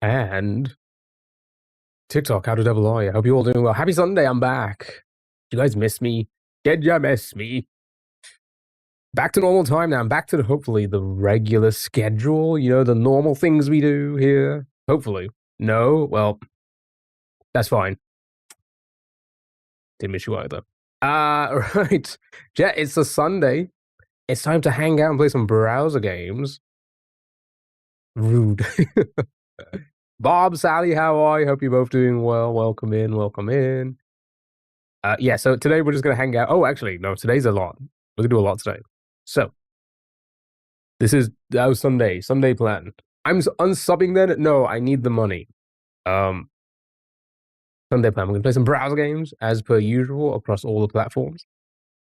and TikTok, How to Devil Are You? I hope you're all doing well. Happy Sunday, I'm back. You guys miss me? Did you miss me? Back to normal time now. I'm back to hopefully the regular schedule, the normal things we do here. Hopefully. No? Well, that's fine. Didn't miss you either. Right. Jet, it's a Sunday. It's time to hang out and play some browser games. Rude. Bob, Sally, how are you? Hope you're both doing well. Welcome in, welcome in. Yeah, so today we're just going to hang out. Oh, actually, no, today's a lot. We're going to do a lot today. So, that was Sunday plan. I'm unsubbing then? No, I need the money. Sunday plan. We're going to play some browser games, as per usual, across all the platforms.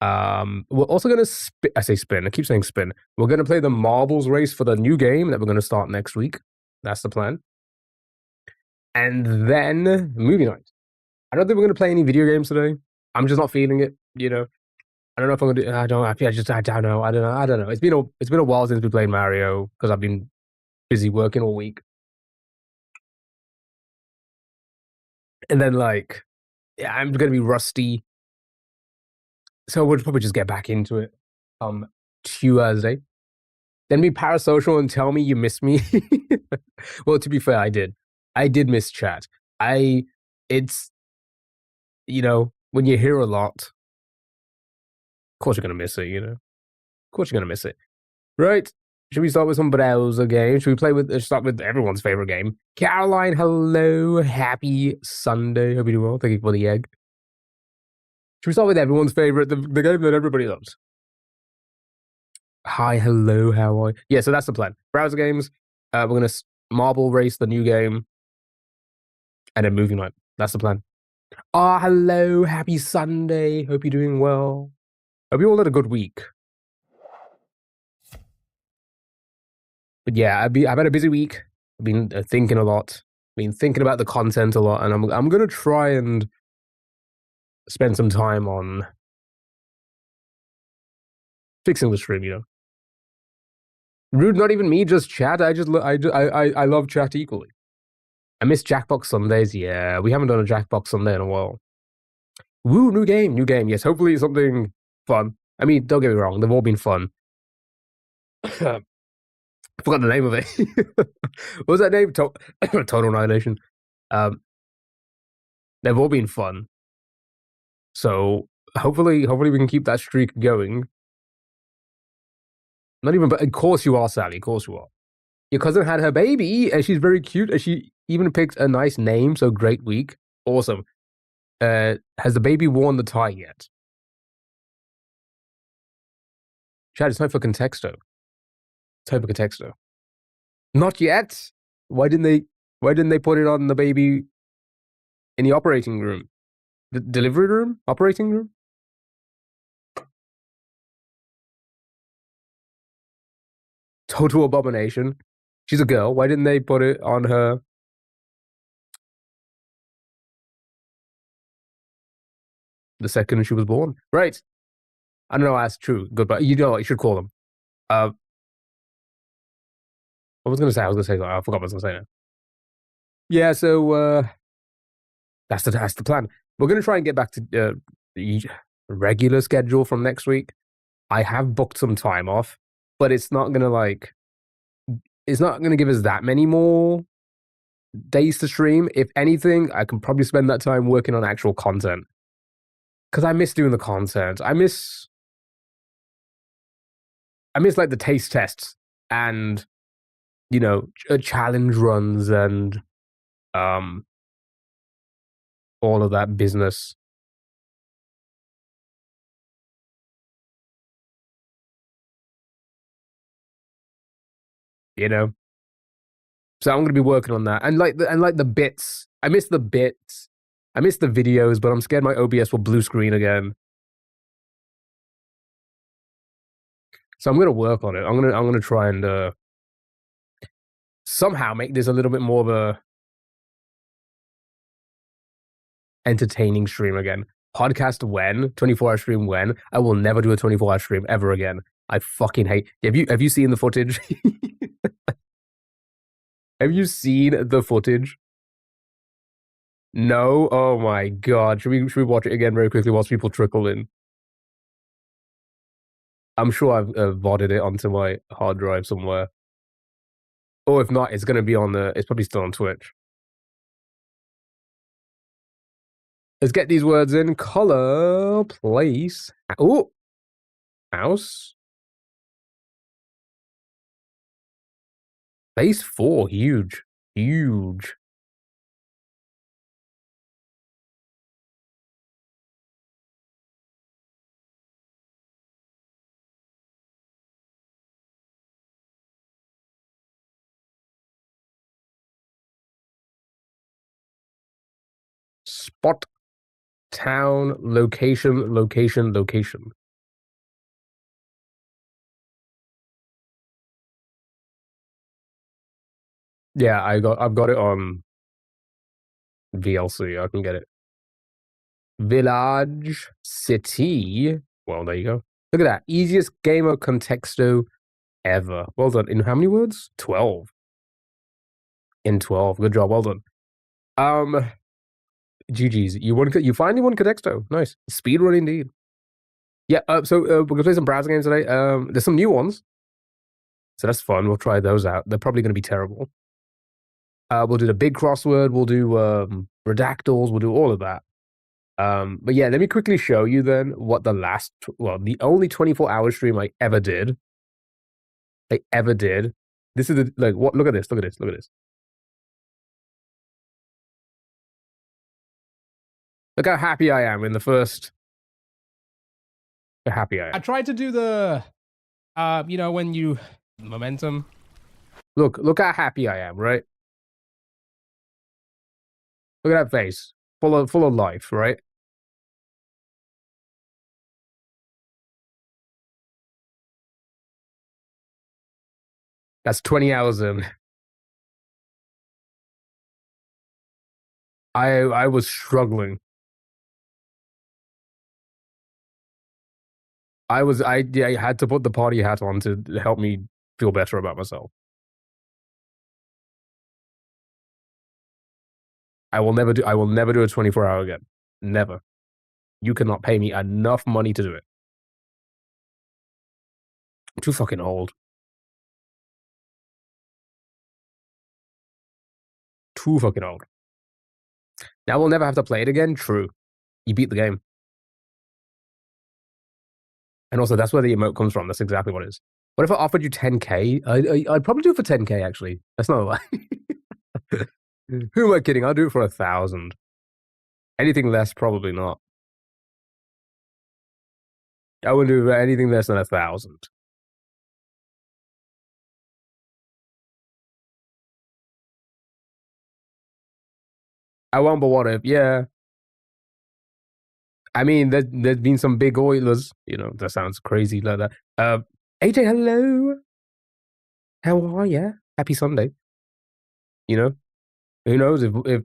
We're also going to I say spin. I keep saying spin. We're going to play the marbles race for the new game that we're going to start next week. That's the plan. And then movie night. I don't think we're going to play any video games today. I'm just not feeling it, I don't know if I'm going to do... I don't know. It's been a while since we played Mario because I've been busy working all week. And then, I'm going to be rusty. So we'll probably just get back into it Tuesday. Then be parasocial and tell me you miss me. Well, to be fair, I did. I did miss chat. It's, when you hear a lot, of course you're going to miss it, Of course you're going to miss it. Right. Should we start with some browser games? Should we start with everyone's favorite game? Caroline, hello. Happy Sunday. Hope you do well. Thank you for the egg. Should we start with everyone's favorite, the game that everybody loves? Hi, hello, how are you? Yeah, so that's the plan. Browser games. We're going to marble race the new game. And then movie night. That's the plan. Hello. Happy Sunday. Hope you're doing well. Hope you all had a good week. But yeah, I've had a busy week. I've been thinking a lot. Been thinking about the content a lot. And I'm going to try and spend some time on fixing the stream, Rude, not even me, just chat. I love chat equally. I miss Jackbox Sundays. Yeah, we haven't done a Jackbox Sunday in a while. Woo, new game. Yes, hopefully something fun. I mean, don't get me wrong, they've all been fun. I forgot the name of it. What was that name? Total Annihilation. They've all been fun. So hopefully we can keep that streak going. Not even, but of course you are, Sally. Of course you are. Your cousin had her baby, and she's very cute, and she even picked a nice name. So great week, awesome. Has the baby worn the tie yet? Chad, it's time for Contexto. Not yet. Why didn't they put it on the baby in the operating room? The delivery room? Operating room? Total abomination. She's a girl. Why didn't they put it on her? The second she was born. Right. I don't know, that's true. Goodbye. You know what? You should call them. I was going to say, I forgot what I was going to say now. Yeah, so that's the plan. We're going to try and get back to the regular schedule from next week. I have booked some time off, but it's not going to give us that many more days to stream. If anything, I can probably spend that time working on actual content. Because I miss doing the content. I miss like the taste tests and, challenge runs and all of that business. So I'm going to be working on that. And the bits. I miss the bits. I miss the videos, but I'm scared my OBS will blue screen again. So I'm going to work on it. I'm going to try and somehow make this a little bit more of a entertaining stream again. Podcast when? 24-hour stream when? I will never do a 24-hour stream ever again. I fucking hate... Have you seen the footage? Have you seen the footage? No? Oh my god. Should we watch it again very quickly whilst people trickle in? I'm sure I've VODed it onto my hard drive somewhere. Or if not, it's gonna be on the. It's probably still on Twitch. Let's get these words in. Color, place. Oh, house. Base 4, huge. Huge. Spot, town, location, location, location. Yeah, I've got it on VLC. I can get it. Village, city. Well, there you go. Look at that. Easiest gamer contexto ever. Well done. In how many words? 12. In 12. Good job. Well done. GG's. You finally won contexto. Nice. Speedrun indeed. Yeah, so we're gonna play some browser games today. There's some new ones. So that's fun. We'll try those out. They're probably gonna be terrible. We'll do the big crossword, we'll do redactals, we'll do all of that. But yeah, let me quickly show you then what the only 24-hour stream I ever did. This is look at this. Look at this. Look how happy I am in the first. How happy I am. I tried to do the when you momentum. Look how happy I am, right? Look at that face. Full of life, right? That's 20 hours in. I was struggling. I had to put the party hat on to help me feel better about myself. I will never do a 24-hour again. Never. You cannot pay me enough money to do it. I'm too fucking old. Too fucking old. Now we'll never have to play it again. True. You beat the game. And also, that's where the emote comes from. That's exactly what it is. What if I offered you 10K? I'd probably do it for 10K, actually. That's not a lie. Who am I kidding? I'll do it for 1,000. Anything less, probably not. I wouldn't do anything less than 1,000. I won't, but what if? Yeah. I mean, there's been some big Oilers. That sounds crazy like that. AJ, hello. How are you? Happy Sunday. Who knows if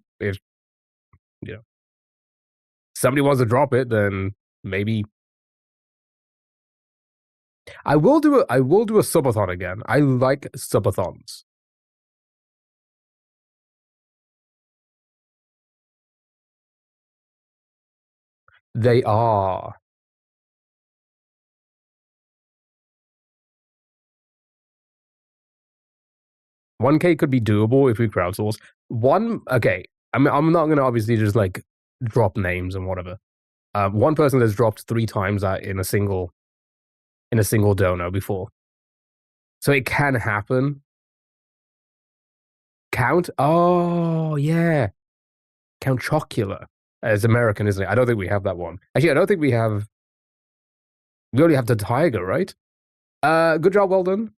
somebody wants to drop it, then maybe I will do a subathon again. I like subathons. They are. $1K could be doable if we crowdsource. Okay. I mean, I'm not gonna obviously just drop names and whatever. One person has dropped 3 times that in a single dono before, so it can happen. Count? Oh yeah, Count Chocula. It's American, isn't it? I don't think we have that one. Actually, I don't think we have. We only have the tiger, right? Good job, well done.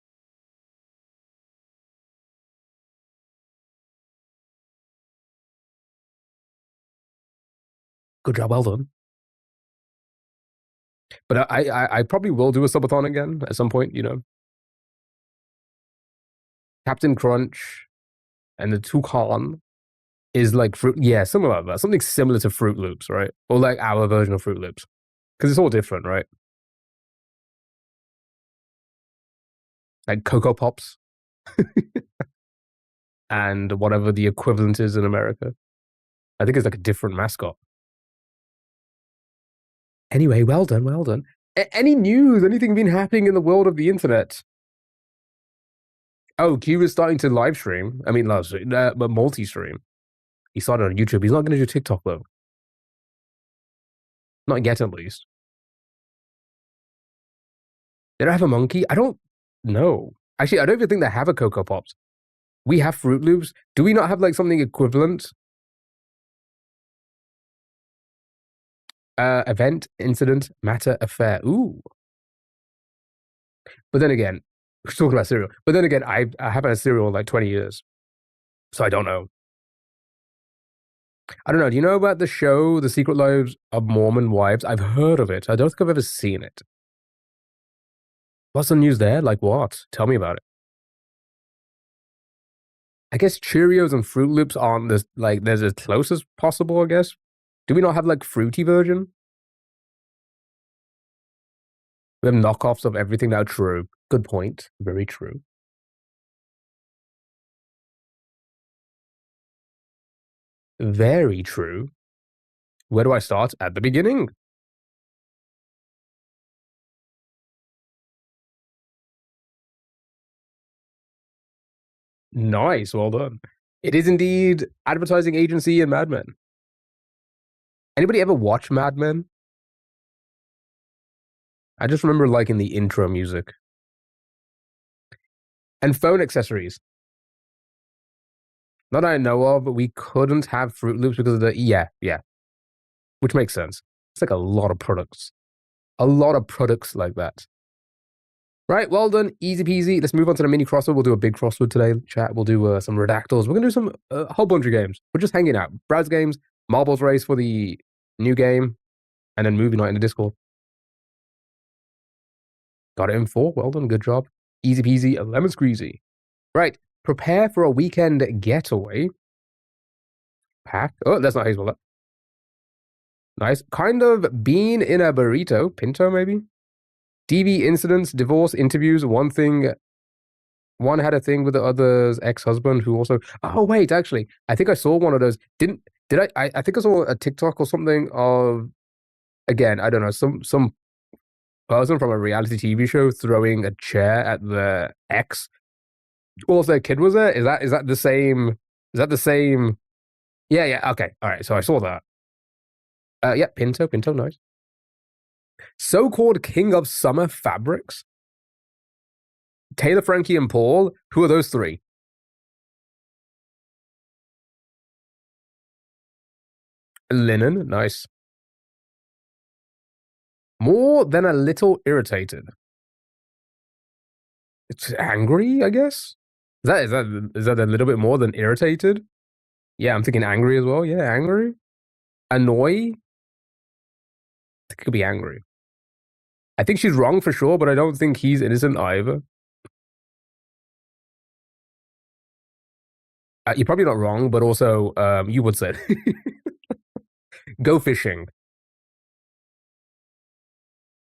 Good job, well done. But I probably will do a subathon again at some point. Captain Crunch and the Toucan is like fruit. Yeah, something like that. Something similar to Fruit Loops, right? Or like our version of Fruit Loops, because it's all different, right? Like Cocoa Pops. and whatever the equivalent is in America. I think it's like a different mascot. Anyway, well done, well done. Any news? Anything been happening in the world of the internet? Oh, Q is starting to live stream. I mean, live stream, but multi-stream. He started on YouTube. He's not going to do TikTok though. Not yet, at least. They don't have a monkey? I don't know. Actually, I don't even think they have a Cocoa Pops. We have Fruit Loops. Do we not have like something equivalent? Event, incident, matter, affair. Ooh. But then again, we're talking about cereal. But then again, I haven't had cereal in like 20 years. So I don't know. I don't know. Do you know about the show, The Secret Lives of Mormon Wives? I've heard of it. I don't think I've ever seen it. What's the news there? Like what? Tell me about it. I guess Cheerios and Fruit Loops aren't this like there's as close as possible, I guess. Do we not have like fruity version? We have knockoffs of everything now. True. Good point. Very true. Very true. Where do I start? At the beginning. Nice. Well done. It is indeed advertising agency and Mad Men. Anybody ever watch Mad Men? I just remember liking the intro music. And phone accessories. Not that I know of, but we couldn't have Fruit Loops because of the yeah. Which makes sense. It's like a lot of products. A lot of products like that. Right, well done. Easy peasy. Let's move on to the mini crossword. We'll do a big crossword today. Chat. We'll do some redactals. We're going to do some a whole bunch of games. We're just hanging out. Browse games, marbles race for the new game, and then movie night in the Discord. Got it in 4. Well done. Good job. Easy peasy. Lemon squeezy. Right. Prepare for a weekend getaway. Pack. Oh, that's not how you spell that. Nice. Kind of bean in a burrito. Pinto, maybe? DV incidents, divorce, interviews. One had a thing with the other's ex-husband who also. Oh wait, actually, I think I saw one of those. Did I think I saw a TikTok or something of. Again, I don't know, some person from a reality TV show throwing a chair at the ex. Whilst their kid was there. Is that the same? Is that the same? Yeah. Okay, all right. So I saw that. Yeah, Pinto, nice. So-called king of summer fabrics. Taylor, Frankie, and Paul. Who are those 3? Linen, nice. More than a little irritated. It's angry, I guess. Is that a little bit more than irritated? Yeah, I'm thinking angry as well. Yeah, angry. Annoy. I think it could be angry. I think she's wrong for sure, but I don't think he's innocent either. You're probably not wrong, but also you would say go fishing.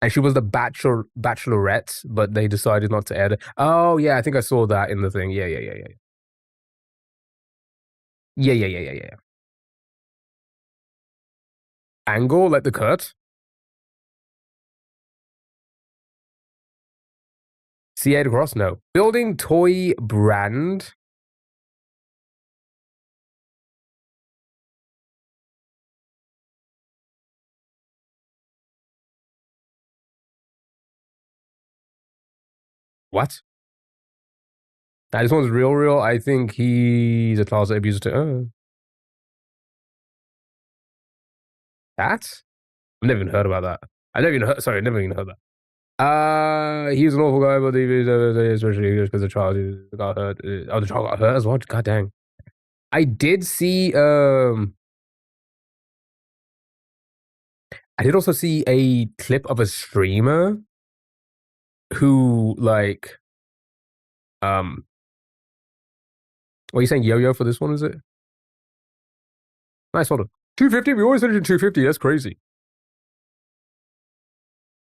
And she was the bachelorette, but they decided not to add it. Oh yeah, I think I saw that in the thing. Yeah. Yeah. Angle, like the cut. CA Cross, no. Building toy brand. What? Now, this one's real. I think he's a closet abuser too. That? I've never even heard about that. I never even heard that. He was an awful guy, but especially because the child got hurt. Oh, the child got hurt as well. God dang. I did see. I did also see a clip of a streamer who like. What are you saying, yo-yo for this one? Is it? Nice, hold on. 250. We always finish in 250. That's crazy.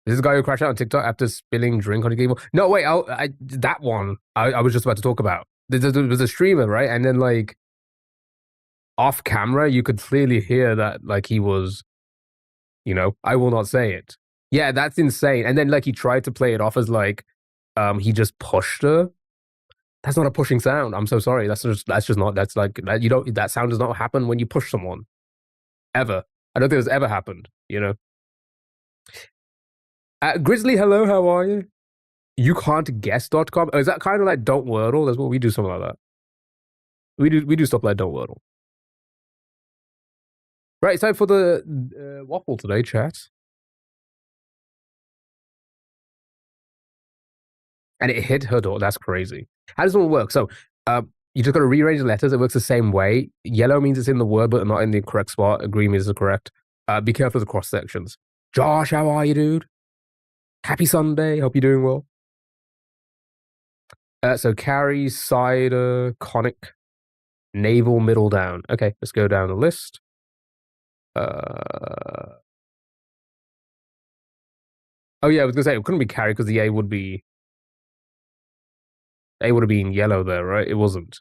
This is the guy who crashed out on TikTok after spilling drink on a game. No, wait. That one I was just about to talk about. there's a streamer, right? And then like off camera, you could clearly hear that like he was, I will not say it. Yeah, that's insane. And then like he tried to play it off as like he just pushed her. That's not a pushing sound. I'm so sorry. That's just not that's like that you don't that sound does not happen when you push someone. Ever. I don't think it's ever happened. Grizzly, hello, how are you? You can't guess.com. Oh, is that kind of like Don't Wordle? That's what we do, something like that. We do stuff like Don't Wordle. Right, it's time for the waffle today, chat. And it hit her door. That's crazy. How does it work? So, you just got to rearrange the letters. It works the same way. Yellow means it's in the word, but not in the correct spot. Green means it's correct. Be careful of the cross sections. Josh, how are you, dude? Happy Sunday. Hope you're doing well. So carry, cider, conic, navel, middle, down. Okay, let's go down the list. Oh yeah, I was gonna say it couldn't be carry because the A would have been yellow there, right? It wasn't.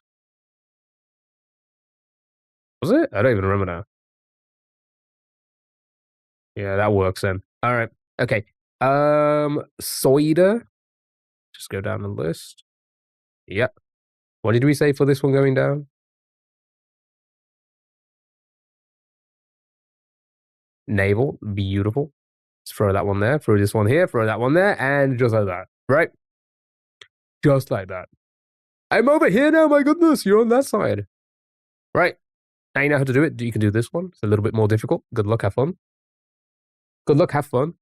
Was it? I don't even remember now. Yeah, that works then. All right. Okay. Cider. Just go down the list. Yep. What did we say for this one going down? Navel. Beautiful. Let's throw that one there. Throw this one here. Throw that one there. And just like that. Right? Just like that. I'm over here now. My goodness. You're on that side. Right. Now you know how to do it. You can do this one. It's a little bit more difficult. Good luck. Have fun. Good luck. Have fun.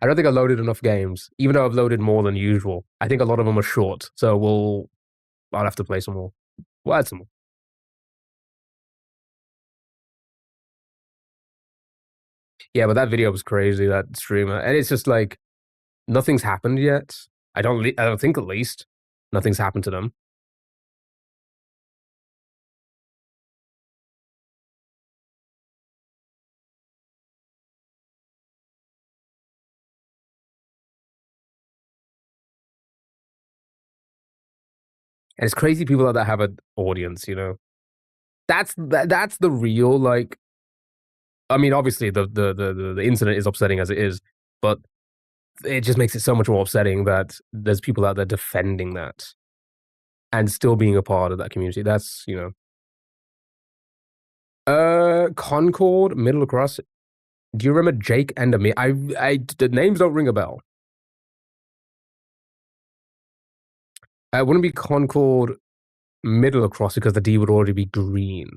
I don't think I loaded enough games, even though I've loaded more than usual. I think a lot of them are short. So I'll have to play some more. We'll add some more. Yeah, but that video was crazy, that streamer. And it's just like, nothing's happened yet. I don't think at least nothing's happened to them. And it's crazy people that have an audience. That's the real like. I mean, obviously the incident is upsetting as it is, but it just makes it so much more upsetting that there's people out there defending that and still being a part of that community. That's Concord, Middle Cross. Do you remember Jake and Amir? The names don't ring a bell. It wouldn't be Concord Middle Cross because the D would already be green.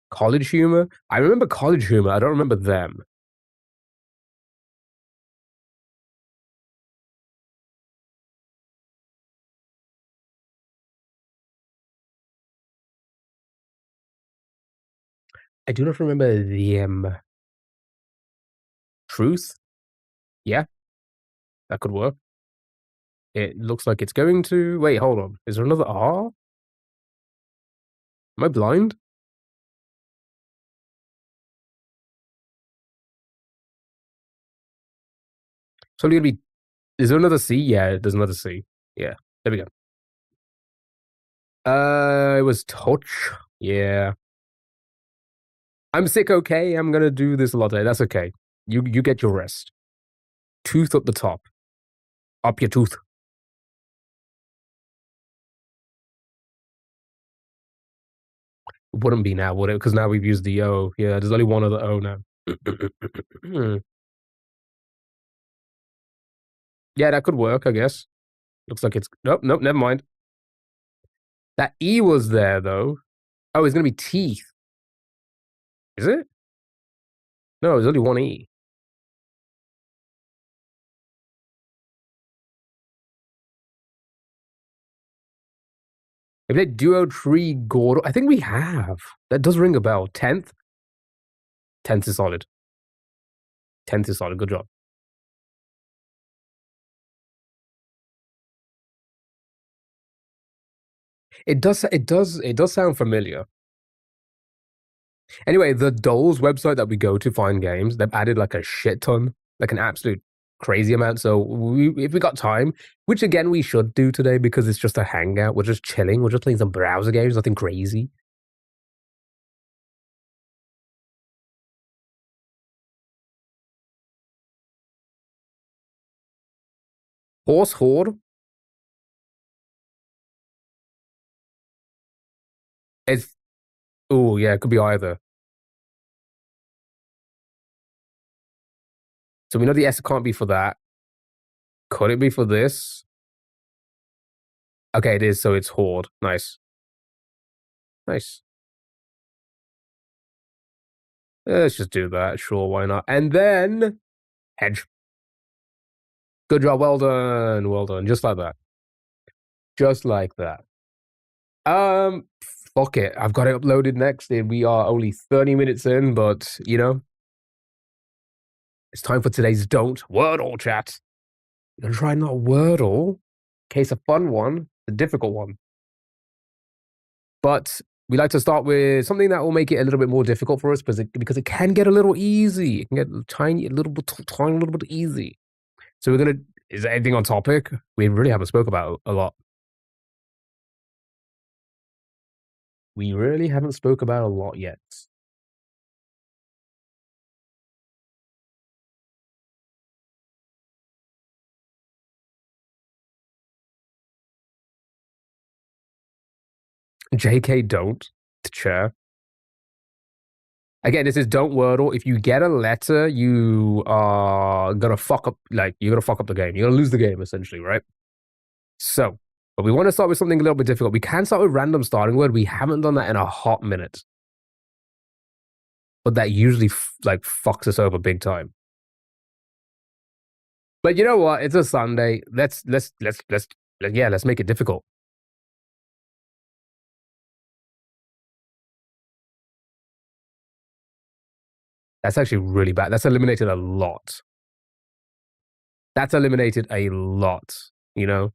College Humor? I remember College Humor. I don't remember them. I do not remember them. Truth? Yeah, that could work. It looks like it's going to. Wait, hold on. Is there another R? Am I blind? It's only gonna be. Is there another C? Yeah, there's another C. Yeah, there we go. It was touch. Yeah. I'm sick, okay? I'm gonna do this a lot today. That's okay. You get your rest. Tooth up the top. Up your tooth. It wouldn't be now, would it? Because now we've used the O. Yeah, there's only one other O now. Yeah, that could work, I guess. Looks like it's. Nope, never mind. That E was there, though. Oh, it's gonna be teeth. Is it? No, there's only one E. If they duo tree Gordo, I think we have. That does ring a bell. 10th? 10th is solid. 10th is solid. Good job. It does sound familiar. Anyway, the Doles website that we go to find games, they've added like a shit ton, like an absolute crazy amount. So if we got time, which again we should do today because it's just a hangout, we're just chilling, we're just playing some browser games, nothing crazy. Horse Horde. It's oh yeah, it could be either. So we know the S can't be for that. Could it be for this? Okay, it is. So it's Horde. Nice, nice. Let's just do that. Sure, why not? And then hedge. Good job. Well done. Well done. Just like that. Just like that. Fuck it. I've got it uploaded next. We are only 30 minutes in, but you know, it's time for today's Don't Wordle chat. You're gonna try not Wordle. Case a fun one, a difficult one. But we like to start with something that will make it a little bit more difficult for us because it can get a little easy. It can get a little bit easy. So we're gonna. Is there anything on topic? We really haven't spoke about a lot. We really haven't spoke about a lot yet. JK, don't chair. Again, this is don't wordle. If you get a letter, you are gonna fuck up. Like you're gonna fuck up the game. You're gonna lose the game essentially, right? So, but we want to start with something a little bit difficult. We can start with random starting word. We haven't done that in a hot minute, but that usually like fucks us over big time. But you know what? It's a Sunday. Let's make it difficult. That's actually really bad. That's eliminated a lot. That's eliminated a lot, you know?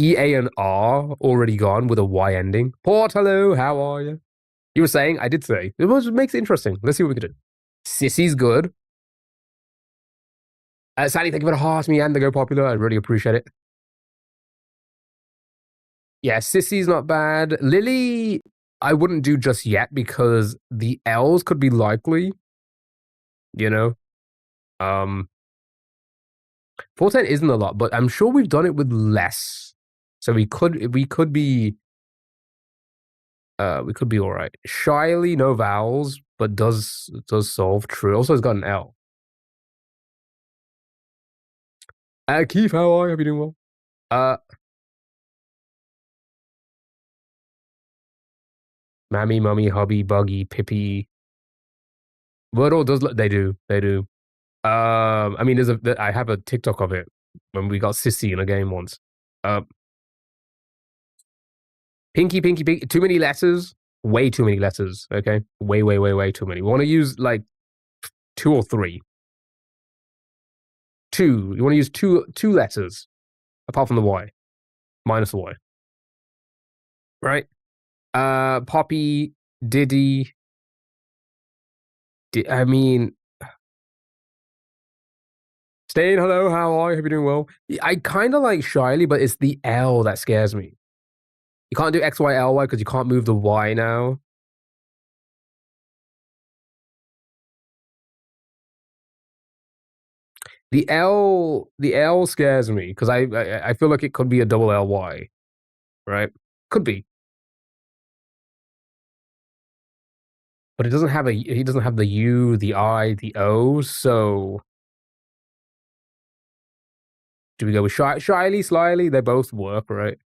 E, A, and R already gone with a Y ending. Port, hello, how are you? You were saying? I did say. It makes it interesting. Let's see what we can do. Sissy's good. Sally, thank you for the heart, me and the Go Popular. I really appreciate it. Yeah, Sissy's not bad. Lily, I wouldn't do just yet because the L's could be likely, you know? 410 isn't a lot, but I'm sure we've done it with less. So we could be all right. Shyly, no vowels, but does solve true. Also, it's got an L. Keith, how are you? Hope you're doing well. Mammy, mummy, hubby, buggy, pippy. Wordle does they do. I mean, I have a TikTok of it when we got Sissy in a game once. Pinky, pinky, pinky. Too many letters. Way too many letters. Okay, way too many. We want to use like 2 or 3. 2. You want to use two letters, apart from the Y, minus the Y. Right? Poppy, Diddy. I mean, Stain, hello, how are you? Hope you're doing well. I kind of like Shyly, but it's the L that scares me. You can't do X, Y, L, Y because you can't move the Y now. The L scares me because I feel like it could be a double L Y, right? Could be, but it doesn't have he doesn't have the U, the I, the O. So do we go with Shyly, Slyly? They both work, right?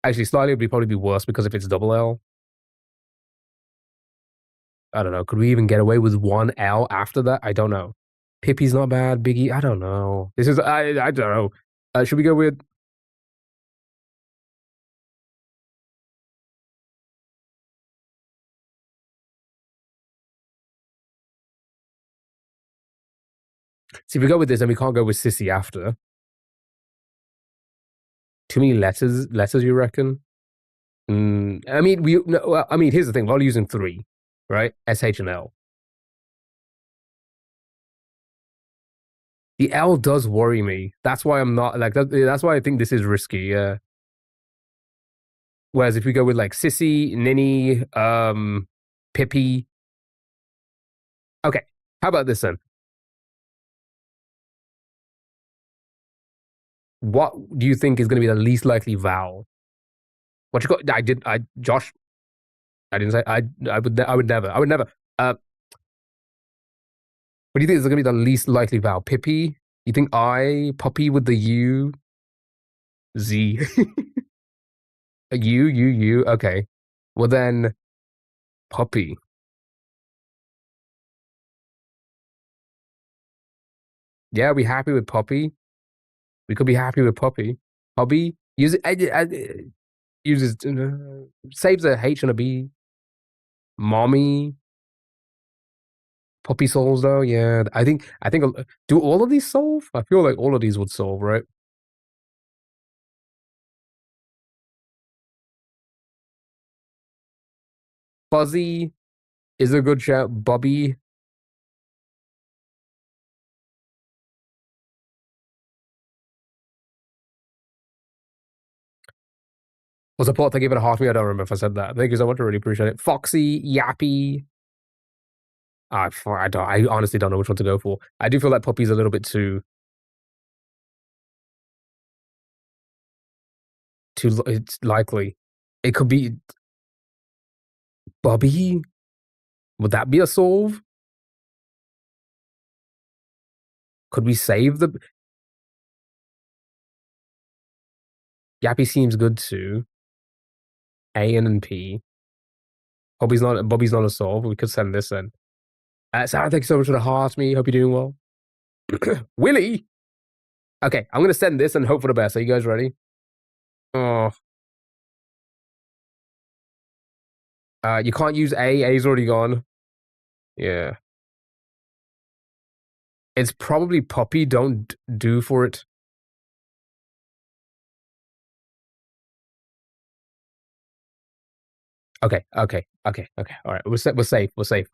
Actually, Slyly would probably be worse because if it's double L. I don't know. Could we even get away with 1 L after that? I don't know. Pippi's not bad. Biggie, I don't know. This is I don't know. Should we go with? See, if we go with this, then we can't go with Sissy after. Too many letters. Letters, you reckon? I mean, here's the thing. We're all using 3, right? S, H, and L. The L does worry me. That's why I'm not like that's why I think this is risky. Yeah. Whereas if we go with like Sissy, Ninny, Pippi. Okay. How about this then? What do you think is going to be the least likely vowel? What you got? Josh. I didn't say. I would never. What do you think is going to be the least likely vowel? Pippi. You think puppy with the U, Z, U. Okay. Well then, puppy. Yeah, we happy with puppy. We could be happy with puppy. Hobby. Use it. Uses saves a H and a B. Mommy. Puppy solves though. Yeah, I think. Do all of these solve? I feel like all of these would solve, right? Fuzzy is a good shout. Bubby. Was support to give it a half me? I don't remember if I said that. Thank you so much. I really appreciate it. Foxy, Yappy. I honestly don't know which one to go for. I do feel like Puppy's a little bit too. It's likely. It could be Bubby. Would that be a solve? Could we save the Yappy? Seems good too. A and P. Bobby's not a solve. We could send this in. Sarah, thank you so much for the heart. Me, hope you're doing well. Willie. Okay, I'm gonna send this and hope for the best. Are you guys ready? Oh, you can't use A. A's already gone. Yeah, it's probably puppy. Don't do for it. Okay. All right, we're safe. We're safe.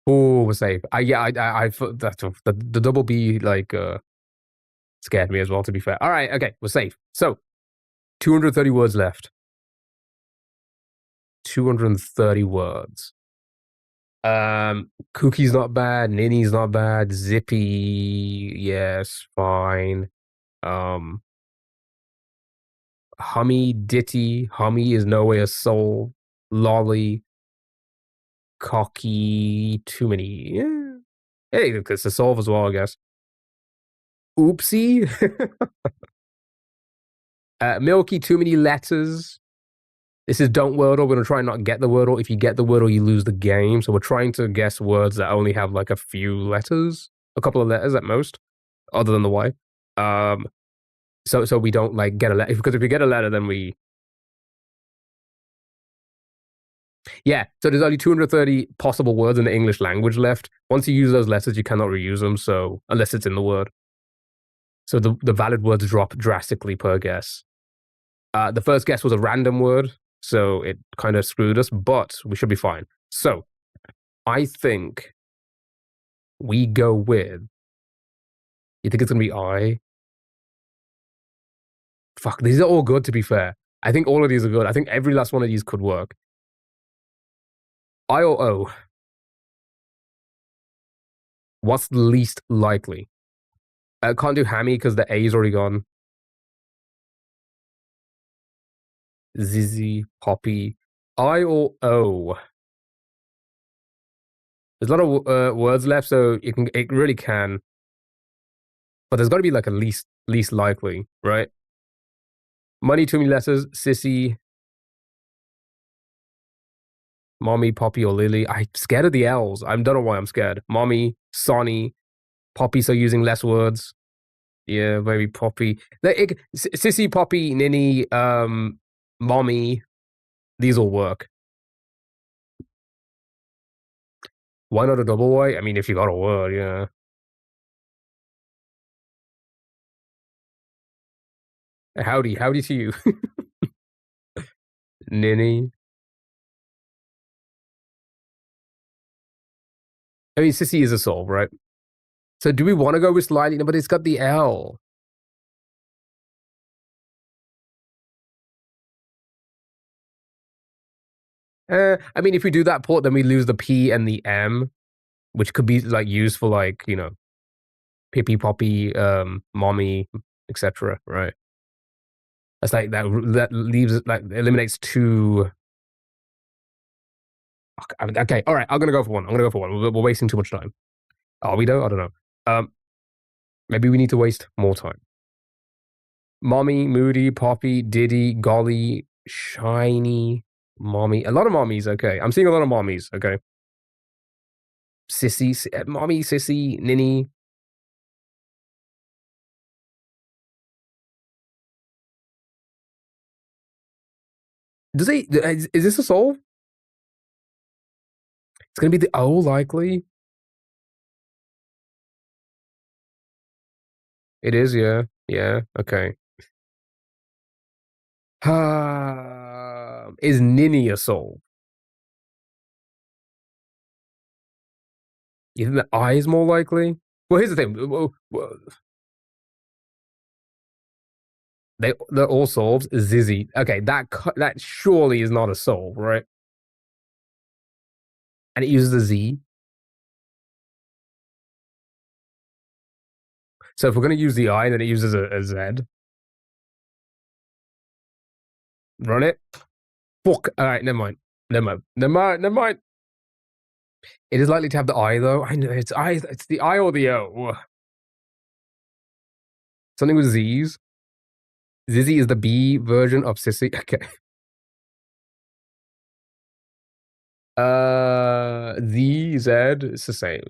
Oh, we're safe. I the double B like scared me as well. To be fair. All right. Okay, we're safe. So 230 words left. 230 words. Cookie's not bad. Ninny's not bad. Zippy, yes, fine. Um, Hummy, Ditty. Hummy is no way a soul. Lolly, Cocky, too many. Yeah. Hey, it's a solve as well, I guess. Oopsie. Milky, too many letters. This is don't wordle. We're gonna try and not get the wordle. If you get the wordle, you lose the game. So we're trying to guess words that only have like a few letters, a couple of letters at most, other than the Y. Um, so we don't like get a letter because if we get a letter, then we yeah. So there's only 230 possible words in the English language left. Once you use those letters, you cannot reuse them. So unless it's in the word, so the valid words drop drastically per guess. The first guess was a random word, so it kind of screwed us, but we should be fine. So I think we go with. You think it's gonna be I? Fuck, these are all good. To be fair, I think all of these are good. I think every last one of these could work. I or O? What's the least likely? Can't do hammy because the A is already gone. Zizzy, Poppy. I or O? There's a lot of words left, so it really can. But there's got to be like a least likely, right? Money, too many letters. Sissy, Mommy, Poppy, or Lily. I'm scared of the L's. I don't know why I'm scared. Mommy, Sonny, Poppy, so using less words. Yeah, maybe Poppy. Sissy, Poppy, Ninny, Mommy. These all work. Why not a double Y? I mean, if you got a word, yeah. Howdy to you. Ninny. I mean, Sissy is a solve, right? So do we want to go with slightly? No, but it's got the L. I mean, if we do that port, then we lose the P and the M, which could be like used for like, you know, Pippy, Poppy, Mommy, etc. Right? That's like that leaves it like eliminates two. Okay, all right. I'm gonna go for one. We're wasting too much time. Are we though? I don't know. Maybe we need to waste more time. Mommy, Moody, Poppy, Diddy, Golly, Shiny, Mommy. A lot of mommies. Okay, I'm seeing a lot of mommies. Okay. Sissy, Mommy, Sissy, Ninny. Does he? Is this a solve? It's gonna be the O likely. It is, yeah. Yeah, okay. Is Ninny a soul? You think the I is more likely? Well, here's the thing. They're all solves. Zizzy. Okay, that surely is not a solve, right? And it uses a Z. So if we're gonna use the I, then it uses a Z. Run it. Fuck. All right, never mind. Never mind. It is likely to have the I though. I know it's I. It's the I or the O. Something with Z's. Zizzy is the B version of Sissy. Okay. Z. It's the same.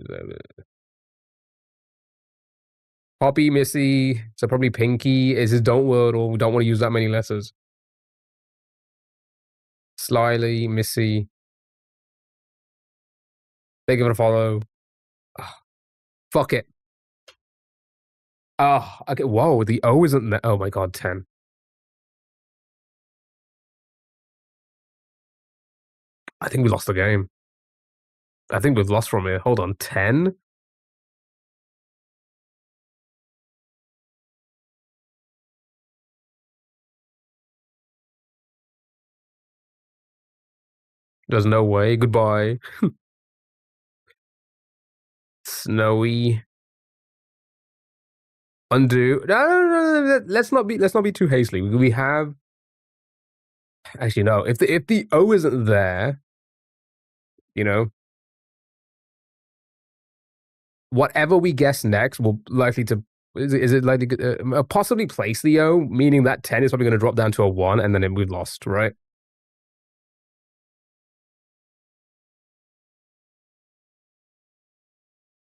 Poppy, Missy. So probably Pinky. Is his don't word or we don't want to use that many letters. Slyly, Missy. They give it a follow. Oh, fuck it. Oh, okay. Whoa, the O isn't there. Oh my god, 10. I think we lost the game. I think we've lost from here. Hold on, 10? There's no way. Goodbye. Snowy. Undo. No. Let's not be too hastily. We have actually no. If the O isn't there, you know, whatever we guess next will likely to is it likely possibly place the O, meaning that 10 is probably going to drop down to a 1, and then we've lost, right?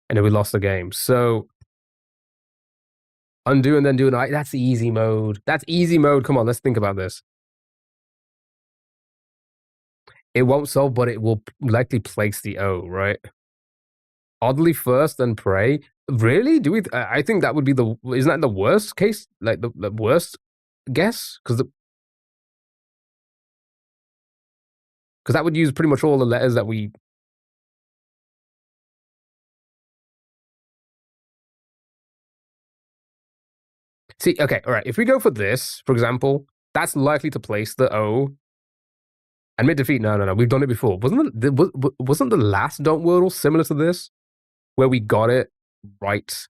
And then we lost the game. So undo and then do an I. That's easy mode. That's easy mode. Come on, let's think about this. It won't solve, but it will likely place the O, right? Oddly first, then pray. Really? Do we? I think that would be the. Isn't that the worst case? Like the worst guess? Because that would use pretty much all the letters that we. See, okay, all right. If we go for this, for example, that's likely to place the O. And mid defeat, no. We've done it before. Wasn't the last Don't Wordle similar to this, where we got it right?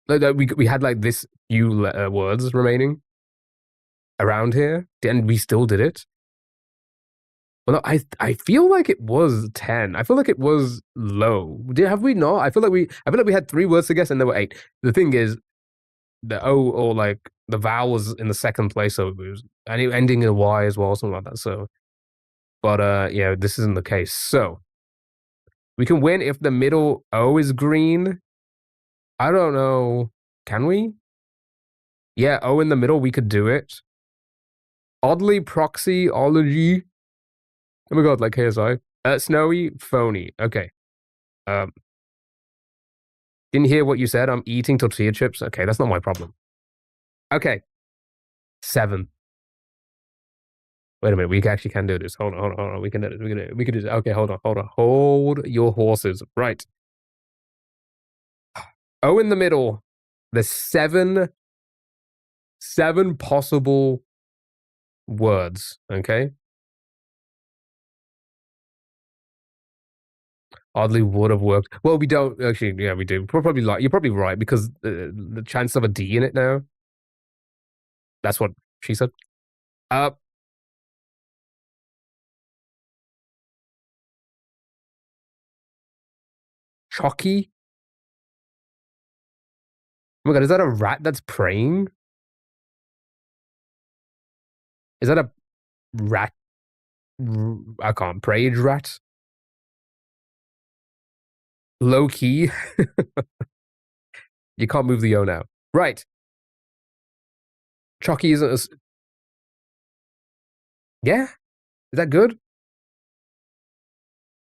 Like we had like this few words remaining around here, and we still did it. Well, no, I feel like it was 10. I feel like it was low. Have we not? I feel like we had 3 words to guess, and there were 8. The thing is, the O or like the vowel was in the second place, so it was ending in a Y as well, something like that. So, but yeah, this isn't the case. So we can win if the middle O is green. I don't know. Can we? Yeah, O in the middle, we could do it. Oddly proxyology. Oh my god, like KSI. Snowy, phony. Okay. Didn't hear what you said. I'm eating tortilla chips. Okay, that's not my problem. Okay. 7. Wait a minute. We actually can do this. Hold on. We can do this. We can do this. Okay, hold on. Hold your horses. Right. O in the middle. There's seven possible words, okay? Oddly would have worked. Well, we don't actually. Yeah, we do. We're probably like you're probably right because the chance of a D in it now. That's what she said. Uh, Chalky. Oh my god, is that a rat that's praying? Is that a rat? I can't. Prayed rat. Low key. You can't move the O now. Right. Chalky isn't as. Yeah. Is that good?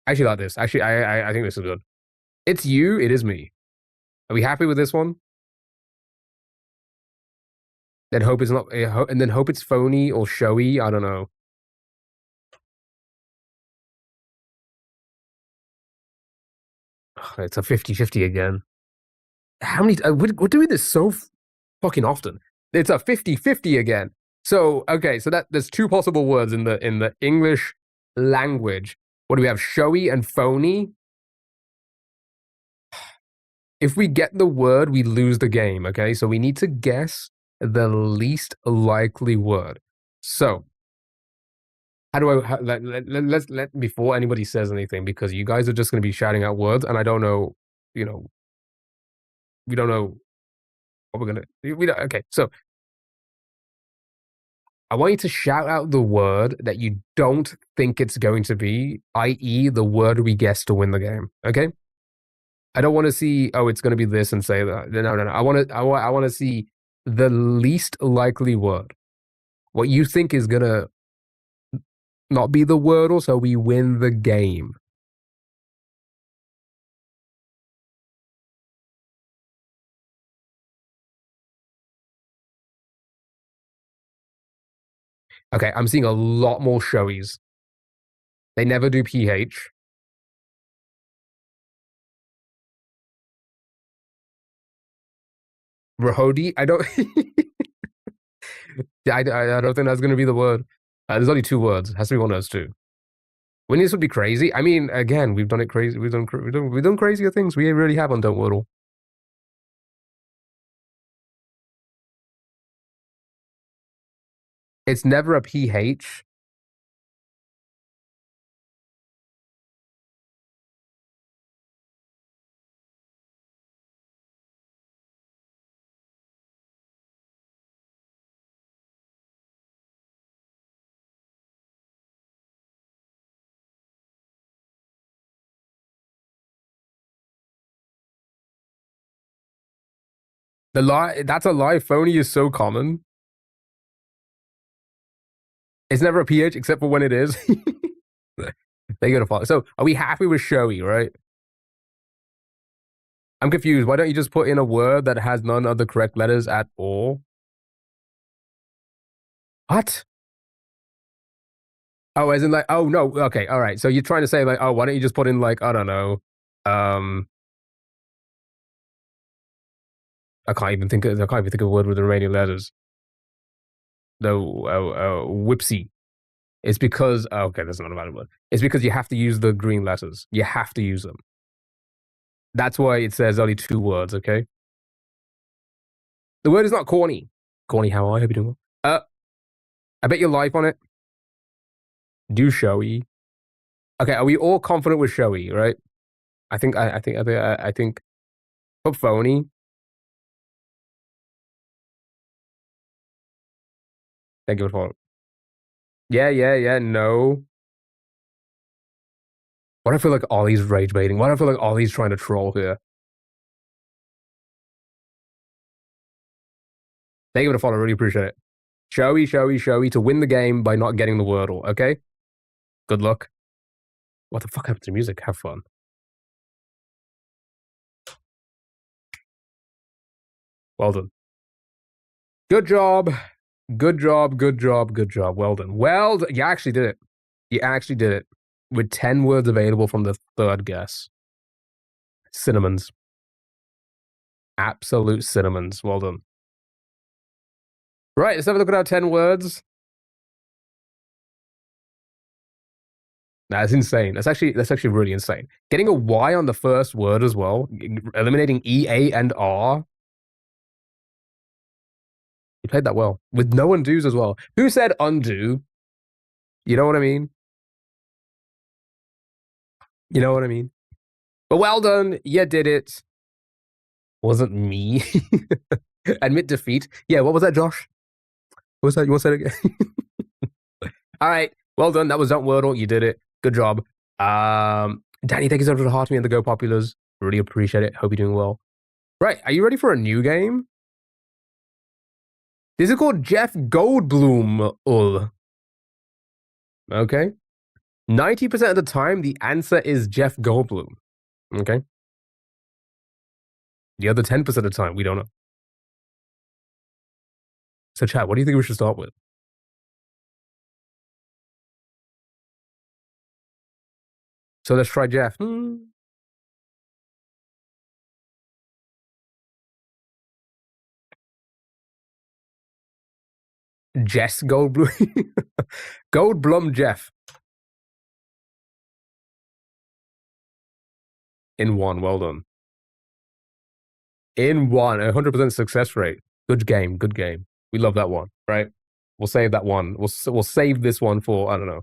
I actually like this. Actually, I think this is good. It's you. It is me. Are we happy with this one? Then hope it's not. And then hope it's phony or showy. I don't know. It's a 50-50 again. How many? We're doing this so fucking often. It's a 50-50 again. So okay, so that there's two possible words in the English language. What do we have? Showy and phony. If we get the word, we lose the game. Okay, so we need to guess the least likely word. So how do I let's before anybody says anything, because you guys are just going to be shouting out words, and I don't know, we don't know what we're gonna. We don't, okay, so I want you to shout out the word that you don't think it's going to be, i.e., the word we guess to win the game. Okay. I don't want to see, oh, it's going to be this and say that. No. I want to see the least likely word. What you think is going to not be the word, also we win the game. Okay, I'm seeing a lot more showies. They never do PH. Rahodi, I don't. I don't think that's going to be the word. There's only two words. It has to be one of those two. When this would be crazy. I mean, again, we've done it crazy. We've done crazier things. We really have on Don't Wordle. It's never a PH. That's a lie. Phony is so common. It's never a PH except for when it is. They gotta follow. So are we happy with showy, right? I'm confused. Why don't you just put in a word that has none of the correct letters at all? What? Oh, as in like, oh no, okay, all right. So you're trying to say like, oh, why don't you just put in like, I don't know, I can't even think of a word with the remaining letters. No, whipsy. It's because okay, that's not a valid word. It's because you have to use the green letters. You have to use them. That's why it says only two words. Okay. The word is not corny. Corny, how are you? Hope you're doing well. I bet your life on it. Do showy. Okay, are we all confident with showy? Right. I think. Put phony. Thank you for. Yeah. No. What I feel like Ollie's rage baiting. What I feel like Ollie's trying to troll here. Thank you for the follow. Really appreciate it. Showy to win the game by not getting the wordle. Okay. Good luck. What the fuck happened to music? Have fun. Well done. Good job. Well done. You actually did it. You actually did it. With 10 words available from the third guess. Cinnamons. Absolute cinnamons. Well done. Right, let's have a look at our 10 words. That's insane. That's actually really insane. Getting a Y on the first word as well, eliminating E, A, and R. You played that well. With no undos as well. Who said undo? You know what I mean? You know what I mean? But well done. You did it. Wasn't me. Admit defeat. Yeah, what was that, Josh? What was that? You want to say it again? All right. Well done. That was Don't Wordle. You did it. Good job. Danny, thank you so much for the heart to me and the Go Populars. Really appreciate it. Hope you're doing well. Right. Are you ready for a new game? This is called Jeff Goldblum. Okay. 90% of the time, the answer is Jeff Goldblum. Okay. The other 10% of the time, we don't know. So, chat, what do you think we should start with? So let's try Jeff. Jess Goldblum. Goldblum Jeff. In one, well done. In one, 100% success rate. Good game, good game. We love that one, right? We'll save that one. We'll save this one for, I don't know,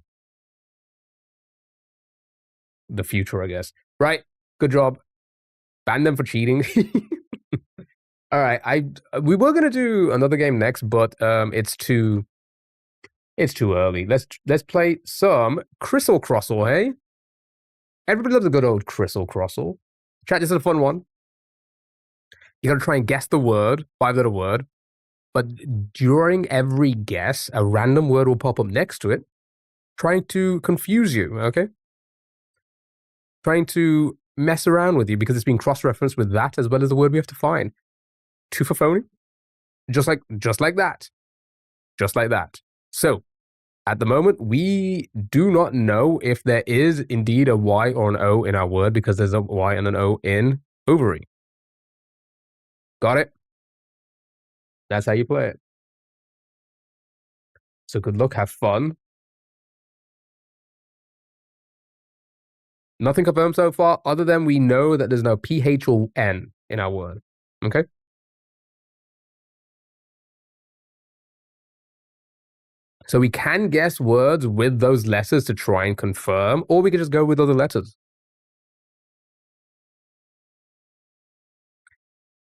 the future, I guess. Right? Good job. Ban them for cheating. All right, we were gonna do another game next, but it's too early. Let's play some Crystal Crossle, hey? Everybody loves a good old Crystal Crossle. Chat, this is a fun one. You gotta try and guess the word, 5-letter word. But during every guess, a random word will pop up next to it, trying to confuse you, okay? Trying to mess around with you because it's being cross-referenced with that as well as the word we have to find. 2 for phony. Just like that. Just like that. So, at the moment, we do not know if there is indeed a Y or an O in our word because there's a Y and an O in ovary. Got it? That's how you play it. So good luck, have fun. Nothing confirmed so far, other than we know that there's no PH or N in our word. Okay? So we can guess words with those letters to try and confirm, or we could just go with other letters.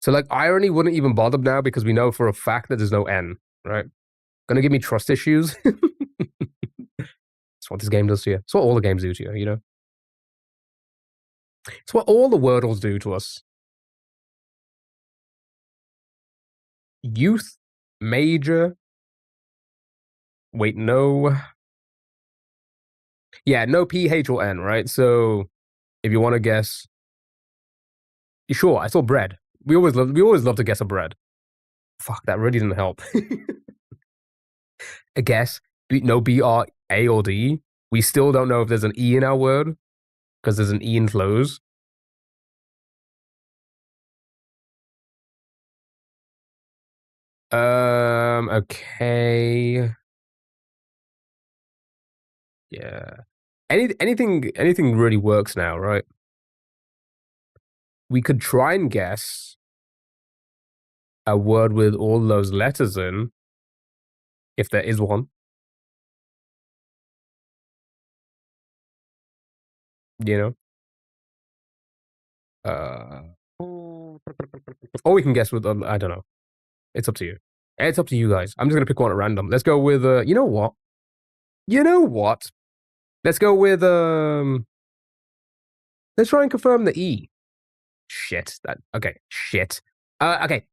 So like irony wouldn't even bother now because we know for a fact that there's no N, right? Gonna give me trust issues. That's what this game does to you. It's what all the games do to you, you know? It's what all the Wordles do to us. Youth, major. Wait, no. Yeah, no PH or N, right? So if you want to guess, sure, I saw bread. We always love to guess a bread. Fuck, that really didn't help. I guess no B, R, A, or D. We still don't know if there's an E in our word because there's an E in close. Okay. Yeah. Anything really works now, right? We could try and guess a word with all those letters in, if there is one. You know? Or we can guess with, I don't know. It's up to you. It's up to you guys. I'm just going to pick one at random. Let's go with, you know what? Let's go with, let's try and confirm the E. Shit. Okay. Shit. Okay.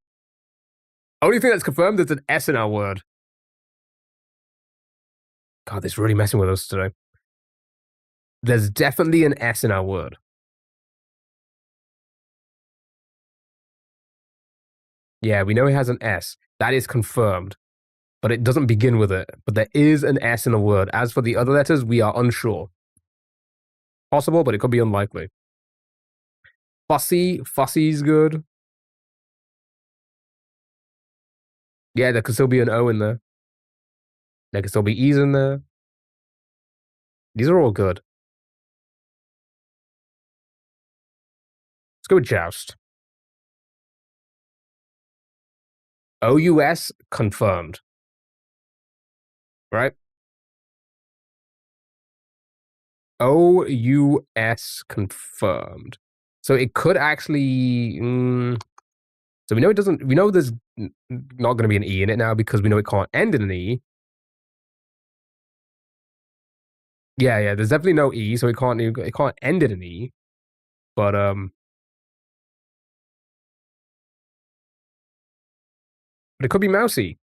Only thing that's confirmed is an S in our word. God, this is really messing with us today. There's definitely an S in our word. Yeah, we know it has an S. That is confirmed. But it doesn't begin with it. But there is an S in a word. As for the other letters, we are unsure. Possible, but it could be unlikely. Fussy's good. Yeah, there could still be an O in there. There could still be E's in there. These are all good. Let's go with joust. OUS confirmed. Right? OUS confirmed. So it could actually. So we know it doesn't. We know there's not going to be an E in it now because we know it can't end in an E. Yeah. There's definitely no E, so it can't end in an E. But it could be mousy.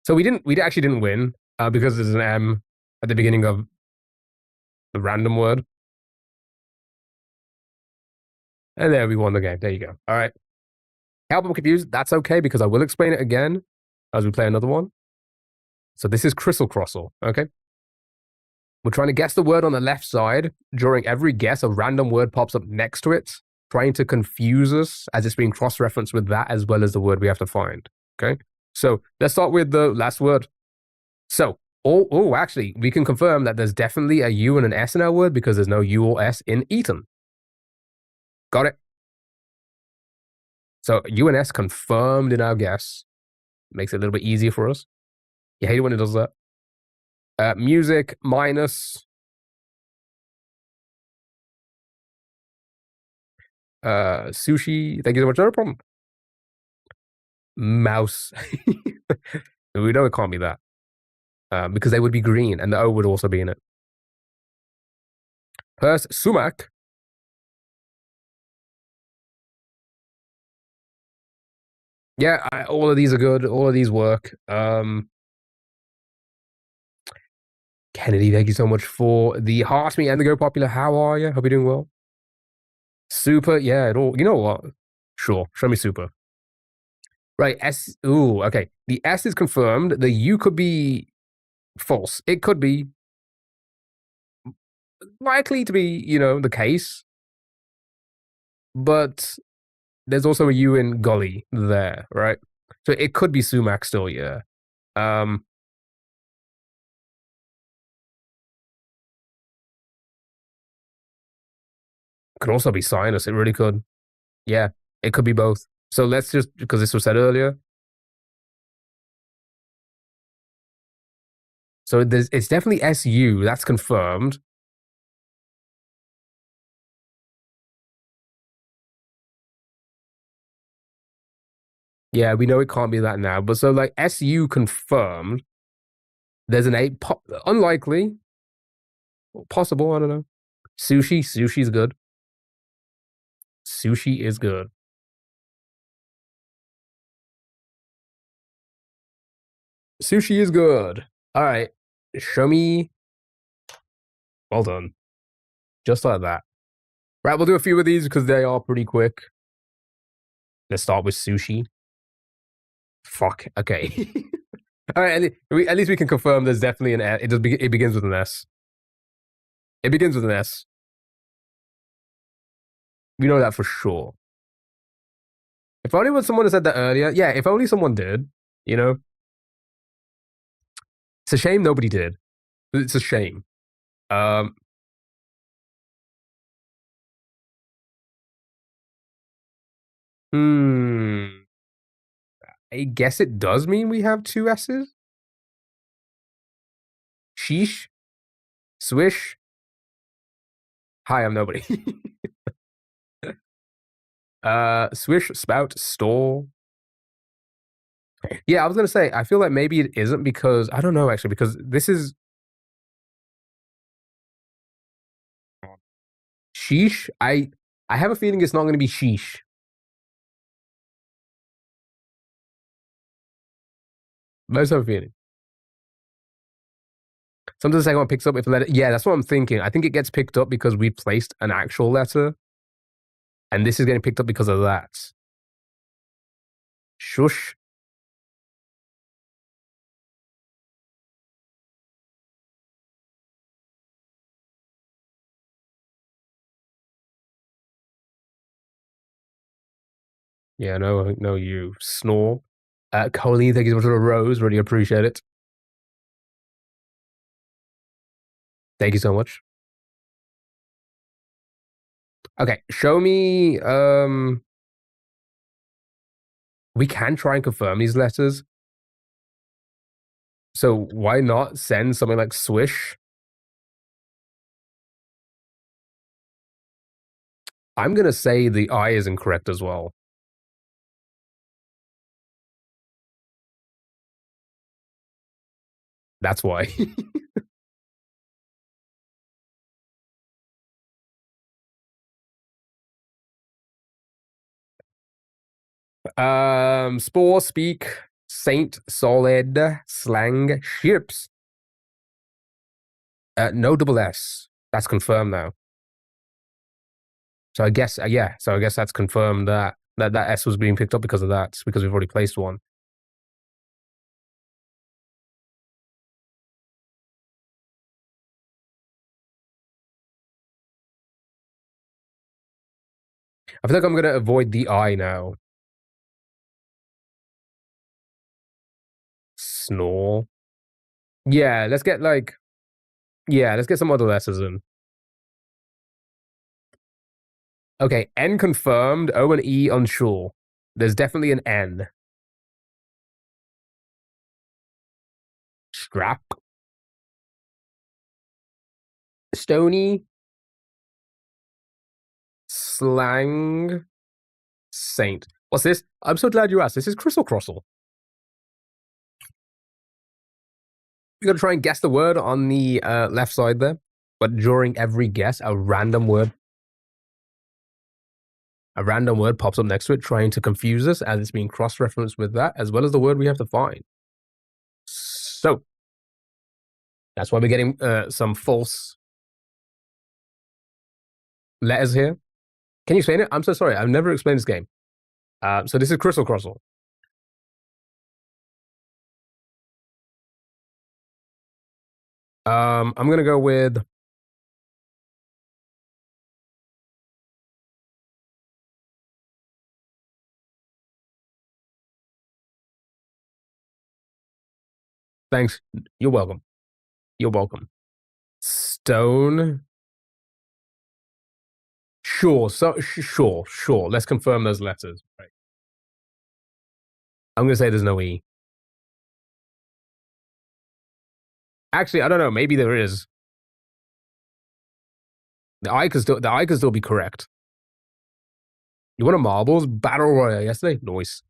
So we actually didn't win because there's an M at the beginning of the random word. And there we won the game. There you go. All right. Help I'm confused. That's okay because I will explain it again as we play another one. So this is Crystal Crossel, okay? We're trying to guess the word on the left side. During every guess, a random word pops up next to it, trying to confuse us as it's being cross-referenced with that as well as the word we have to find, okay? So let's start with the last word. So, actually, we can confirm that there's definitely a U and an S in our word because there's no U or S in Eton. Got it? So U and S confirmed in our guess. Makes it a little bit easier for us. You hate it when it does that. Music minus sushi. Thank you so much. No problem. Mouse. We know it can't be that because they would be green and the O would also be in it. Purse sumac. Yeah, all of these are good. All of these work. Kennedy, thank you so much for the heart me and the go popular. How are you? Hope you're doing well. Super, yeah, it all. You know what? Sure, show me super. Right, S. Ooh, okay. The S is confirmed. The U could be false. It could be likely to be, the case. But there's also a U in golly there, right? So it could be sumac still, yeah. Could also be sinus. It really could. Yeah, it could be both. So let's just, because this was said earlier. So it's definitely SU. That's confirmed. Yeah, we know it can't be that now. But so like SU confirmed. There's an A. Unlikely. Possible. I don't know. Sushi. Sushi's good. Sushi is good. Sushi is good. All right. Show me. Well done. Just like that. Right, we'll do a few of these because they are pretty quick. Let's start with sushi. Fuck. Okay. All right. At least we can confirm there's definitely an S. It begins with an S. It begins with an S. We know that for sure. If only someone had said that earlier. Yeah, if only someone did, you know? It's a shame nobody did. It's a shame. Hmm. I guess it does mean we have two S's. Sheesh. Swish. Hi, I'm nobody. Swish, spout, store. Yeah, I was gonna say, I feel like maybe it isn't because I don't know actually, because this is sheesh. I have a feeling it's not gonna be sheesh. I just have a feeling. Sometimes the second one picks up if a letter. Yeah, that's what I'm thinking. I think it gets picked up because we placed an actual letter, and this is getting picked up because of that. Shush. Yeah, no, you snore. Colleen, thank you so much for the rose. Really appreciate it. Thank you so much. Okay, show me. We can try and confirm these letters. So why not send something like swish? I'm gonna say the I is incorrect as well. That's why. Spore, speak, saint, solid, slang, ships. No double S. That's confirmed now. So I guess, yeah. So I guess that's confirmed that that S was being picked up because of that, because we've already placed one. I feel like I'm gonna avoid the I now. Snore. Yeah, let's get like, yeah, let's get some other letters in. Okay, N confirmed, O and E unsure. There's definitely an N. Strap. Stony. Slang. Saint. What's this? I'm so glad you asked. This is Crystal Crossel. You're going to try and guess the word on the left side there. But during every guess, a random word pops up next to it, trying to confuse us as it's being cross-referenced with that, as well as the word we have to find. So, that's why we're getting some false letters here. Can you explain it? I'm so sorry. I've never explained this game. So this is Crystal Crossel. I'm going to go with... Thanks. You're welcome. You're welcome. Stone. Sure. So sure. Let's confirm those letters. Right. I'm gonna say there's no E. Actually, I don't know. Maybe there is. The I could still be correct. You want a marbles battle royale yesterday? Nice.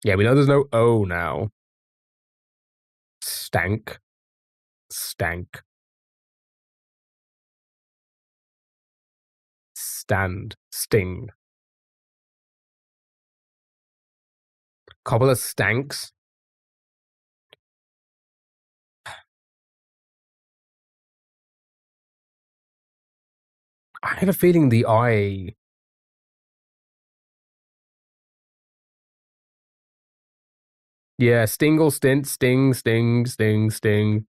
Yeah, we know there's no O now. Stank. Stank. Stand. Sting. Couple of stanks. I have a feeling the I... Yeah, stingle, stint, sting, sting, sting, sting.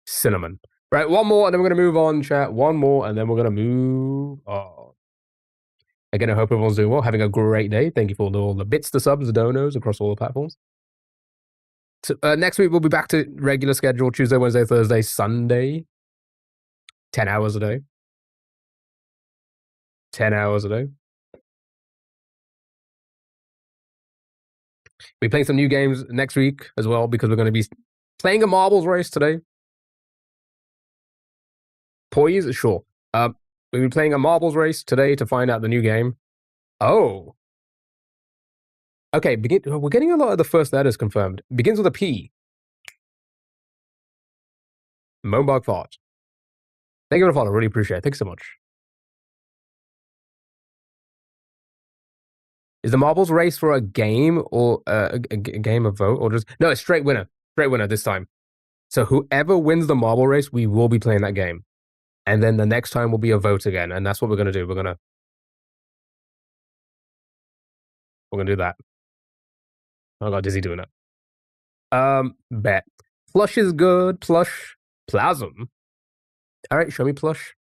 Cinnamon. Right, one more, and then we're going to move on, chat. One more, and then we're going to move on. Again, I hope everyone's doing well, having a great day. Thank you for all the bits, the subs, the donos across all the platforms. So, next week, we'll be back to regular schedule, Tuesday, Wednesday, Thursday, Sunday. 10 hours a day. 10 hours a day. We're playing some new games next week as well, because we're going to be playing a marbles race today. Poise? Sure. We'll be playing a marbles race today to find out the new game. Oh. Okay, we're getting a lot of the first letters confirmed. Begins with a P. Moberg Fart. Thank you for the follow. Really appreciate it. Thanks so much. Is the marbles race for a game or a game of vote, or just... No, it's straight winner. Straight winner this time. So whoever wins the marble race, we will be playing that game. And then the next time will be a vote again. And that's what we're going to do. We're going to do that. Oh, I got dizzy doing it. Bet. Plush is good. Plush Plasm. All right, show me plush.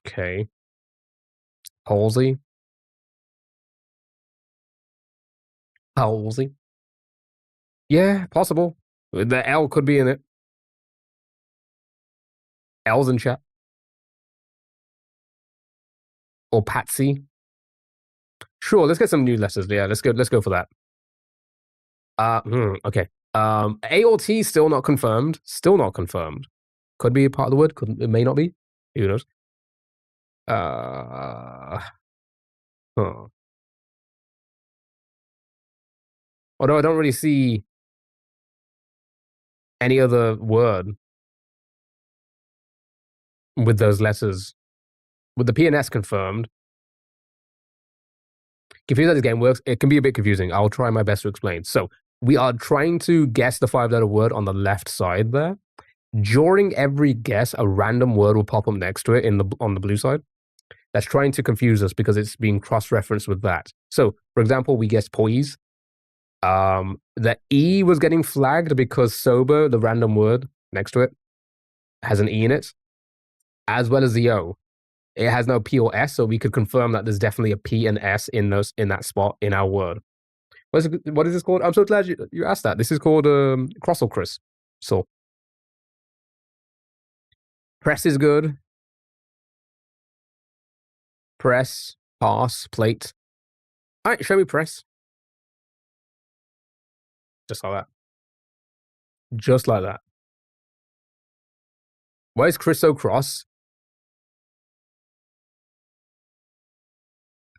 Okay. Halsey. Halsey. Yeah, possible. The L could be in it. L's in chat. Or Patsy. Sure, let's get some new letters. Yeah, let's go for that. Okay. A or T still not confirmed. Still not confirmed. Could be a part of the word. It may not be. Who knows? Although I don't really see any other word with those letters. With the P and S confirmed. Confused how this game works, it can be a bit confusing. I'll try my best to explain. So we are trying to guess the 5-letter word on the left side there. During every guess, a random word will pop up next to it on the blue side. That's trying to confuse us because it's being cross-referenced with that. So, for example, we guessed poise. The E was getting flagged because sober, the random word next to it, has an E in it, as well as the O. It has no P or S, so we could confirm that there's definitely a P and S in that spot in our word. What is this called? I'm so glad you asked that. This is called cross or Chris. So press is good. Press, pass, plate. All right, show me press. Just like that. Just like that. Why is Chris so cross?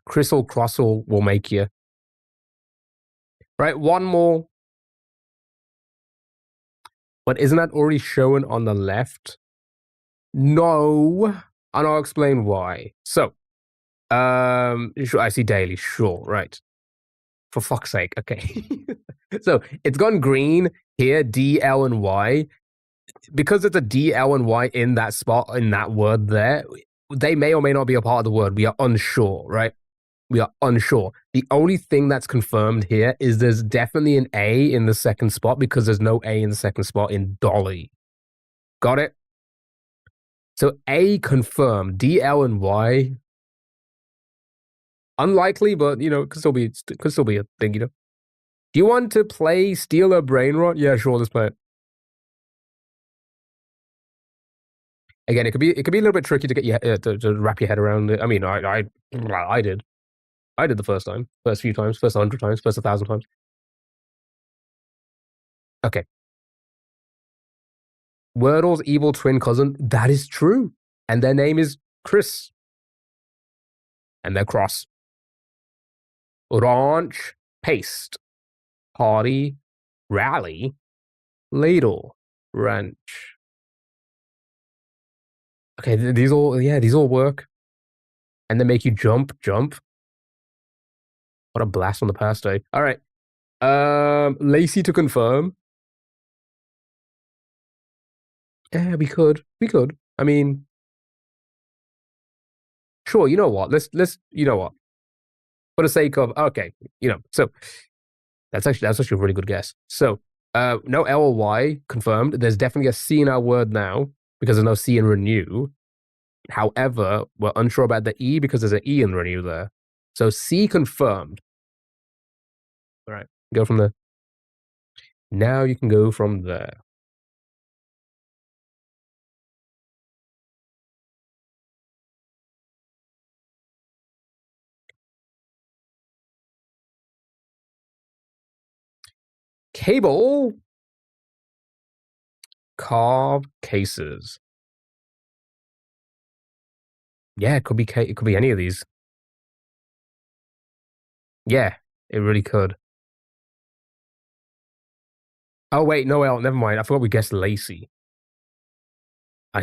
Chris or Crossel will make you. Right, one more. But isn't that already shown on the left? No. And I'll explain why. So, I see daily. Sure, right. For fuck's sake. Okay. So it's gone green here, D, L, and Y. Because it's a D, L, and Y in that spot, in that word there, they may or may not be a part of the word. We are unsure, right? We are unsure. The only thing that's confirmed here is there's definitely an A in the second spot because there's no A in the second spot in Dolly. Got it? So A confirmed. D, L, and Y. Unlikely, but could still be a thing, Do you want to play Steal a Brain Rot? Yeah, sure, let's play it. Again, it could be a little bit tricky to get to wrap your head around it. I mean, I did. I did the first time, first few times, first 100 times, first 1,000 times. Okay. Wordle's evil twin cousin, that is true. And their name is Chris. And they're cross. Ranch, paste, party, rally, ladle, wrench. Okay, these all work. And they make you jump. What a blast from the past, eh? All right. Lacey to confirm. Yeah, we could. I mean, sure. You know what? Let's. You know what? For the sake of so that's actually a really good guess. So, no L or Y confirmed. There's definitely a C in our word now because there's no C in renew. However, we're unsure about the E because there's an E in renew there. So C confirmed. All right, go from there. Now you can go from there. Cable. Carve cases. Yeah, it could be any of these. Yeah, it really could. Oh wait, no L. Never mind. I forgot we guessed Lacey. I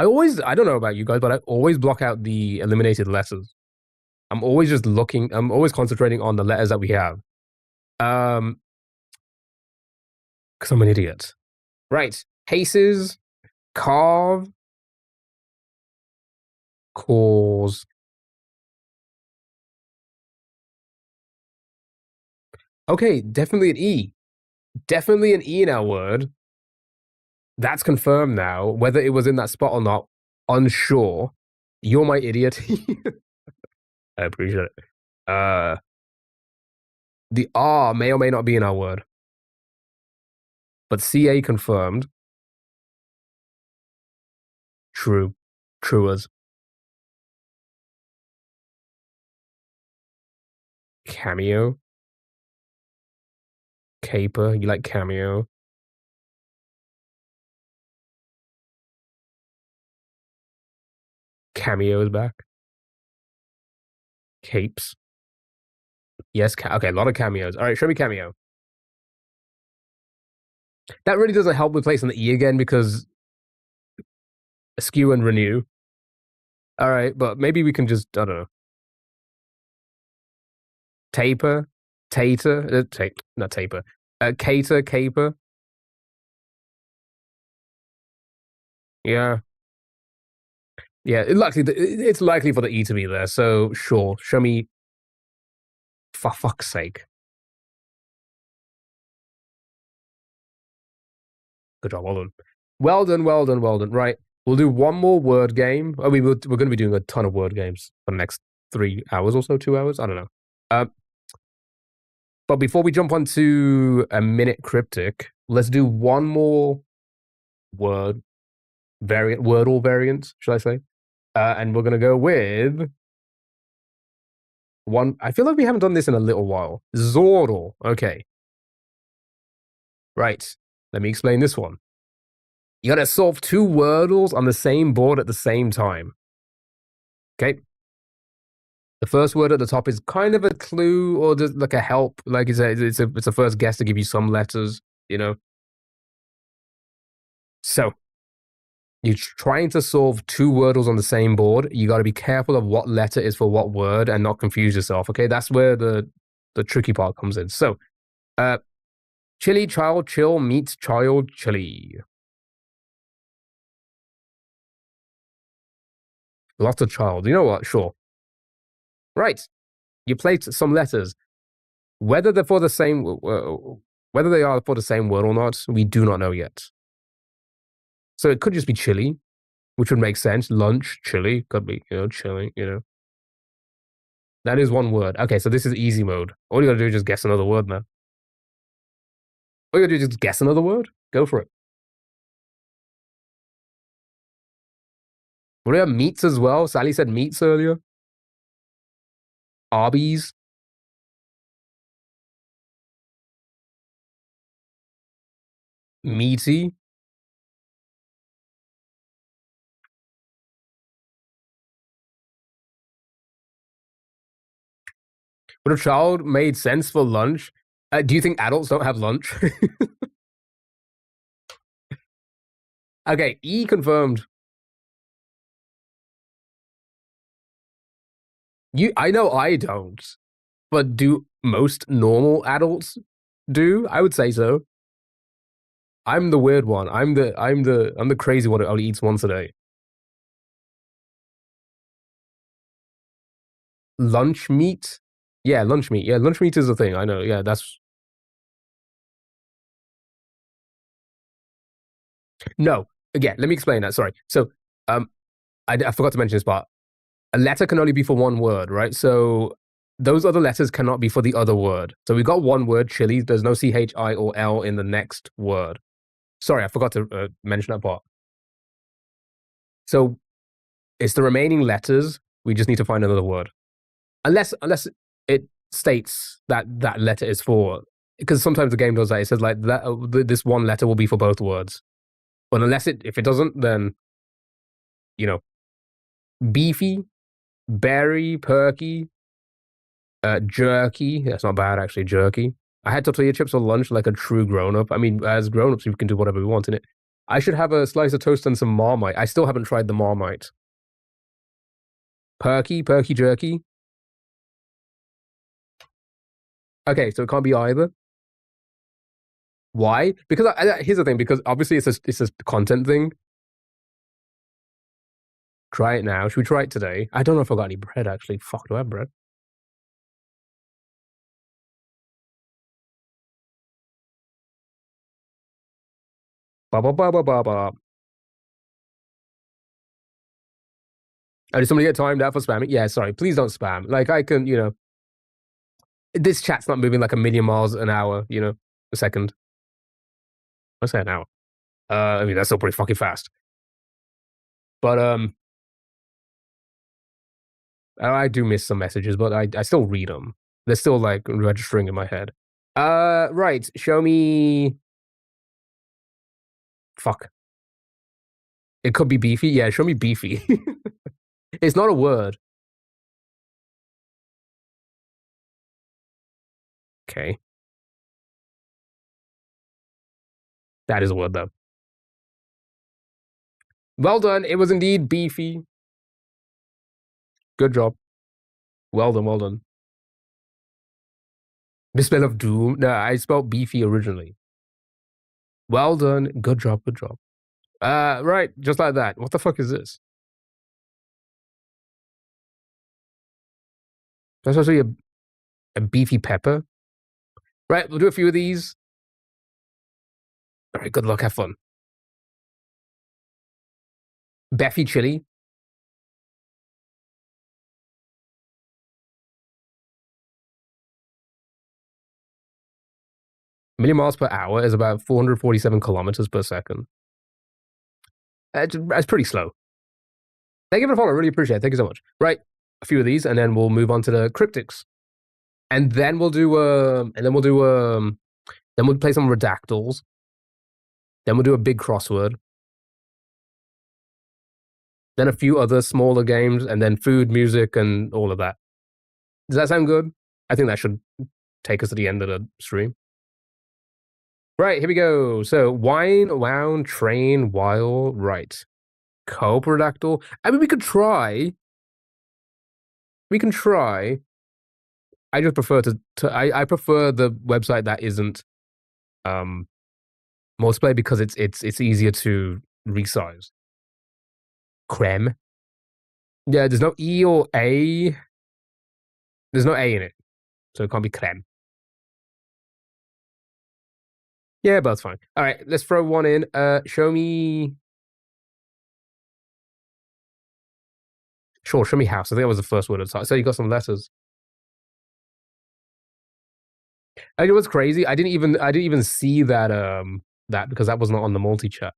always, I don't know about you guys, but I always block out the eliminated letters. I'm always just looking. I'm always concentrating on the letters that we have. Because I'm an idiot. Right. Cases, carve. Cause. Okay, definitely an E. Definitely an E in our word. That's confirmed now. Whether it was in that spot or not, unsure. You're my idiot. I appreciate it. The R may or may not be in our word. But CA confirmed. True. True as. Cameo. Caper. You like cameo? Cameo is back. Capes. Yes. Okay, a lot of cameos. All right, show me cameo. That really doesn't help replacing the E again because skew and renew. All right, but maybe we can just, I don't know. Taper. Tater. Not taper. Cater. Caper. Yeah. Yeah, it's likely for the E to be there, so sure. Show me, for fuck's sake. Good job, well done. Well done, well done, well done. Right, we'll do one more word game. I mean, we're going to be doing a ton of word games for the next 3 hours or so, 2 hours. I don't know. But before we jump onto a minute cryptic, let's do one more word variant, wordle variant, should I say? And we're going to go with one. I feel like we haven't done this in a little while. Zordle. Okay. Right. Let me explain this one. You got to solve 2 wordles on the same board at the same time. Okay. The first word at the top is kind of a clue or just like a help. Like it's a first guess to give you some letters, you know. So you're trying to solve 2 wordles on the same board. You got to be careful of what letter is for what word and not confuse yourself. Okay, that's where the tricky part comes in. So, chili, child, chill meets child, chili. Lots of child. You know what? Sure. Right. You placed some letters. Whether they're for the same, whether they are for the same word or not, we do not know yet. So it could just be chili, which would make sense. Lunch, chili, could be, chili, That is one word. Okay, so this is easy mode. All you gotta do is just guess another word, man. All you gotta do is just guess another word. Go for it. What do we have? Meats as well? Sally said meats earlier. Arby's. Meaty. Would a child made sense for lunch? Do you think adults don't have lunch? Okay, E confirmed. I know I don't, but do most normal adults do? I would say so. I'm the weird one. I'm the crazy one who only eats once a day. Lunch meat? Yeah, lunch meat. Yeah, lunch meat is a thing. I know. Yeah, that's no. Again, let me explain that. Sorry. So, I forgot to mention this part. A letter can only be for one word, right? So those other letters cannot be for the other word. So we've got one word, chili. There's no CH, I, or L in the next word. Sorry, I forgot to mention that part. So it's the remaining letters. We just need to find another word. Unless it states that that letter is for, because sometimes the game does that. It says like that this one letter will be for both words. But if it doesn't, then beefy, berry, perky, jerky. That's not bad actually. Jerky. I had tortilla chips for lunch like a true grown up. I mean, as grown ups, we can do whatever we want in it. I should have a slice of toast and some Marmite. I still haven't tried the Marmite. Perky jerky. Okay, so it can't be either. Why? Because here's the thing. Because obviously it's a content thing. Try it now. Should we try it today? I don't know if I got any bread, actually. Fuck, do I have bread? Ba ba ba ba ba ba. Oh, did somebody get timed out for spamming? Yeah, sorry. Please don't spam. Like, I can, you know, this chat's not moving like a million miles an hour, you know, a second. What's that an hour? I mean, that's still pretty fucking fast. But, I do miss some messages, but I still read them. They're still, like, registering in my head. Right. Show me. Fuck. It could be beefy. Yeah, show me beefy. It's not a word. Okay. That is a word, though. Well done. It was indeed beefy. Good job. Well done, well done. Misspell of doom? No, I spelled beefy originally. Well done. Good job, good job. Right, just like that. What the fuck is this? That's actually a beefy pepper. Right, we'll do a few of these. All right, good luck, have fun. Beefy chili. Million miles per hour is about 447 kilometers per second. That's pretty slow. Thank you for the follow. I really appreciate it. Thank you so much. Right, a few of these, and then we'll move on to the cryptics, and then we'll do then we'll play some redactals. Then we'll do a big crossword. Then a few other smaller games, and then food, music, and all of that. Does that sound good? I think that should take us to the end of the stream. Right, here we go. So, wine, wound, train, while, right. Co-productal. I mean, we could try. We can try. I just prefer I prefer the website that isn't multiplayer because it's easier to resize. Creme. Yeah, there's no E or A. There's no A in it, so it can't be creme. Yeah, but that's fine. All right, let's throw one in. Show me. Sure, show me house. I think that was the first word of the time. So you got some letters. And it was crazy. I didn't even see that that because that was not on the multi chat.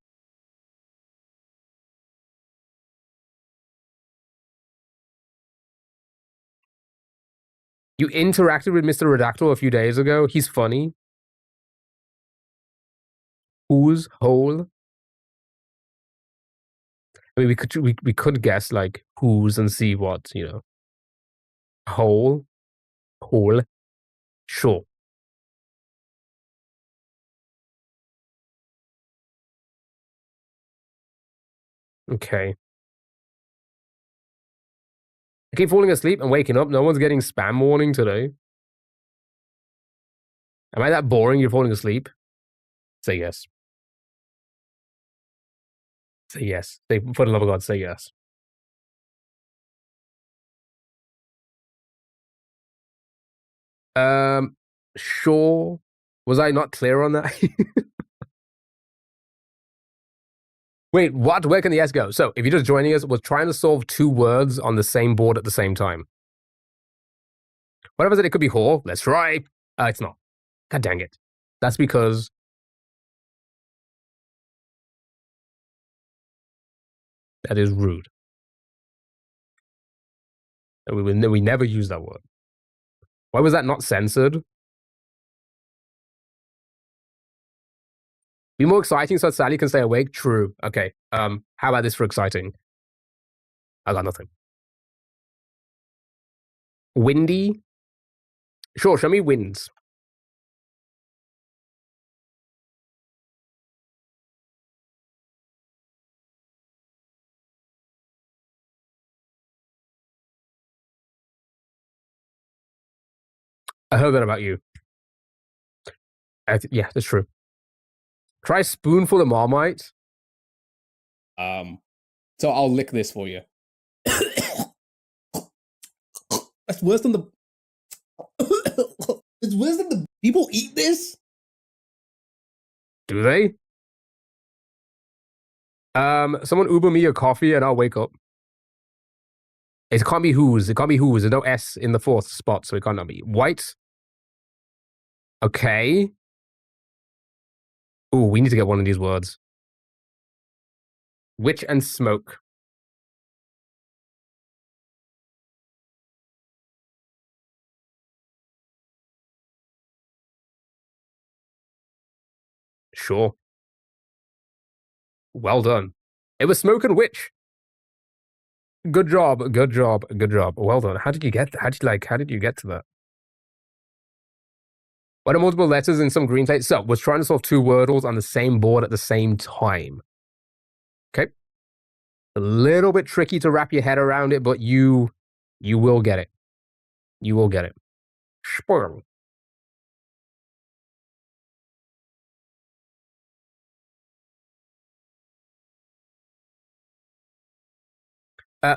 You interacted with Mr. Redactyl a few days ago. He's funny. Who's hole? I mean, we could guess like who's and see what, you know. Hole. Sure. Okay. I keep falling asleep and waking up. No one's getting spam warning today. Am I that boring? You're falling asleep? Say yes. Say yes. For the love of God, say yes. Sure. Was I not clear on that? Wait, what? Where can the S go? So, if you're just joining us, we're trying to solve two words on the same board at the same time. Whatever it could be whore. Let's try. It's not. God dang it. That's because that is rude. We never use that word. Why was that not censored? Be more exciting so that Sally can stay awake? True. Okay. How about this for exciting? I got nothing. Windy? Sure, show me winds. I heard that about you. Yeah, that's true. Try a spoonful of Marmite. So I'll lick this for you. That's worse than the. It's worse than the people eat this. Do they? Someone Uber me a coffee and I'll wake up. It can't be whose. It can't be whose. There's no S in the fourth spot, so it can't be white. Okay. Ooh, we need to get one of these words. Witch and smoke. Sure. Well done. It was smoke and witch. Good job. Good job. Good job. Well done. How did you get? How did you get to that? What are multiple letters in some green text? So, was trying to solve two Wordles on the same board at the same time. Okay. A little bit tricky to wrap your head around it, but you will get it. You will get it. Spoil.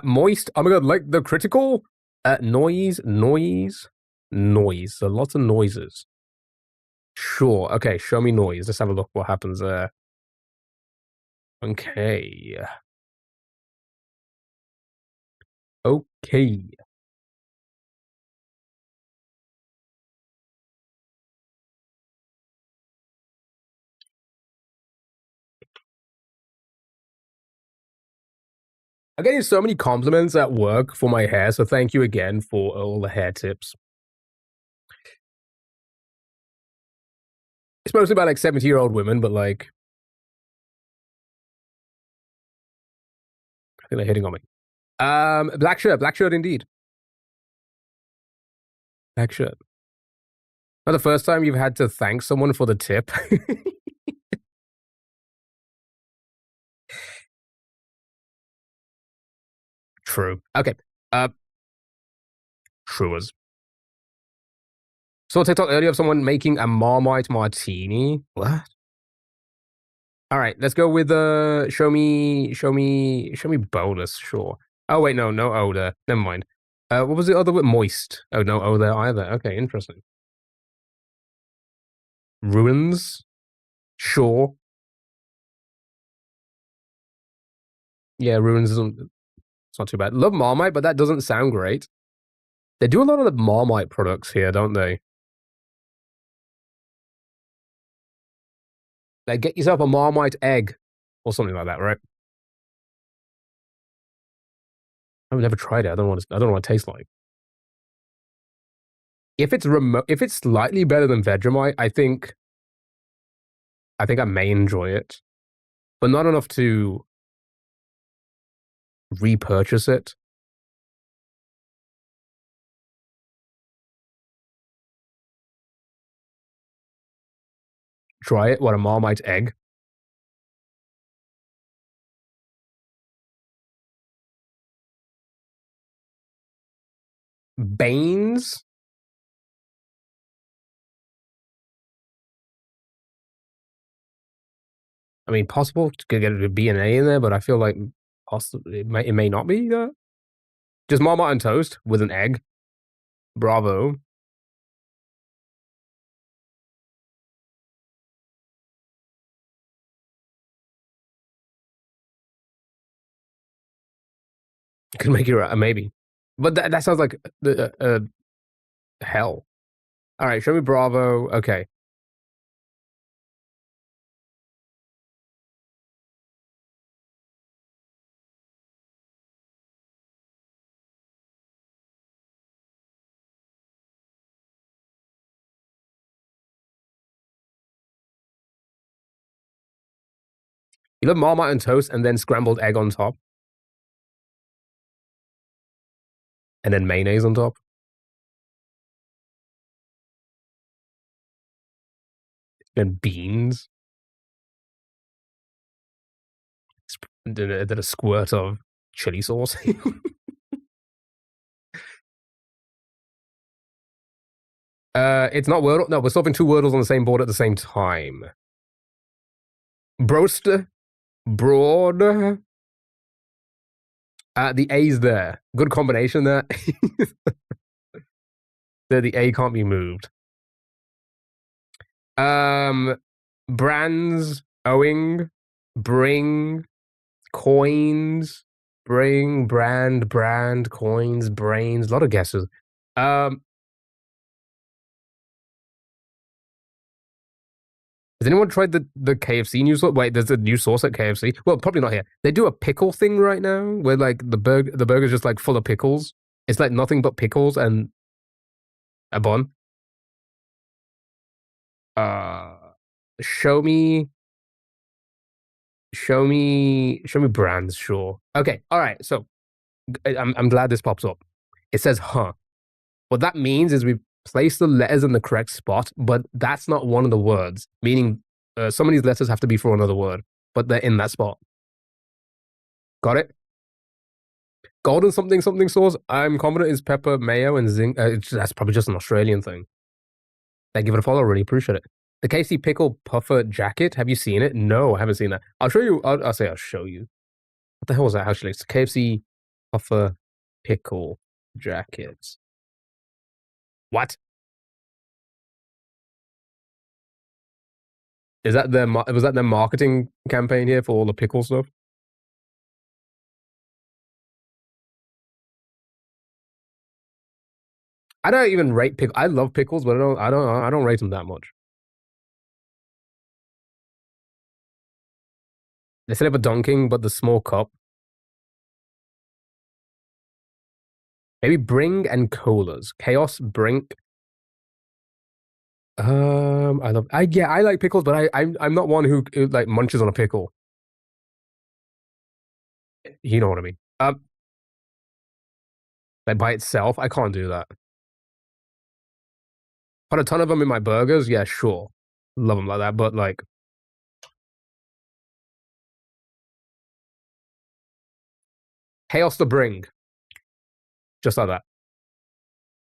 Moist. Oh my god, like the critical noise. So lots of noises. Sure. Okay, show me noise. Let's have a look what happens there. Okay. Okay. I'm getting so many compliments at work for my hair, so thank you again for all the hair tips. It's mostly about like 70-year-old women, but like I think they're hitting on me. Black shirt indeed. Black shirt. Not the first time you've had to thank someone for the tip. True. Okay. Truers. Saw a TikTok earlier of someone making a Marmite martini. What? All right, let's go with show me bonus. Sure. Oh wait, no O there. Never mind. What was the other with moist? Oh, no O there either. Okay, interesting. Ruins. Sure. Yeah, ruins isn't. It's not too bad. Love Marmite, but that doesn't sound great. They do a lot of the Marmite products here, don't they? Like, get yourself a Marmite egg or something like that, right? I've never tried it. I don't know what it tastes like. If it's slightly better than Vegemite, I think I may enjoy it, but not enough to repurchase it. Try it. What, a Marmite egg? Banes? I mean, possible to get a B and A in there, but I feel like possibly it may not be that. Just Marmite and toast with an egg. Bravo. Could make you maybe, but that sounds like hell. All right, show me Bravo. Okay. You love Marmite and toast and then scrambled egg on top. And then mayonnaise on top. Then beans. Then a squirt of chili sauce. It's not Wordle. No, we're solving two Wordles on the same board at the same time. Broaster. Broad. The A's there. Good combination there. The A can't be moved. Brands, owing, bring, coins, bring, brand, coins, brains. A lot of guesses. Has anyone tried the KFC new sauce? Wait, there's a new sauce at KFC. Well, probably not here. They do a pickle thing right now, where like the burger's just like full of pickles. It's like nothing but pickles and a bun. Uh, show me brands. Sure. Okay. All right. So I'm glad this pops up. It says, huh. What that means is we've placed the letters in the correct spot, but that's not one of the words, meaning some of these letters have to be for another word, but they're in that spot. Got it? Golden something something sauce, I'm confident is pepper, mayo, and zing. That's probably just an Australian thing. Thank you for the follow, really appreciate it. The KC Pickle Puffer Jacket, have you seen it? No, I haven't seen that. I'll show you, I'll say I'll show you. What the hell was that actually? It's KFC Puffer Pickle Jackets. What? Was that their marketing campaign here for all the pickle stuff? I don't even rate pickles. I love pickles, but I don't rate them that much. They set up a dunking, but the small cup. Maybe Bring and colas. Chaos Brink. I like pickles, but I'm not one who like munches on a pickle. You know what I mean? Like by itself, I can't do that. Put a ton of them in my burgers, yeah, sure, love them like that. But like, chaos to bring, just like that.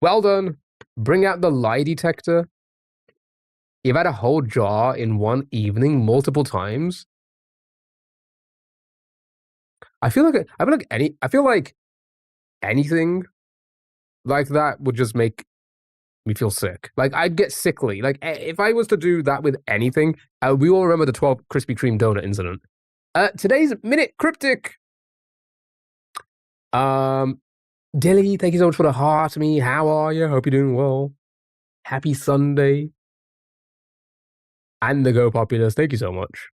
Well done. Bring out the lie detector. You've had a whole jar in one evening multiple times. I feel like anything like that would just make me feel sick. Like I'd get sickly. Like if I was to do that with anything, we all remember the 12 Krispy Kreme donut incident. Today's minute cryptic. Dilly, thank you so much for the heart. Me, how are you? Hope you're doing well. Happy Sunday. And the Go Populous, thank you so much.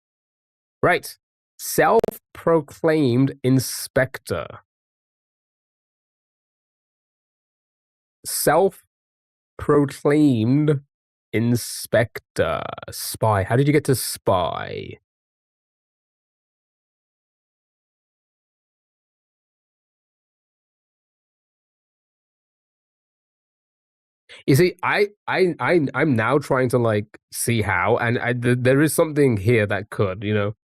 Right. Self-proclaimed inspector. Self-proclaimed inspector. Spy. How did you get to spy? You see, I'm now trying to like see how, and there is something here that could, you know,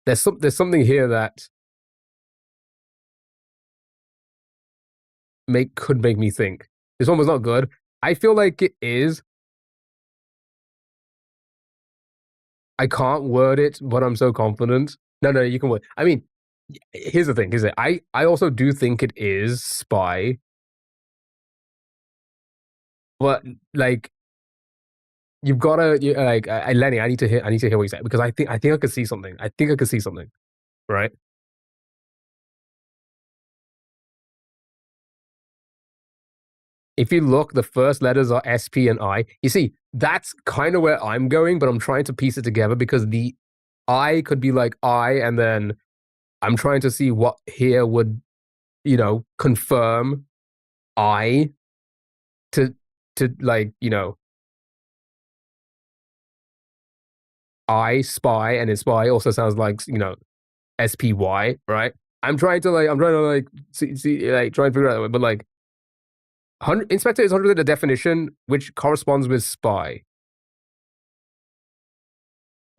there's something here that could make me think this one was not good. I feel like it is. I can't word it, but I'm so confident. No, you can word. I mean, here's the thing: is it? I also do think it is spy, but like you've got to like Lenny. I need to hear what you say because I think I could see something. I think I could see something, right? If you look, the first letters are S, P, and I. You see, that's kind of where I'm going, but I'm trying to piece it together because the I could be like I, and then I'm trying to see what here would, you know, confirm I to like, you know, I spy, and it's spy also sounds like, you know, SPY, right? I'm trying to like see like try and figure out, but like inspector is 100% the definition, which corresponds with spy.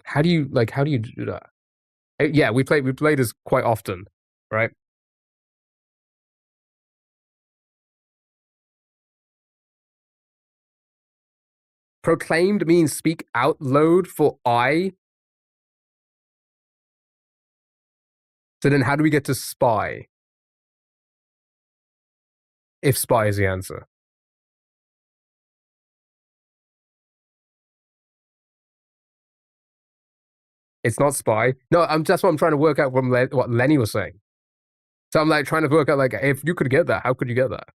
How do you do that? Yeah, we play this quite often, right? Proclaimed means speak out loud for I. So then how do we get to spy? If spy is the answer. It's not spy. No, that's what I'm trying to work out from what Lenny was saying. So I'm like trying to work out like if you could get that, how could you get that?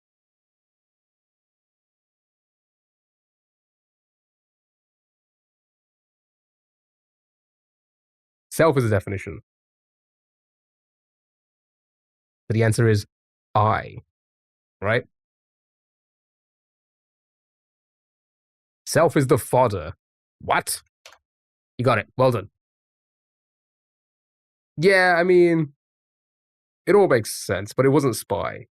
Self is a definition. But the answer is I, right? Self is the fodder. What? You got it. Well done. Yeah, I mean, it all makes sense, but it wasn't spy.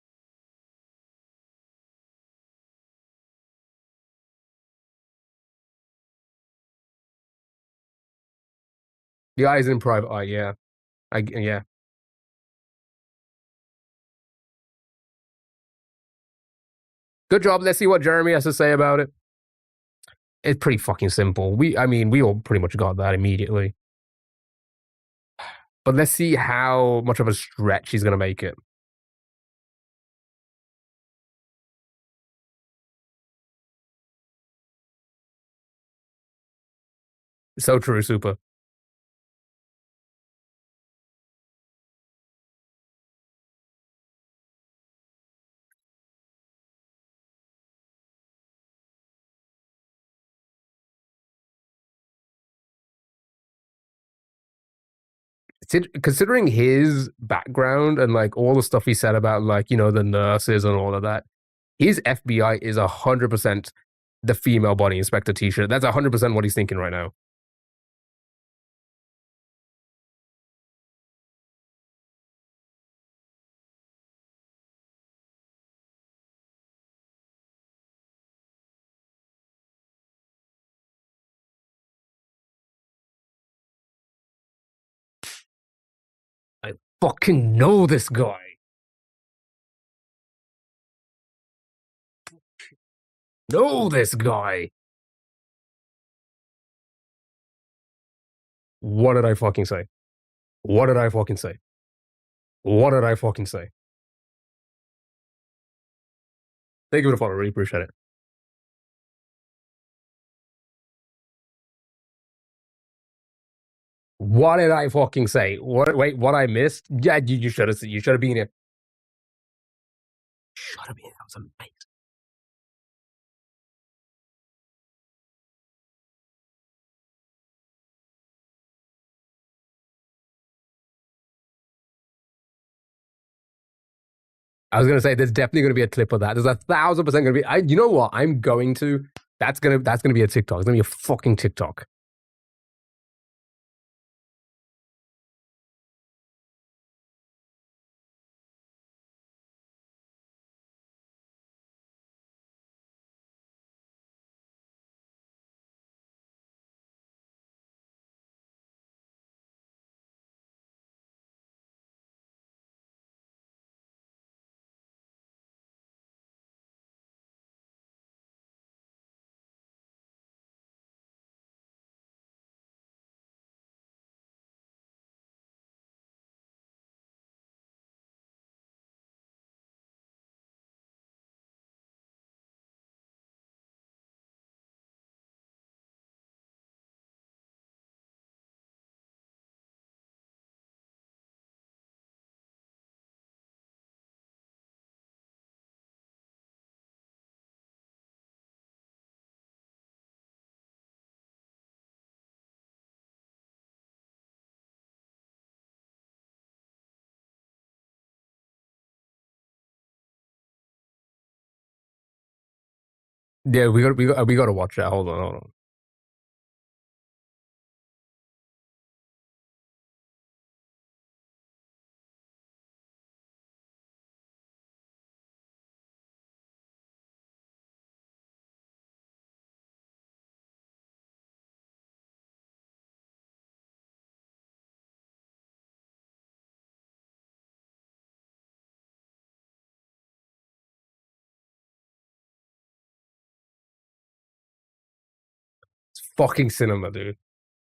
The eye is in private eye, yeah. Yeah. Good job. Let's see what Jeremy has to say about it. It's pretty fucking simple. I mean, we all pretty much got that immediately. But let's see how much of a stretch he's gonna make it. So true, super. Considering his background and like all the stuff he said about like, you know, the nurses and all of that, his FBI is 100% the female body inspector t-shirt. That's 100% what he's thinking right now. I fucking know this guy. Know this guy. What did I fucking say? What did I fucking say? What did I fucking say? Thank you for the follow. Really appreciate it. What did I fucking say? Wait, what I missed? Yeah, you should have. You should have been here. Should have been. That was amazing. I was gonna say there's definitely gonna be a clip of that. There's 1,000% gonna be. You know what? I'm going to. That's gonna be a TikTok. It's gonna be a fucking TikTok. Yeah, we got to watch that. Hold on. It's fucking cinema, dude.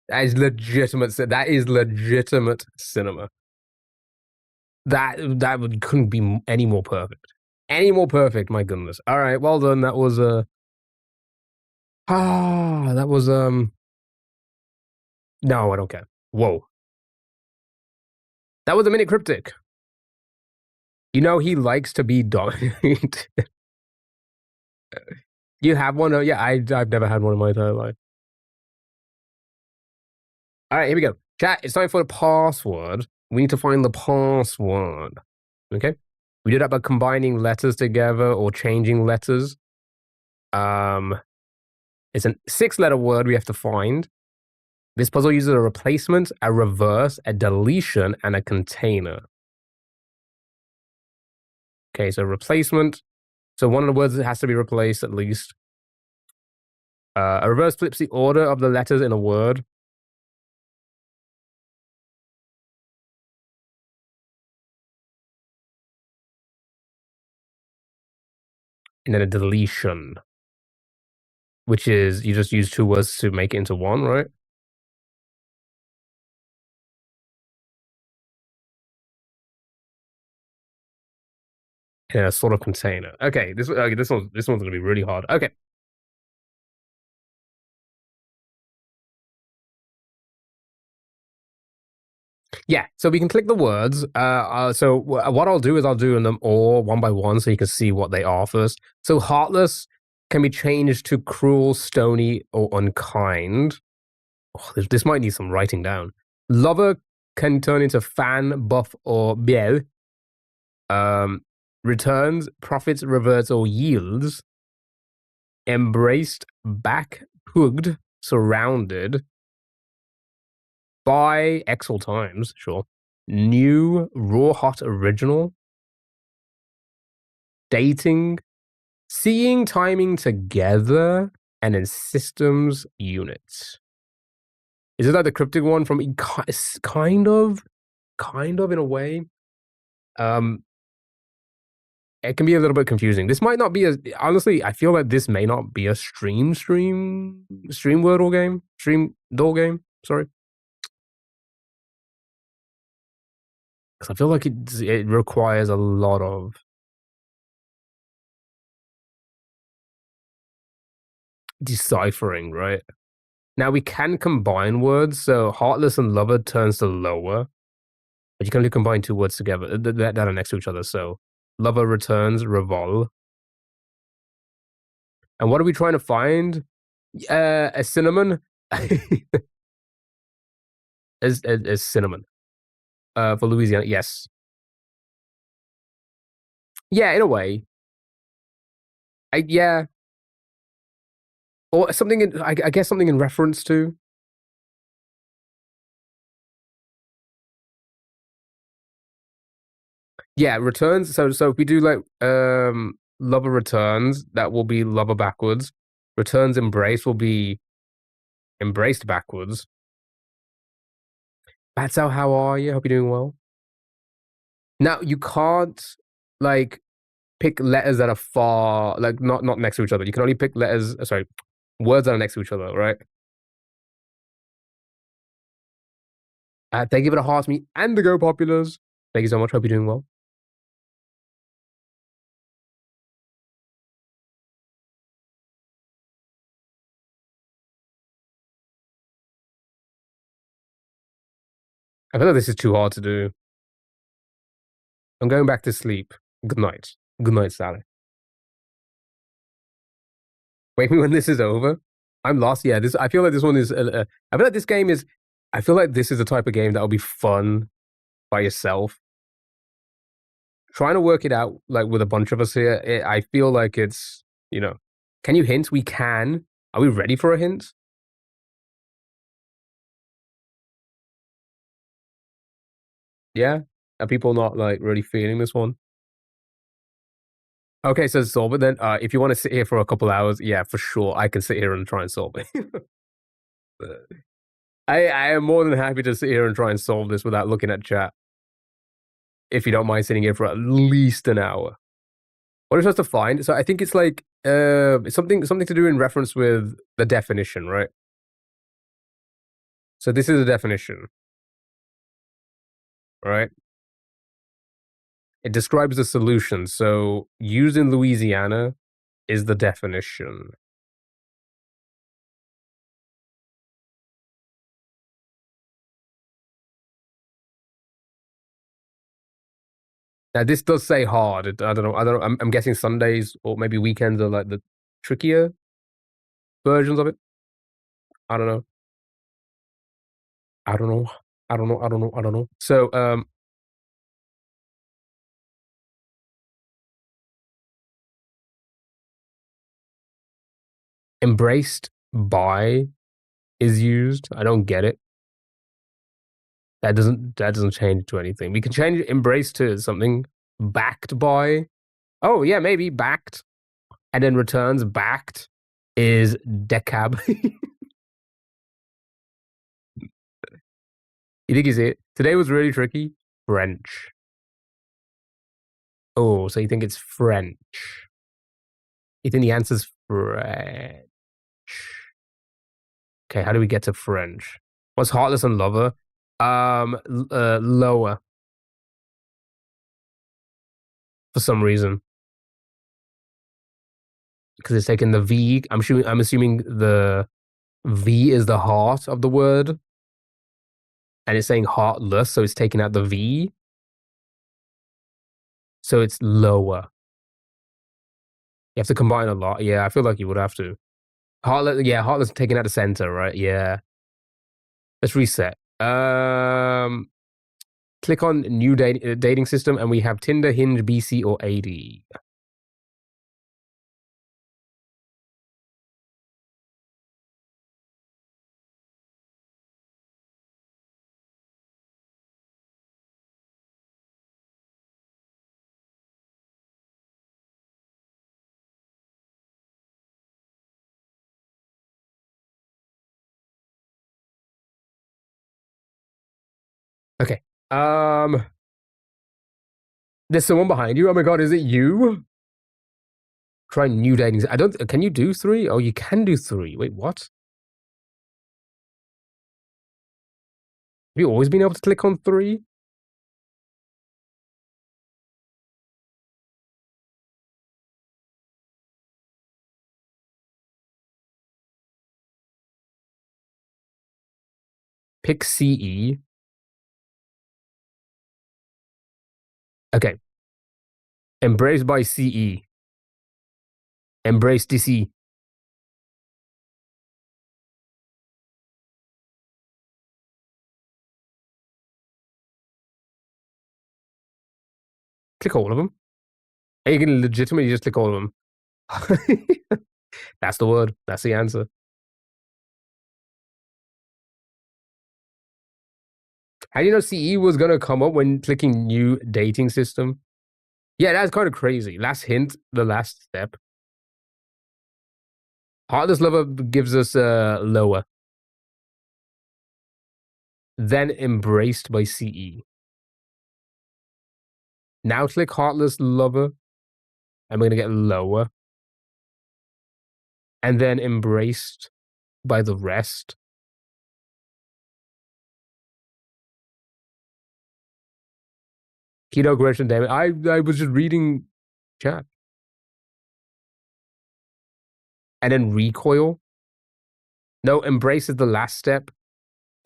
That is legitimate. That is legitimate cinema. That couldn't be any more perfect. Any more perfect. My goodness. All right, well done. That was that was No, I don't care. Whoa. That was a mini cryptic. You know he likes to be dominated. You have one? Yeah, I've never had one in my entire life. All right, here we go. Chat, it's time for the password. We need to find the password. Okay? We do that by combining letters together or changing letters. It's a 6-letter word we have to find. This puzzle uses a replacement, a reverse, a deletion, and a container. Okay, so replacement. So one of the words has to be replaced at least. A reverse flips the order of the letters in a word. And then a deletion, which is you just use 2 words to make it into one, right? In a sort of container. Okay, this one's gonna be really hard. Okay. Yeah, so we can click the words. So what I'll do is I'll do them all one by one so you can see what they are first. So heartless can be changed to cruel, stony, or unkind. Oh, this might need some writing down. Lover can turn into fan, buff, or biel. Returns, profits, reverts, or yields. Embraced, back, pugged, surrounded. By Exel times, sure. New, raw, hot, original. Dating. Seeing, timing together. And then systems, units. Is it like the cryptic one from kind of in a way? It can be a little bit confusing. This might not be honestly, I feel like this may not be a stream wordle game. Stream door game, sorry. Because I feel like it requires a lot of deciphering, right? Now we can combine words, so heartless and lover turns to lower, but you can only combine 2 words together that are next to each other. So lover returns, revol. And what are we trying to find? A cinnamon. As cinnamon. For Louisiana, yes. Yeah, in a way. Yeah. Or something I guess something in reference to. Yeah, returns. So if we do like lover returns, that will be lover backwards. Returns embrace will be embraced backwards. Batso, how are you? Hope you're doing well. Now you can't like pick letters that are far, like not next to each other. You can only pick letters. Sorry, words that are next to each other, right? Thank you for the heart me and the Go Populars. Thank you so much. Hope you're doing well. I feel like this is too hard to do. I'm going back to sleep. Good night. Good night, Sally. Wake me when this is over. I'm lost. Yeah, I feel like this one is. I feel like this game is. I feel like this is the type of game that will be fun by yourself. Trying to work it out like with a bunch of us here, I feel like it's, you know. Can you hint? We can. Are we ready for a hint? Yeah. Are people not like really feeling this one? Okay, so solve it then. If you want to sit here for a couple hours, yeah, for sure, I can sit here and try and solve it. I am more than happy to sit here and try and solve this without looking at chat. If you don't mind sitting here for at least an hour. What are we supposed to find? So I think it's like something to do in reference with the definition, right? So this is a definition, right? It describes the solution. So used in Louisiana is the definition. Now this does say hard. I don't know. I'm guessing Sundays or maybe weekends are like the trickier versions of it. I don't know. I don't know. I don't know. I don't know. I don't know. So embraced by is used. I don't get it. That doesn't change to anything. We can change embrace to something backed by. Oh yeah, maybe backed, and then returns backed is decab. You think you see it? Today was really tricky. French. Oh, so you think it's French? You think the answer's French? Okay, how do we get to French? What's heartless and lover? Lower for some reason because it's taking the V. I'm assuming the V is the heart of the word, and it's saying heartless, so it's taking out the V. So it's lower. You have to combine a lot. Yeah, I feel like you would have to. Heartless, yeah, heartless taking out the center, right? Yeah. Let's reset. Click on new dating system, and we have Tinder, Hinge, BC, or AD. Okay. There's someone behind you. Oh my god, is it you? Try new dating. I don't. Can you do 3? Oh, you can do 3. Wait, what? Have you always been able to click on 3? Pick CE. Okay. Embraced by CE. Embrace DC. Click all of them. And you can legitimately just click all of them. That's the word. That's the answer. How do you know CE was gonna come up when clicking new dating system? Yeah, that's kind of crazy. Last hint, the last step. Heartless lover gives us lower. Then embraced by CE. Now click heartless lover. And we're gonna get lower. And then embraced by the rest. Keto aggression damage. I was just reading chat. And then recoil. No, embrace is the last step,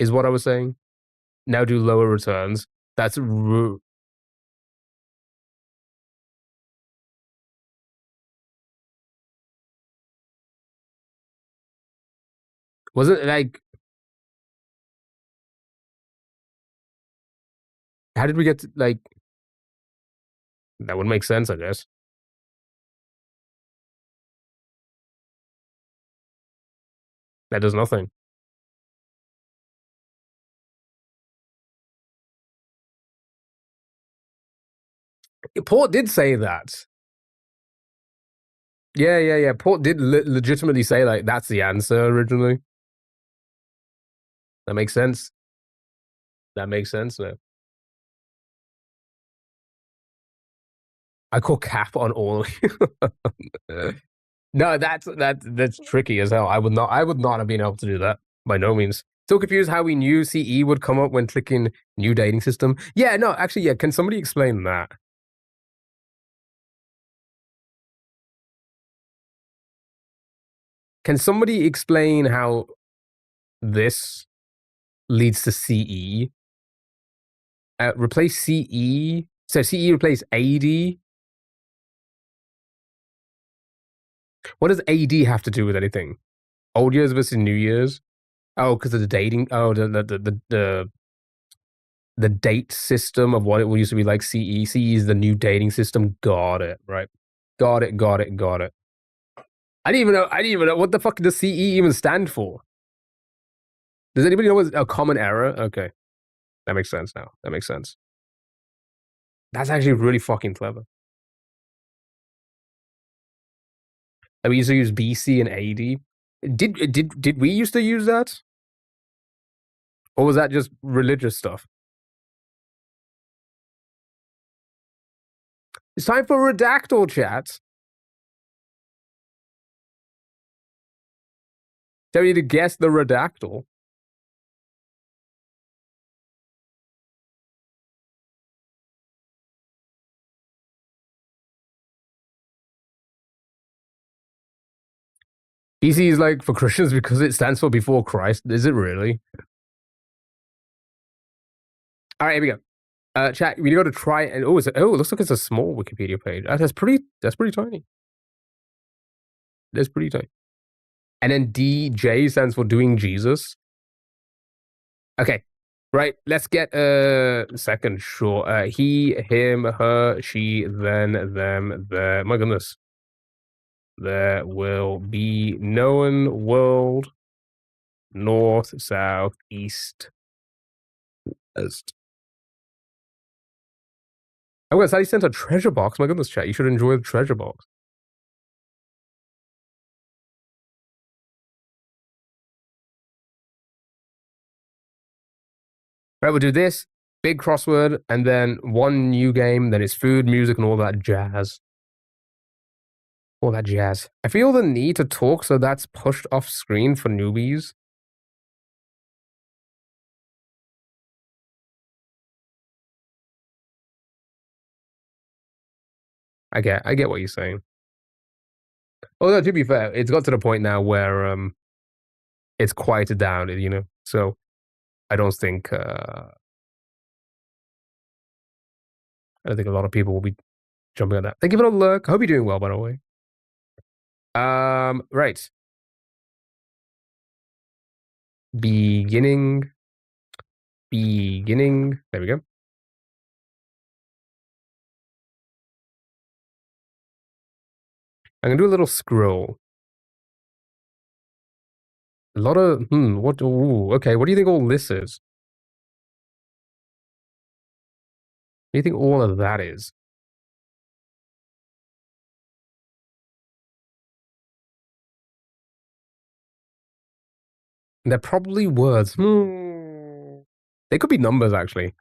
is what I was saying. Now do lower returns. That's was it like how did we get to, like that would make sense, I guess. That does nothing. Port did say that. Yeah. Port did legitimately say like that's the answer originally. That makes sense. That makes sense now. I call cap on all of you. No, that's tricky as hell. I would not have been able to do that by no means. Still confused how we knew CE would come up when clicking new dating system. Yeah, no, actually, yeah. Can somebody explain that? Can somebody explain how this leads to CE? Replace CE So CE replaced AD. What does AD have to do with anything? Old Year's versus New Year's? Oh, because of the dating. Oh, the date system of what it used to be like. CE. CE is the new dating system. Got it. Right. Got it. Got it. Got it. I didn't even know what the fuck does CE even stand for. Does anybody know what a common error? Okay, that makes sense now. That makes sense. That's actually really fucking clever. And we used to use BC and AD. Did we used to use that? Or was that just religious stuff? It's time for redactal chat. Tell you to guess the redactal. BC is like for Christians because it stands for before Christ. Is it really? All right, here we go. Chat, we go to try and it looks like it's a small Wikipedia page. That's pretty tiny. That's pretty tiny. And then DJ stands for doing Jesus. Okay. Right, let's get a second, sure. He, him, her, she, then, them, their. My goodness. There will be known world, north, south, east, west. Oh, yes, I sent a treasure box. My goodness, chat. You should enjoy the treasure box. Right, we'll do this, big crossword, and then one new game, then it's food, music, and all that jazz. All that jazz. I feel the need to talk, so that's pushed off screen for newbies. I get what you're saying. Although to be fair, it's got to the point now where it's quieted down, you know. So I don't think a lot of people will be jumping on that. Thank you for the look. I hope you're doing well, by the way. Right. Beginning. There we go. I'm gonna do a little scroll. A lot of what? Ooh, okay, what do you think all this is? What do you think all of that is? They're probably words. They could be numbers, actually.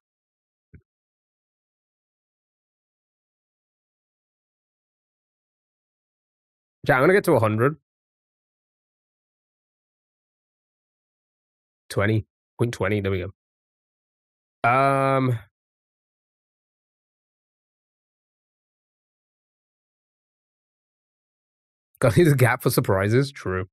Yeah, I'm gonna get to 100. 20.20. There we go. Got need a gap for surprises. True.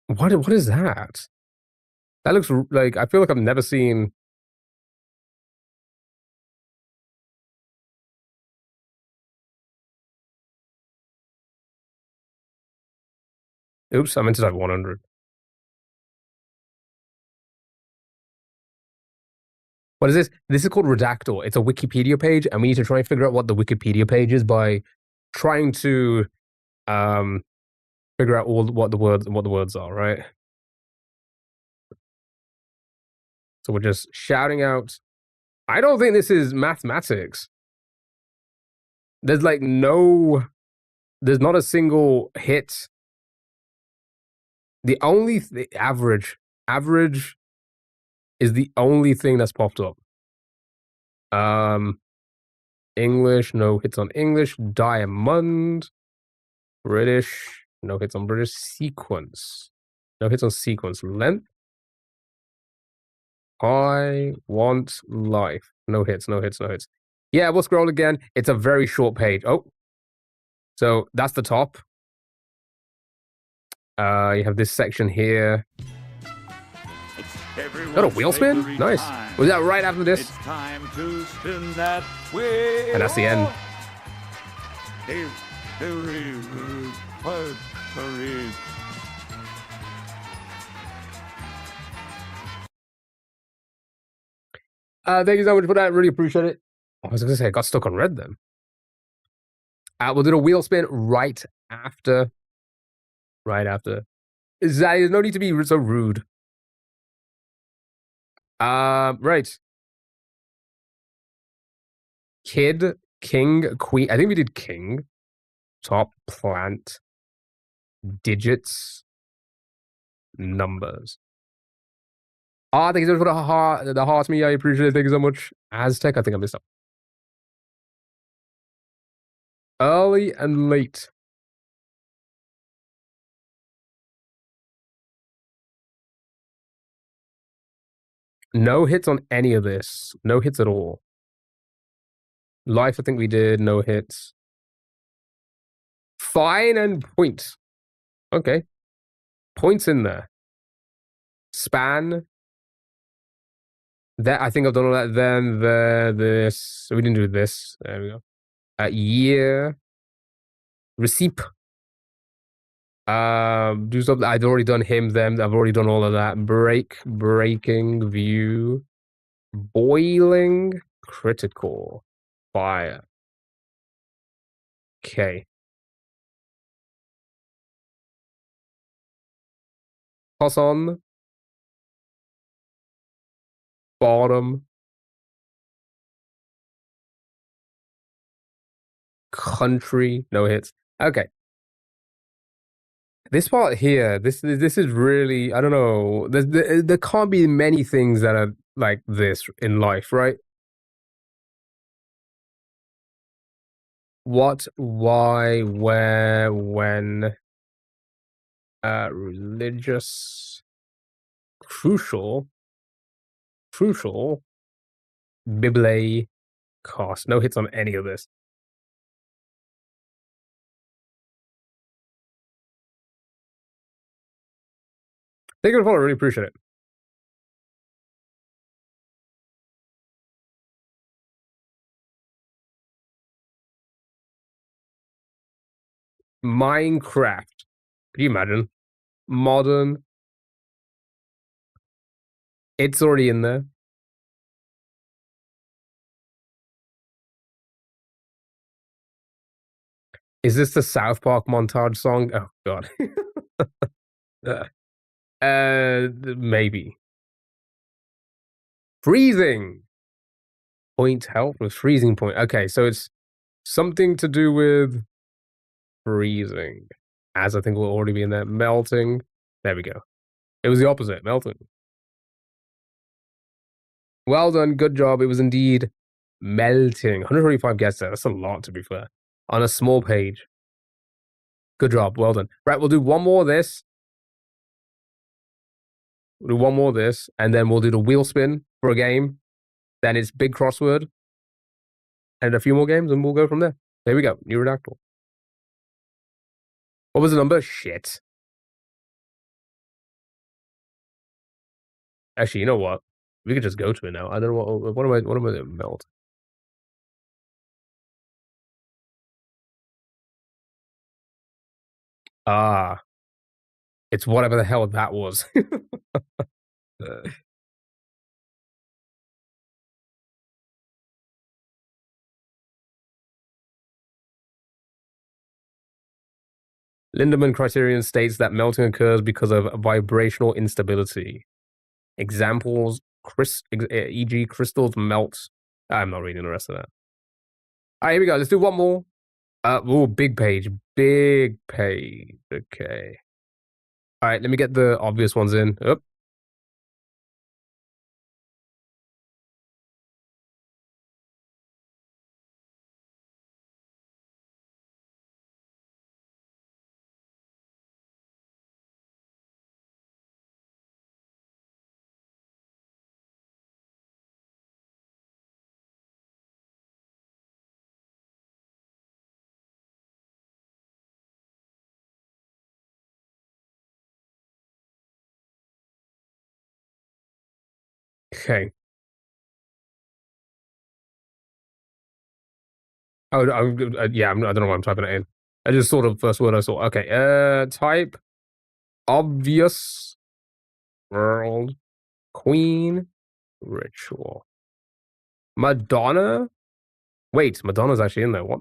What is that? That looks like I feel like I've never seen. Oops, I meant to type 100. What is this? This is called Redactor. It's a Wikipedia page, and we need to try and figure out what the Wikipedia page is by trying to figure out what the words are, right? So we're just shouting out. I don't think this is mathematics. There's like there's not a single hit. The only average is the only thing that's popped up. English, no hits on English. Diamond, British, no hits on British. Sequence, no hits on sequence. Length, I want life. No hits, no hits, no hits. Yeah, we'll scroll again. It's a very short page. Oh, so that's the top. You have this section here. Got a wheel spin? Nice. Was that right after this? It's time to spin that wheel. And that's the end. Thank you so much for that. Really appreciate it. I was gonna say I got stuck on red then. We'll do the wheel spin right after. Right after. There's no need to be so rude. Right. Kid, king, queen. I think we did king. Top, plant, digits, numbers. Thank you so much for the heart me. I appreciate it. Thank you so much. Aztec, I think I missed up. Early and late. No hits on any of this. No hits at all. Life, I think we did. No hits. Fine and point. Okay. Points in there. Span. That I think I've done all that. Then this. We didn't do this. There we go. Year. Receipt. Do something. I've already done him, them. I've already done all of that. Breaking, view, boiling, critical, fire. Okay. Toss on. Bottom. Country, no hits. Okay. This part here, this is really, I don't know. There can't be many things that are like this in life, right? What, why, where, when, religious, crucial, Bible, cost. No hits on any of this. Thank you for the follow. Really appreciate it. Minecraft. Can you imagine? Modern. It's already in there. Is this the South Park montage song? Oh god. Maybe. Freezing. Point help with freezing point. Okay, so it's something to do with freezing. As I think will already be in there. Melting. There we go. It was the opposite. Melting. Well done. Good job. It was indeed melting. 125 guesses there. That's a lot, to be fair. On a small page. Good job. Well done. Right, we'll do one more of this. We'll do one more of this. And then we'll do the wheel spin for a game. Then it's big crossword. And a few more games, and we'll go from there. There we go. New redactable. What was the number? Shit. Actually, you know what? We could just go to it now. I don't know what am I doing? Melt. It's whatever the hell that was. Lindemann criterion states that melting occurs because of vibrational instability. Examples, e.g. crystals melt. I'm not reading the rest of that. All right, here we go. Let's do one more. Big page. Big page. Okay. All right, let me get the obvious ones in. Okay. Oh, yeah, I don't know why I'm typing it in. I just saw the first word I saw. Okay, type obvious world queen ritual. Madonna? Wait, Madonna's actually in there. What?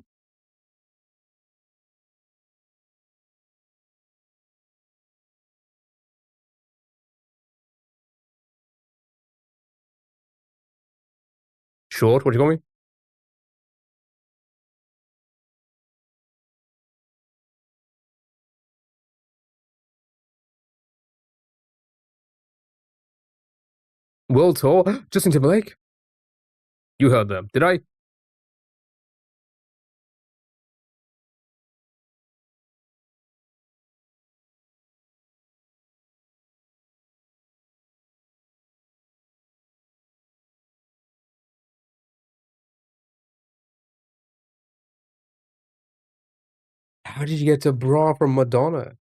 Short? What do you call me? World tour? Justin Timberlake? You heard them. Did I? How did you get to bra from Madonna?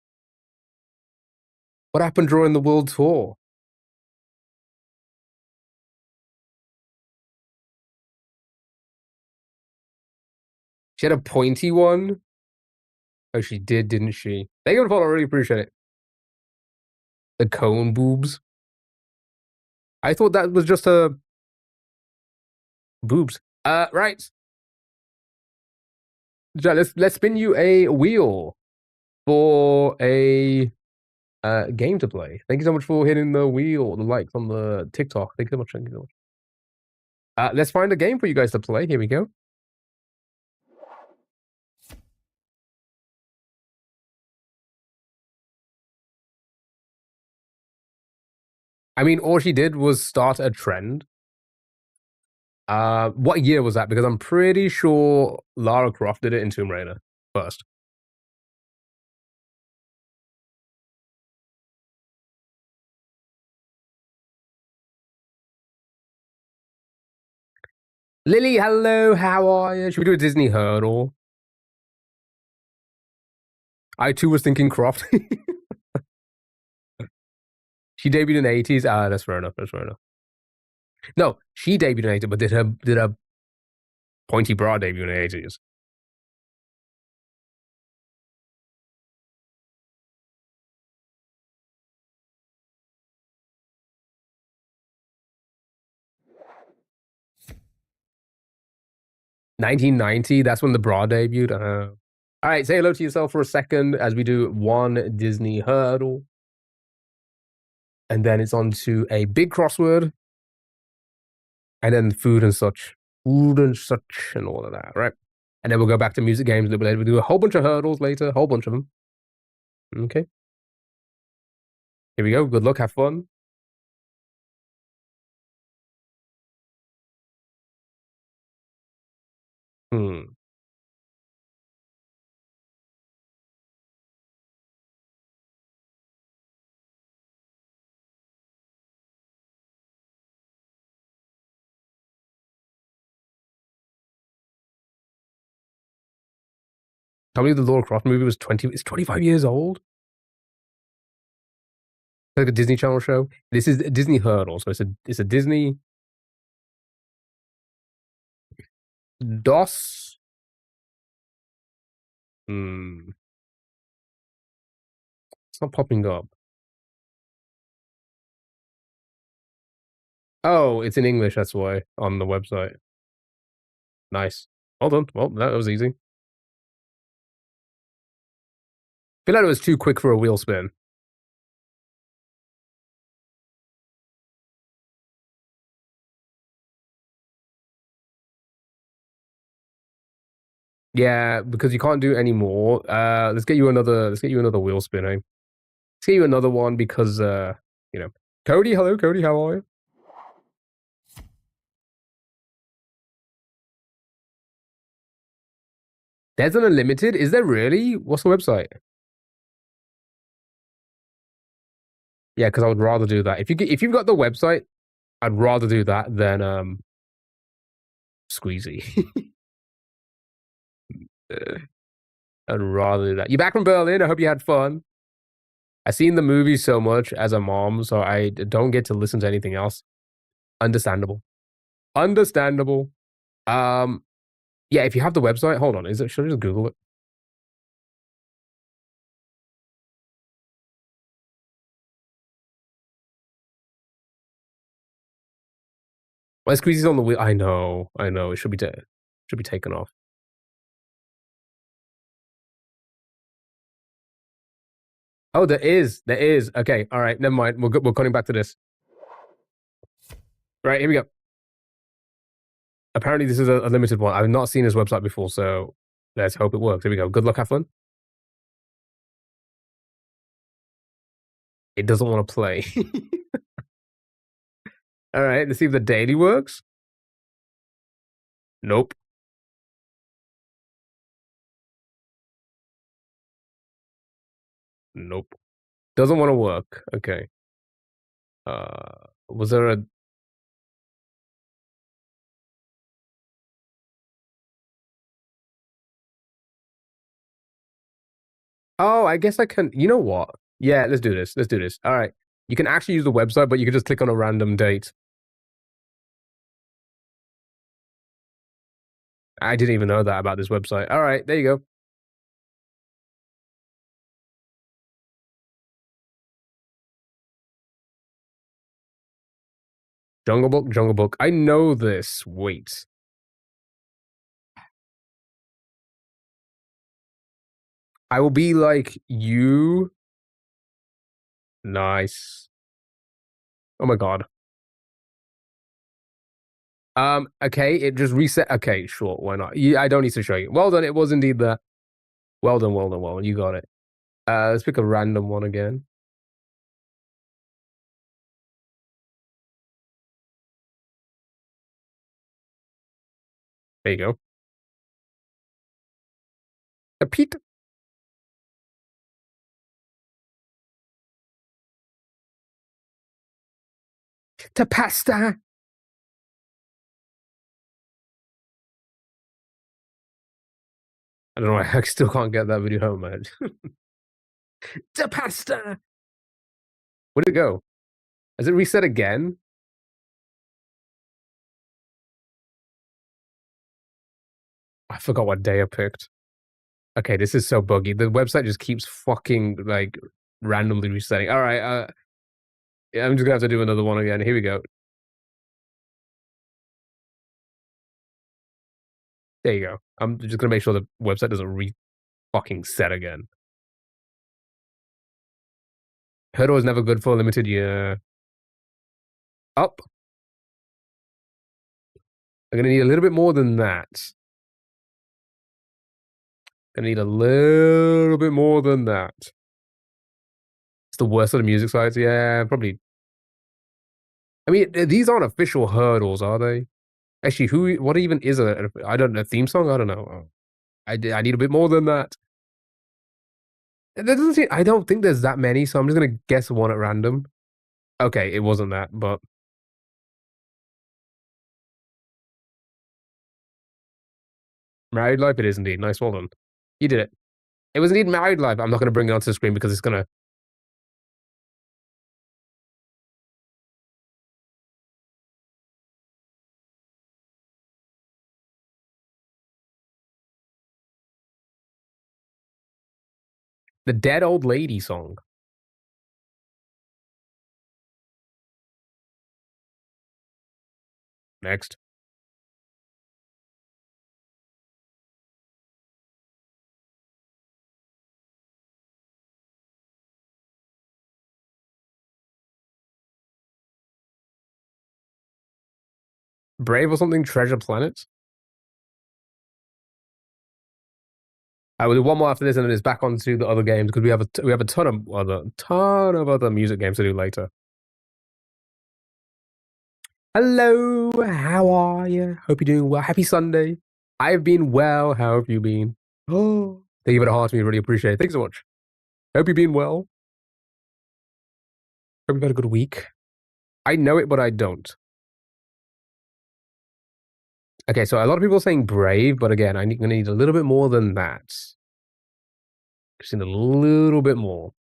What happened during the world tour? She had a pointy one? Oh, she did, didn't she? Thank you for the follow. I really appreciate it. The cone boobs. I thought that was just a boobs. Right. Let's spin you a wheel for a game to play. Thank you so much for hitting the wheel, the likes on the TikTok. Thank you so much. Thank you so much. Let's find a game for you guys to play. Here we go. I mean, all she did was start a trend. What year was that? Because I'm pretty sure Lara Croft did it in Tomb Raider first. Lily, hello, how are you? Should we do a Disney hurdle? I too was thinking Croft. She debuted in the 80s. That's fair enough. That's fair enough. No, she debuted in the 80s, but did her pointy bra debut in the 80s? $1990. That's when the bra debuted. All right, say hello to yourself for a second as we do one Disney hurdle, and then it's on to a big crossword, and then food and such, and all of that, right? And then we'll go back to music games a little bit later. We'll do a whole bunch of hurdles later, a whole bunch of them. Okay. Here we go. Good luck. Have fun. Tell me the Laura Croft movie was 25 years old? Like a Disney Channel show. This is a Disney hurdle, so it's a Disney DOS. It's not popping up. Oh, it's in English, that's why, on the website. Nice. Well done. Well, that was easy. I feel like it was too quick for a wheel spin. Yeah, because you can't do any more. Let's get you another wheel spin, eh? Let's get you another one because you know. Cody, hello, Cody, how are you? There's an unlimited? Is there really? What's the website? Yeah, because I would rather do that. If you've got the website, I'd rather do that than Squeezy. I'd rather do that. You back from Berlin? I hope you had fun. I've seen the movie so much as a mom, so I don't get to listen to anything else. Understandable. Understandable. Yeah, if you have the website, hold on. Should I just Google it? My squeezy's on the wheel. I know. It should be taken off. Oh, there is. Okay, all right. Never mind. We're coming back to this. Right, here we go. Apparently, this is a limited one. I've not seen his website before, so let's hope it works. Here we go. Good luck, have fun. It doesn't want to play. All right, let's see if the daily works. Nope. Nope. Doesn't want to work. Okay. Was there a... Oh, I guess I can... You know what? Yeah, let's do this. All right. You can actually use the website, but you can just click on a random date. I didn't even know that about this website. All right, there you go. Jungle Book. I know this. Wait. I will be like you. Nice. Oh my god. Okay, it just reset. Okay, sure, why not? I don't need to show you. Well done, it was indeed that. Well done. You got it. Let's pick a random one again. There you go. A Pete. To pasta. I don't know. I still can't get that video home, man. To pasta. Where did it go? Has it reset again? I forgot what day I picked. Okay, this is so buggy. The website just keeps fucking like randomly resetting. All right, yeah, I'm just gonna have to do another one again. Here we go. There you go. I'm just gonna make sure the website doesn't fucking set again. Hurdle is never good for a limited year. Up. I'm gonna need a little bit more than that. Gonna need a little bit more than that. It's the worst of the music sites. Yeah, probably. I mean, these aren't official hurdles, are they? Actually, what even is a theme song? I don't know. I need a bit more than that. I don't think there's that many, so I'm just gonna guess one at random. Okay, it wasn't that, but Married Life it is indeed. Nice, well done. You did it. It was indeed Married Life. I'm not gonna bring it onto the screen because it's gonna... The Dead Old Lady song. Next. Brave or something? Treasure Planet? I will do one more after this, and then it's back onto the other games because we have a ton of other music games to do later. Hello, how are you? Hope you're doing well. Happy Sunday. I've been well. How have you been? Oh, thank you for the heart to me. Really appreciate it. Thanks so much. Hope you've been well. Hope you've had a good week. I know it, but I don't. Okay, so a lot of people are saying brave, but again, I'm gonna need a little bit more than that. Just need a little bit more.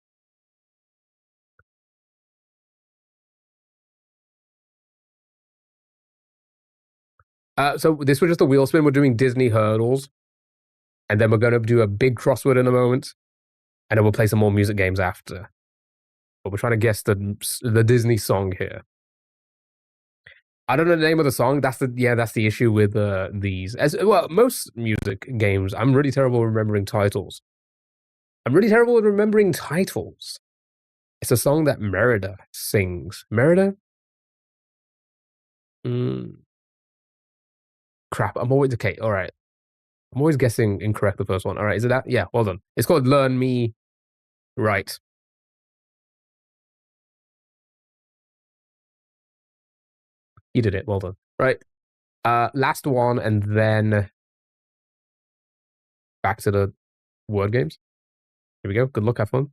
So this was just a wheel spin. We're doing Disney hurdles, and then we're going to do a big crossword in a moment, and then we'll play some more music games after. But we're trying to guess the Disney song here. I don't know the name of the song. That's the issue with these. As well, most music games, I'm really terrible at remembering titles. It's a song that Merida sings. Merida? Crap. I'm always okay. All right. I'm always guessing incorrect the first one. All right. Is it that? Yeah. Well done. It's called Learn Me Right. You did it. Well done. Right. Last one, and then back to the word games. Here we go. Good luck. Have fun.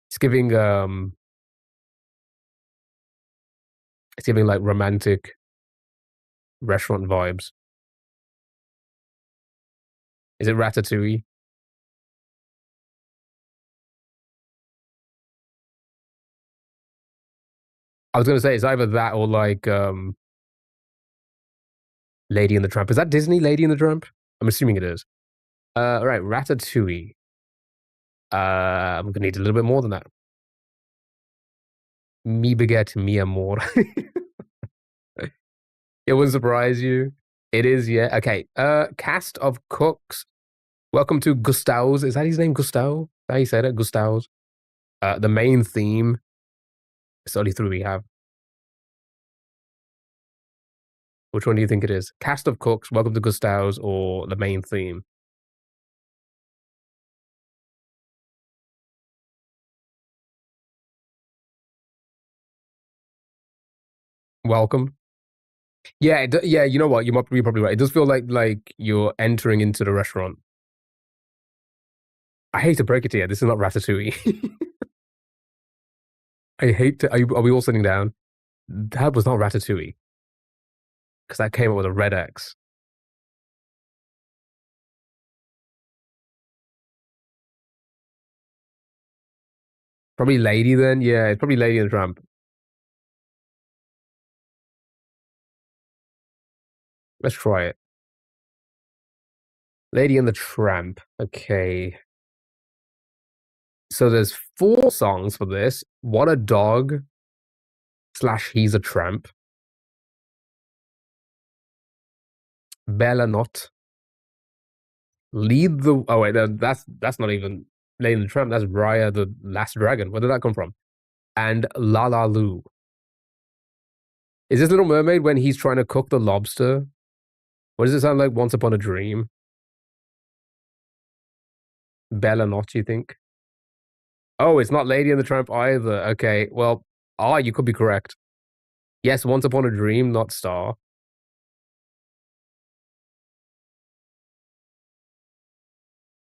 It's giving like romantic restaurant vibes. Is it Ratatouille? I was gonna say it's either that or like Lady and the Tramp. Is that Disney, Lady and the Tramp? I'm assuming it is. All right, Ratatouille. I'm gonna need a little bit more than that. Mi baguette, mi amor. It wouldn't surprise you. It is, yeah. Okay. Cast of cooks. Welcome to Gustav's. Is that his name? Gustav? Is that how you said it? Gustav's. The main theme. It's only 3 we have. Which one do you think it is? Cast of cooks, Welcome to Gustav's, or the main theme? Welcome. Yeah, yeah. You know what? You're probably right. It does feel like you're entering into the restaurant. I hate to break it to you. This is not Ratatouille. I hate to. Are we all sitting down? That was not Ratatouille. Because that came up with a red X. Probably Lady then. Yeah, it's probably Lady and the Tramp. Let's try it. Lady and the Tramp. Okay. So there's 4 songs for this. What a Dog / He's a Tramp. Bella Not. Lead the... Oh, wait, that's not even Lady and the Tramp. That's Raya the Last Dragon. Where did that come from? And La La Lu. Is this Little Mermaid when he's trying to cook the lobster? What does it sound like? Once Upon a Dream? Bella Not, you think? Oh, it's not Lady and the Tramp either. Okay, well, you could be correct. Yes, Once Upon a Dream, not Star.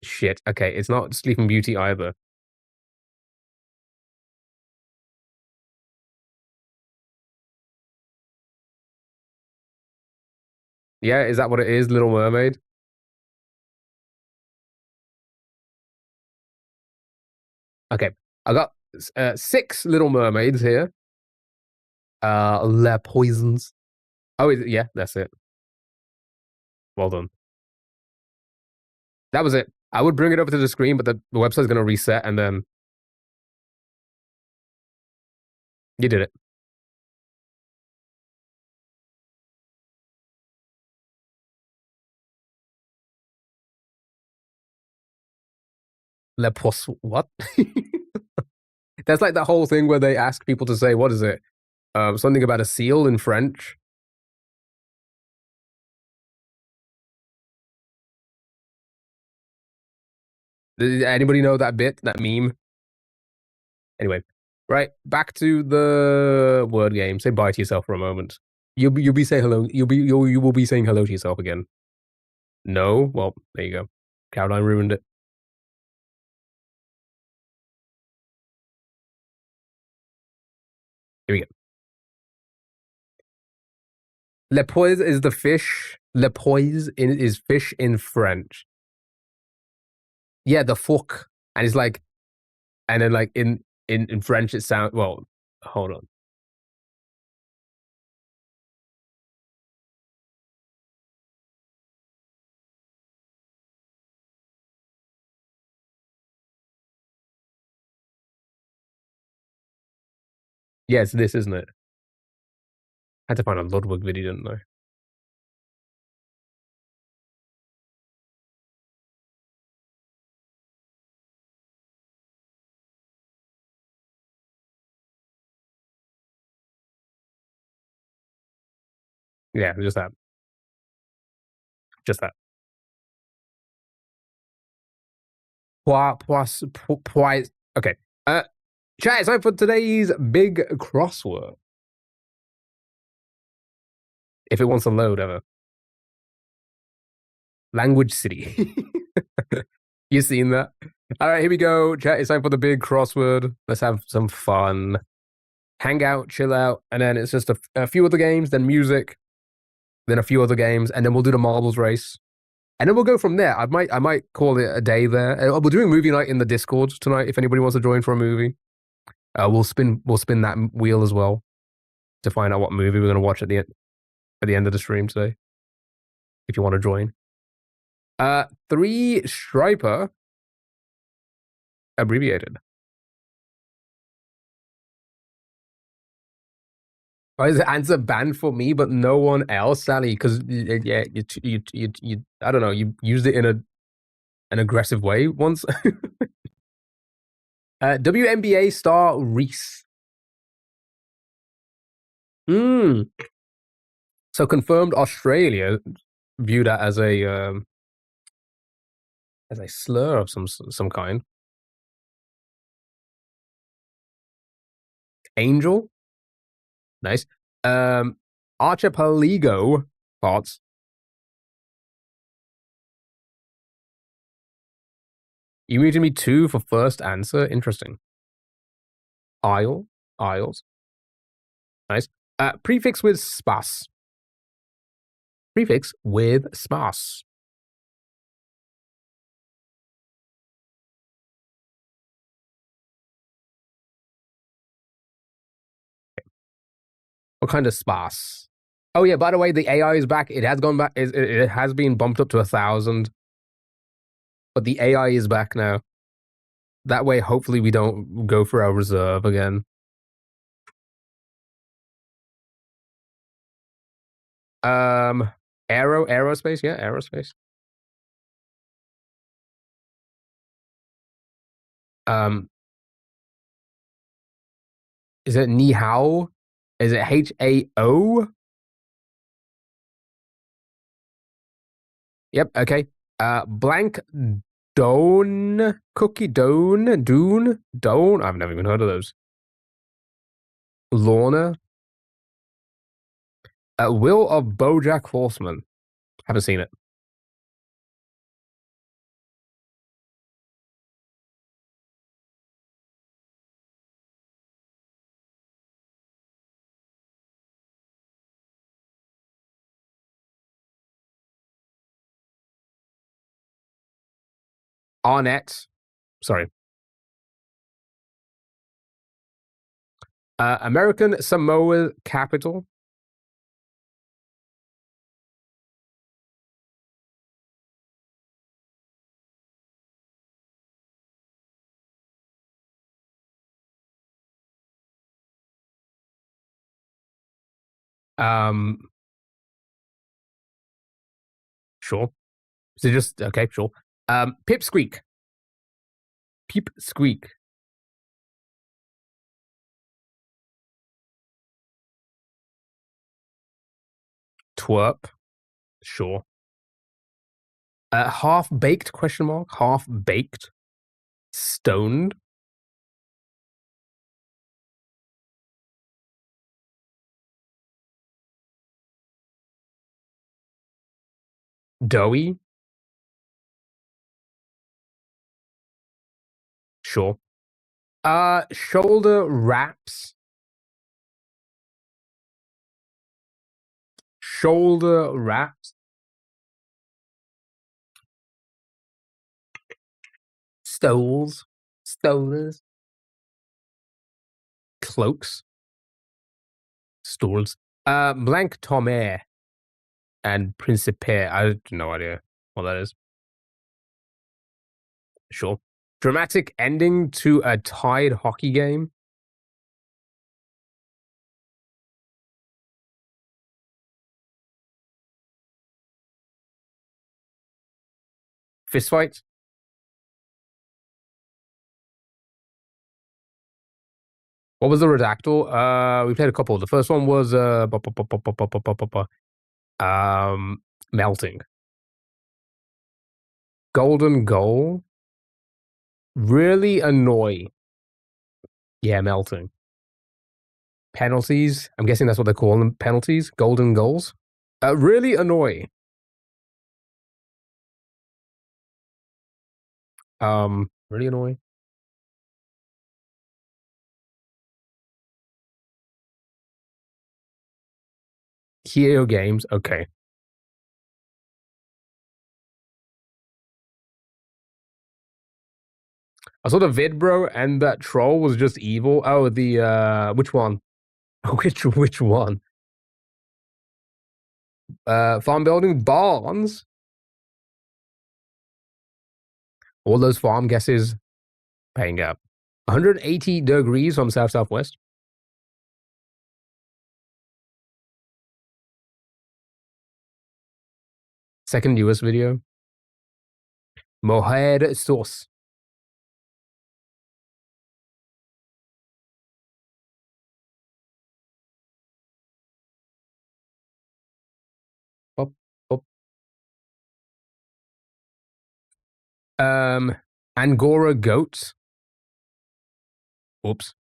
Shit. Okay, it's not Sleeping Beauty either. Yeah, is that what it is? Little Mermaid? Okay, I got 6 Little Mermaids here. Les Poisons. Oh, yeah, that's it. Well done. That was it. I would bring it over to the screen, but the website's going to reset, and then you did it. Les Poissons. What? That's like that whole thing where they ask people to say, what is it? Something about a seal in French. Did anybody know that bit, that meme? Anyway, right, back to the word game. Say bye to yourself for a moment. You'll be saying hello. You will be saying hello to yourself again. No? Well, there you go. Caroline ruined it. Here we go. Le poise is the fish. Le poise is fish in French. Yeah, the fuck. And it's like, and then like in French it sounds, well, hold on. Yeah, it's this, isn't it? I had to find a Ludwig video, didn't I? Yeah, just that. Just that. Okay. Chat, it's time for today's big crossword. If it wants to load ever. Language City. You seen that? All right, here we go. Chat, it's time for the big crossword. Let's have some fun. Hang out, chill out, and then it's just a few other games, then music, then a few other games, and then we'll do the marbles race. And then we'll go from there. I might call it a day there. We're doing movie night in the Discord tonight. If anybody wants to join for a movie, we'll spin that wheel as well to find out what movie we're gonna watch at the end of the stream today. If you want to join. 3 Striper abbreviated. Why is the answer banned for me but no one else, Sally? Because yeah, you I don't know. You used it in an aggressive way once. WNBA star Reese. So confirmed Australia view that as a slur of some kind. Angel. Nice. Archipelago parts. You muted me too for first answer. Interesting. Isles. Nice. Prefix with spas. Prefix with spas. What kind of spas? Oh yeah, by the way, the AI is back. It has gone back. It has been bumped up to 1,000. But the AI is back now. That way, hopefully we don't go for our reserve again. Aerospace, yeah, aerospace. Is it ni hao? Is it HAO? Yep, okay. Blank Dune cookie Dune. I've never even heard of those. Lorna. Will of BoJack Horseman. Haven't seen it. Arnett. Sorry. American Samoa capital. Sure. So just okay, sure. Pipsqueak. Peepsqueak. Twerp. Sure. Half baked question mark. Half baked. Stoned. Doughy. Sure. Shoulder wraps. Shoulder wraps. Stoles. Stolers. Cloaks. Stools. Blank Tomer. And Principe. I have no idea what that is. Sure. Dramatic ending to a tied hockey game. Fist fight. What was the redactyl? We played a couple. The first one was melting. Golden goal. Really annoy. Yeah, melting. Penalties. I'm guessing that's what they call them. Penalties. Golden goals. Really annoy. Really annoy. Hero games. Okay. I saw the vid, bro, and that troll was just evil. Oh, the which one? Which one? Farm building barns. All those farm guesses paying up. 180 degrees from south-southwest. Second newest video. Mohair sauce. Up, up. Angora goats. Oops.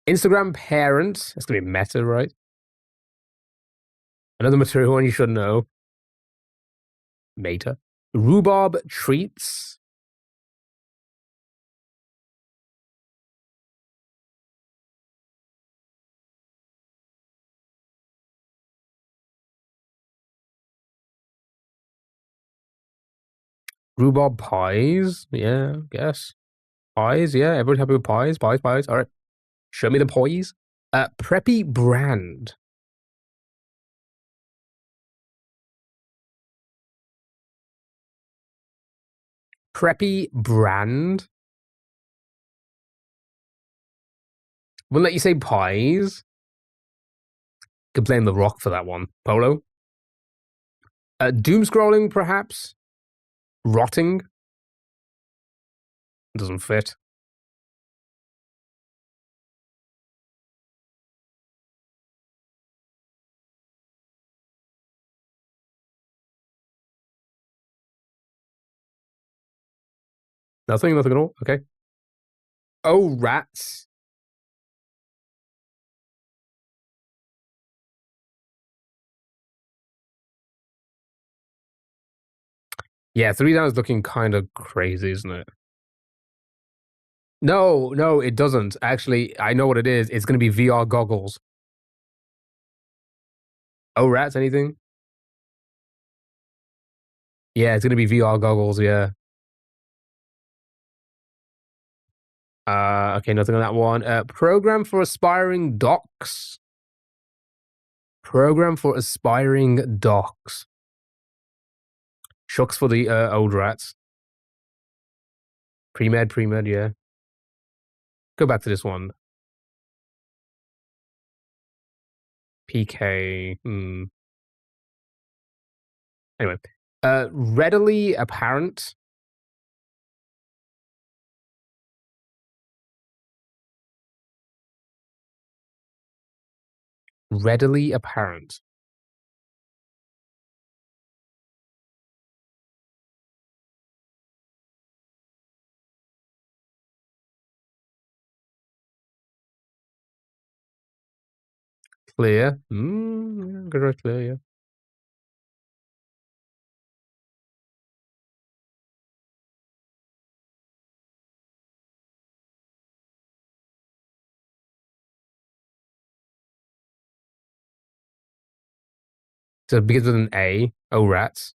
Instagram parents. That's gonna be meta, right? Another material one you should know. Meta. Rhubarb treats. Rhubarb pies. Yeah, I guess. Pies, yeah. Everybody happy with pies? Pies, pies. All right. Show me the pies. Preppy brand. Preppy brand. Wouldn't let you say pies. Could blame The Rock for that one. Polo. Doom scrolling, perhaps. Rotting. Doesn't fit. Nothing at all. Okay. Oh, rats. Yeah, 3 down is looking kind of crazy, isn't it? No, no, it doesn't. Actually, I know what it is. It's going to be VR goggles. Oh, rats, anything? Yeah, it's going to be VR goggles, yeah. Okay, nothing on that one. Program for aspiring docs. Program for aspiring docs. Shucks for the old rats. Pre-med, yeah. Go back to this one. PK. Anyway. Readily apparent. Readily apparent. Clear. Good right, clear, yeah. So it begins with an A. Oh, rats.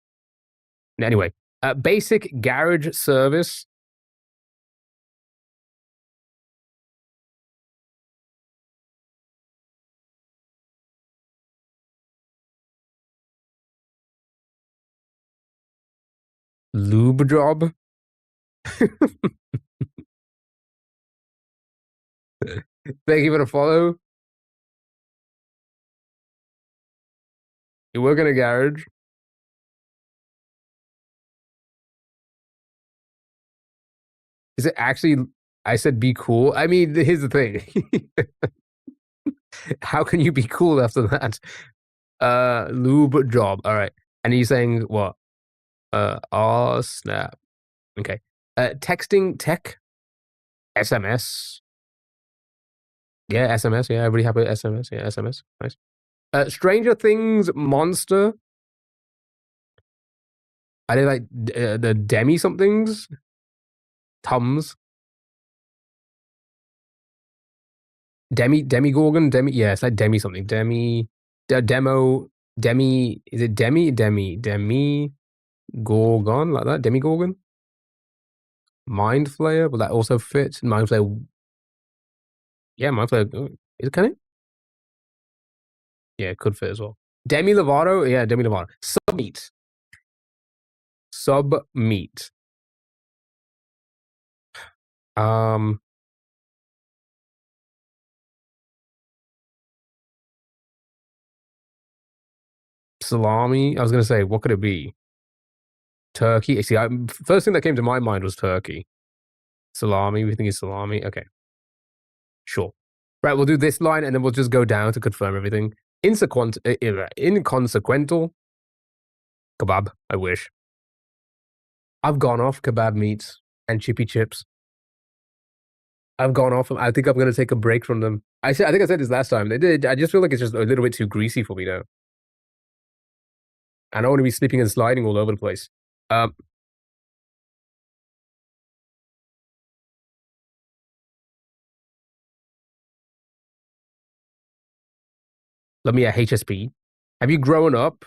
Anyway, basic garage service. Lube job. Thank you for the follow. You work in a garage. Is it actually? I said be cool. I mean, here's the thing. How can you be cool after that? Lube job. All right. And he's saying what? Oh snap. Okay. Texting tech. SMS. Yeah, SMS. Yeah, everybody happy with SMS. Yeah, SMS. Nice. Stranger Things monster. Are they like the demi somethings? Tums. Demigorgon? Yeah, it's like demi something. Demo. Demi. Is it Demi Gorgon? Like that? Demigorgon? Mind Flayer? Will that also fit? Mind Flayer. Yeah, Mind Flayer. Is it, can it? Yeah, it could fit as well. Demi Lovato? Yeah, Demi Lovato. Submeat. Salami. I was gonna say, what could it be? Turkey. See, first thing that came to my mind was turkey. Salami. We think it's salami. Okay. Sure. Right, we'll do this line and then we'll just go down to confirm everything. Inconsequential. Kebab. I wish. I've gone off kebab meats and chippy chips. I've gone off them. I think I'm going to take a break from them. I think I said this last time. I just feel like it's just a little bit too greasy for me now. I don't want to be slipping and sliding all over the place. Let me at HSP. Have you grown up?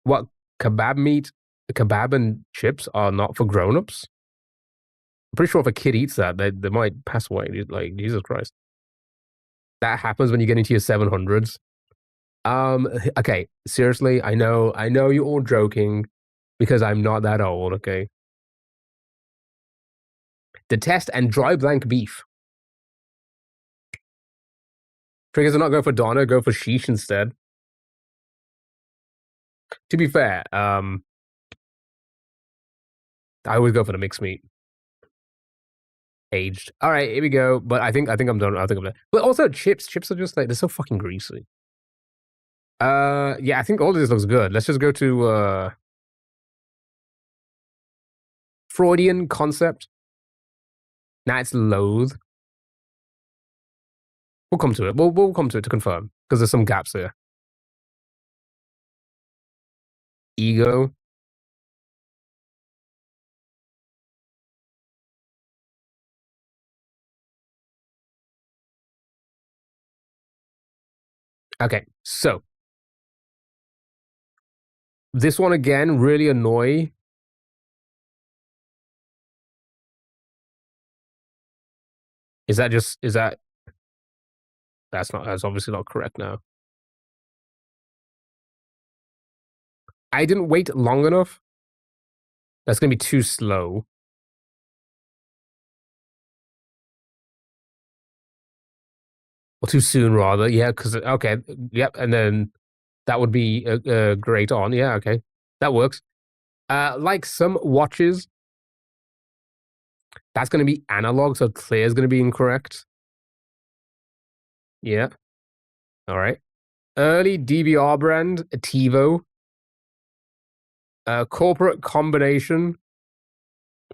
What kebab meat, kebab and chips are not for grown-ups? I'm pretty sure if a kid eats that, they might pass away. Like, Jesus Christ. That happens when you get into your 700s. Okay, seriously, I know you're all joking because I'm not that old, okay? Detest and dry blank beef. Triggers are not going for Donna, go for sheesh instead. To be fair, I always go for the mixed meat. Aged. All right, here we go. But I think I'm done. I think I'm done. But also chips are just like they're so fucking greasy. Yeah, I think all of this looks good. Let's just go to Freudian concept. Nah, it's loathe. We'll come to it. We'll come to it to confirm because there's some gaps here. Ego. Okay, so this one again really annoy. That's obviously not correct now. I didn't wait long enough. That's gonna be too slow. Or too soon, rather. Yeah, because okay, yep, and then that would be great on. Yeah, okay, that works. Like some watches, that's going to be analog, so clear is going to be incorrect. Yeah. All right. Early DVR brand, TiVo. Corporate combination,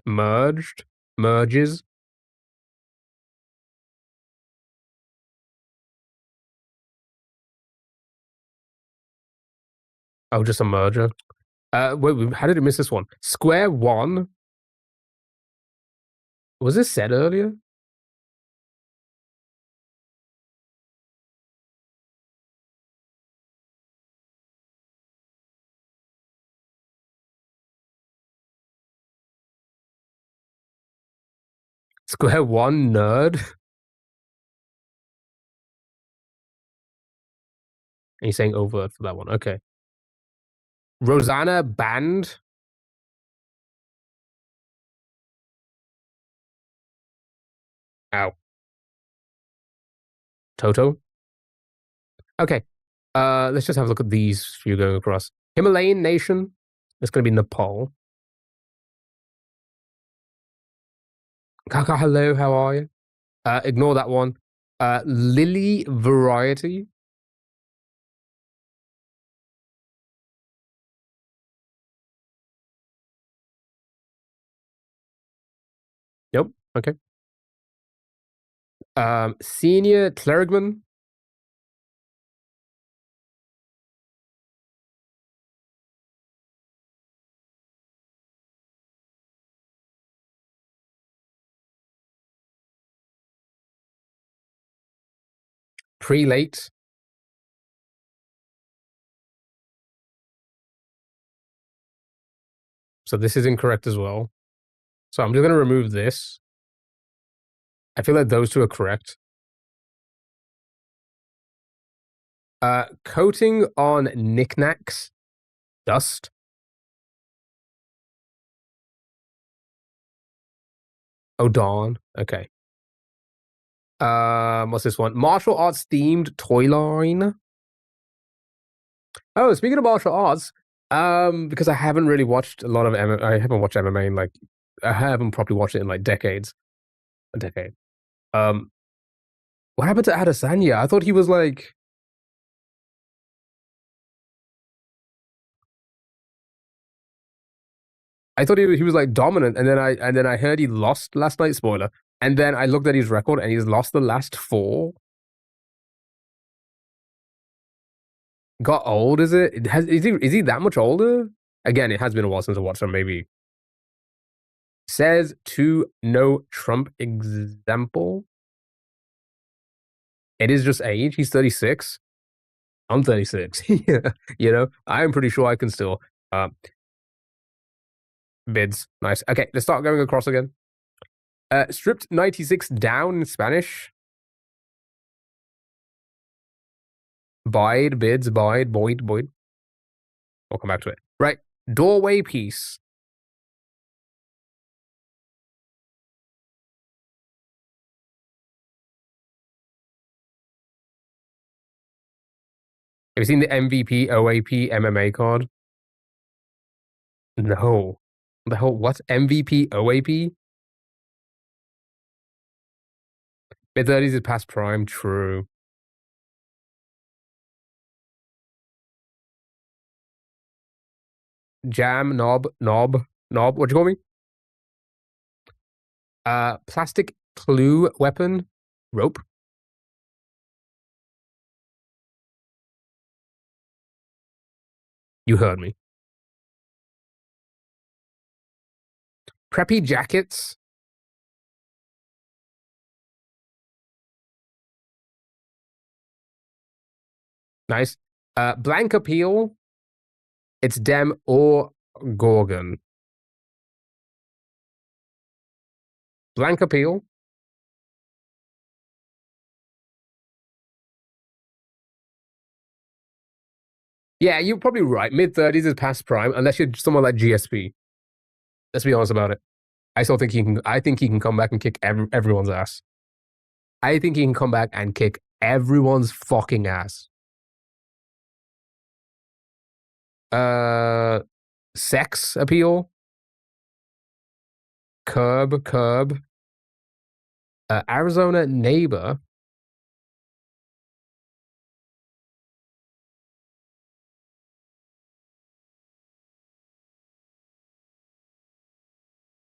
merges. Oh, just a merger. Wait, how did I miss this one? Square One. Was this said earlier? Square One nerd. And he's saying overt for that one. Okay. Rosanna banned. Ow. Toto. Okay. Let's just have a look at these few going across. Himalayan nation. It's going to be Nepal. Kaka, hello, how are you? Ignore that one. Lily variety. Nope. Okay. Senior clergyman. Prelate. So this is incorrect as well. So I'm just going to remove this. I feel like those two are correct. Coating on knickknacks. Dust. Oh, darn. Okay. What's this one? Martial arts themed toy line. Oh, speaking of martial arts, because I haven't really watched a lot of I haven't watched MMA in like I haven't properly watched it in like decades. A decade. What happened to Adesanya? I thought he was like I thought he was like dominant, and then I heard he lost last night. Spoiler. And then I looked at his record, and he's lost the last 4. Got old? Is it? Is he that much older? Again, it has been a while since I watched him. Maybe says to no Trump example. It is just age. He's 36. I'm 36. Yeah, you know, I'm pretty sure I can still bids. Nice. Okay, let's start going across again. Stripped 96 down in Spanish. Bide, bids, bide, boyd. We'll come back to it. Right. Doorway piece. Have you seen the MVP, OAP, MMA card? No. The hell, what's MVP, OAP? Mid-30s is past prime, true. Jam, knob. What'd you call me? Plastic clue weapon, rope. You heard me. Preppy jackets. Nice. Blank appeal. It's Dem or Gorgon. Blank appeal. Yeah, you're probably right. Mid-30s is past prime, unless you're someone like GSP. Let's be honest about it. I think he can come back and kick everyone's ass. I think he can come back and kick everyone's fucking ass. Sex appeal. Curb. Arizona neighbor.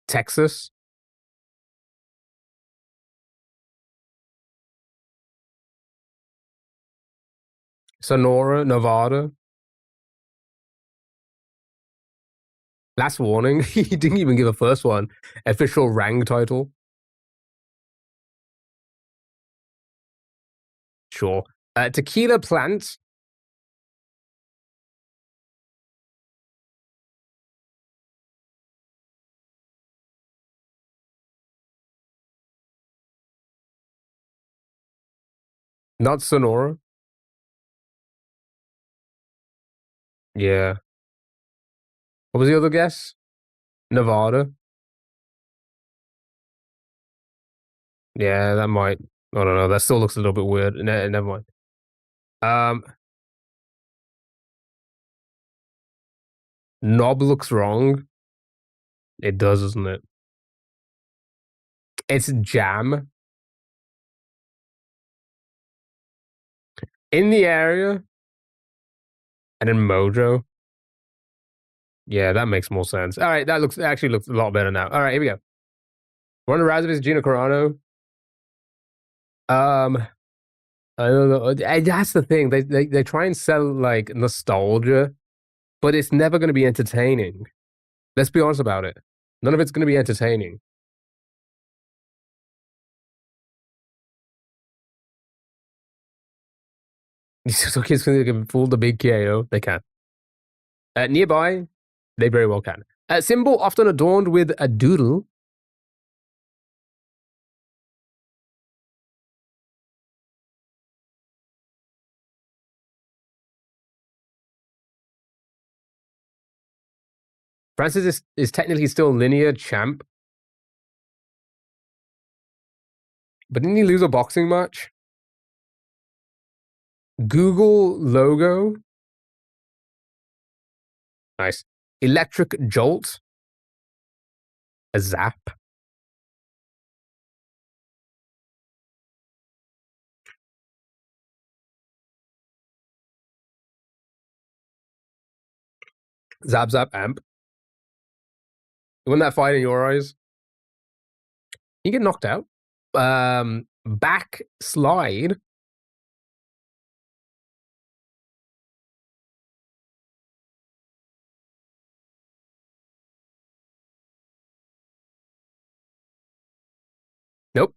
Texas. Sonora, Nevada. Last warning. He didn't even give a first one. Official rang title. Sure. Tequila plant. Not Sonora. Yeah. What was the other guess? Nevada. Yeah, that might. I don't know. That still looks a little bit weird. Never mind. Knob looks wrong. It does, doesn't it? It's jam. In the area. And then Mojo. Yeah, that makes more sense. All right, that actually looks a lot better now. All right, here we go. Ronda Rousey is Gina Carano. I don't know. That's the thing. They try and sell like nostalgia, but it's never going to be entertaining. Let's be honest about it. None of it's going to be entertaining. These kids can fool the big KO. They can. Nearby, they very well can. Symbol often adorned with a doodle. Francis is technically still linear champ. But didn't he lose a boxing match? Google logo. Nice. Electric jolt. A zap. Zap zap amp. Wouldn't that fight in your eyes? You get knocked out. Back slide. Nope.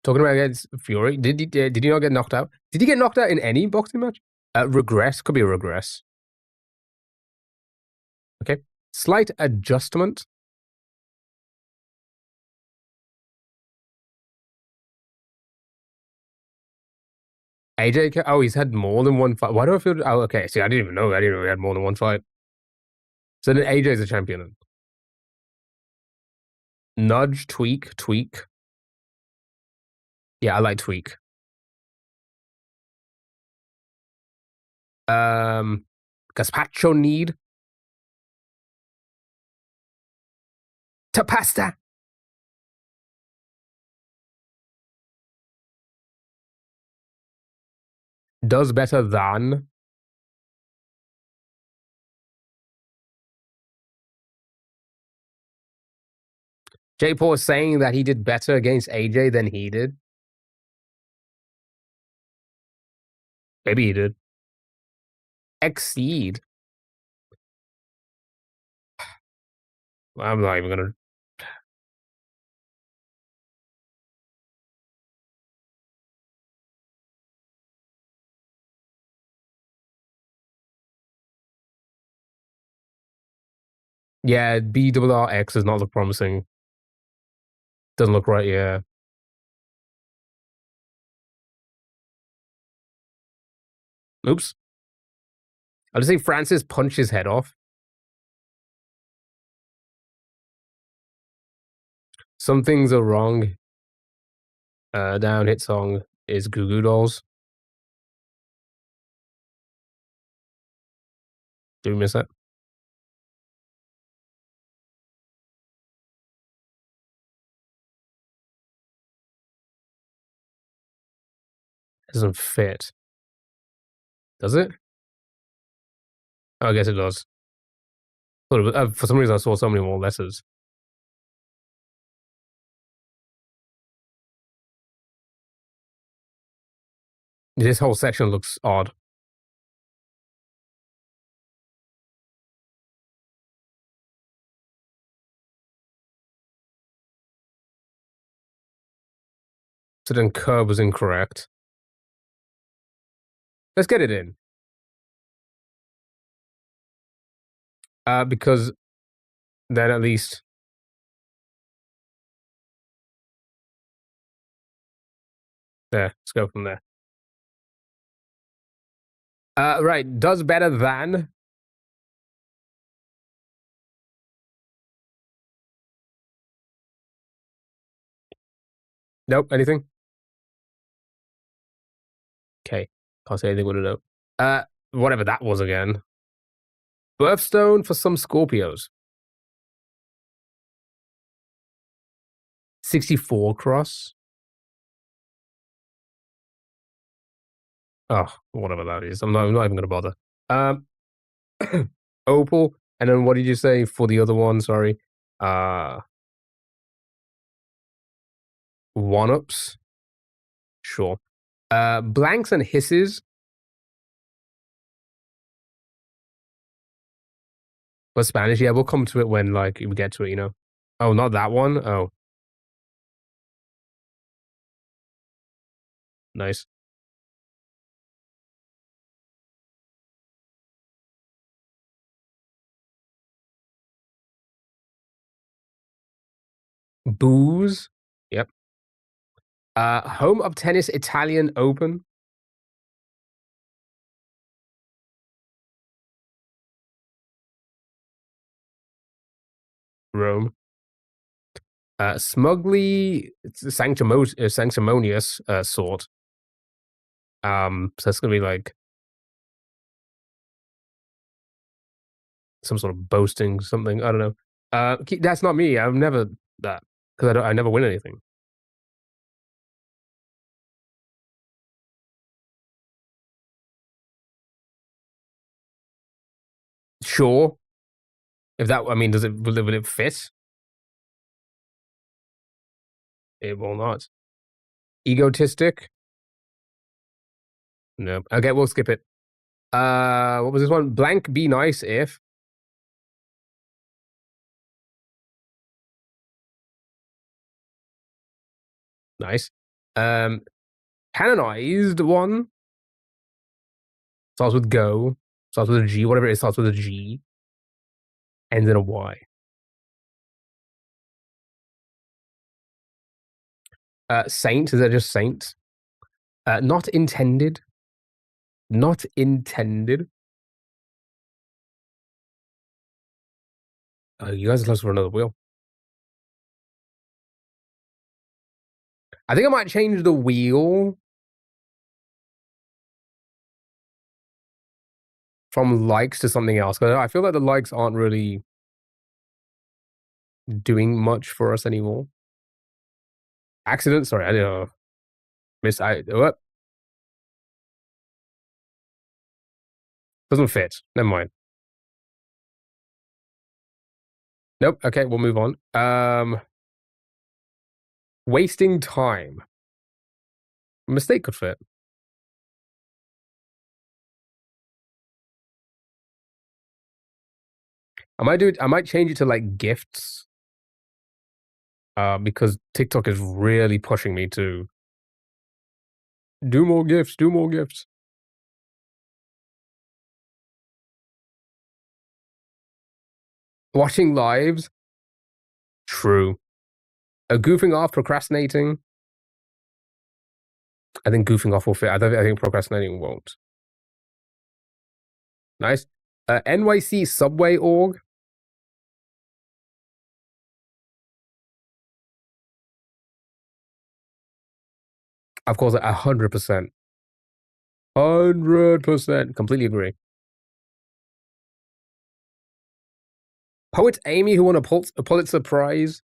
Talking about against Fury. Did he not get knocked out? Did he get knocked out in any boxing match? Regress. Could be a regress. Okay. Slight adjustment. AJ, oh, he's had more than one fight. Why do I feel? Oh, okay. See, I didn't even know. I didn't know he had more than one fight. So then AJ's a champion. Then. Nudge, tweak. Yeah, I like tweak. Gazpacho need. To pasta. Does better than. Jay Paul is saying that he did better against AJ than he did. Maybe he did. Exceed. I'm not even gonna. Yeah, BRRX does not look promising. Doesn't look right, yeah. Oops. I'll just say Francis punched his head off. Some things are wrong. Down hit song is Goo Goo Dolls. Did we miss that? It doesn't fit. Does it? Oh, I guess it does. For some reason, I saw so many more letters. This whole section looks odd. So then curve was incorrect. Let's get it in. Because then at least there. Let's go from there. Right. Does better than. Nope. Anything? Okay. Can't say anything with a note. whatever that was again. Birthstone for some Scorpios. 64 cross. Oh, whatever that is. I'm not even going to bother. Opal. And then what did you say for the other one? Sorry. One-ups. Sure. Blanks and hisses. For Spanish, yeah, we'll come to it when, like, we get to it, you know. Oh, not that one? Oh. Nice. Booze. Yep. Home of tennis Italian Open. Rome. Smugly sanctimonious sort. So that's gonna be like some sort of boasting something. I don't know. That's not me. I've never that because I never win anything. Sure. If that, I mean, will it fit? It will not. Egotistic. No. Okay, we'll skip it. What was this one? Blank be nice if. Nice. Canonized one. Starts with go. Starts with a G. Whatever it is, starts with a G. Ends in a Y. Saint. Is that just saint? Not intended. Not intended. You guys are close for another wheel. I think I might change the wheel from likes to something else. Because I feel like the likes aren't really doing much for us anymore. Accident? Sorry, I didn't know. What? Doesn't fit. Never mind. Nope. Okay, we'll move on. Wasting time. A mistake could fit. I might change it to like gifts. Because TikTok is really pushing me to do more gifts, do more gifts. Watching lives. True. Goofing off, procrastinating. I think goofing off will fit. I think procrastinating won't. Nice. NYC Subway org. Of course, 100%. 100%. Completely agree. Poet Amy, who won a Pulitzer Prize.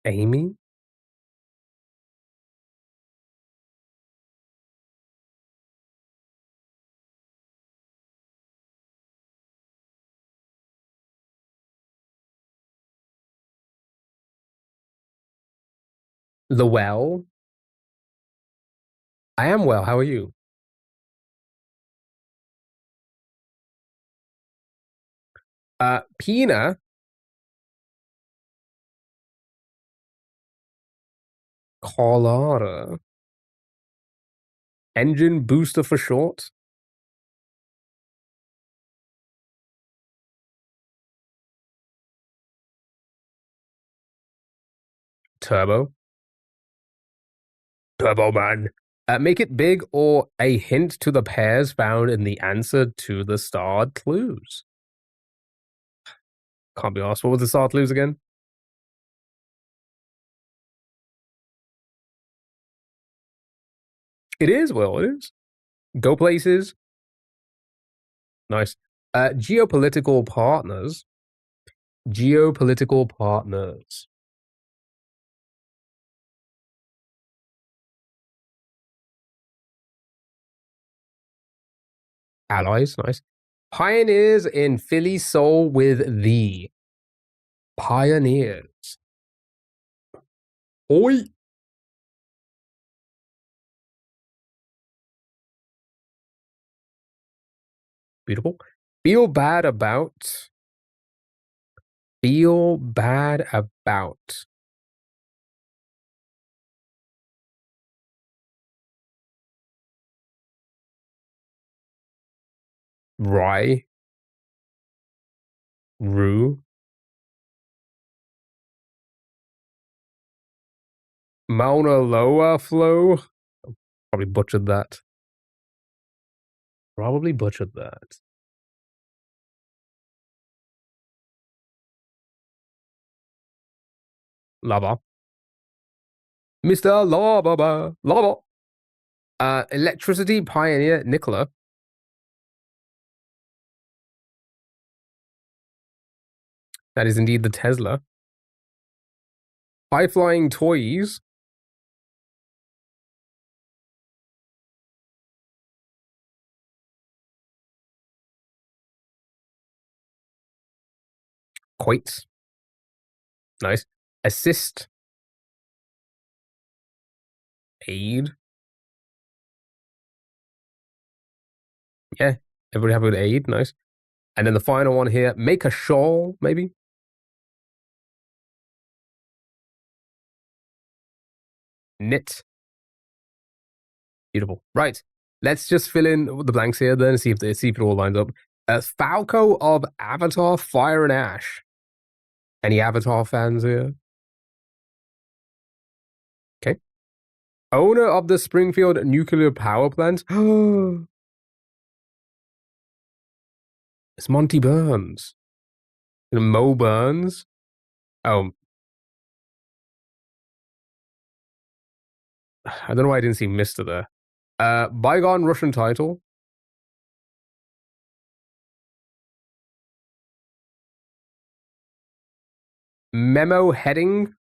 Amy? The Well. I am well. How are you? Pina. Colada. Engine booster for short. Turbo. Turbo Man. Make it big or a hint to the pairs found in the answer to the starred clues. Can't be asked. What was the starred clues again? It is, Will. It is. Go places. Nice. Geopolitical partners. Geopolitical partners. Allies, nice. Pioneers in Philly soul with thee. Pioneers. Oi. Beautiful. Feel bad about. Feel bad about. Rye. Rue. Mauna Loa flow. Probably butchered that. Probably butchered that. Lava. Mr. Lava. Lava. Electricity pioneer Nicola. That is indeed the Tesla. High flying toys. Quite. Nice. Assist. Aid. Yeah. Everybody happy with aid. Nice. And then the final one here. Make a shawl, maybe? Knit. Beautiful. Right. Let's just fill in the blanks here then and see if it all lines up. Falco of Avatar Fire and Ash. Any Avatar fans here? Okay. Owner of the Springfield nuclear power plant. It's Monty Burns. Mo Burns. Oh. I don't know why I didn't see Mr. there. Bygone Russian title. Memo heading.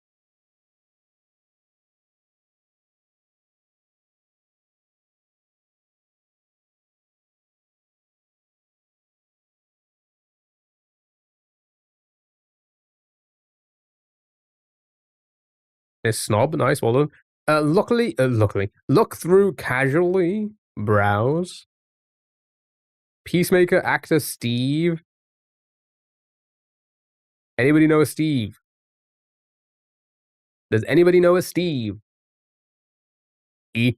This snob. Nice. Well done. Luckily. Look through casually. Browse. Peacemaker actor Steve. Anybody know a Steve? Does anybody know a Steve? E.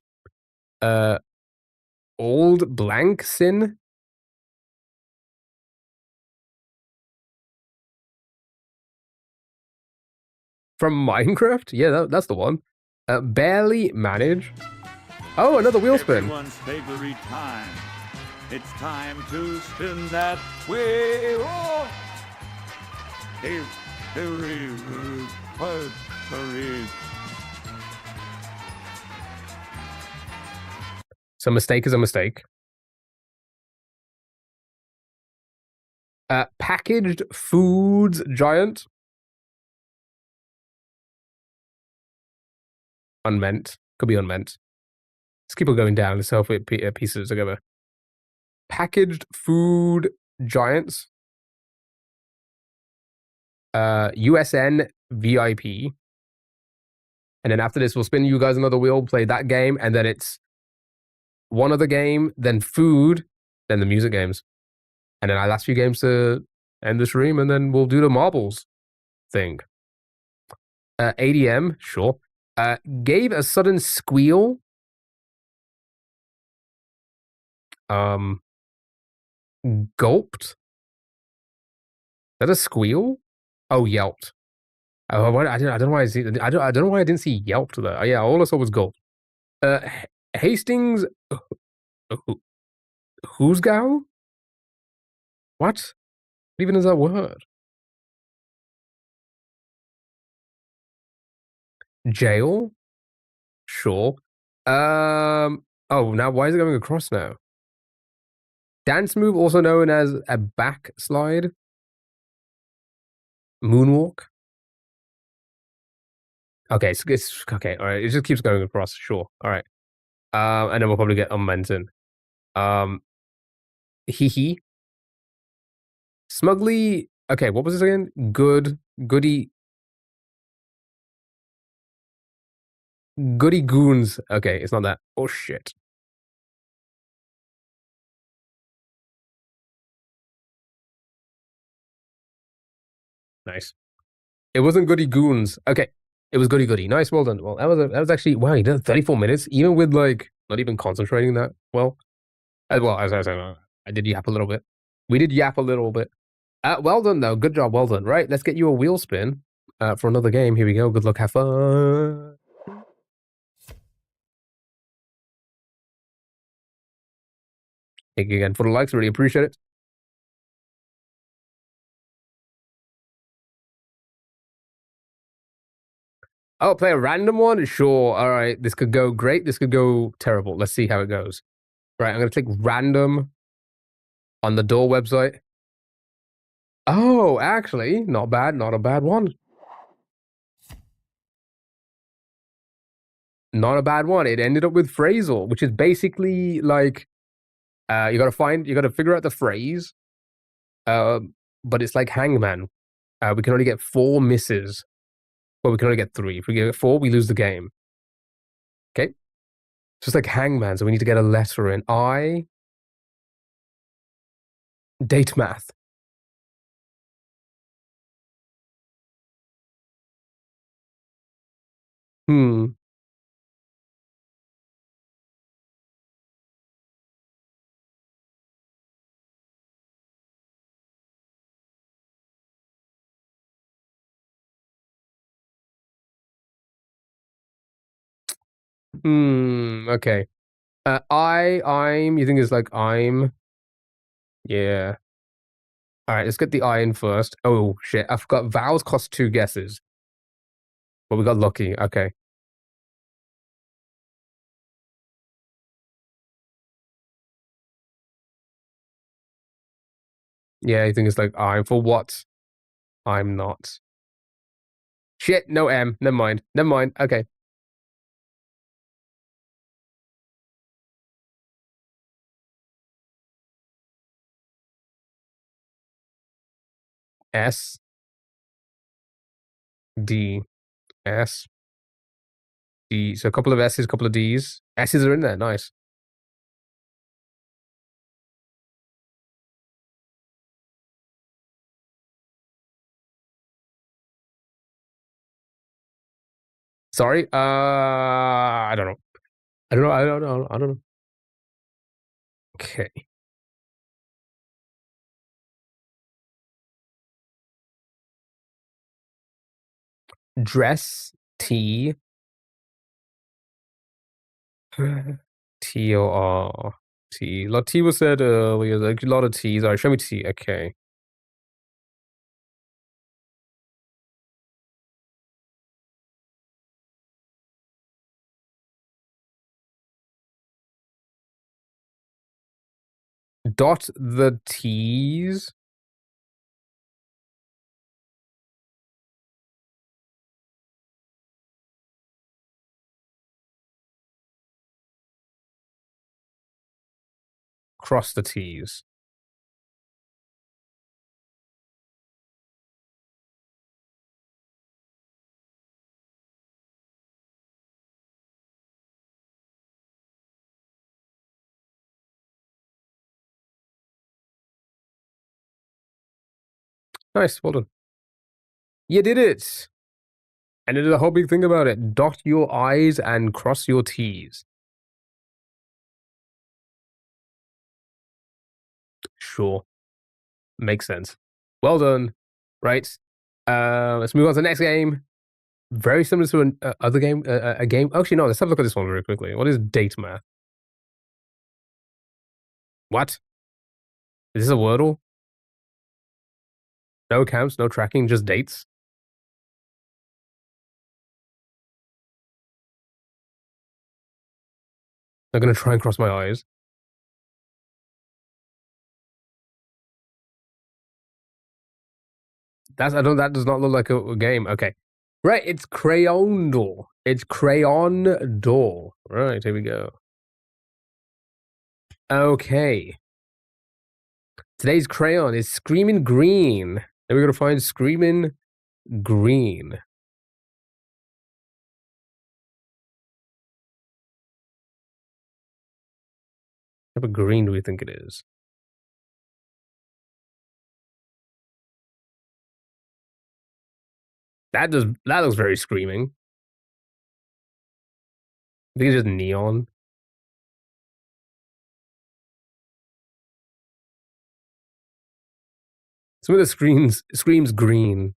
Old blank sin. From Minecraft? Yeah, that's the one. Barely manage. Oh, another wheel spin. Everyone's favorite time. It's time to spin that wheel. So mistake is a mistake. Packaged foods giant. Unmeant. Could be unmeant. Let's keep on going down. Let's help it pieces together. Packaged food giants. USN VIP. And then after this, we'll spin you guys another wheel, play that game, and then it's one other game, then food, then the music games. And then our last few games to end the stream, and then we'll do the marbles thing. ADM, sure. Gave a sudden squeal. Gulped. Is that a squeal? Oh, yelped. Oh, I don't know why I don't know why I didn't see yelped there. Yeah, all I saw was gulped. Hastings. Hoosgow? What even is that word? Jail? Sure. Oh, now why is it going across now? Dance move, also known as a backslide. Moonwalk. Okay, it's okay. All right, it just keeps going across. Sure. All right. And then we'll probably get unmented. Hee hee. Smugly. Okay, what was this again? Goody goons. Okay, it's not that. Oh shit. Nice. It wasn't goody goons. Okay. It was goody. Nice, well done. Well, that was actually wow, you did 34 minutes, even with like not even concentrating that well. As I was saying, I did yap a little bit. We did yap a little bit. Well done though. Good job, well done. Right, let's get you a wheel spin for another game. Here we go. Good luck, have fun. Thank you again for the likes, really appreciate it. Oh, play a random one? Sure. All right. This could go great. This could go terrible. Let's see how it goes. Right. I'm going to click random on the door website. Oh, actually, not bad. Not a bad one. Not a bad one. It ended up with phrasal, which is basically like you got to figure out the phrase. But it's like hangman. We can only get 4 misses. Well, we can only get 3. If we get 4, we lose the game. Okay? Just like hangman, so we need to get a letter in. Date math. Hmm. Okay. You think it's like I'm? Yeah. All right, let's get the I in first. Oh, shit. I forgot. Vowels cost 2 guesses. But we got lucky. Okay. Yeah, you think it's like I'm for what? I'm not. Shit, no M. Never mind. Never mind. Okay. S. D. S. D. So a couple of S's, a couple of D's. S's are in there. Nice. Sorry. I don't know. I don't know. Okay. Dress. T. T-O-R. T. A lot of T was said earlier. Like a lot of T's. All right, show me T. Okay. Dot the T's. Cross the T's. Nice, well done. You did it. And it is a whole big thing about it. Dot your I's and cross your T's. Sure. Makes sense. Well done. Right. Let's move on to the next game. Very similar to an other game. A game. Actually, no. Let's have a look at this one very quickly. What is date math? What? Is this a Wordle? No accounts, no tracking, just dates. I'm gonna try and cross my eyes. That does not look like a game. Okay. Right, it's Crayon Door. It's Crayon Door. Right, here we go. Okay. Today's crayon is Screaming Green. And we're gonna find Screaming Green. What type of green do we think it is? That looks very screaming. I think it's just neon. Some of the screams green.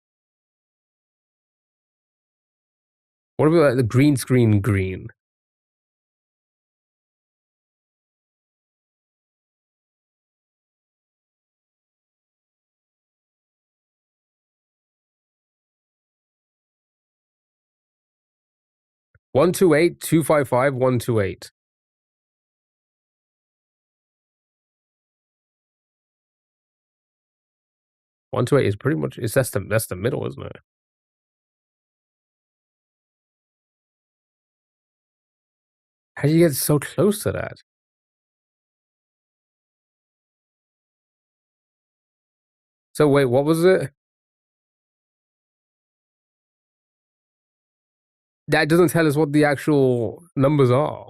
What about like the green screen green? One 258 255 128. One 228 is pretty much that's the middle, isn't it? How do you get so close to that? So wait, what was it? That doesn't tell us what the actual numbers are.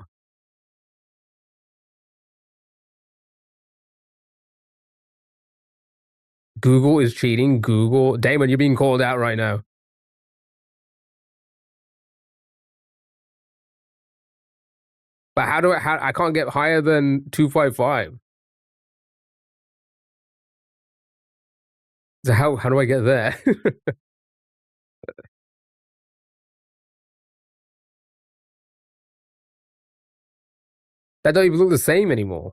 Google is cheating. Google. Damon, you're being called out right now. But how I can't get higher than 255. So how do I get there? That don't even look the same anymore.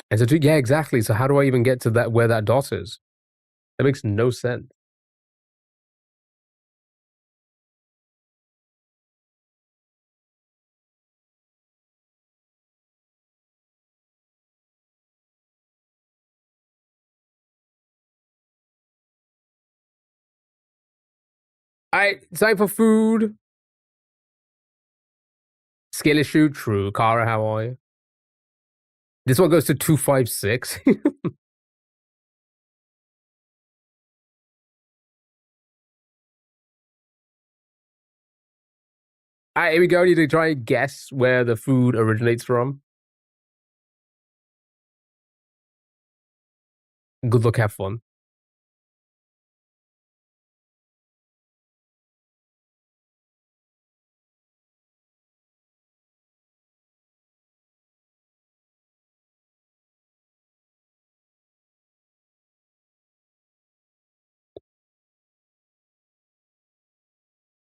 And so yeah, exactly. So how do I even get to that where that dot is? That makes no sense. Alright, time for food. Skill issue, true. Kara, how are you? This one goes to 256. Alright, here we go. I need to try and guess where the food originates from. Good luck, have fun.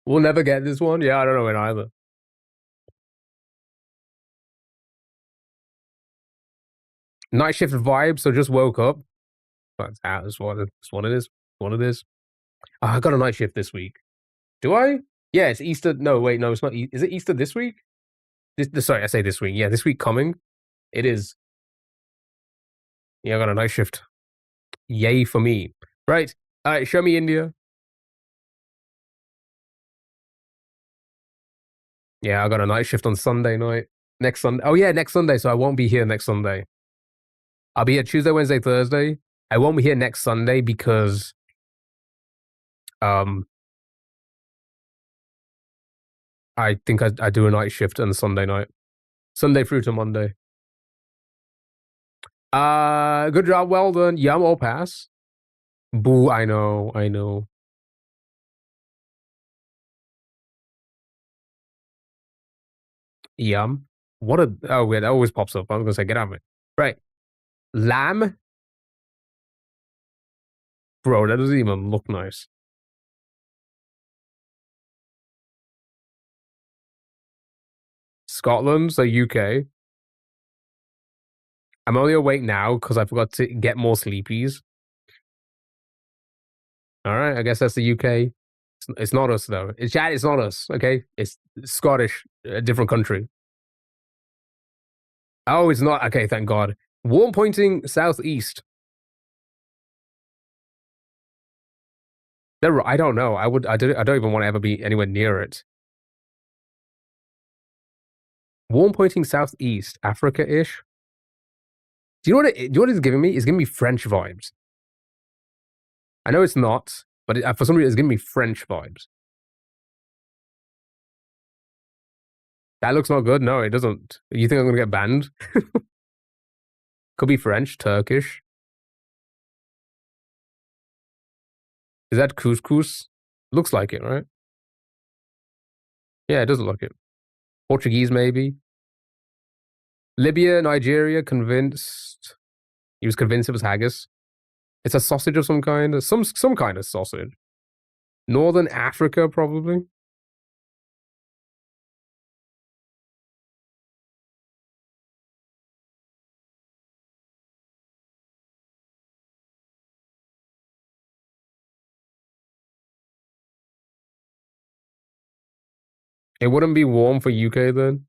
We'll never get this one. Yeah, I don't know when either. Night shift vibe, so just woke up. That's what it is. What it is. Oh, I got a night shift this week. Do I? Yeah, it's Easter. No, wait, no, it's not. Is it Easter this week? Sorry, I say this week. Yeah, this week coming. It is. Yeah, I got a night shift. Yay for me. Right. All right, show me India. Yeah, I got a night shift on Sunday night. Next Sunday. Oh, yeah, next Sunday. So I won't be here next Sunday. I'll be here Tuesday, Wednesday, Thursday. I won't be here next Sunday because I think I do a night shift on Sunday night. Sunday through to Monday. Good job, well done. Yum or pass? Boo, I know. Yum. What a oh wait, that always pops up. I was gonna say get out of it. Right. Lamb? Bro, that doesn't even look nice. Scotland, so UK. I'm only awake now because I forgot to get more sleepies. Alright, I guess that's the UK. It's not us though. It's not us, okay? It's Scottish, a different country. Oh, it's not. Okay, thank God. Warm pointing southeast. I don't know. I don't even want to ever be anywhere near it. Warm pointing southeast, Africa-ish. Do you know what it's giving me? It's giving me French vibes. I know it's not, but for some reason it's giving me French vibes. That looks not good. No, it doesn't. You think I'm gonna get banned? Could be French, Turkish. Is that couscous? Looks like it, right? Yeah, it doesn't look it. Portuguese, maybe. Libya, Nigeria, convinced. He was convinced it was haggis. It's a sausage of some kind. Some kind of sausage. Northern Africa, probably. It wouldn't be warm for UK then.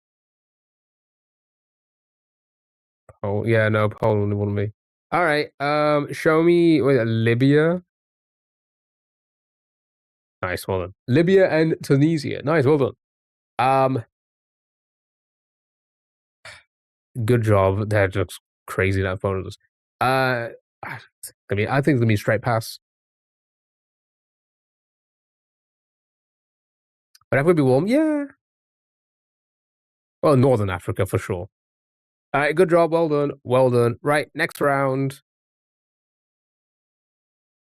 Oh yeah, no, Poland wouldn't be. All right. Show me Libya. Nice, well done. Libya and Tunisia. Nice, well done. Good job. That looks crazy. That photo does. I think it's gonna be straight pass. But Africa be warm, yeah. Well, Northern Africa for sure. All right, good job. Well done. Well done. Right, next round.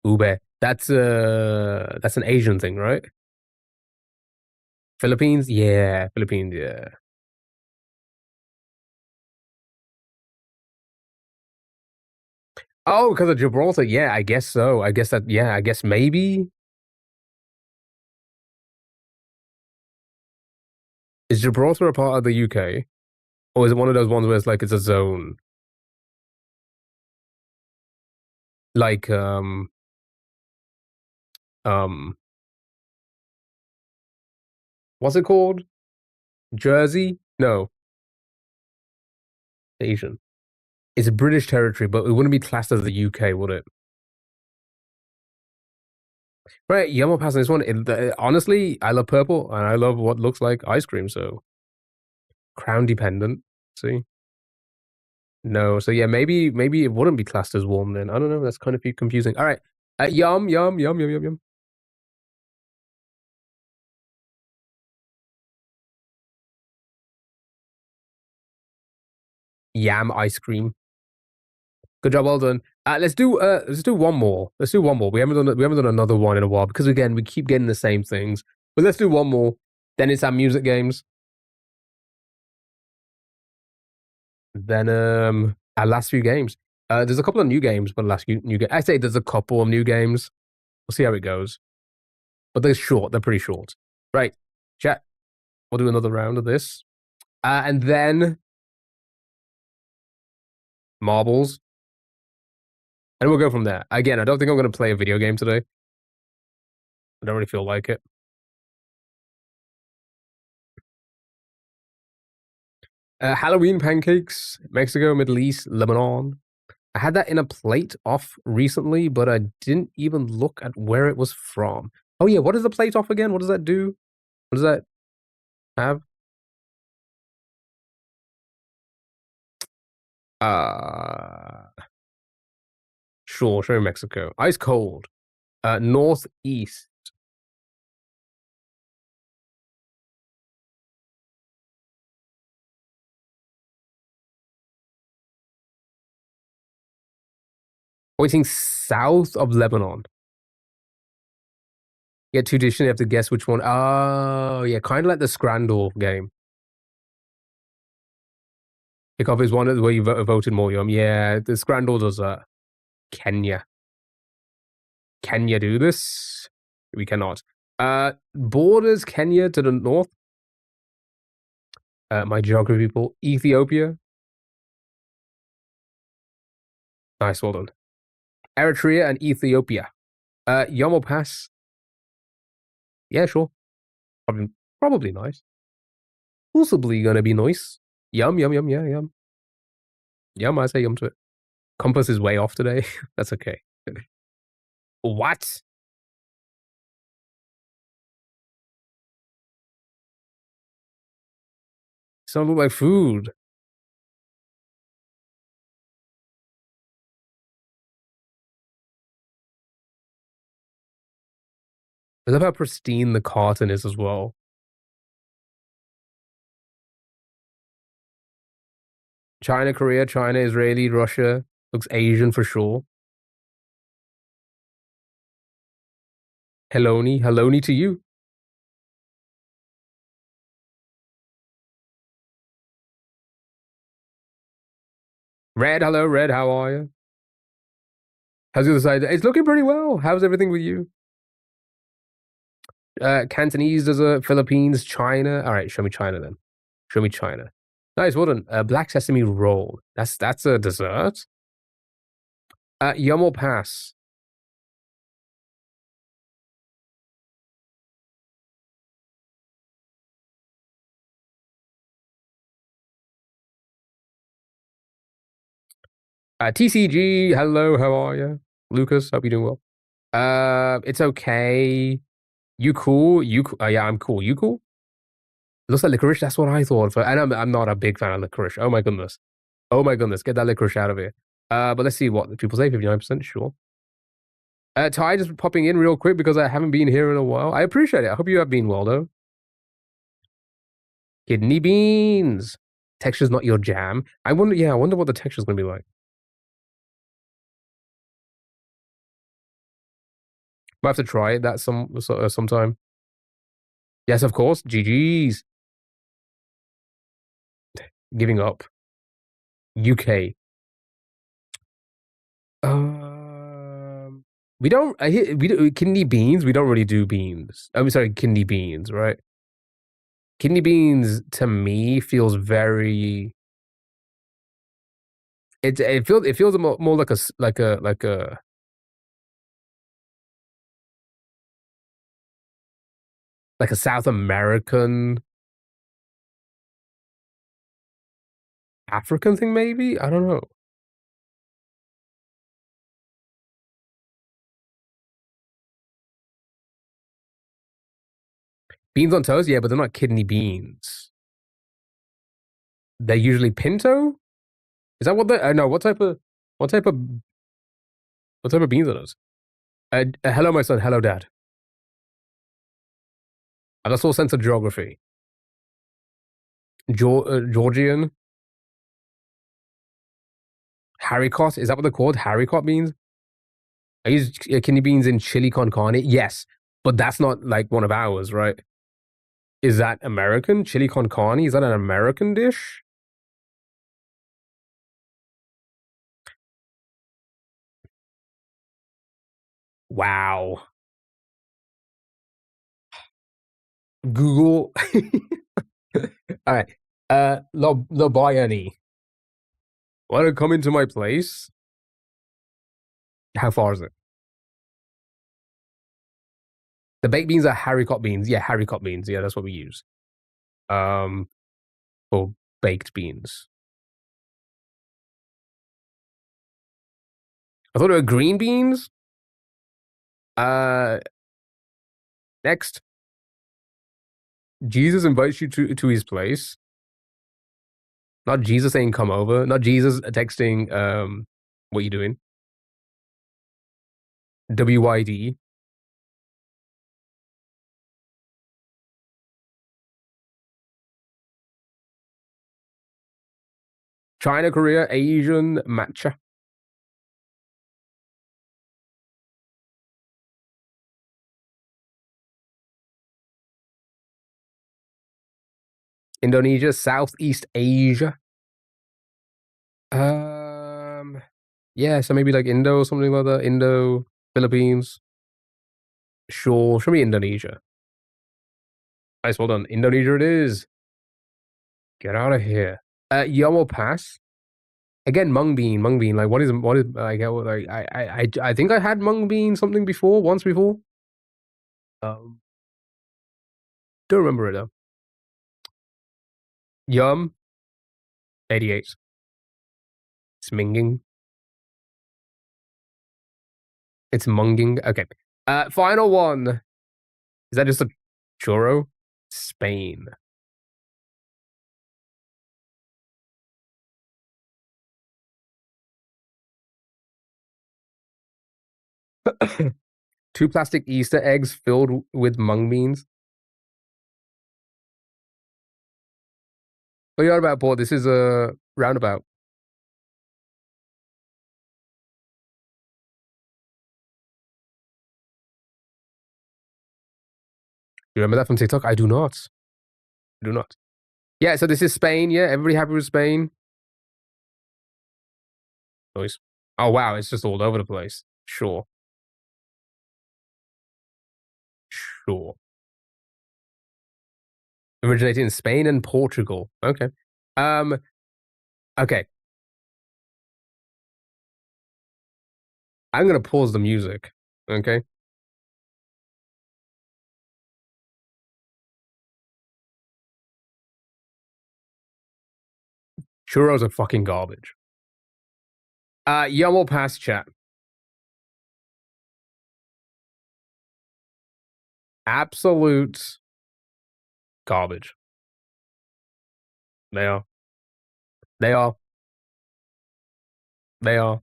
Ube. That's an Asian thing, right? Philippines? Yeah, Philippines, yeah. Oh, because of Gibraltar. Yeah, I guess so. I guess maybe. Is Gibraltar a part of the UK? Or is it one of those ones where it's like it's a zone? Like what's it called? Jersey? No. Asian. It's a British territory, but it wouldn't be classed as the UK, would it? Right, Yellow Pass on this one. Honestly, I love purple and I love what looks like ice cream, so crown dependent. See? No, so yeah, maybe it wouldn't be classed as warm then. I don't know. That's kind of confusing. All right, yum. Yam ice cream. Good job, well done. Let's do one more. Let's do one more. We haven't done another one in a while because again we keep getting the same things. But let's do one more. Then it's our music games. Then our last few games. There's a couple of new games, but last new game. I say there's a couple of new games. We'll see how it goes. But they're short. They're pretty short. Right, chat. We'll do another round of this, and then marbles, and we'll go from there. Again, I don't think I'm going to play a video game today. I don't really feel like it. Halloween pancakes, Mexico, Middle East, Lebanon. I had that in a plate off recently, but I didn't even look at where it was from. Oh yeah, what is the plate off again? What does that do? What does that have? Sure, show me Mexico. Ice cold. Northeast. Pointing south of Lebanon. You get two dishes, you have to guess which one. Oh, yeah, kind of like the Scrandal game. Pick up is one where you voted more, Yum. Yeah, the Scrandal does that. Kenya. Can you do this? We cannot. Borders Kenya to the north. My geography people. Ethiopia. Nice, well done. Eritrea and Ethiopia. Yom will pass. Yeah, sure. Probably nice. Possibly gonna be nice. Yum. Yum, I say yum to it. Compass is way off today. That's okay. What? Sound look like food. I love how pristine the carton is as well. China, Korea, China, Israeli, Russia. Looks Asian for sure. Hello to you. Red, hello, Red, how are you? How's the other side? It's looking pretty well. How's everything with you? Cantonese dessert, Philippines, China. All right, show me China then. Show me China. Nice, well done. Black sesame roll. That's a dessert. Yum or pass? TCG, hello, how are you? Lucas, hope you're doing well. It's okay. You cool? Yeah, I'm cool. You cool? Looks like licorice. That's what I thought. And I'm not a big fan of licorice. Oh my goodness. Oh my goodness. Get that licorice out of here. But let's see what people say. 59%, sure. Ty just popping in real quick because I haven't been here in a while. I appreciate it. I hope you have been well though. Kidney beans. Texture's not your jam. I wonder what the texture's gonna be like. Might have to try it that sometime. Yes, of course. GG's. Giving up. UK. We don't. We do kidney beans. We don't really do beans. I'm sorry, kidney beans, right? Kidney beans to me feels very. It feels more like a South American African thing, maybe? I don't know. Beans on toast, yeah, but they're not kidney beans. They're usually pinto. Is that what they? No. What type of beans are those? Hello, my son. Hello, dad. I lost all sense of geography. Georgian. Haricot, is that what they're called? Haricot beans? I use kidney beans in chili con carne. Yes, but that's not like one of ours, right? Is that American? Chili con carne? Is that an American dish? Wow. Google. All right. Lobayani. Want to come into my place? How far is it? The baked beans are haricot beans. Yeah, haricot beans. Yeah, that's what we use. For baked beans. I thought it were green beans. Next. Jesus invites you to his place. Not Jesus saying come over. Not Jesus texting what are you doing? WYD. China, Korea, Asian, matcha. Indonesia, Southeast Asia. Yeah, so maybe like Indo or something like that. Indo, Philippines. Sure, show me Indonesia. Nice, well done. Indonesia it is. Get out of here. Yum or pass? Again, mung bean. Like, what is like? I think I had mung bean something before, once before. Don't remember it though. Yum. 88. Sminging. It's munging. Okay. Final one. Is that just a churro? Spain. Two plastic Easter eggs filled with mung beans. What are you on about, Paul? This is a roundabout. You remember that from TikTok? I do not. I do not. Yeah, so this is Spain. Yeah, everybody happy with Spain? Noise. Oh, wow. It's just all over the place. Sure. Sure. Originated in Spain and Portugal. Okay. Okay. I'm going to pause the music. Okay. Churros are fucking garbage. Yumble pass chat. Absolute garbage. They are. They are. They are.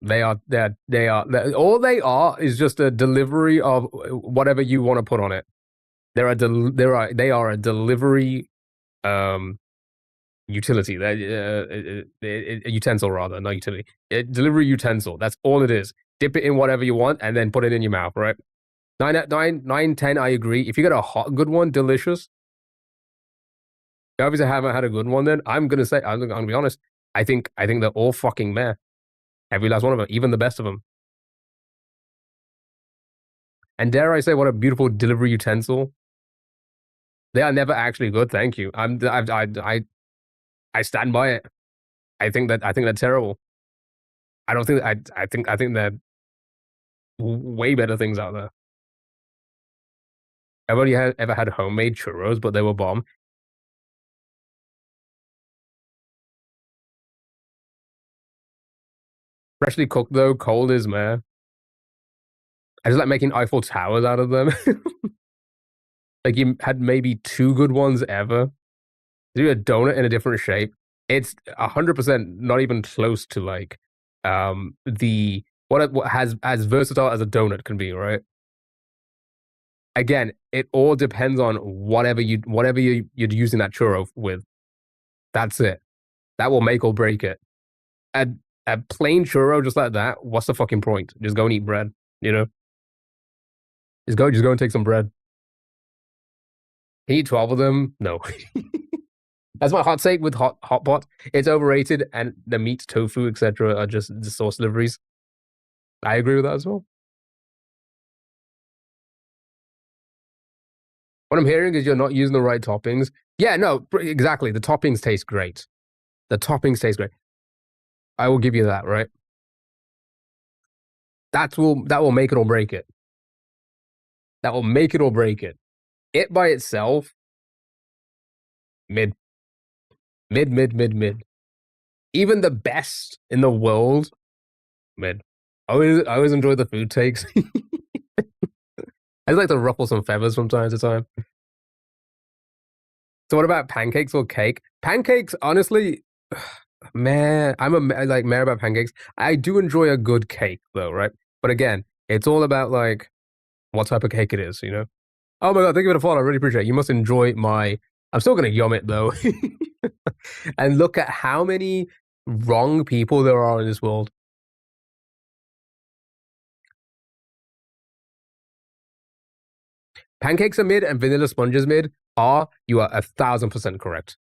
They are. They are. All they are is just a delivery of whatever you want to put on it. They are a delivery utility. A utensil rather, not utility. Delivery utensil. That's all it is. Dip it in whatever you want and then put it in your mouth, right? 9, 10, I agree. If you get a hot good one, delicious. Obviously, I haven't had a good one then. I'm gonna be honest. I think they're all fucking meh. Every last one of them, even the best of them. And dare I say, what a beautiful delivery utensil. They are never actually good. Thank you. I stand by it. I think they're terrible. I don't think I think they're way better things out there. I've only ever had homemade churros, but they were bomb. Freshly cooked though, cold is meh. I just like making Eiffel Towers out of them. Like you had maybe 2 good ones ever. Do a donut in a different shape. It's 100% not even close to like what has as versatile as a donut can be, right? Again, it all depends on whatever you're using that churro with. That's it. That will make or break it. A plain churro just like that, what's the fucking point? Just go and eat bread, you know? Just go and take some bread. Can you eat 12 of them? No. That's my hot take with hot pot. It's overrated, and the meat, tofu, etc. are just the sauce deliveries. I agree with that as well. What I'm hearing is you're not using the right toppings. Yeah, no, exactly. The toppings taste great. The toppings taste great. I will give you that, right? That will make it or break it. That will make it or break it. It by itself, mid. Even the best in the world, mid. I always enjoy the food takes. I just like to ruffle some feathers from time to time. So what about pancakes or cake? Pancakes, honestly, man, I'm like mad about pancakes. I do enjoy a good cake though, right? But again, it's all about like what type of cake it is, you know? Oh my god, thank you for the follow. I really appreciate it. You must enjoy my. I'm still gonna yum it though. And look at how many wrong people there are in this world. Pancakes are mid and vanilla sponges mid. You are 1,000% correct.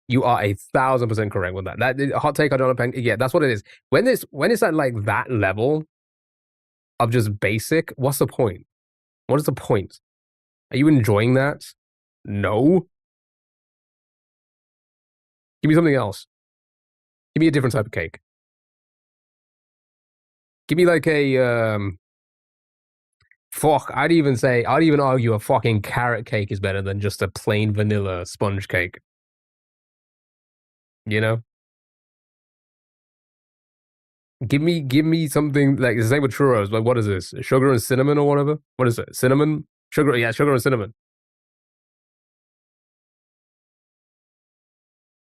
You are 1,000% correct with that. That hot take I don't know pancake. Yeah, that's what it is. When it's at like that level of just basic, what's the point? What is the point? Are you enjoying that? No. Give me something else. Give me a different type of cake. Give me like a fuck. I'd even argue a fucking carrot cake is better than just a plain vanilla sponge cake. You know? Give me something like the same with churros. Like, what is this? Sugar and cinnamon or whatever? What is it? Cinnamon? Sugar? Yeah, sugar and cinnamon.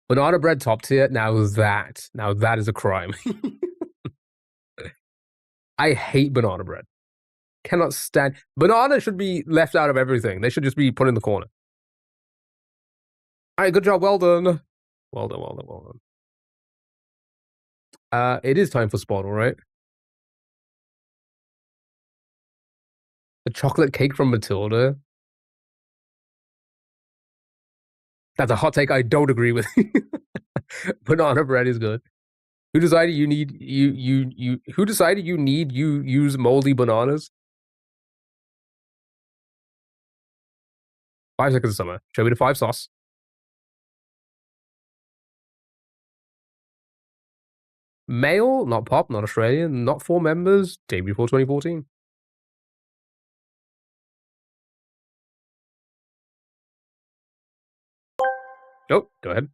Banana bread top tier. Now that is a crime. I hate banana bread. Cannot stand. Banana should be left out of everything. They should just be put in the corner. All right, good job. Well done. Well done. It is time for Spottle, right? The chocolate cake from Matilda. That's a hot take I don't agree with. Banana bread is good. Who decided you use moldy bananas? 5 seconds of summer. Show me the 5 sauce. Male, not pop, not Australian, not 4 members, day before 2014. Oh, go ahead.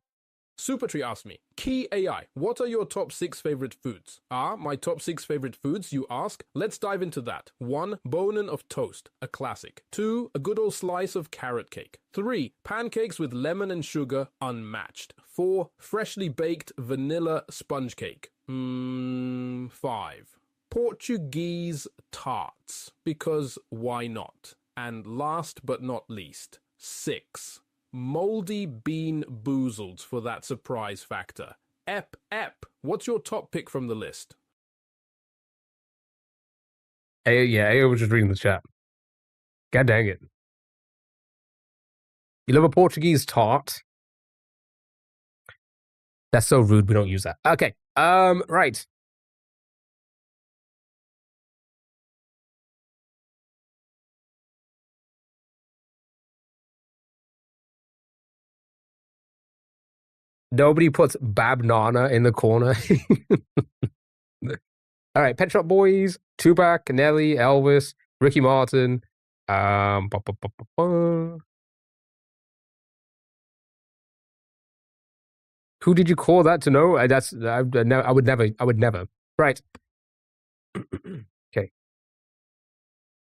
Supertree asked me, Key AI, what are your top 6 favorite foods? My top 6 favorite foods, you ask? Let's dive into that. 1. Bonin of toast, a classic. 2. A good old slice of carrot cake. 3. Pancakes with lemon and sugar, unmatched. 4. Freshly baked vanilla sponge cake. 5. Portuguese tarts, because why not? And last but not least, 6. Moldy bean boozled for that surprise factor. Ep. What's your top pick from the list? AO was just reading the chat. God dang it. You love a Portuguese tart? That's so rude, we don't use that. Okay, right. Nobody puts Babnana in the corner. All right, Pet Shop Boys, Tupac, Nelly, Elvis, Ricky Martin. Who did you call that to know? I would never. Right. Okay.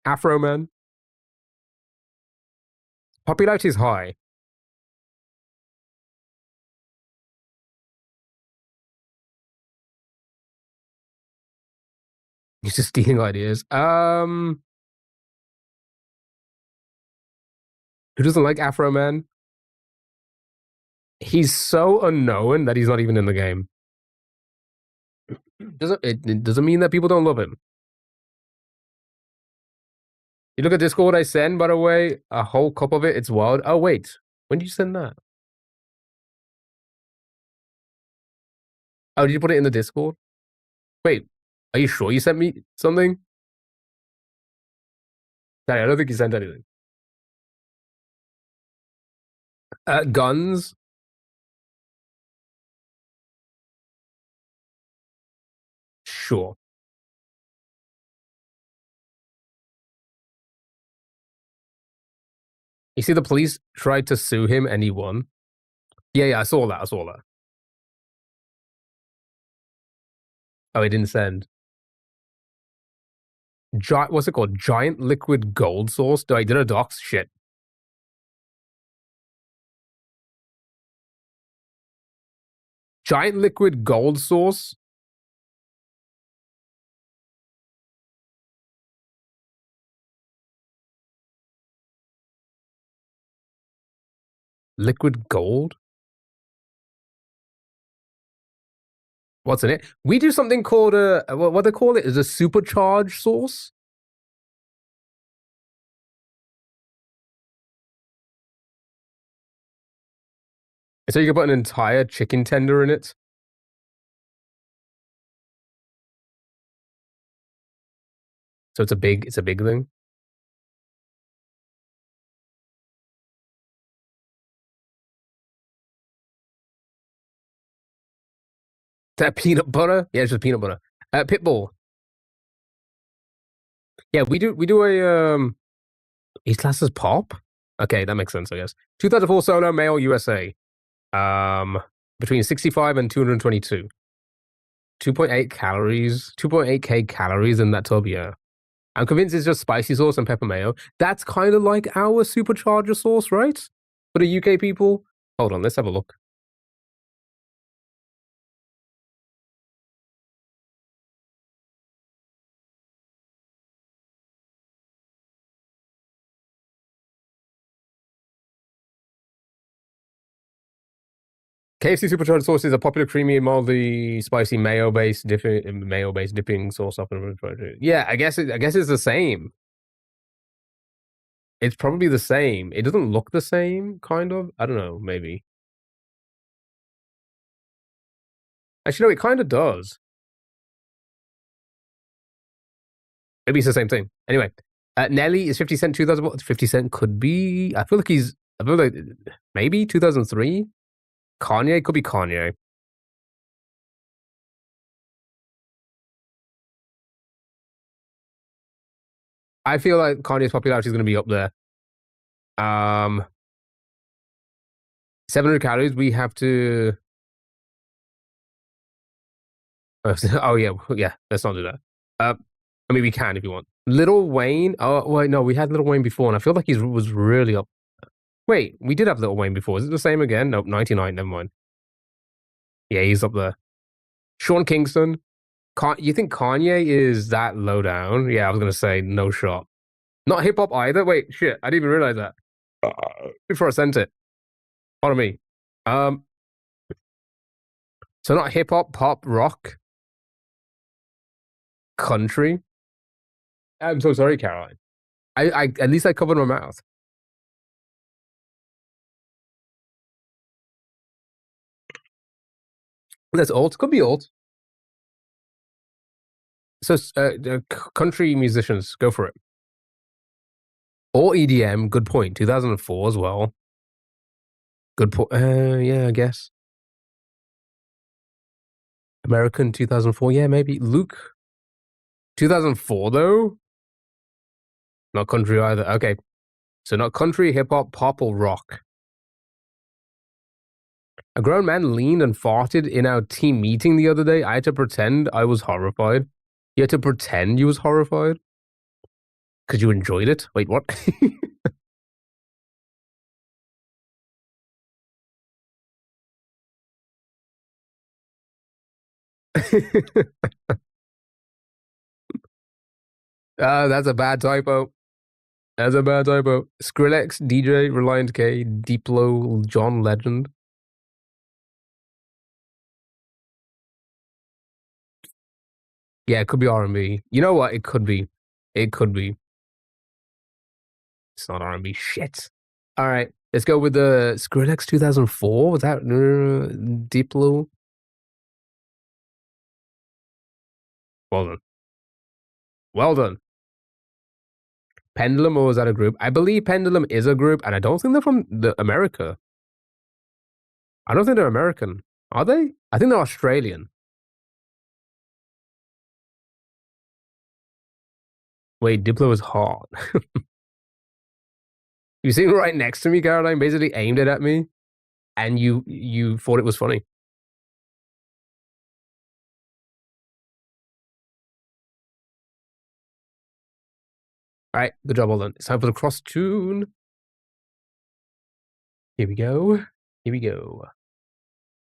Afro Man. Popularity is high. He's just stealing ideas. Who doesn't like Afro Man? He's so unknown that he's not even in the game. It doesn't mean that people don't love him. You look at Discord I send, by the way, a whole cup of it, it's wild. Oh, wait. When did you send that? Oh, did you put it in the Discord? Wait, are you sure you sent me something? No, I don't think you sent anything. Guns. Sure. You see, the police tried to sue him and he won. Yeah, I saw that. Oh, he didn't send. What's it called? Giant liquid gold sauce? Did a docs? Shit. Giant liquid gold sauce? Liquid gold? What's in it? We do something called what they call it is a supercharged sauce. So you can put an entire chicken tender in it. So it's a big thing. That peanut butter? Yeah, it's just peanut butter. Pitbull. Yeah, we do a East classes pop? Okay, that makes sense, I guess. 2004 solo male USA. Between 65 and 222. 2.8 calories, 2.8k calories in that tub, yeah. I'm convinced it's just spicy sauce and pepper mayo. That's kind of like our supercharger sauce, right? For the UK people. Hold on, let's have a look. KFC supercharged sauce is a popular creamy, mildly spicy mayo-based dipping sauce. Yeah, I guess it's the same. It's probably the same. It doesn't look the same, kind of. I don't know, maybe. Actually, no, it kind of does. Maybe it's the same thing. Anyway, Nelly is 50 Cent 2000. 50 Cent could be. I feel like maybe 2003. Kanye could be Kanye. I feel like Kanye's popularity is going to be up there. 700 calories. We have to. Oh yeah. Let's not do that. I mean, we can if you want. Lil Wayne. Oh wait, no, we had Lil Wayne before, and I feel like he was really up. Wait, we did have Lil Wayne before. Is it the same again? Nope, 99. Never mind. Yeah, he's up there. Sean Kingston. You think Kanye is that low down? Yeah, I was gonna say no shot. Not hip hop either. Wait, shit, I didn't even realize that before I sent it. Pardon me. So not hip hop, pop, rock, country. I'm so sorry, Caroline. I at least I covered my mouth. That's alt. Could be alt. So country musicians, go for it. Or EDM. Good point. 2004 as well. Good point. Yeah, I guess. American 2004. Yeah, maybe. Luke. 2004 though. Not country either. Okay. So not country, hip hop, pop, or rock. A grown man leaned and farted in our team meeting the other day. I had to pretend I was horrified. You had to pretend you was horrified? Because you enjoyed it? Wait, what? That's a bad typo. That's a bad typo. Skrillex, DJ, Reliant K, Diplo, John Legend. Yeah, it could be R&B. You know what? It could be. It could be. It's not R&B. Shit. All right. Let's go with the Skrillex 2004. Was that Diplo? Well done. Well done. Pendulum, or was that a group? I believe Pendulum is a group, and I don't think they're from America. I don't think they're American. Are they? I think they're Australian. Wait, Diplo is hot. You sitting right next to me, Caroline, basically aimed it at me, and you thought it was funny. All right, good job, well done. It's time for the cross tune. Here we go. Here we go. All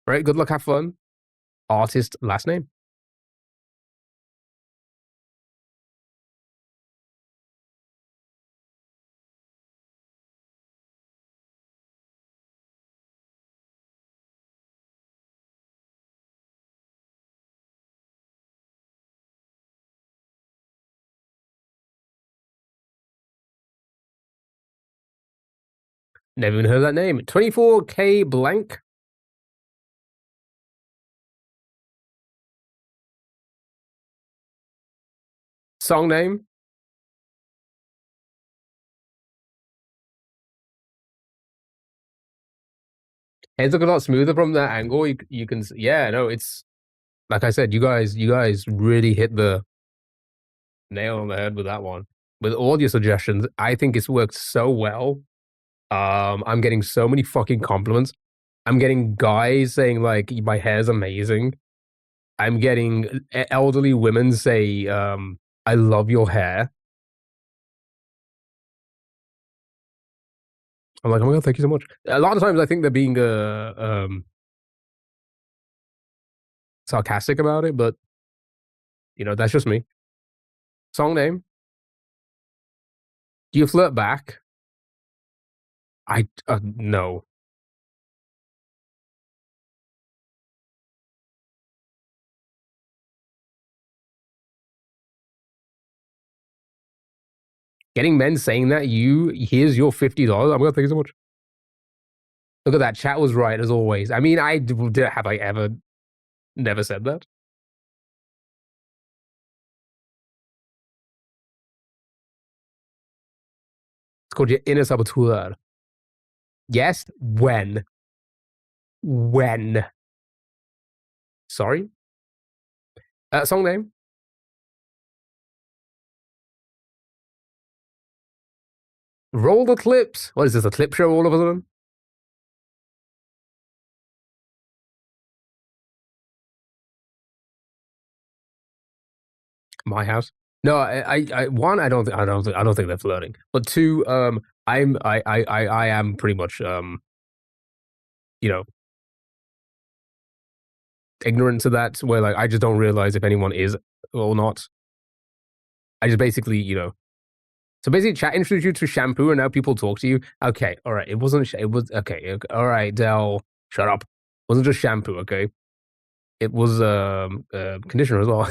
right, good luck, have fun. Artist, last name. Never even heard of that name. 24K blank. Song name. Heads look a lot smoother from that angle. You can, yeah, no, it's like I said, you guys really hit the nail on the head with that one. With all your suggestions, I think it's worked so well. I'm getting so many fucking compliments. I'm getting guys saying like my hair's amazing. I'm getting elderly women say, "I love your hair." I'm like, "Oh my god, thank you so much." A lot of times, I think they're being sarcastic about it, but that's just me. Song name? Do you flirt back? I no. Getting men saying that here's your $50. I'm gonna thank you so much. Look at that. Chat was right as always. I mean, have I ever never said that? It's called your inner saboteur. Yes. When? When? Sorry. Song name? Roll the clips. What is this? A clip show all of a sudden? My house. No, one, I don't think they're flirting. But two, I am pretty much you know, ignorant to that. Where like I just don't realize if anyone is or not. I just basically, So basically, chat introduced you to shampoo, and now people talk to you. Okay, all right. It wasn't. It was okay. All right, Dell, shut up. It wasn't just shampoo. Okay, it was conditioner as well.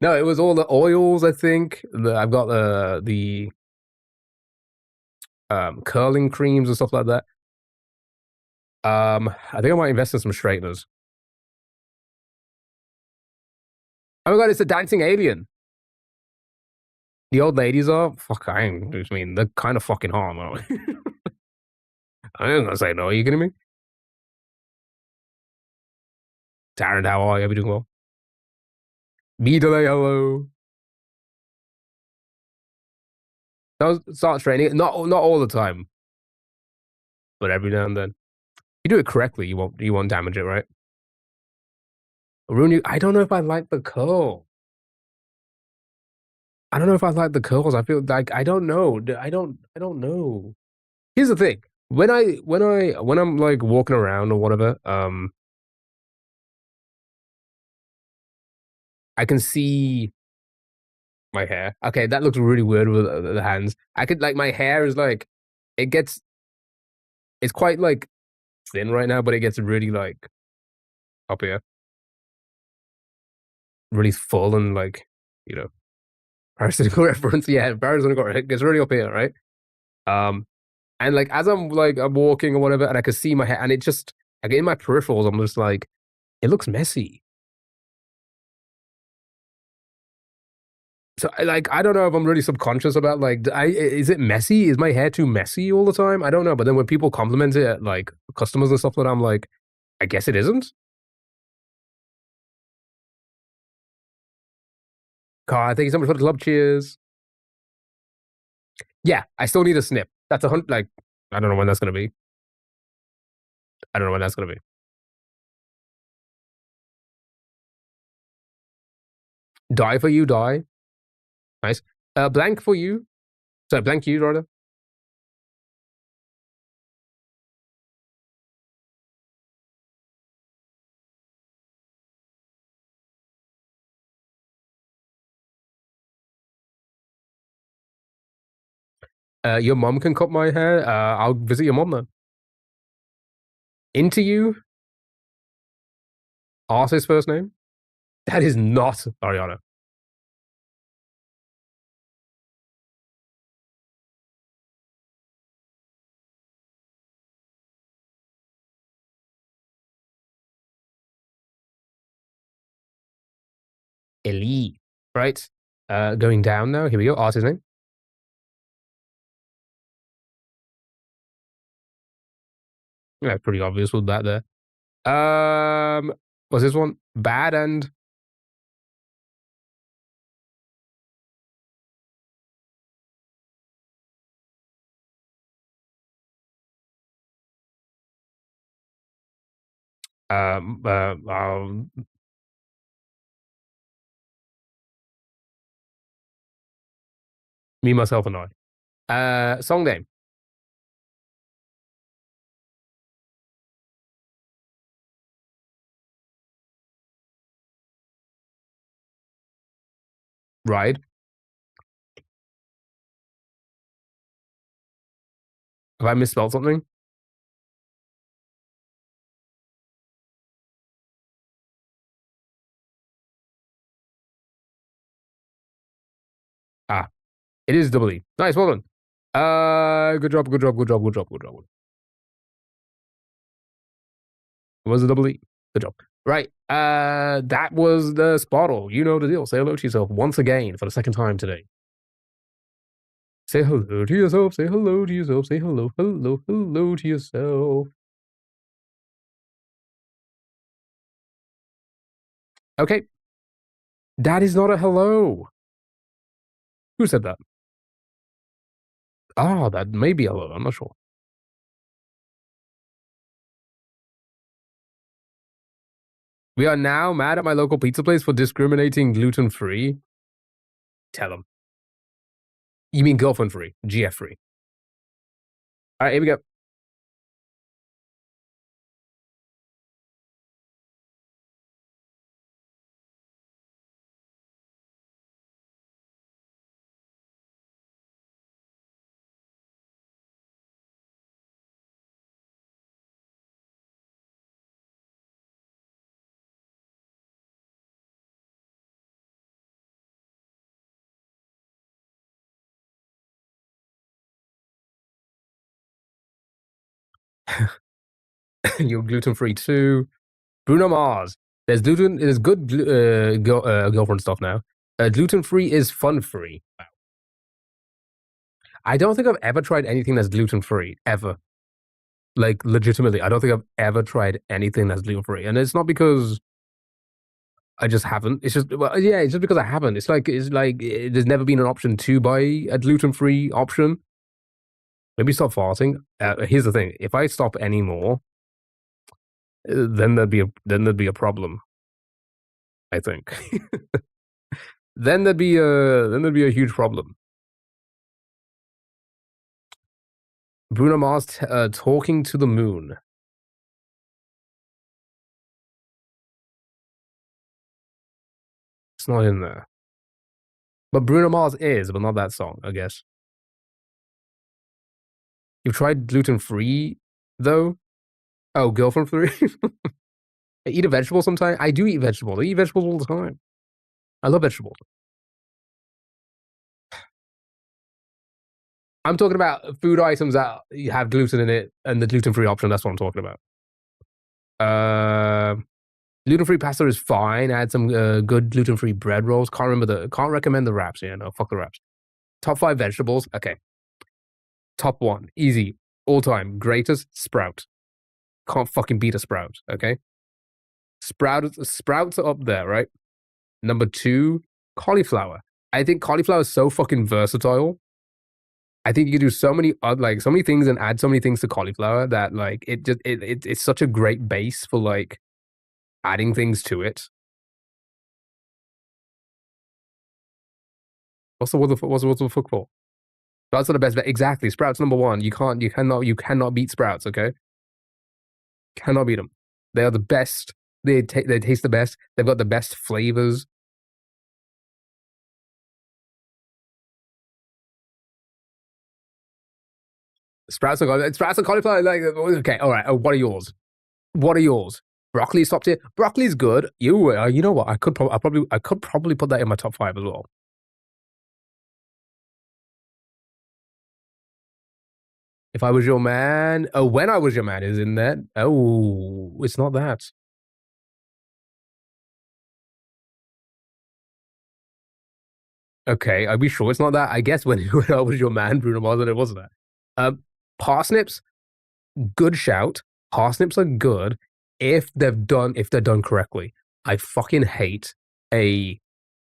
No, it was all the oils. I think I've got the curling creams and stuff like that. I think I might invest in some straighteners. Oh my god, it's a dancing alien. The old ladies are fuck. I mean, they're kind of fucking hot. I ain't gonna say no. Are you kidding me? Taryn, how are you? Are you doing well? Me delay, hello. Start training. Not all the time, but every now and then. You do it correctly, you won't damage it, right? Rooney, I don't know if I like the curl. I don't know if I like the curls. I feel like I don't know. I don't know. Here's the thing. When I'm like walking around or whatever, I can see my hair. Okay, that looks really weird with the hands. I could like my hair is like it gets it's quite like thin right now, but it gets really like up here, really full and like you know parasitical reference. Yeah, parasitical. It gets really up here, right? Um, and like as I'm walking or whatever, and I can see my hair, and it just like in my peripherals, I'm just like it looks messy. So I don't know if I'm really subconscious about like is it messy? Is my hair too messy all the time? I don't know. But then when people compliment it, like customers and stuff like that, I'm like, I guess it isn't. God, thank you so much for the club. Cheers. Yeah, I still need a snip. That's 100. Like I don't know when that's gonna be. I don't know when that's gonna be. Die for you, die. Nice. Blank for you. Sorry, blank you rather. Your mom can cut my hair. I'll visit your mom then. Into you. Artist first name. That is not Ariana. Elite, right? Going down now. Here we go. Artist name. Yeah, pretty obvious with that there. Was this one bad and um uh um Me, myself, and I. Song name. Ride. Have I misspelled something? Ah, it is double E. Nice, well done. Good job, good job, good job, good job, good job. It was a double E. Good job. Right. That was the Spottle. You know the deal. Say hello to yourself once again for the second time today. Say hello to yourself. Say hello to yourself. Say hello, hello, hello to yourself. Okay. That is not a hello. Who said that? Ah, that may be a hello. I'm not sure. We are now mad at my local pizza place for discriminating gluten-free. Tell them. You mean girlfriend-free, GF-free. All right, here we go. You're gluten-free too. Bruno Mars. There's gluten. There's good girlfriend stuff now. Gluten-free is fun-free. Wow. I don't think I've ever tried anything that's gluten-free ever. Like legitimately, I don't think I've ever tried anything that's gluten-free, and it's not because I just haven't. It's just yeah, it's just because I haven't. There's never been an option to buy a gluten-free option. Maybe stop farting. Here's the thing: if I stop anymore, then there'd be a problem. I think. then there'd be a huge problem. Bruno Mars talking to the moon. It's not in there. But Bruno Mars is, but not that song, I guess. You've tried gluten-free, though? Oh, girlfriend-free? I eat a vegetable sometimes. I do eat vegetables. I eat vegetables all the time. I love vegetables. I'm talking about food items that have gluten in it and the gluten-free option. That's what I'm talking about. Gluten-free pasta is fine. I had some good gluten-free bread rolls. Can't recommend the wraps. Yeah, no, fuck the wraps. Top 5 vegetables. Okay. Top 1, easy, all time, greatest, sprout. Can't fucking beat a sprout. Okay. Sprouts are up there, right? Number 2, cauliflower. I think cauliflower is so fucking versatile. I think you can do so many things and add so many things to cauliflower that like it's such a great base for like adding things to it. What's the fuck for? Sprouts are the best. Exactly. Sprouts number 1. You cannot beat sprouts. Okay. Cannot beat them. They are the best. They taste the best. They've got the best flavors. Sprouts and cauliflower. Like okay, all right. What are yours? What are yours? Broccoli's top tier. Broccoli's good. You know what? I could probably put that in my top 5 as well. If I was your man. Oh, when I was your man is in that. Oh, it's not that. Okay, are we sure it's not that? I guess when I was your man, Bruno Mars, and it wasn't that. Parsnips, good shout. Parsnips are good if they're done correctly. I fucking hate a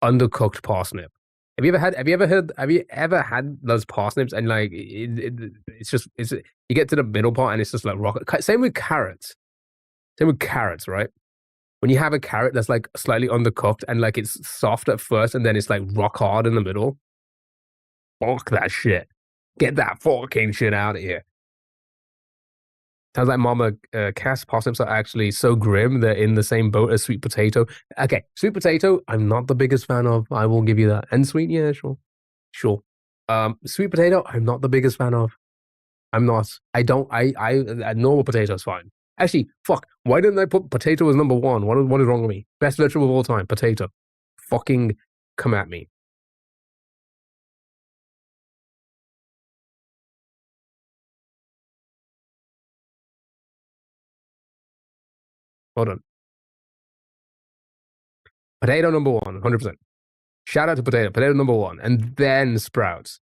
undercooked parsnip. Have you ever had those parsnips and like it's you get to the middle part and it's just like rock. Same with carrots. Right? When you have a carrot that's like slightly undercooked and like it's soft at first and then it's like rock hard in the middle. Fuck that shit. Get that fucking shit out of here. Sounds like Mama Cass possums are actually so grim they're in the same boat as sweet potato. Okay, sweet potato, I'm not the biggest fan of. I will give you that. And sweet, yeah, sure. Sure. Sweet potato, I'm not the biggest fan of. I'm not. I don't. Normal potato is fine. Actually, fuck. Why didn't I put potato as number one? What is wrong with me? Best vegetable of all time, potato. Fucking come at me. Hold on. Potato number one, 100%. Shout out to potato. Potato number one, and then sprouts,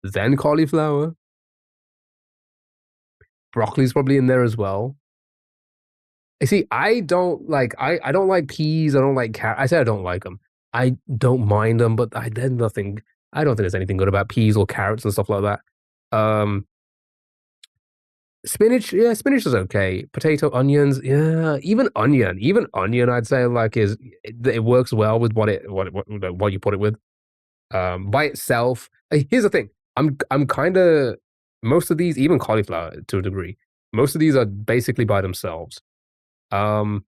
then cauliflower. Broccoli's probably in there as well. I see. I don't like. I don't like peas. I don't like carrots. I said I don't like them. I don't mind them, but there's nothing. I don't think there's anything good about peas or carrots and stuff like that. Spinach, yeah, spinach is okay. Potato, onions, yeah, even onion, I'd say like it works well with what you put it with. By itself, here's the thing. I'm kind of most of these, even cauliflower to a degree, most of these are basically by themselves. And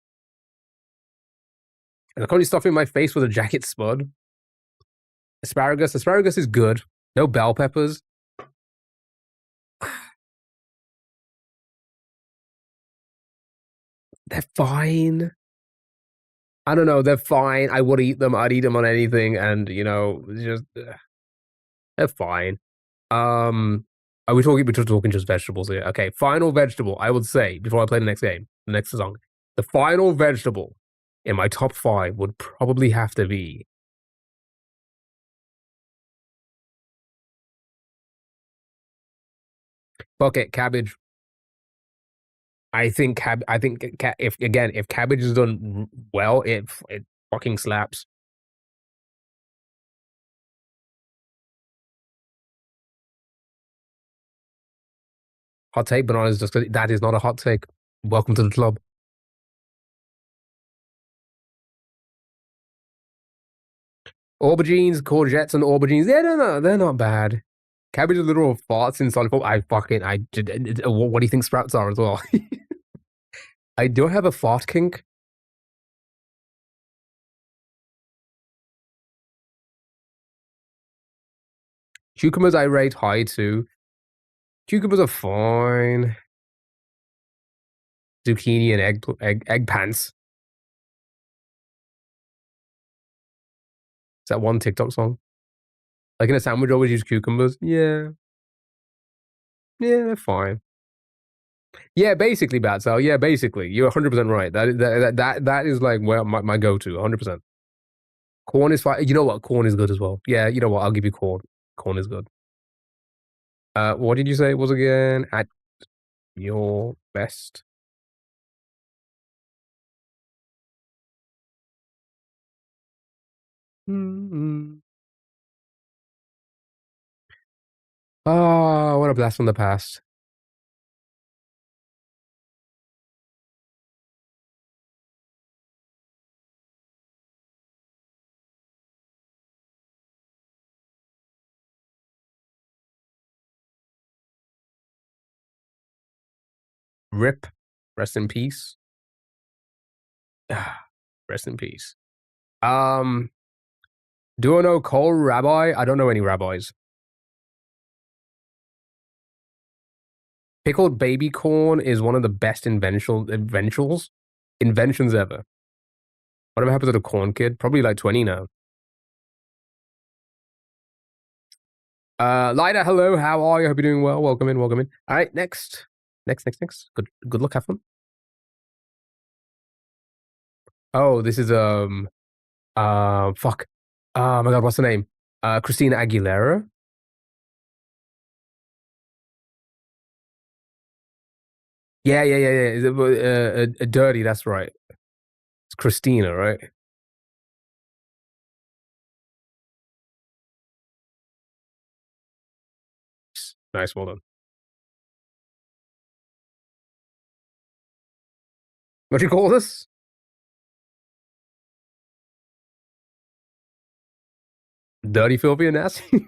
I'm currently stuffing my face with a jacket spud. Asparagus is good. No bell peppers. They're fine. I don't know. They're fine. I would eat them. I'd eat them on anything, and just they're fine. Are we talking? We're talking just vegetables here. Okay. Final vegetable. I would say before I play the next game, the next song, the final vegetable in my top 5 would probably have to be bucket cabbage. I think if cabbage is done well, it fucking slaps. Hot take, bananas just that is not a hot take. Welcome to the club. Aubergines, courgettes, and aubergines. Yeah, they're not bad. Cabbage is literal farts in solid form. What do you think sprouts are as well? I don't have a fart kink. Cucumbers I rate high too. Cucumbers are fine. Zucchini and egg pants. Is that one TikTok song? Like in a sandwich, always use cucumbers. Yeah, they're fine. Yeah, basically, Batsal. Yeah, basically, you're 100% right. That is like where my go-to. 100%. Corn is fine. You know what? Corn is good as well. Yeah, you know what? I'll give you corn. Corn is good. What did you say it was again? At your best. Oh, what a blast from the past. Rip. Rest in peace. Rest in peace. Do I know Cole Rabbi? I don't know any rabbis. Pickled baby corn is one of the best inventions ever. Whatever happened to the corn kid? Probably like 20 now. Lida, hello, how are you? Hope you're doing well. Welcome in. All right, next. Good luck, have fun. Oh, this is fuck. Oh my god, what's the name? Christina Aguilera. Yeah. Dirty, that's right. It's Christina, right? Nice, well done. What do you call this? Dirty, filthy, and nasty.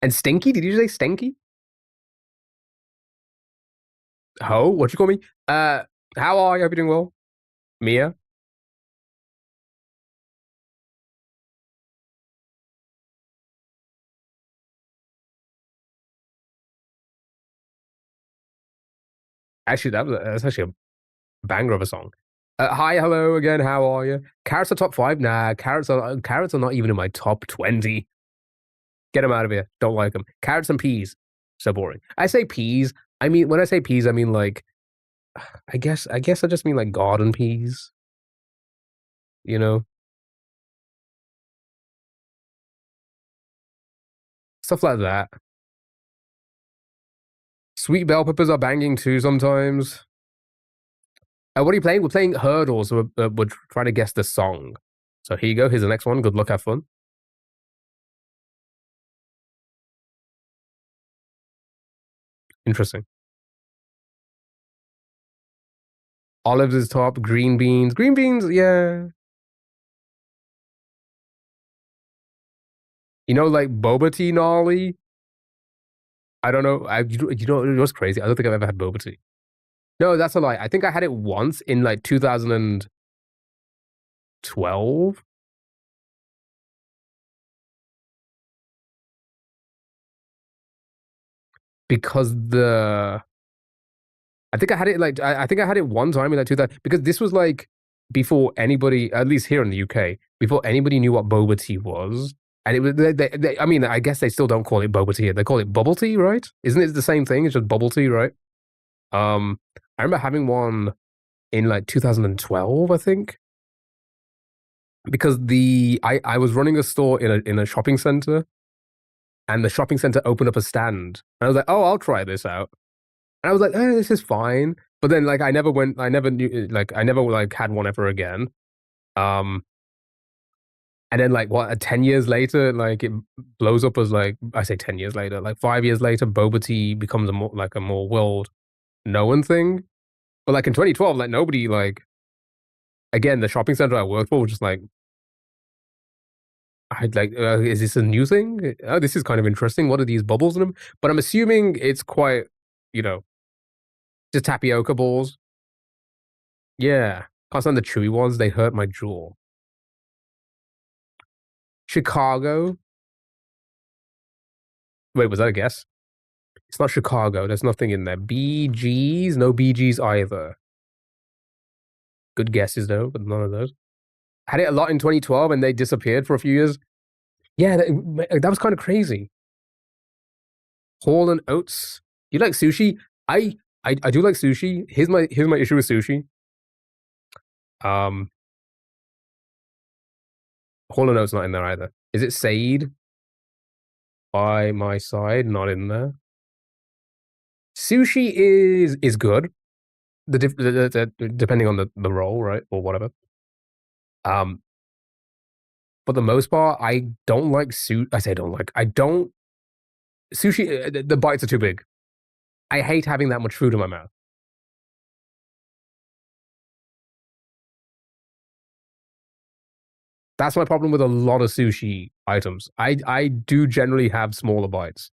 And Stinky? Did you say Stinky? Ho? What'd you call me? How are you? Hope you're doing well. Mia? Actually, that's actually a banger of a song. Hi, hello again. How are you? Carrots are top 5. Nah, carrots are not even in my top 20. Get them out of here. Don't like them. Carrots and peas. So boring. I say peas. I mean, when I say peas, I mean like, I guess I just mean like garden peas. You know, stuff like that. Sweet bell peppers are banging too sometimes. What are you playing? We're playing hurdles. We're trying to guess the song. So here you go. Here's the next one. Good luck. Have fun. Interesting. Olives is top. Green beans. Green beans, yeah. You know, like boba tea gnarly. I don't know. You know, it was crazy. I don't think I've ever had boba tea. No, that's a lie. I think I had it once in like 2012. Because I think I had it like I think I had it one time in like 2000 because this was like before anybody, at least here in the UK, before anybody knew what boba tea was. And it was I mean, I guess they still don't call it boba tea. They call it bubble tea, right? Isn't it the same thing? It's just bubble tea, right? I remember having one in like 2012, I think. Because I was running a store in a shopping center, and the shopping center opened up a stand. And I was like, oh, I'll try this out. And I was like, this is fine. But then like I never knew, like I never like had one ever again. Um and then like what 10 years later, like it blows up as like I say 10 years later, like 5 years later, boba tea becomes a more world known thing. But like in 2012, like nobody like again, the shopping center I worked for was just like I'd like, is this a new thing? Oh, this is kind of interesting. What are these bubbles in them? But I'm assuming it's quite, you know, just tapioca balls. Yeah. Can't stand the chewy ones. They hurt my jaw. Chicago. Wait, was that a guess? It's not Chicago. There's nothing in there. BGs? No BGs either. Good guesses though, but none of those. Had it a lot in 2012 and they disappeared for a few years. Yeah, that was kind of crazy. Hall and Oates. You like sushi? I do like sushi. Here's my issue with sushi. Hall and Oates not in there either. Is it Said? By my side, not in there. Sushi is good. Depending on the role, right, or whatever. For the most part, I don't like sushi. I say I don't like. I don't sushi. The bites are too big. I hate having that much food in my mouth. That's my problem with a lot of sushi items. I do generally have smaller bites.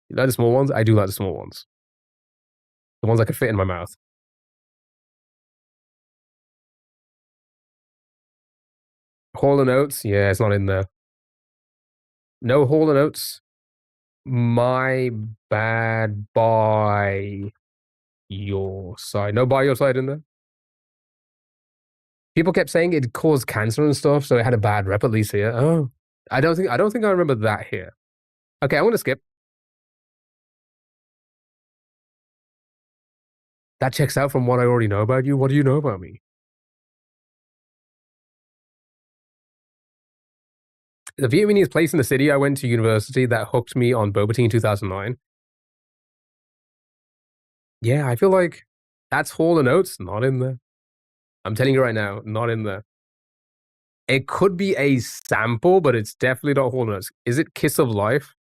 You like the small ones? I do like the small ones. The ones I can fit in my mouth. Hall and Oates? Yeah, it's not in there. No Hall and Oates. My bad. By your side. No by your side in there. People kept saying it caused cancer and stuff, so it had a bad rep at least here. Oh, I don't think I remember that here. Okay, I'm gonna skip. That checks out from what I already know about you. What do you know about me? The Vietnamese place in the city I went to university that hooked me on boba tea in 2009. Yeah, I feel like that's Hall and Oates, not in there. I'm telling you right now, not in there. It could be a sample, but it's definitely not Hall and Oates. Is it Kiss of Life?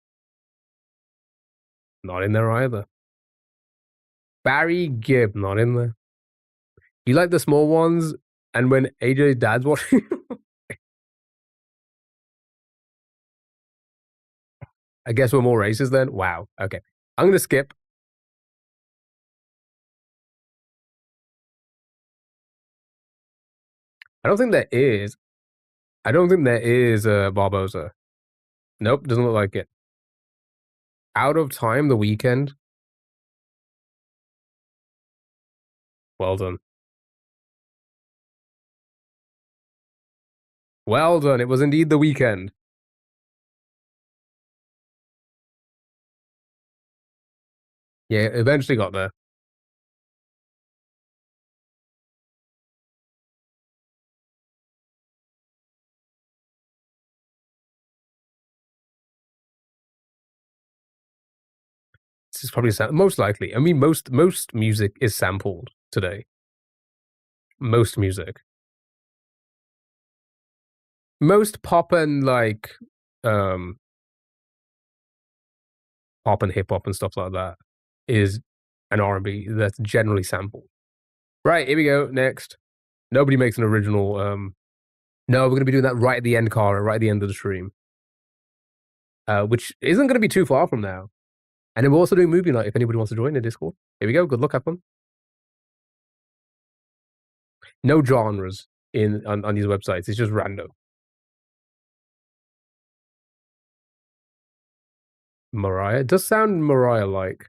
Not in there either. Barry Gibb, not in there. You like the small ones, and when AJ's dad's watching, I guess we're more racist then. Wow. Okay. I'm gonna skip. I don't think there is. I don't think there is a Barbosa. Nope, doesn't look like it. Out of Time, The Weekend. Well done. Well done. It was indeed The Weekend. Yeah, eventually got there. This is probably most likely. I mean, most music is sampled today. Most music. Most pop and like pop and hip hop and stuff like that is an R&B that's generally sampled. Right, here we go. Next. Nobody makes an original. No, we're going to be doing that right at the end, Cara, right at the end of the stream. Which isn't going to be too far from now. And then we're also doing movie night if anybody wants to join the Discord. Here we go. Good luck, everyone. No genres on these websites. It's just random. Mariah. It does sound Mariah-like.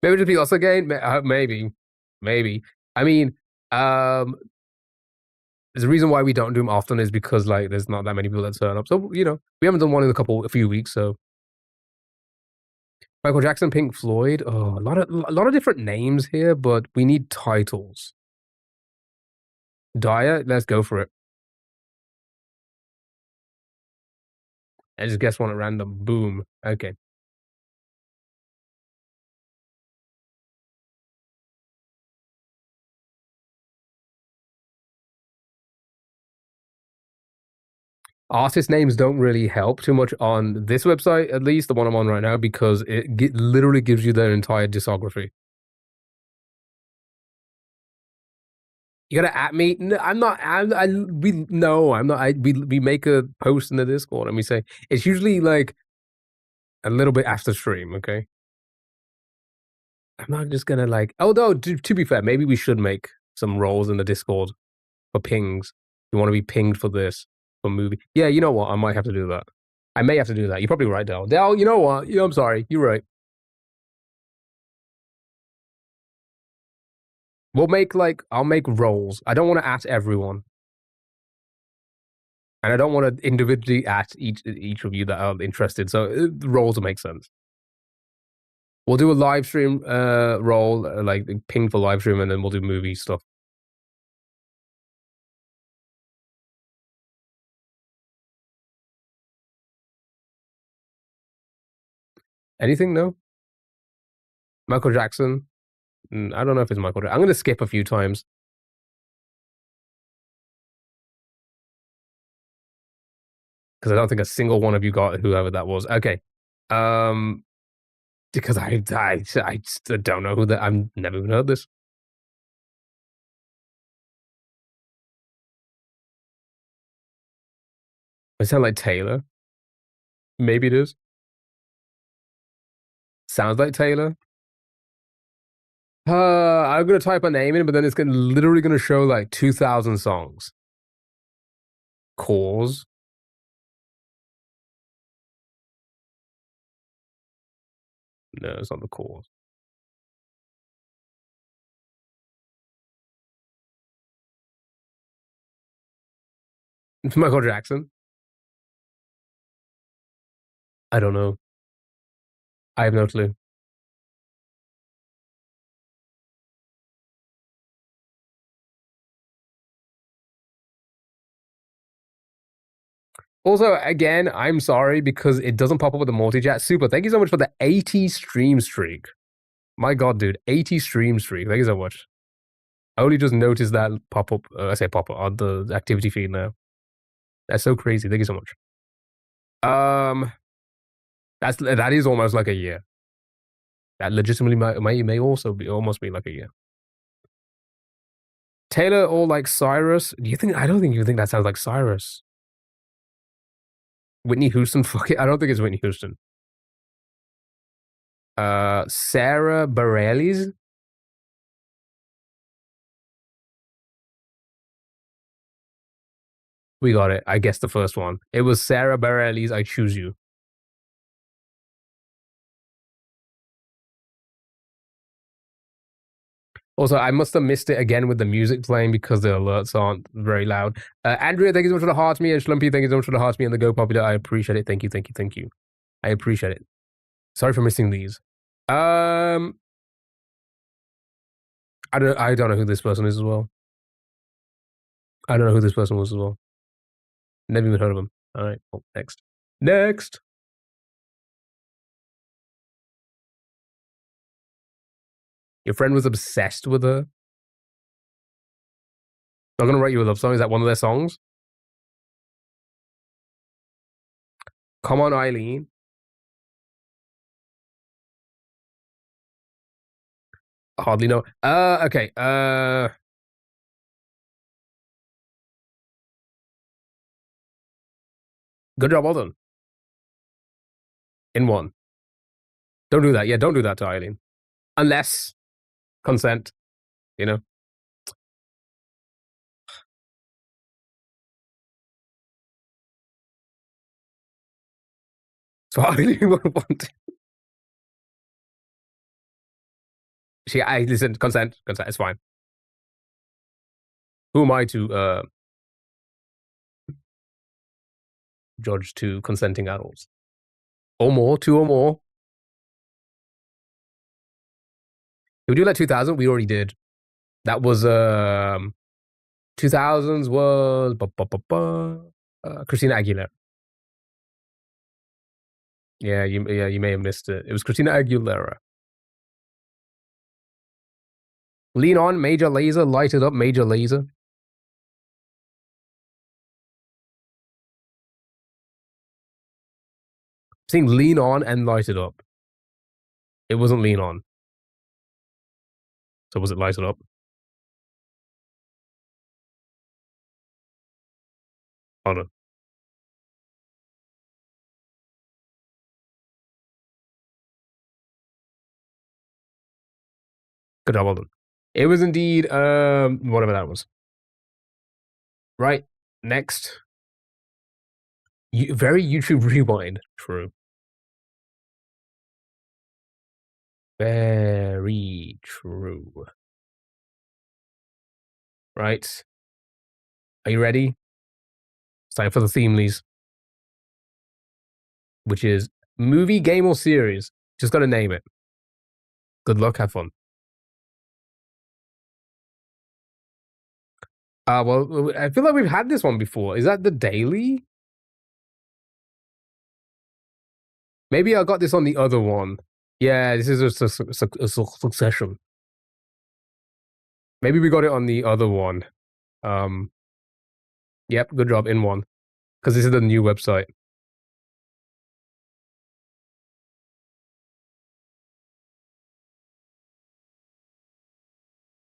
Maybe just be us again. Maybe. I mean, there's a reason why we don't do them often is because like there's not that many people that turn up. So we haven't done one in a few weeks. So Michael Jackson, Pink Floyd. Oh, a lot of different names here, but we need titles. Dyer, let's go for it. I just guess one at random. Boom. Okay. Artist names don't really help too much on this website, at least the one I'm on right now, because it literally gives you their entire discography. You gotta at me. No, I'm not. I'm not. We make a post in the Discord and we say it's usually like a little bit after stream. Okay. I'm not just gonna like. Although to be fair, maybe we should make some roles in the Discord for pings. You want to be pinged for this for movie? Yeah, you know what? I might have to do that. I may have to do that. You're probably right, Dell. Dell, you know what? Yeah, I'm sorry. You're right. I'll make roles. I don't want to at everyone. And I don't want to individually at each of you that are interested. So the roles will make sense. We'll do a live stream role, like ping for live stream, and then we'll do movie stuff. Anything? No? Michael Jackson? I don't know if it's Michael Jackson. I'm going to skip a few times. Because I don't think a single one of you got whoever that was. Okay. Because I just don't know who that. I've never even heard this. It sounds like Taylor. Maybe it is. Sounds like Taylor. I'm gonna type a name in, but then it's literally gonna show like 2,000 songs. Cause. No, it's not the Cause. It's Michael Jackson. I don't know. I have no clue. Also, again, I'm sorry because it doesn't pop up with the multi-chat. Super, thank you so much for the 80 stream streak. My God, dude, 80 stream streak. Thank you so much. I only just noticed that pop up. I say pop up on the activity feed now. That's so crazy. Thank you so much. That is almost like a year. That legitimately may also be almost be like a year. Taylor or like Cyrus? Do you think? I don't think you think that sounds like Cyrus. Whitney Houston? Fuck it. I don't think it's Whitney Houston. Sarah Bareilles? We got it. I guess the first one. It was Sarah Bareilles, I Choose You. Also, I must have missed it again with the music playing because the alerts aren't very loud. Andrea, thank you so much for the heart me, and Schlumpy, thank you so much for the heart me and the Go Popular. I appreciate it. Thank you, thank you, thank you. I appreciate it. Sorry for missing these. I don't know who this person is as well. I don't know who this person was as well. Never even heard of him. All right, well, next. Next. Your friend was obsessed with her. I'm gonna write you a love song. Is that one of their songs? Come on, Eileen. Hardly know. Okay. Good job, well done. In one. Don't do that. Yeah, don't do that to Eileen. Unless consent, you know. So Eileen would want. I listen. Consent. It's fine. Who am I to judge two consenting adults? Or more, two or more. Did we do like 2000? We already did. That was 2000s was Christina Aguilera. Yeah, you may have missed it. It was Christina Aguilera. Lean On, Major Lazer, Light It Up, Major Lazer. Seeing Lean On and Light It Up. It wasn't Lean On. So was it Light It Up? Hold on. Good job, well done. It was indeed whatever that was. Right. Next. Very YouTube Rewind. True. Very true. Right. Are you ready? It's time for the themelies. Which is movie, game, or series. Just gotta name it. Good luck, have fun. Well, I feel like we've had this one before. Is that the daily? Maybe I got this on the other one. Yeah, this is a succession. Maybe we got it on the other one. Yep, good job, in one. Because this is the new website.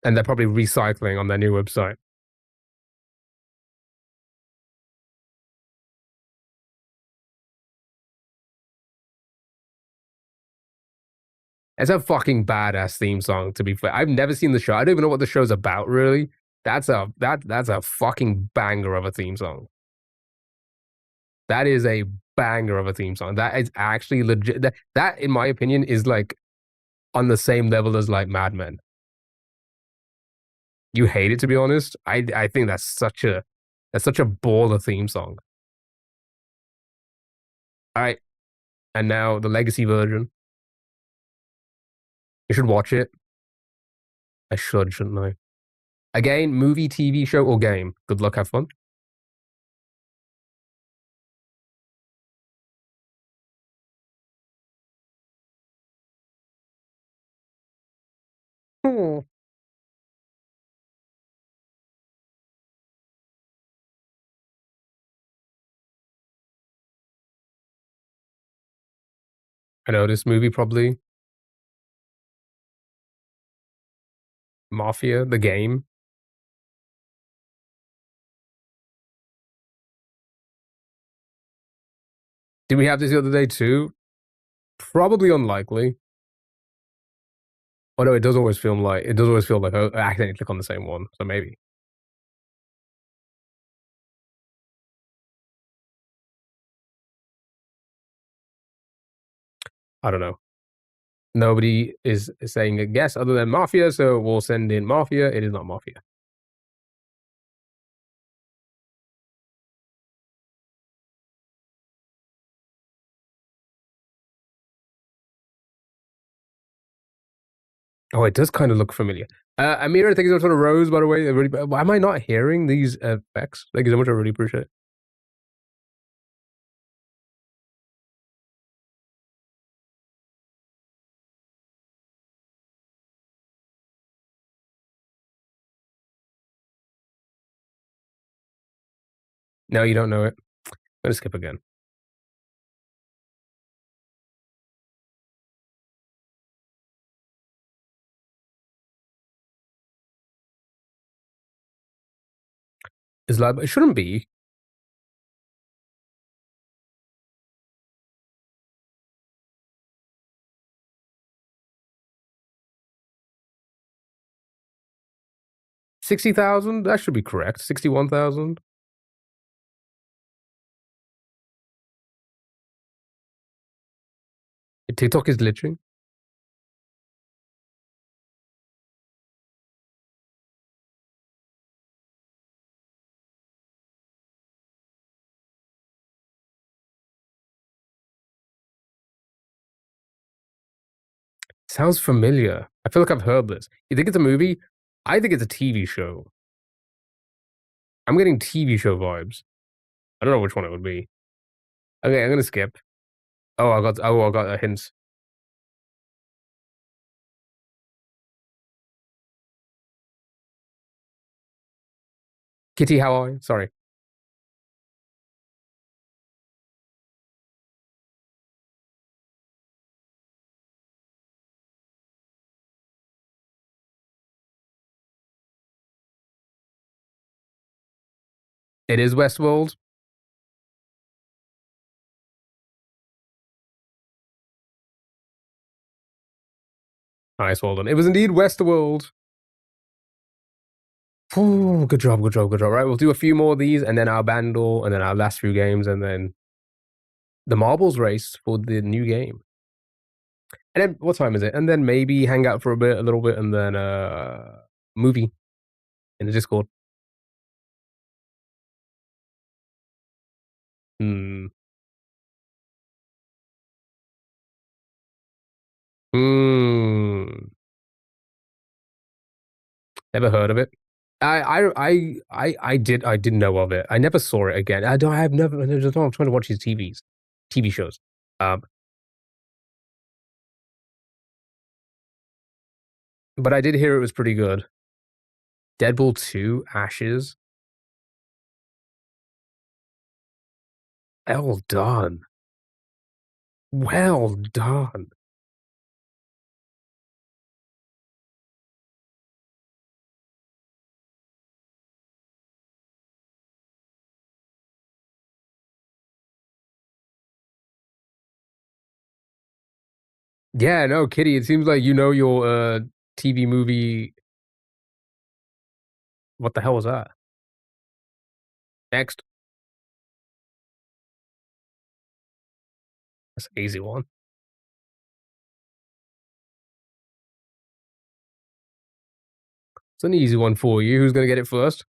And they're probably recycling on their new website. It's a fucking badass theme song, to be fair. I've never seen the show. I don't even know what the show's about, really. That's a fucking banger of a theme song. That is a banger of a theme song. That is actually legit. That in my opinion, is like on the same level as like Mad Men. You hate it, to be honest. I think that's such a baller theme song. All right, and now the legacy version. You should watch it. I should, shouldn't I? Again, movie, TV show, or game. Good luck, have fun. Oh. I know this movie probably. Mafia, the game. Did we have this the other day too? Probably unlikely. Oh no, it does always feel like I accidentally click on the same one, so maybe. I don't know. Nobody is saying a guess other than Mafia, so we'll send in Mafia. It is not Mafia. Oh, it does kind of look familiar. Amira, thank you so much for the rose, by the way. Why am I not hearing these effects? Thank you so much. I really appreciate it. No, you don't know it. I'm gonna skip again. It's like it shouldn't be. $60,000? That should be correct. 61,000. TikTok is glitching. Sounds familiar. I feel like I've heard this. You think it's a movie? I think it's a TV show. I'm getting TV show vibes. I don't know which one it would be. Okay, I'm gonna skip. I got a hint. Kitty, how are you? Sorry. It is Westworld. Nice, well done. It was indeed Westworld. Ooh, good job, good job, good job. Right, we'll do a few more of these, and then our bundle, and then our last few games, and then the marbles race for the new game. And then what time is it? And then maybe hang out for a little bit, and then movie in the Discord. Hmm. Hmm. Never heard of it. I did know of it. I never saw it again. I'm trying to watch these TV shows. But I did hear it was pretty good. Deadpool 2, Ashes. Well done. Well done. Yeah, no, Kitty, it seems like you know your TV movie. What the hell was that? Next. That's an easy one. It's an easy one for you. Who's gonna get it first?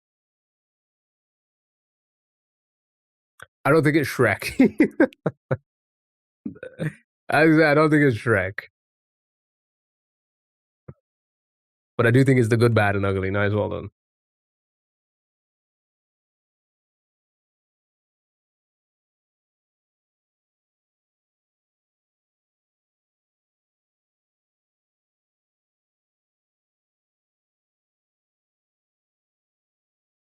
I don't think it's Shrek. I don't think it's Shrek. But I do think it's The Good, Bad, and Ugly. Nice, well done.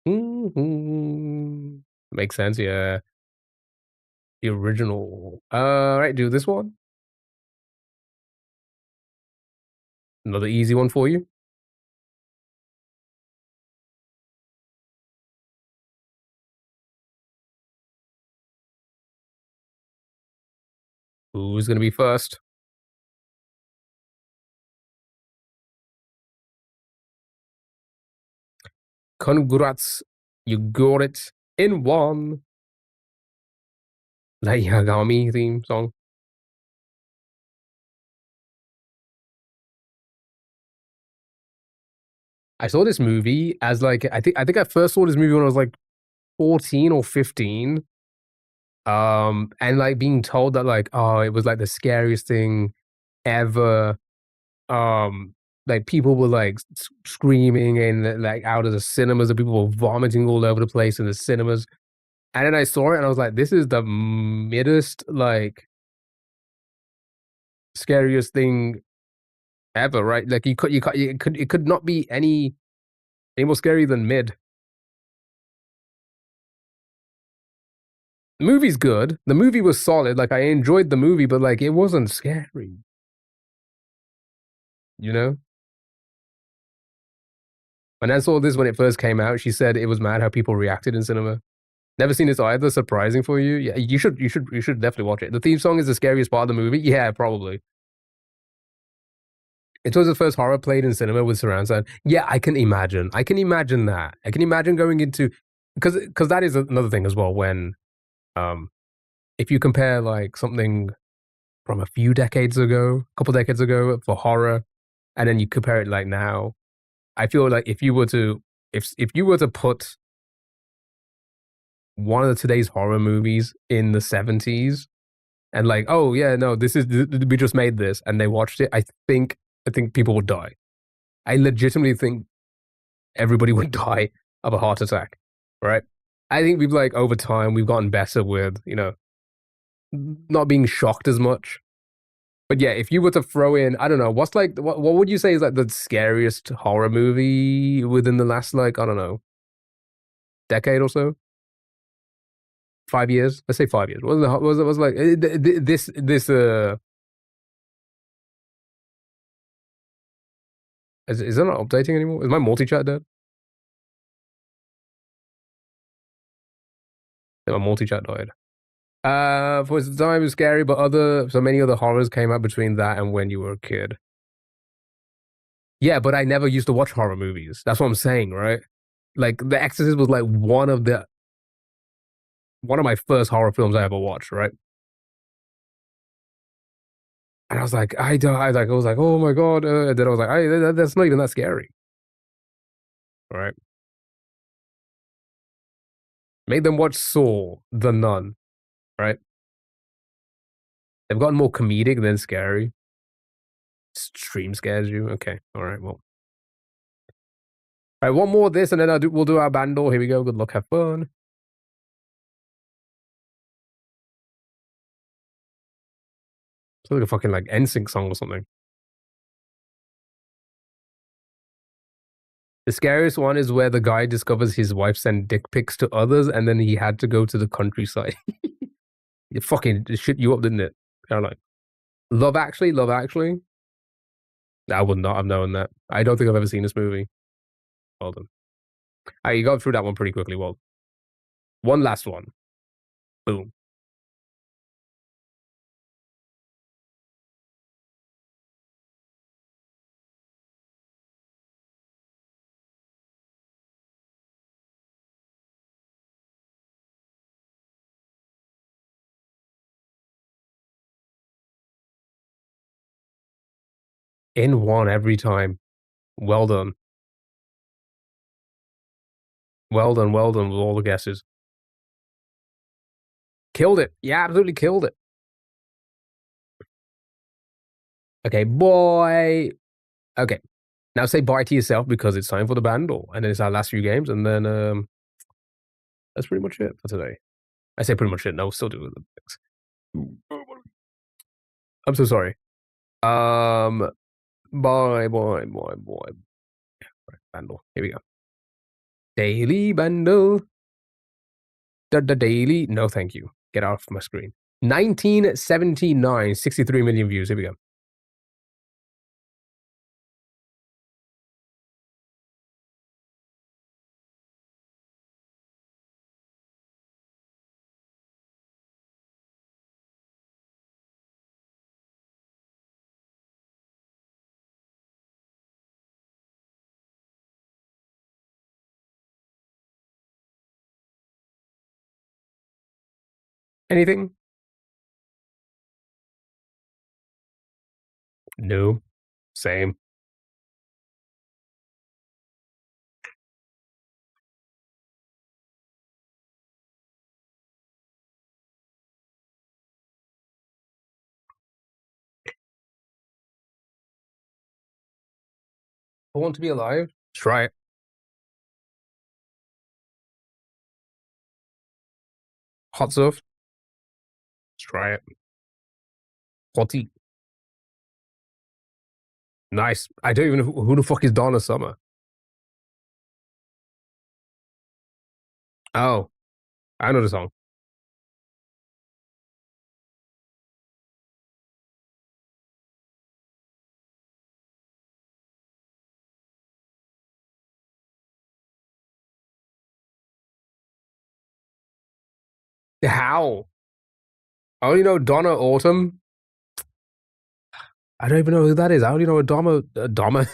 Mm-hmm. Makes sense, yeah. The original. Right, do this one. Another easy one for you. Who's gonna be first? Congrats, you got it in one. The Yagami theme song. I saw this movie as like I think I first saw this movie when I was like 14 or 15. And like being told that like, oh, it was like the scariest thing ever. Like people were like screaming and like out of the cinemas, and people were vomiting all over the place in the cinemas. And then I saw it and I was like, this is the middest, like scariest thing ever, right? Like it could not be any more scary than mid. The movie's good. The movie was solid. Like I enjoyed the movie, but like it wasn't scary. You know? When I saw this when it first came out, she said it was mad how people reacted in cinema. Never seen this either. Surprising for you? Yeah, you should definitely watch it. The theme song is the scariest part of the movie. Yeah, probably. It was the first horror played in cinema with surround sound. Yeah, I can imagine. I can imagine that. I can imagine going into because that is another thing as well. When if you compare like something from a few decades ago, a couple decades ago for horror, and then you compare it like now, I feel like if you were to put one of today's horror movies in the 70s and like, oh yeah, no, this is we just made this, and they watched it, I think people would die. I legitimately think everybody would die of a heart attack, right? I think we've like over time we've gotten better with not being shocked as much. But yeah, if you were to throw in, I don't know, what's like what would you say is like the scariest horror movie within the last like I don't know decade or so? 5 years? Let's say 5 years. Was like this is it not updating anymore? Is my multi-chat dead? My multi-chat died. For its time it was scary, but so many other horrors came out between that and when you were a kid. Yeah, but I never used to watch horror movies. That's what I'm saying, right? Like The Exorcist was like one of my first horror films I ever watched, right? And I was like, I was like, oh my god. And then I was like, that's not even that scary, right? Made them watch Saw, The Nun, right? They've gotten more comedic than scary. Stream scares you. Okay, all right. Well, all right. One more of this, and then we'll do our bundle. Here we go. Good luck. Have fun. It's like a fucking like NSYNC song or something. The scariest one is where the guy discovers his wife sent dick pics to others, and then he had to go to the countryside. It fucking shit you up, didn't it? Caroline. Love Actually. Love Actually. I would not have known that. I don't think I've ever seen this movie. Well done. All right, you got through that one pretty quickly. Well, one last one. Boom. In one every time. Well done. Well done. Well done with all the guesses. Killed it. Yeah, absolutely killed it. Okay, boy. Okay. Now say bye to yourself because it's time for the bundle. And then it's our last few games. And then that's pretty much it for today. I say pretty much it. No, we'll still do it. I'm so sorry. Bye. Bundle. Here we go. Daily bundle. The daily. No, thank you. Get off my screen. 1979, 63 million views. Here we go. Anything? No. Same. Born to be alive? Try it. Hot surf? Try it. Hottie. Nice. I don't even know who the fuck is Donna Summer. Oh, I know the song. How? I only know Donna Autumn. I don't even know who that is. I only know a Doma.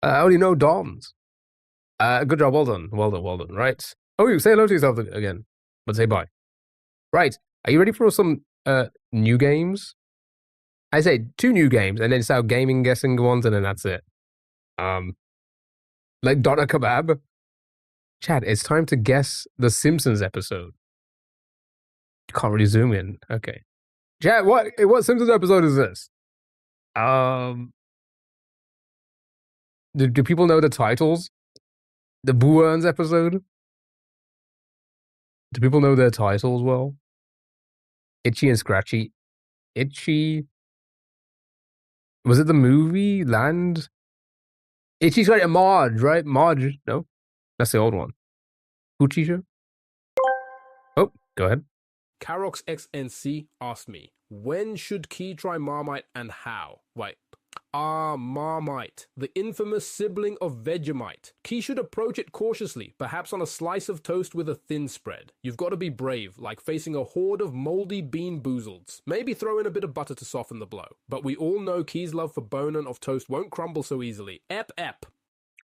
I only know Doms. Good job. Well done. Well done. Well done. Right. Oh, you say hello to yourself again, but say bye. Right. Are you ready for some new games? I say 2 new games, and then start gaming guessing ones, and then that's it. Like Donna Kebab. Chad, it's time to guess the Simpsons episode. You can't really zoom in. Okay. Chad, what Simpsons episode is this? Do people know the titles? The Boo Earns episode? Do people know their titles well? Itchy and Scratchy. Itchy. Was it the movie Land? Itchy Scratchy and Marge, right? Marge. No, that's the old one. Hoochie Show. Oh, go ahead. Carox XNC asked me, when should Key try Marmite and how? Wait. Marmite, the infamous sibling of Vegemite. Key should approach it cautiously, perhaps on a slice of toast with a thin spread. You've got to be brave, like facing a horde of moldy bean boozleds. Maybe throw in a bit of butter to soften the blow. But we all know Key's love for bonin of toast won't crumble so easily. Ep ep.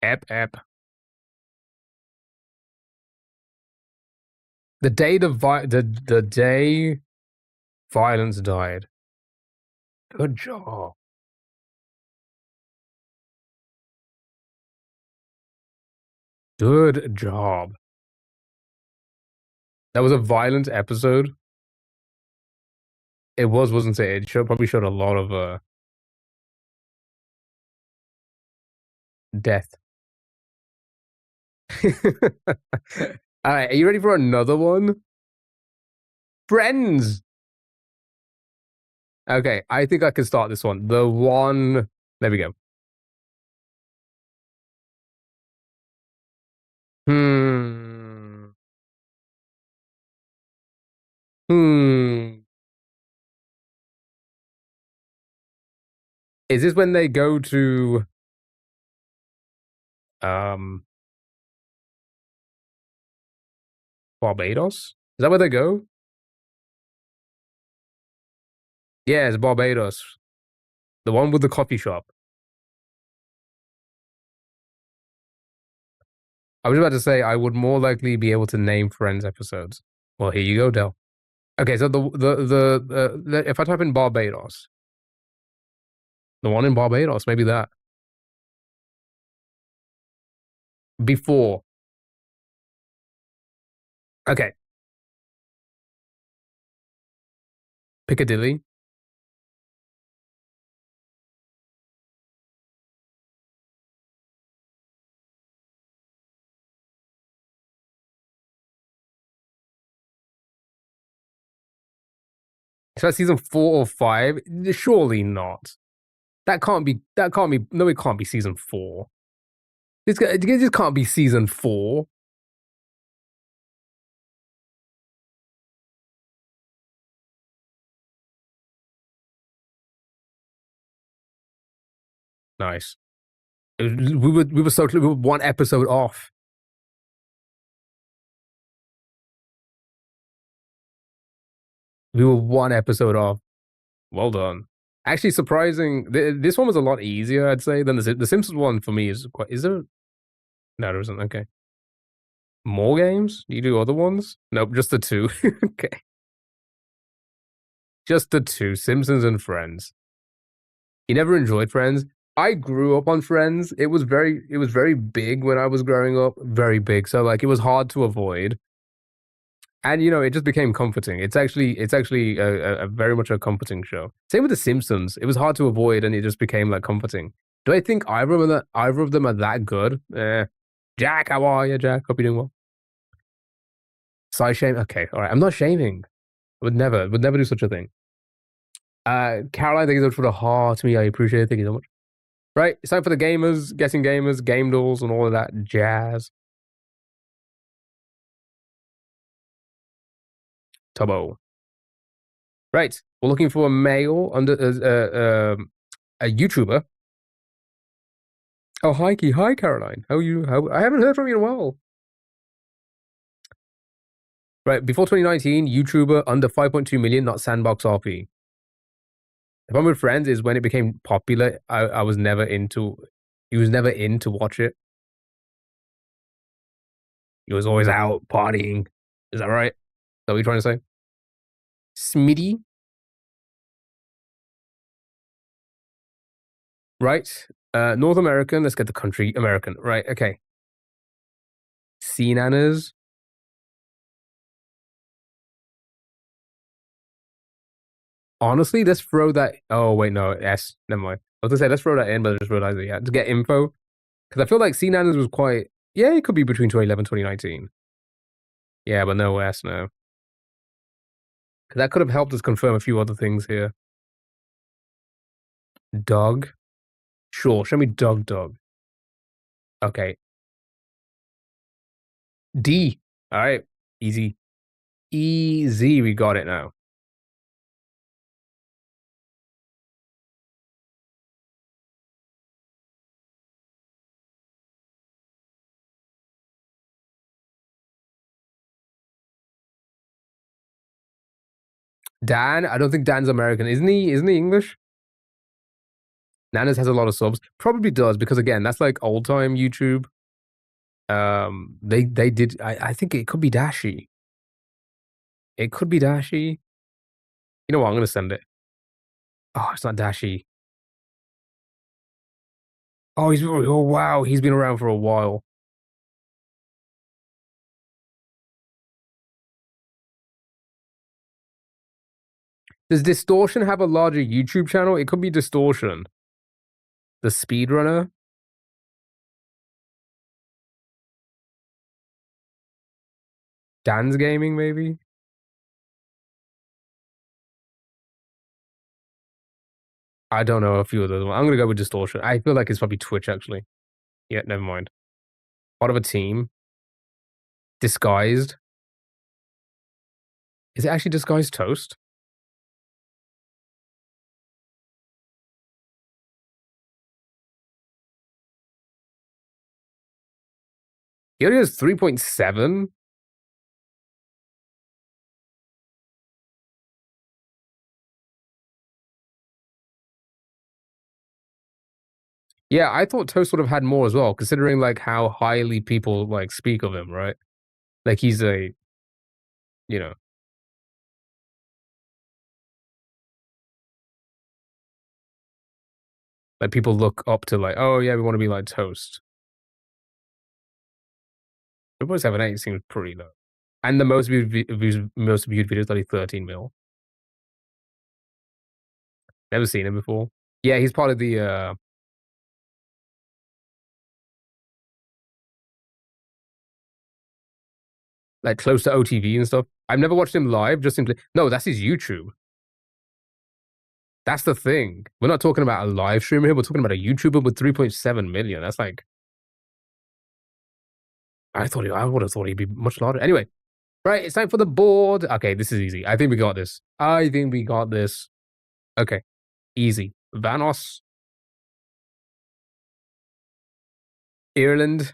Ep ep. The day the day violence died. Good job. Good job. That was a violent episode. It was, wasn't it? It probably showed a lot of death. All right, are you ready for another one? Friends. Okay, I think I can start this one. The one. There we go. Is this when they go to Barbados? Is that where they go? Yeah, it's Barbados. The one with the coffee shop. I was about to say I would more likely be able to name Friends episodes. Well, here you go, Del. Okay, so the if I type in Barbados, the one in Barbados, maybe that. Before. Okay. Piccadilly. Is that season 4 or 5? Surely not. That can't be. No, it can't be season 4. This can't be season 4. Nice. We were so close. We were 1 episode off. We were 1 episode off. Well done. Actually, surprising. This one was a lot easier, I'd say, than the Simpsons one for me. Is there? No, there isn't. Okay. More games? Do you do other ones? Nope, just the two. Okay. Just the two, Simpsons and Friends. You never enjoyed Friends? I grew up on Friends. It was very big when I was growing up. Very big. So like it was hard to avoid. And you know, it just became comforting. It's actually a very much a comforting show. Same with The Simpsons. It was hard to avoid, and it just became like comforting. Do I think either of them are that good? Jack, how are you, Jack? Hope you're doing well. Side shame. Okay, all right. I'm not shaming. Would never do such a thing. Caroline, thank you so much for the heart to me. I appreciate it. Thank you so much. Right, it's time for the gamers, guessing gamers, game dolls, and all of that jazz. Tubbo. Right, we're looking for a male under a YouTuber. Oh, hi, hi, Caroline. How are you? I haven't heard from you in a while. Right, before 2019, YouTuber under 5.2 million, not Sandbox RP. The problem with Friends is when it became popular, I was never into. He was never in to watch it. He was always out partying. Is that right? Is that what you're trying to say? Smitty. Right. North American. Let's get the country. American. Right. Okay. Sea Nanas. Honestly, let's throw that. Oh, wait, no. S. Never mind. I was going to say, let's throw that in, but I just realized that, yeah, to get info. Because I feel like Sea Nanas was quite. Yeah, it could be between 2011 2019. Yeah, but no S, no. Because that could have helped us confirm a few other things here. Dog. Sure. Show me Dog. Okay. D. All right. Easy. Easy. We got it now. Dan? I don't think Dan's American. Isn't he? Isn't he English? Nanas has a lot of subs. Probably does, because again, that's like old time YouTube. They did. I think it could be Dashi. It could be Dashi. You know what? I'm gonna send it. Oh, it's not Dashi. Oh, oh wow, he's been around for a while. Does Distortion have a larger YouTube channel? It could be Distortion. The speedrunner. Dan's Gaming, maybe? I don't know a few of those. I'm gonna go with Distortion. I feel like it's probably Twitch, actually. Yeah, never mind. Part of a team. Disguised. Is it actually Disguised Toast? He only has 3.7. Yeah, I thought Toast would have had more as well, considering like how highly people like speak of him, right? Like he's a, you know, like people look up to like, oh yeah, we want to be like Toast. 3.78 seems pretty low, and the most viewed videos like 13 mil. Never seen him before. Yeah, he's part of the like close to OTV and stuff. I've never watched him live, just simply. No, that's his YouTube. That's the thing. We're not talking about a live streamer here. We're talking about a YouTuber with 3.7 million. That's like, I would have thought he'd be much larger. Anyway, right, it's time for the board. Okay, this is easy. I think we got this. Okay, easy. Vanos. Ireland.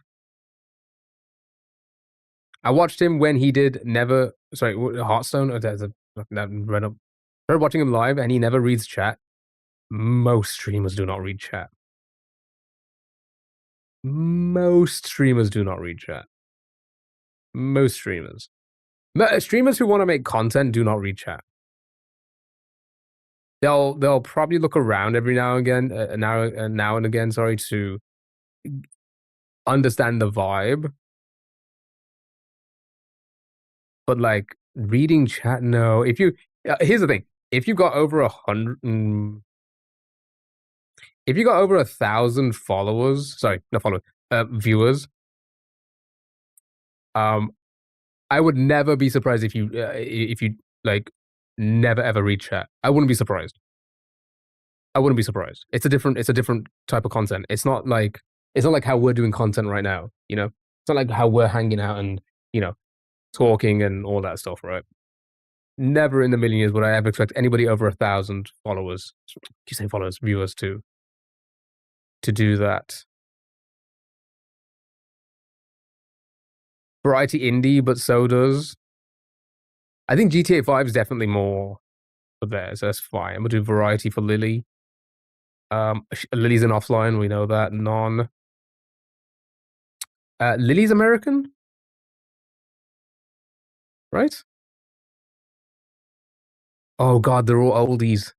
I watched him when he did Hearthstone. Started watching him live, and he never reads chat. Most streamers do not read chat. Most streamers do not read chat. Most streamers. Streamers who want to make content do not read chat. They'll probably look around every now and again, now and again, sorry, to understand the vibe. But like reading chat, no. If you here's the thing: if you got over 100, if you got over 1,000 followers, sorry, not followers, viewers, I would never be surprised if you like never ever read chat. I wouldn't be surprised. I wouldn't be surprised. It's a different type of content. It's not like how we're doing content right now. You know, it's not like how we're hanging out and talking and all that stuff, right? Never in a million years would I ever expect anybody over 1,000 followers, you say followers, viewers, to do that. Variety indie, but so does. I think GTA 5 is definitely more for theirs. That's fine. I'm gonna do variety for Lily. Lily's an offline. We know that. Non. Lily's American, right? Oh God, they're all oldies.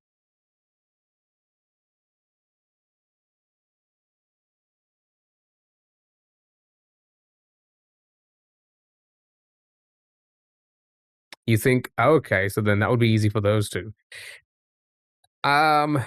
You think, oh, okay, so then that would be easy for those two. Um,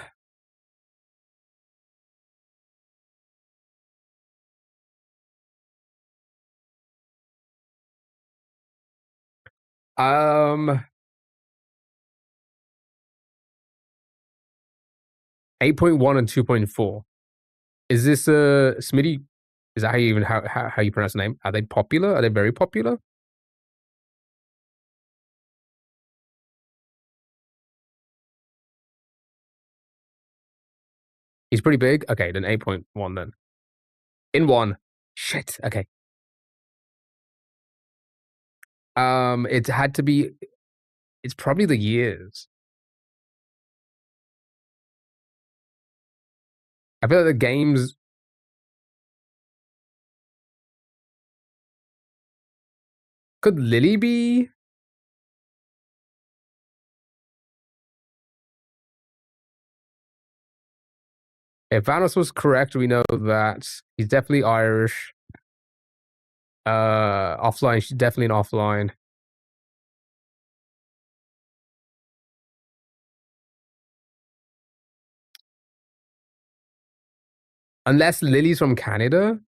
8.1 and 2.4. Is this Smitty? Is that how you how you pronounce the name? Are they popular? Are they very popular? He's pretty big. Okay, then 8.1 then. In one. Shit. Okay. It had to be. It's probably the years. I feel like the games. Could Lily be? If Vanos was correct, we know that he's definitely Irish. Offline. She's definitely an offline. Unless Lily's from Canada.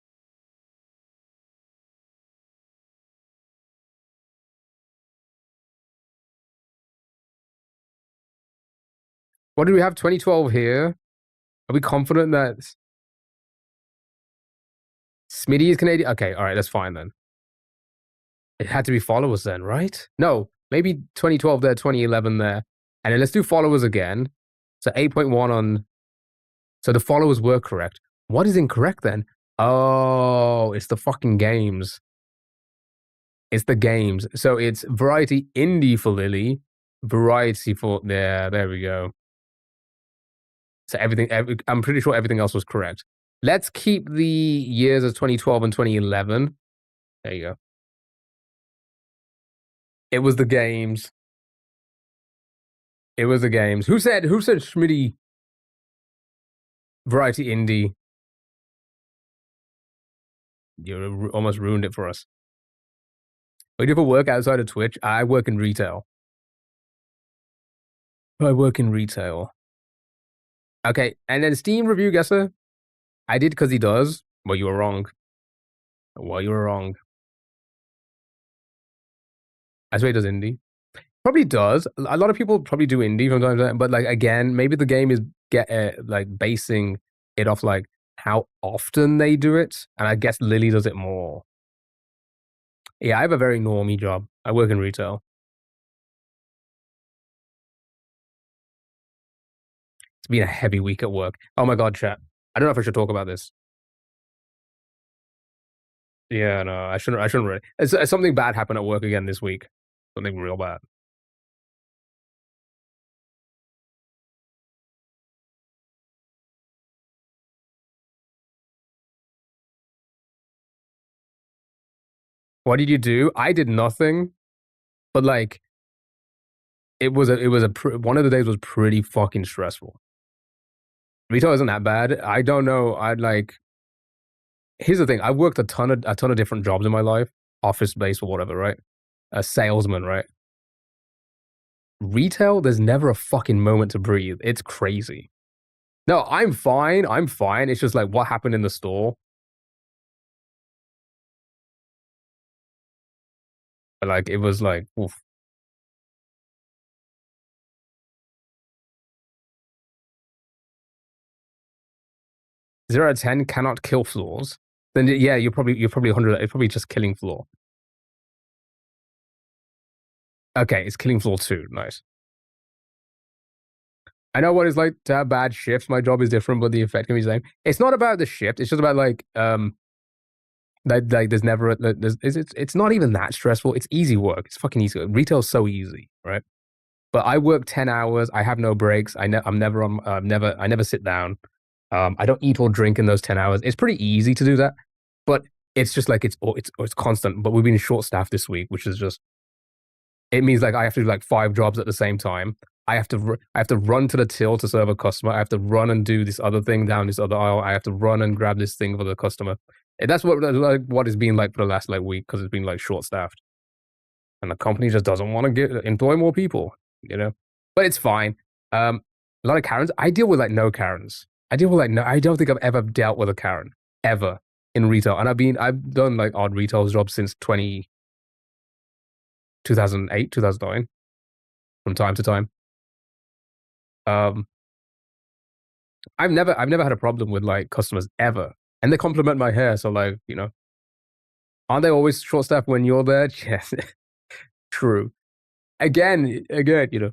What do we have? 2012 here. Are we confident that Smitty is Canadian? Okay, all right, that's fine then. It had to be followers then, right? No, maybe 2012 there, 2011 there. And then let's do followers again. So 8.1 on. So the followers were correct. What is incorrect then? Oh, it's the fucking games. It's the games. So it's variety indie for Lily, variety for there we go. So I'm pretty sure everything else was correct. Let's keep the years of 2012 and 2011. There you go. It was the games. It was the games. Who said Schmitty variety indie? You almost ruined it for us. What do you do for work outside of Twitch? I work in retail. I work in retail. Okay, and then Steam review guesser. I did because he does. Well, you were wrong. Well, you were wrong. I swear he does indie. Probably does. A lot of people probably do indie from time to time, but like again, maybe the game is like basing it off like how often they do it, and I guess Lily does it more. Yeah, I have a very normie job. I work in retail. It's been a heavy week at work. Oh my god, chat. I don't know if I should talk about this. Yeah, no, I shouldn't. Really. Something bad happened at work again this week. Something real bad. What did you do? I did nothing, but like one of the days was pretty fucking stressful. Retail isn't that bad. I don't know. Here's the thing. I worked a ton of different jobs in my life, office based or whatever, right? A salesman, right? Retail, there's never a fucking moment to breathe. It's crazy. No, I'm fine. I'm fine. It's just like what happened in the store. Like it was like, oof. 0 out of 10 cannot kill floors. Then yeah, you're probably 100. It's probably just killing floor. Okay, it's killing floor 2. Nice. I know what it's like to have bad shifts. My job is different, but the effect can be the same. It's not about the shift. It's just about like there's never it's not even that stressful. It's easy work. It's fucking easy. Retail's so easy, right? But I work 10 hours. I have no breaks. I never sit down. I don't eat or drink in those 10 hours. It's pretty easy to do that, but it's just like it's constant. But we've been short staffed this week, which is just, it means like I have to do like 5 jobs at the same time. I have to run to the till to serve a customer. I have to run and do this other thing down this other aisle. I have to run and grab this thing for the customer. And that's what it's been like for the last like week, because it's been like short staffed, and the company just doesn't want to employ more people, you know. But it's fine. A lot of Karens. I deal with like no Karens. I don't think I've ever dealt with a Karen ever in retail, and I've done like odd retail jobs since 2008, 2009, from time to time. I've never had a problem with like customers ever, and they compliment my hair. So like, you know, aren't they always short staffed when you're there? Yes, true. Again, you know,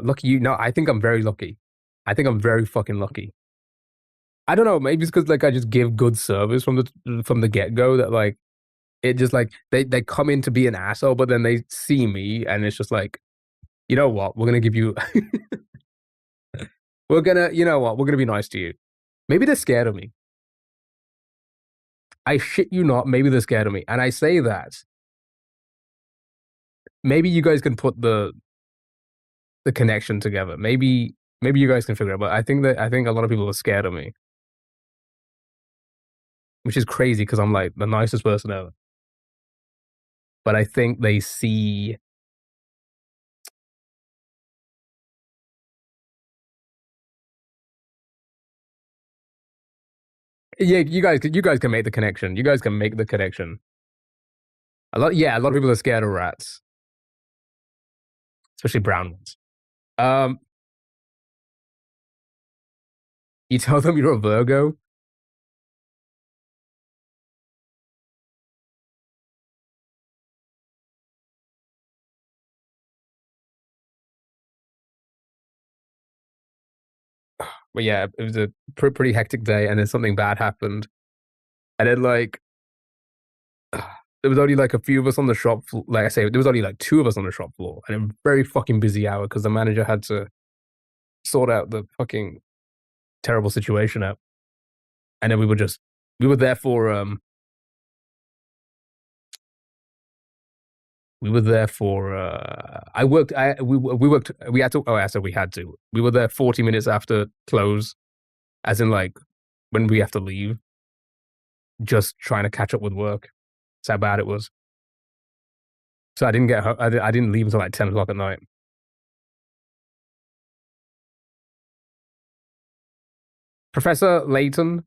lucky you. No, I think I'm very lucky. I think I'm very fucking lucky. I don't know. Maybe it's because like I just give good service from the get go, that like it just like they come in to be an asshole, but then they see me and it's just like, you know what, we're gonna give you. You know what, we're gonna be nice to you. Maybe they're scared of me. I shit you not. Maybe they're scared of me, and I say that. Maybe you guys can put the connection together. Maybe you guys can figure it out. But I think a lot of people are scared of me, which is crazy because I'm like the nicest person ever. But I think they see. Yeah, you guys can make the connection. You guys can make the connection. A lot of people are scared of rats, especially brown ones. You tell them you're a Virgo. But yeah, it was a pretty hectic day, and then something bad happened, and then like there was only like a few of us on the shop floor. Like I say, there was only like 2 of us on the shop floor, and a very fucking busy hour because the manager had to sort out the fucking terrible situation out. And then we were there for we were there for we had to, oh, I said we had to. We were there 40 minutes after close, as in like when we have to leave, just trying to catch up with work. That's how bad it was. So I didn't get home. I didn't leave until like 10 o'clock at night. Professor Layton.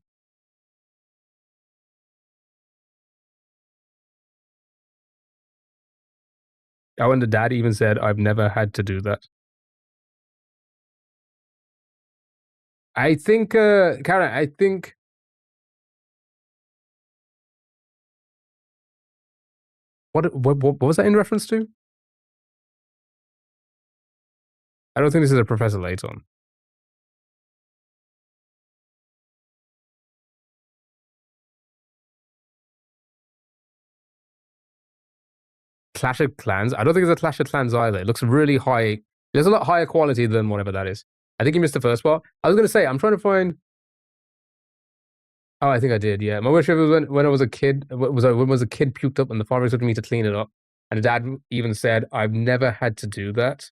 Oh, and the dad even said, I've never had to do that. I think, Karen, I think. What was that in reference to? I don't think this is a Professor Layton. Clash of Clans? I don't think it's a Clash of Clans either. It looks really high. There's a lot higher quality than whatever that is. I think you missed the first part. I was going to say, I'm trying to find. Oh, I think I did. Yeah, my worst shift was when I was a kid. When I was a kid puked up, and the father took me to clean it up. And the dad even said, "I've never had to do that."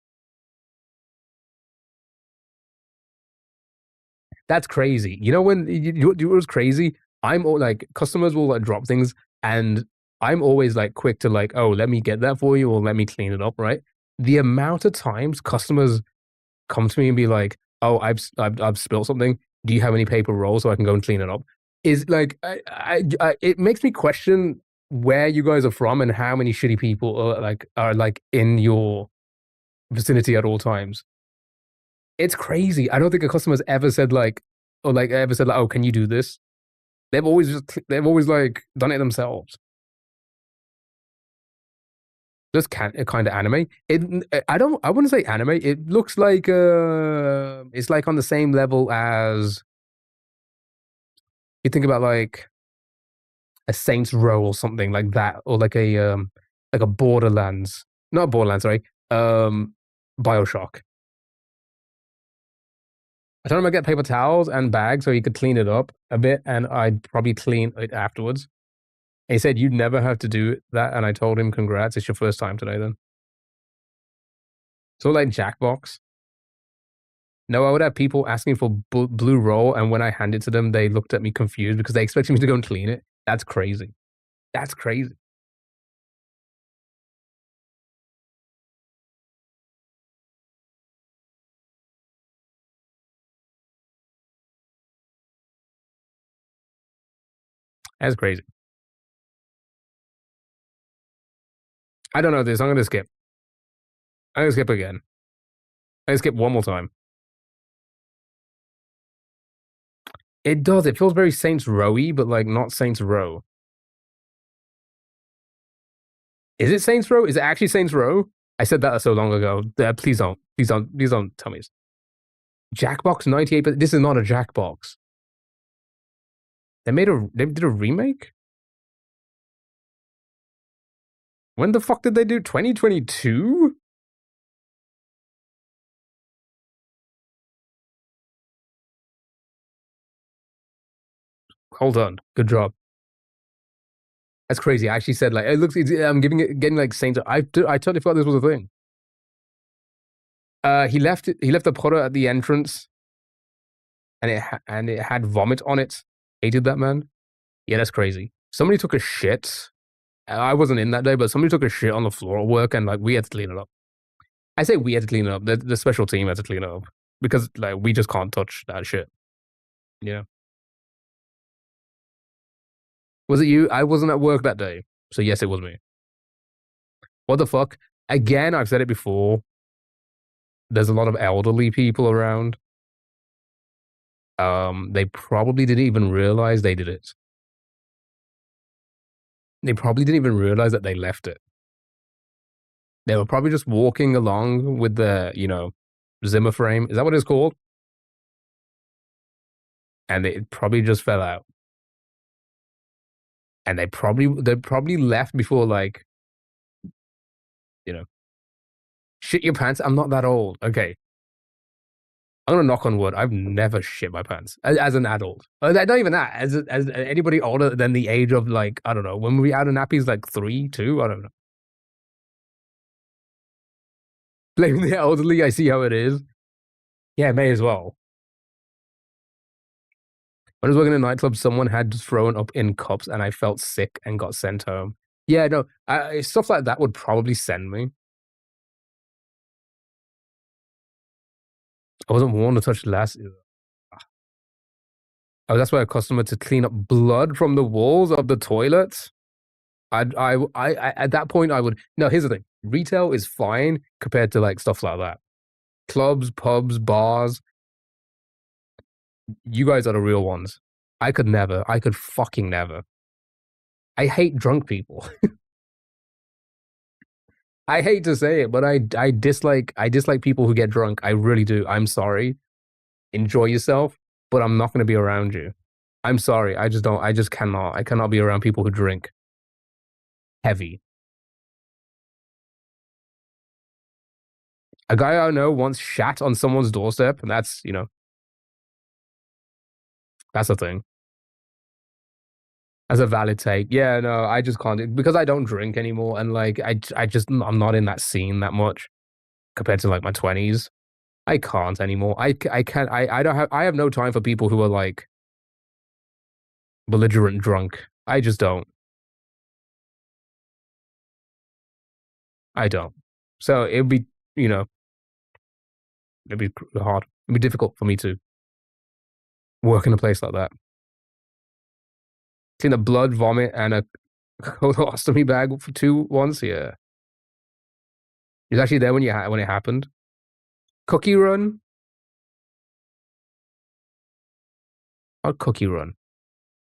That's crazy. You know when you was crazy. I'm all like customers will like drop things, and I'm always like quick to like, oh, let me get that for you, or let me clean it up. Right. The amount of times customers come to me and be like, "Oh, I've spilled something. Do you have any paper rolls so I can go and clean it up?" Is like, it makes me question where you guys are from and how many shitty people are like in your vicinity at all times. It's crazy. I don't think a customer's ever said like, or like ever said like, "Oh, can you do this?" They've always like done it themselves. Just kind of anime. I wouldn't say anime. It looks like it's like on the same level as you think about like a Saints Row or something like that, or like a Borderlands, not Borderlands, sorry, Bioshock. I told him I get paper towels and bags so he could clean it up a bit, and I'd probably clean it afterwards. And he said you'd never have to do that, and I told him, "Congrats, it's your first time today." Then, so like Jackbox. No, I would have people asking for blue roll, and when I handed it to them, they looked at me confused because they expected me to go and clean it. That's crazy. That's crazy. That's crazy. I don't know this. I'm gonna skip. I'm gonna skip again. I'm gonna skip one more time. It does. It feels very Saints Row-y, but like not Saints Row. Is it Saints Row? Is it actually Saints Row? I said that so long ago. Please don't. Please don't tell me. Jackbox 98, but this is not a Jackbox. They did a remake? When the fuck did they do 2022? Hold on. Good job. That's crazy. I actually said like it looks I'm getting like Saints. I totally thought this was a thing. He left the Potter at the entrance and it had vomit on it. Hated that, man. Yeah, that's crazy. Somebody took a shit. I wasn't in that day, but somebody took a shit on the floor at work, and like we had to clean it up. I say we had to clean it up. The special team had to clean it up because like we just can't touch that shit. Yeah. Was it you? I wasn't at work that day, so yes, it was me. What the fuck? Again, I've said it before. There's a lot of elderly people around. They probably didn't even realize they did it. They probably didn't even realize that they left it. They were probably just walking along with the, Zimmer frame. Is that what it's called? And it probably just fell out. And they probably left before like, shit your pants. I'm not that old. Okay. I'm gonna knock on wood. I've never shit my pants as an adult. Not even that. As anybody older than the age of like, I don't know, when we out of nappies, like 3, 2, I don't know. Blaming the elderly, I see how it is. Yeah, may as well. When I was working in a nightclub, someone had thrown up in cups, and I felt sick and got sent home. Yeah, no, stuff like that would probably send me. I wasn't warned to touch the last. Oh, that's why a customer to clean up blood from the walls of the toilets. I at that point I would. No, here's the thing: retail is fine compared to like stuff like that. Clubs, pubs, bars. You guys are the real ones. I could never. I could fucking never. I hate drunk people. I hate to say it, but I dislike people who get drunk. I really do. I'm sorry. Enjoy yourself, but I'm not going to be around you. I'm sorry. I just don't. I just cannot. I cannot be around people who drink heavy. A guy I know once shat on someone's doorstep, and that's a thing. As a valid take. Yeah, no, I just can't because I don't drink anymore, and like I'm not in that scene that much compared to like my 20s. I can't anymore. I can't. I have no time for people who are like belligerent drunk. I just don't. I don't. So it'd be, it'd be hard. It'd be difficult for me to work in a place like that. Seen a blood, vomit, and a colostomy bag for 2 once. Yeah, he was actually there when it happened. Cookie run. What cookie run?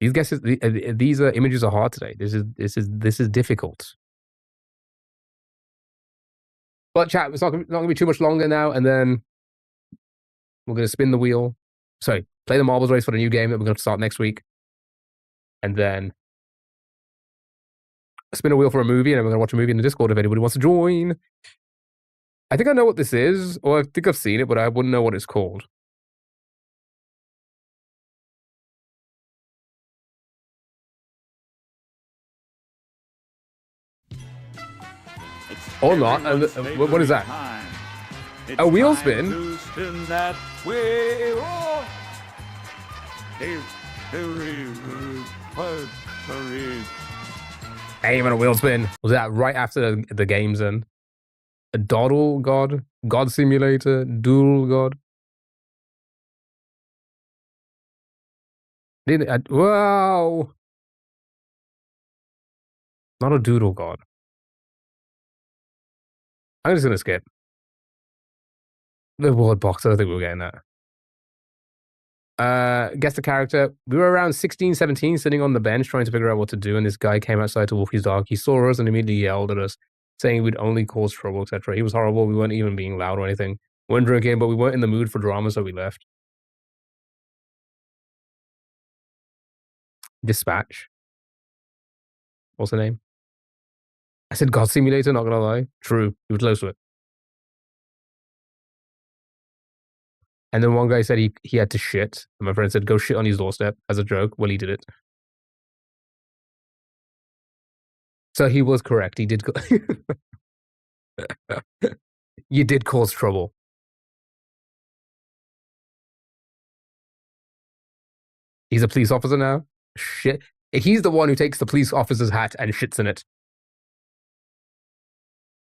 These guesses, these images are hard today. This is difficult. But chat, it's not gonna be too much longer now, and then we're gonna spin the wheel. Sorry, play the marbles race for the new game that we're gonna start next week, and then spin a wheel for a movie, and then we're gonna watch a movie in the Discord if anybody wants to join. I think I know what this is, or I think I've seen it, but I wouldn't know what it's called. Or not. What is that? A wheel spin? To spin that wheel. Aim and a wheel spin. Was that right after the game's end? A Doddle God? God Simulator? Doodle God? Wow! Not a Doodle God. I'm just gonna skip. The word box, I don't think we were getting that. Guess the character. We were around 16, 17, sitting on the bench trying to figure out what to do, and this guy came outside to walk his dog. He saw us and immediately yelled at us, saying we'd only cause trouble, etc. He was horrible. We weren't even being loud or anything. We weren't drinking, but we weren't in the mood for drama, so we left. Dispatch. What's the name? I said God Simulator, not gonna lie. True. You were close to it. And then one guy said he had to shit. And my friend said, go shit on his doorstep as a joke. Well, he did it. So he was correct. He did. You did cause trouble. He's a police officer now? Shit. He's the one who takes the police officer's hat and shits in it.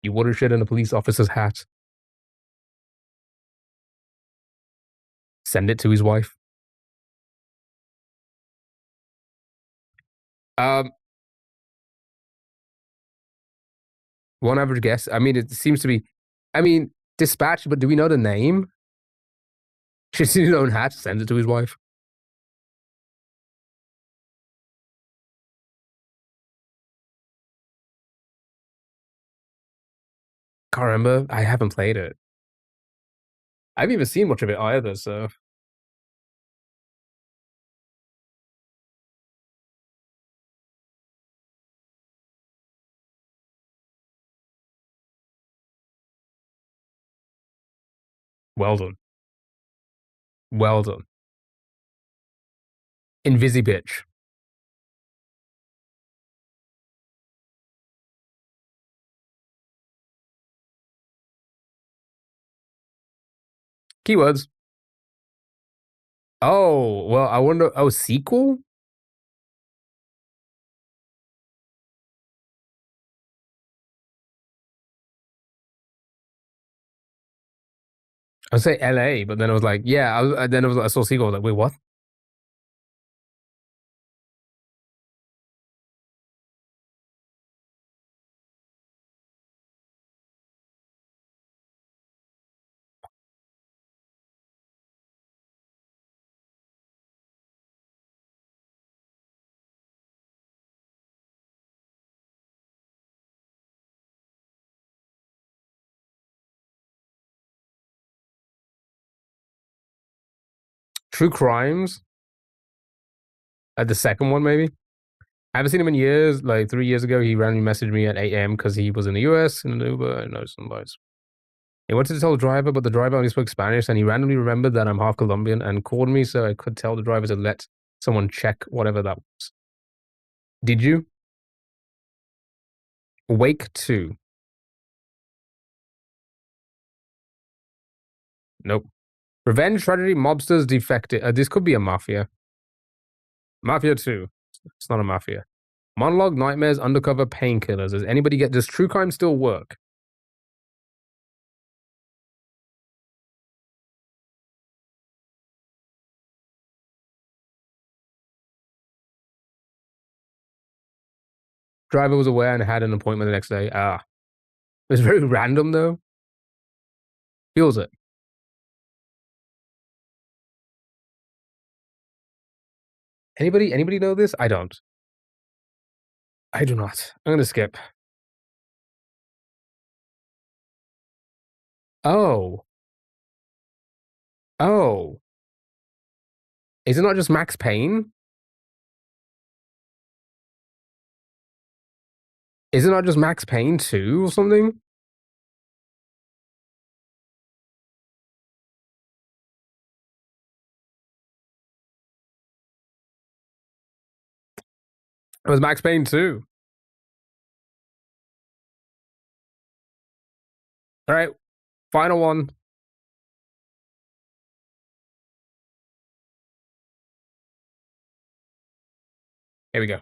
You wouldn't shit in a police officer's hat. Send it to his wife. One average guess. I mean, it seems to be. I mean, dispatch, but do we know the name? Shits in his own hat, sends it to his wife. Can't remember. I haven't played it. I haven't even seen much of it either, so. Well done. Well done. Invisibitch. Keywords. Oh, well, I wonder. Oh, sequel? I would say LA, but then I was like, yeah. Then I saw sequel. I was like, wait, what? True Crimes. The second one, maybe. I haven't seen him in years. Like 3 years ago, he randomly messaged me at 8 a.m. because he was in the US in an Uber. I noticed some lights. He wanted to tell the driver, but the driver only spoke Spanish, and he randomly remembered that I'm half Colombian and called me so I could tell the driver to let someone check whatever that was. Did you? Wake 2. Nope. Revenge, Tragedy, Mobsters, Defected. This could be a Mafia. Mafia 2. It's not a Mafia. Monologue, Nightmares, Undercover, Painkillers. Does anybody get... Does True Crime still work? Driver was aware and had an appointment the next day. Ah. It was very random, though. Feels it. Anybody know this? I don't. I do not. I'm gonna skip. Oh. Oh. Is it not just Max Payne? Is it not just Max Payne 2 or something? It was Max Payne 2. All right. Final one. Here we go.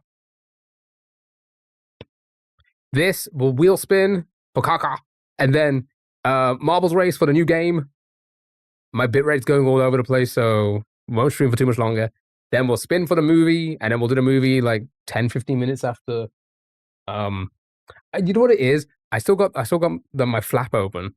This will wheel spin for Kaka. And then Marbles Race for the new game. My bitrate's going all over the place, so won't stream for too much longer. Then we'll spin for the movie, and then we'll do the movie like 10, 15 minutes after. You know what it is? I still got my flap open.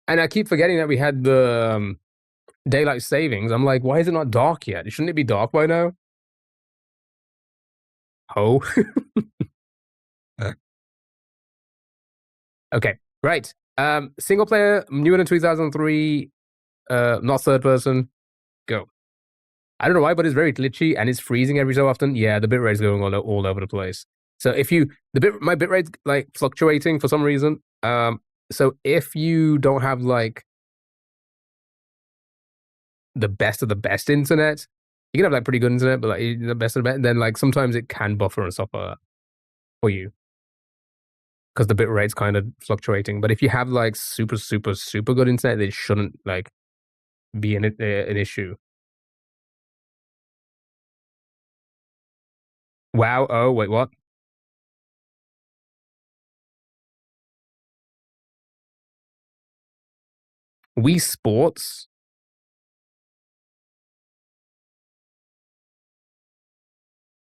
And I keep forgetting that we had the daylight savings. I'm like, why is it not dark yet? Shouldn't it be dark by now? Oh. Okay, right. Single player, newer than 2003, not third person. Go. I don't know why, but it's very glitchy and it's freezing every so often. Yeah, the bitrate's going all over the place. So if you my bitrate's like fluctuating for some reason. So if you don't have like the best of the best internet, you can have like pretty good internet, but like the best of the best, then like sometimes it can buffer and stuff like that for you. Because the bitrate's kind of fluctuating. But if you have like super good internet, it shouldn't like be an issue. Wow. Oh, wait, what? Wii Sports?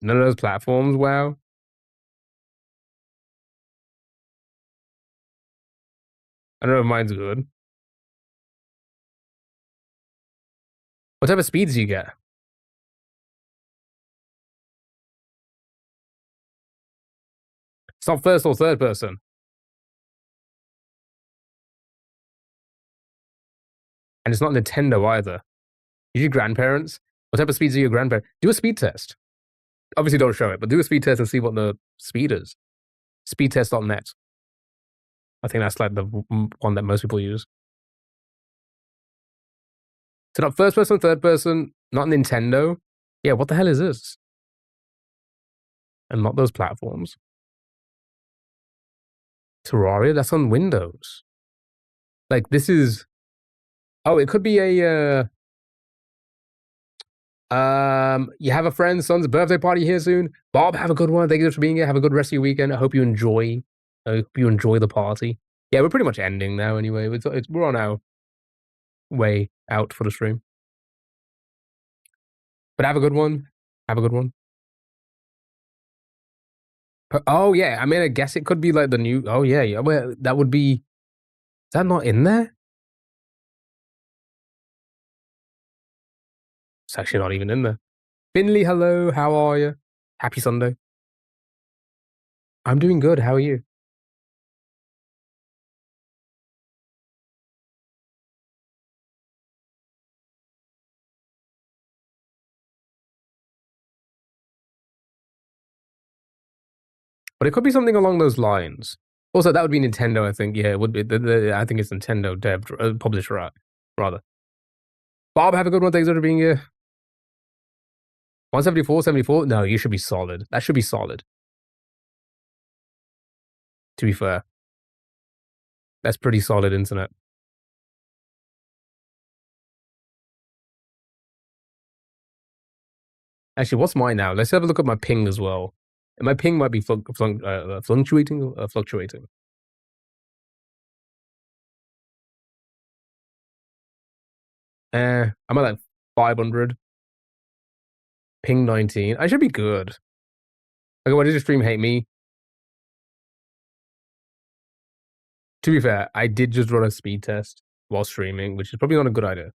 None of those platforms, wow. I don't know if mine's good. What type of speeds do you get? It's not first or third person. And it's not Nintendo either. Your grandparents? What type of speeds are your grandparents? Do a speed test. Obviously, don't show it, but do a speed test and see what the speed is. Speedtest.net. I think that's like the one that most people use. So not first person, third person, not Nintendo. Yeah, what the hell is this? And not those platforms. Terraria, that's on Windows. Like this is. Oh, it could be a. You have a friend's son's birthday party here soon. Bob, have a good one. Thank you for being here. Have a good rest of your weekend. I hope you enjoy. I hope you enjoy the party. Yeah, we're pretty much ending now anyway. We're on our way out for the stream. But have a good one. Have a good one. Oh yeah, I mean, I guess it could be like the new. Oh yeah. Well, that would be. Is that not in there? It's actually not even in there. Finley, hello. How are you? Happy Sunday. I'm doing good. How are you? But it could be something along those lines. Also, that would be Nintendo, I think. Yeah, it would be. I think it's Nintendo dev, publisher, rather. Bob, have a good one. Thanks for being here. 174, 74? No, you should be solid. That should be solid. To be fair. That's pretty solid internet. Actually, what's mine now? Let's have a look at my ping as well. My ping might be fluctuating. Fluctuating. I'm at like 500. Ping 19. I should be good. Okay, why did your stream hate me? To be fair, I did just run a speed test while streaming, which is probably not a good idea.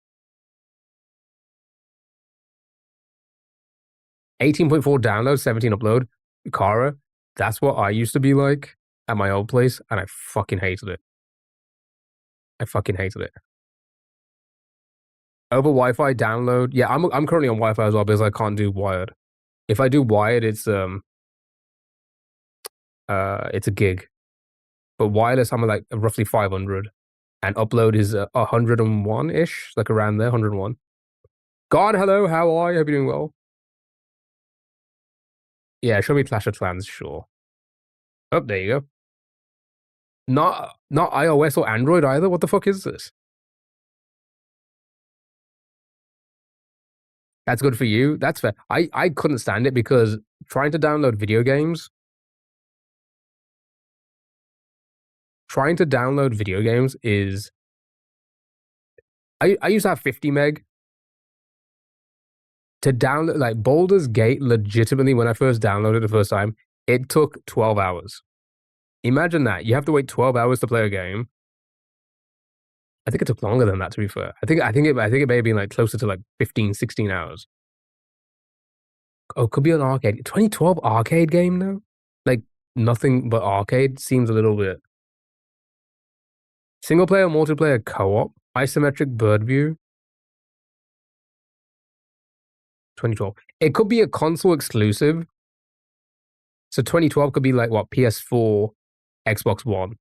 18.4 download, 17 upload. Kara, that's what I used to be like at my old place, and I fucking hated it. I fucking hated it. Over Wi-Fi download. Yeah, I'm currently on Wi-Fi as well because I can't do wired. If I do wired, it's a gig. But wireless, I'm at like roughly 500, and upload is 101-ish, like around there, 101. God, hello, how are you? Hope you're doing well. Yeah, show me Clash of Clans, sure. Oh, there you go. Not iOS or Android either. What the fuck is this? That's good for you. That's fair. I couldn't stand it because trying to download video games is I used to have 50 meg to download. Like Baldur's Gate, legitimately, when I first downloaded it the first time, it took 12 hours. Imagine that. You have to wait 12 hours to play a game. I think it took longer than that, to be fair. I think it may have been like closer to like 15, 16 hours. Oh, could be an arcade. 2012 arcade game though? Like nothing but arcade seems a little bit. Single player, multiplayer, co-op, isometric bird view. 2012. It could be a console exclusive. So 2012 could be like what? PS4, Xbox One,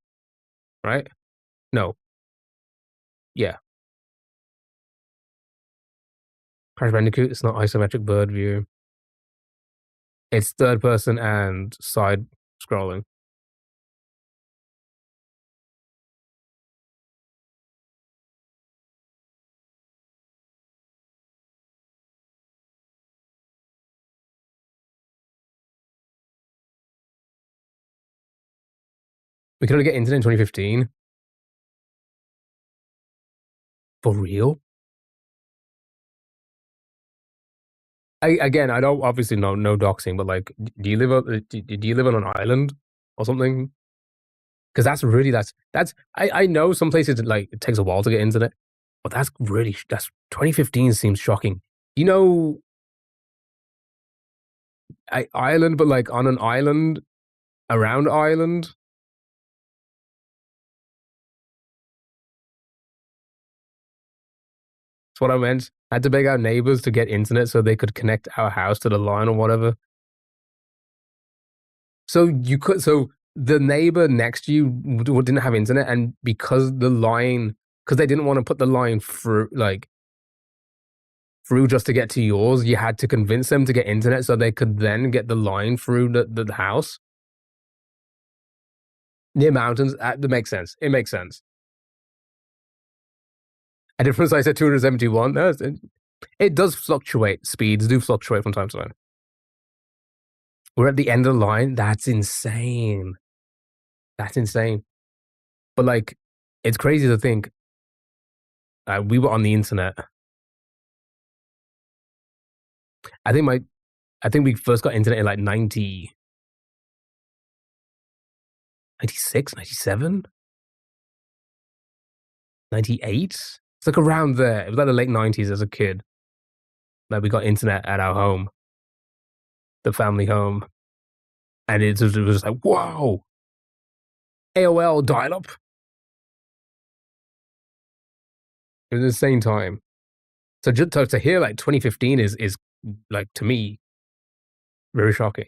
right? No. Yeah. Crash Bandicoot, it's not isometric bird view. It's third person and side scrolling. We can only get internet in 2015. For real? I don't obviously no doxing, but like, do you live on an island or something? Because I know some places like it takes a while to get internet, but that's 2015 seems shocking. You know, island, but like on an island, around island. That's what I meant. I had to beg our neighbors to get internet so they could connect our house to the line or whatever. So the neighbor next to you didn't have internet, and because they didn't want to put the line through just to get to yours, you had to convince them to get internet so they could then get the line through the house. Near mountains, that makes sense. It makes sense. A difference, I said 271. No, it does fluctuate. Speeds do fluctuate from time to time. We're at the end of the line. That's insane. That's insane. But like, it's crazy to think we were on the internet. I think we first got internet in like 96, 97, 98. It's like around there. It was like the late 90s as a kid. Like we got internet at our home, the family home. And it was like, whoa. AOL dial-up. It was the same time. So just to hear like 2015 is like, to me, very shocking.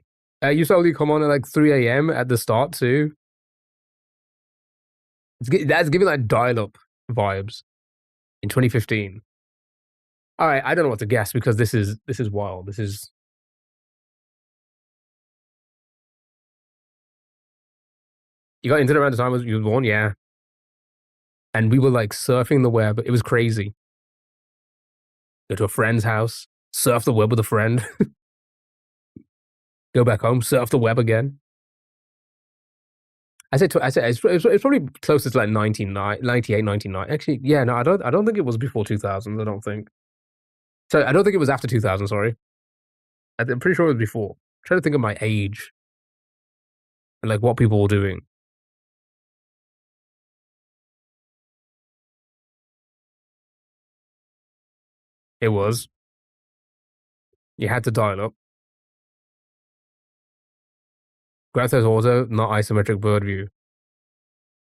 You only come on at like 3 a.m. at the start too. That's giving like dial-up vibes in 2015. All right, I don't know what to guess because this is wild. This is you got internet around the time you were born, yeah. And we were like surfing the web. It was crazy. Go to a friend's house, surf the web with a friend, go back home, surf the web again. I said it's probably closest to like 98, 99. Actually, yeah, no, I don't think it was before 2000. I don't think. So I don't think it was after 2000. Sorry, I'm pretty sure it was before. I'm trying to think of my age and like what people were doing. It was you had to dial up. Grand Theft Auto, not isometric bird view.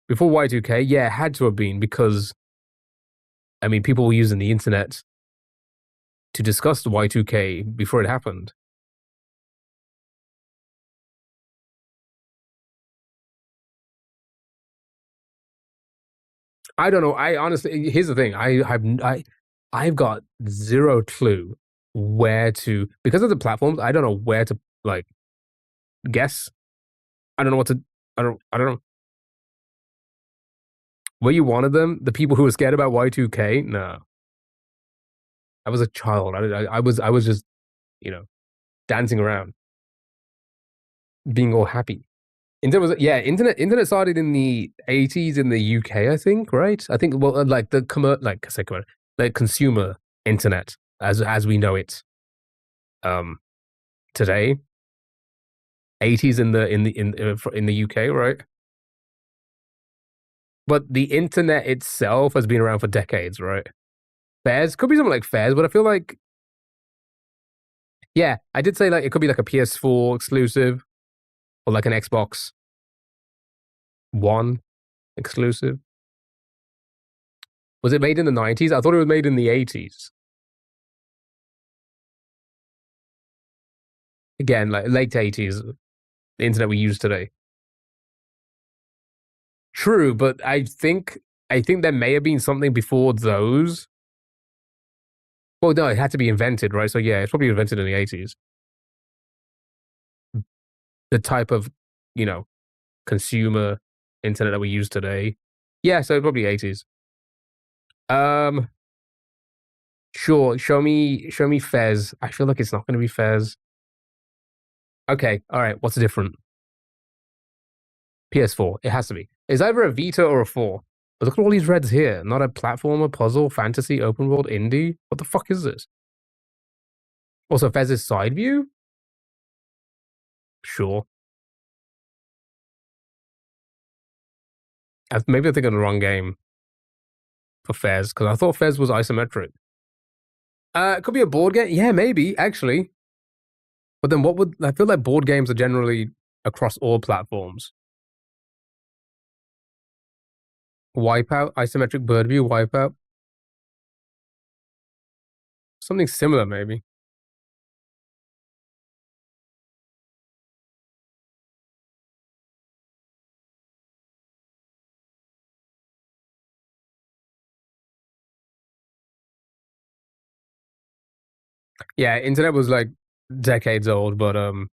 Before Y2K, yeah, it had to have been because I mean people were using the internet to discuss the Y2K before it happened. I don't know. I honestly, here's the thing. I've got zero clue where to because of the platforms. I don't know where to like guess. I don't know what to. I don't know. Were you one of them? The people who were scared about Y2K? No, I was a child. I was just dancing around, being all happy. Internet started in the 80s in the UK, I think, right? I think like the like consumer internet as we know it today. 80s in the UK, right? But the internet itself has been around for decades, right? Fairs could be something like Fairs, but I feel like yeah, I did say like it could be like a PS4 exclusive or like an Xbox One exclusive. Was it made in the 90s? I thought it was made in the 80s. Again, like late 80s, the internet we use today. True, but I think there may have been something before those. Well, no, it had to be invented, right? So yeah, it's probably invented in the 80s. The type of, you know, consumer internet that we use today. Yeah, so probably 80s. Um, sure. Show me Fez. I feel like it's not going to be Fez. Okay, all right. What's different? PS4. It has to be. It's either a Vita or a 4. But look at all these reds here. Not a platformer, puzzle, fantasy, open world, indie. What the fuck is this? Also, Fez's side view? Sure. Maybe I'm thinking of the wrong game for Fez, because I thought Fez was isometric. It could be a board game. Yeah, maybe, actually. But then what would... I feel like board games are generally across all platforms. Wipeout, isometric bird view, Wipeout. Something similar, maybe. Yeah, internet was like decades old, but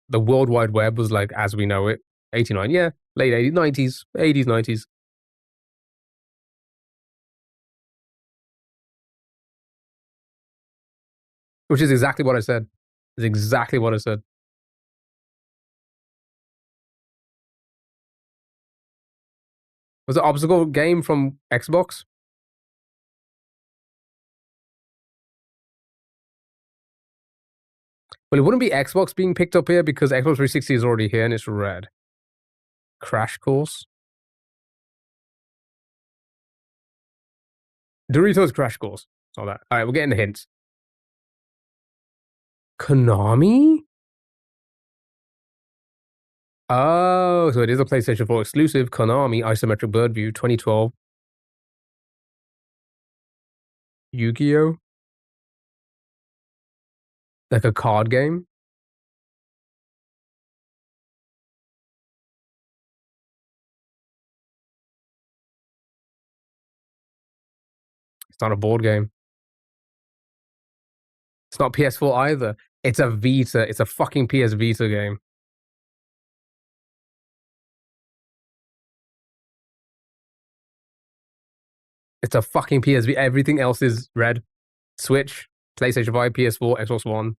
the World Wide Web was like as we know it. 89, yeah, late 80s, 90s, 80s, 90s. Which is exactly what I said. It's exactly what I said. Was it obstacle game from Xbox? Well, it wouldn't be Xbox being picked up here because Xbox 360 is already here and it's red. Crash Course. Doritos Crash Course. All that. All right, we're getting the hints. Konami? Oh, so it is a PlayStation 4 exclusive. Konami Isometric Bird View 2012. Yu-Gi-Oh? Like a card game? It's not a board game. It's not PS4 either. It's a Vita. It's a fucking PS Vita game. It's a fucking PSV. Everything else is red. Switch, PlayStation 5, PS4, Xbox One.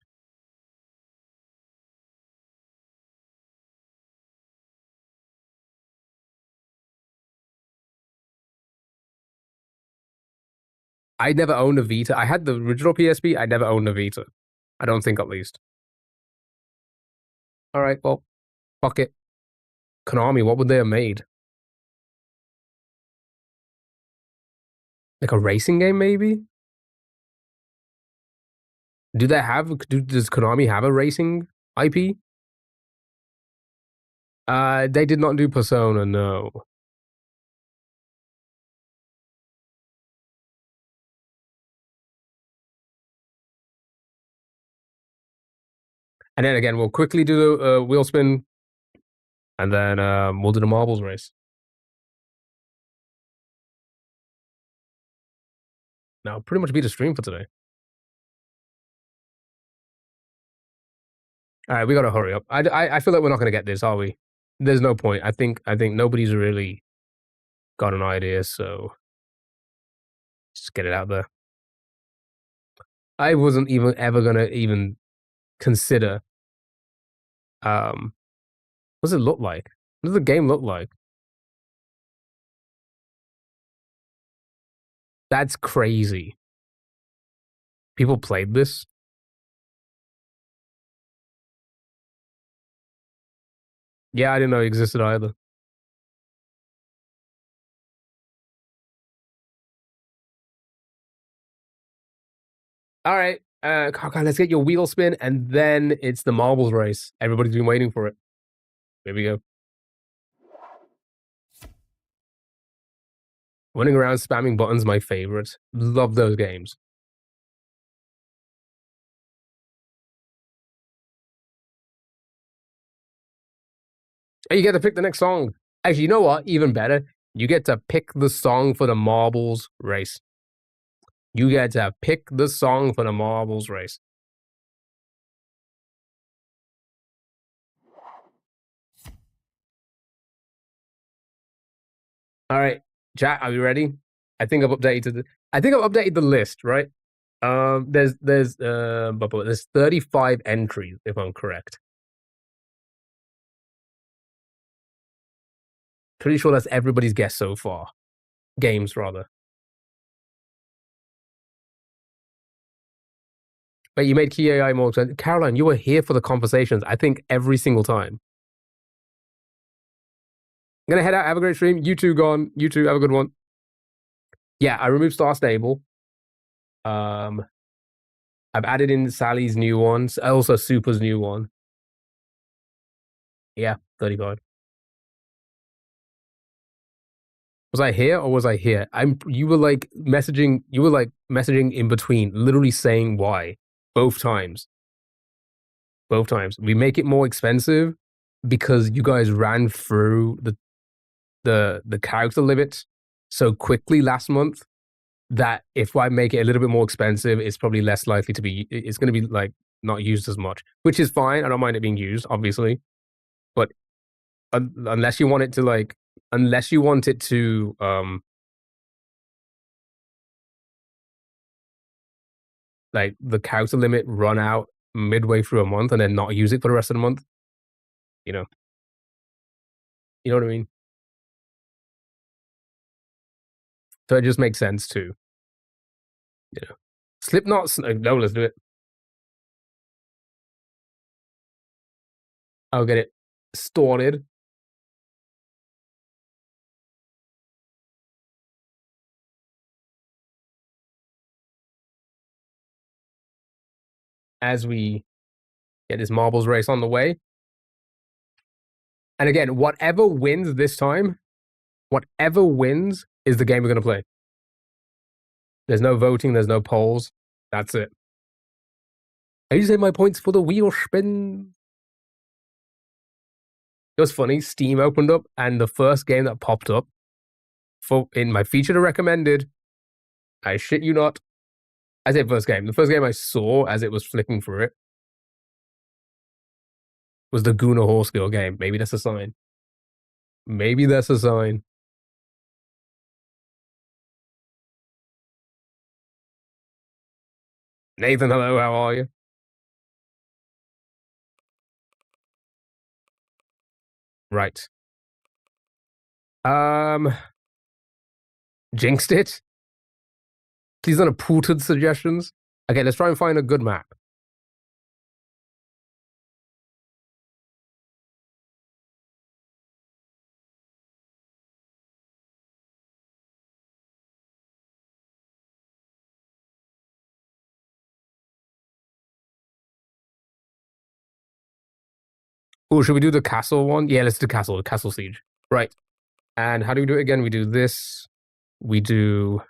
I never owned a Vita. I had the original PSP. I never owned a Vita. I don't think, at least. All right, well, fuck it. Konami, what would they have made? Like a racing game, maybe? Do they have? Does Konami have a racing IP? They did not do Persona, no. And then again, we'll quickly do the wheel spin, and then we'll do the marbles race. Now, pretty much be the stream for today. All right, we gotta hurry up. I feel like we're not gonna get this, are we? There's no point. I think nobody's really got an idea, so just get it out there. I wasn't even ever gonna even consider. What does it look like? What does the game look like? That's crazy. People played this. Yeah, I didn't know it existed either. All right, Kaka, let's get your wheel spin, and then it's the marbles race. Everybody's been waiting for it. Here we go. Running around spamming buttons, my favorite. Love those games. And you get to pick the next song. Actually, you know what? Even better. You get to pick the song for the marbles race. You get to pick the song for the marbles race. All right, chat, are you ready? I think I've updated the list, right? There's 35 entries, if I'm correct. Pretty sure that's everybody's guess so far. Games, rather. But you made Key AI more expensive. Caroline, you were here for the conversations, I think, every single time. I'm gonna head out, have a great stream. You two gone. You two have a good one. Yeah, I removed Star Stable. I've added in Sally's new ones, also Super's new one. Yeah, 35. Was I here or was I here? You were like messaging in between, literally saying why. Both times. We make it more expensive because you guys ran through the character limit so quickly last month that if I make it a little bit more expensive, it's probably less likely to be. It's going to be like not used as much, which is fine. I don't mind it being used, obviously, but unless you want it to like the character limit run out midway through a month and then not use it for the rest of the month, you know what I mean? So it just makes sense too, Slipknot. No, let's do it. I'll get it started. As we get this marbles race on the way. And again, whatever wins this time, whatever wins is the game we're going to play. There's no voting, there's no polls. That's it. I usually say my points for the wheel spin. It was funny, Steam opened up, and the first game that popped up in my featured or recommended I shit you not. I say first game. The first game I saw as it was flicking through it was the Guna Horse Girl game. Maybe that's a sign. Maybe that's a sign. Nathan, hello, how are you? Right. Jinxed it? Please don't have pooted suggestions. Okay, let's try and find a good map. Oh, should we do the castle one? Yeah, let's do castle siege. Right. And how do we do it again? We do this. We do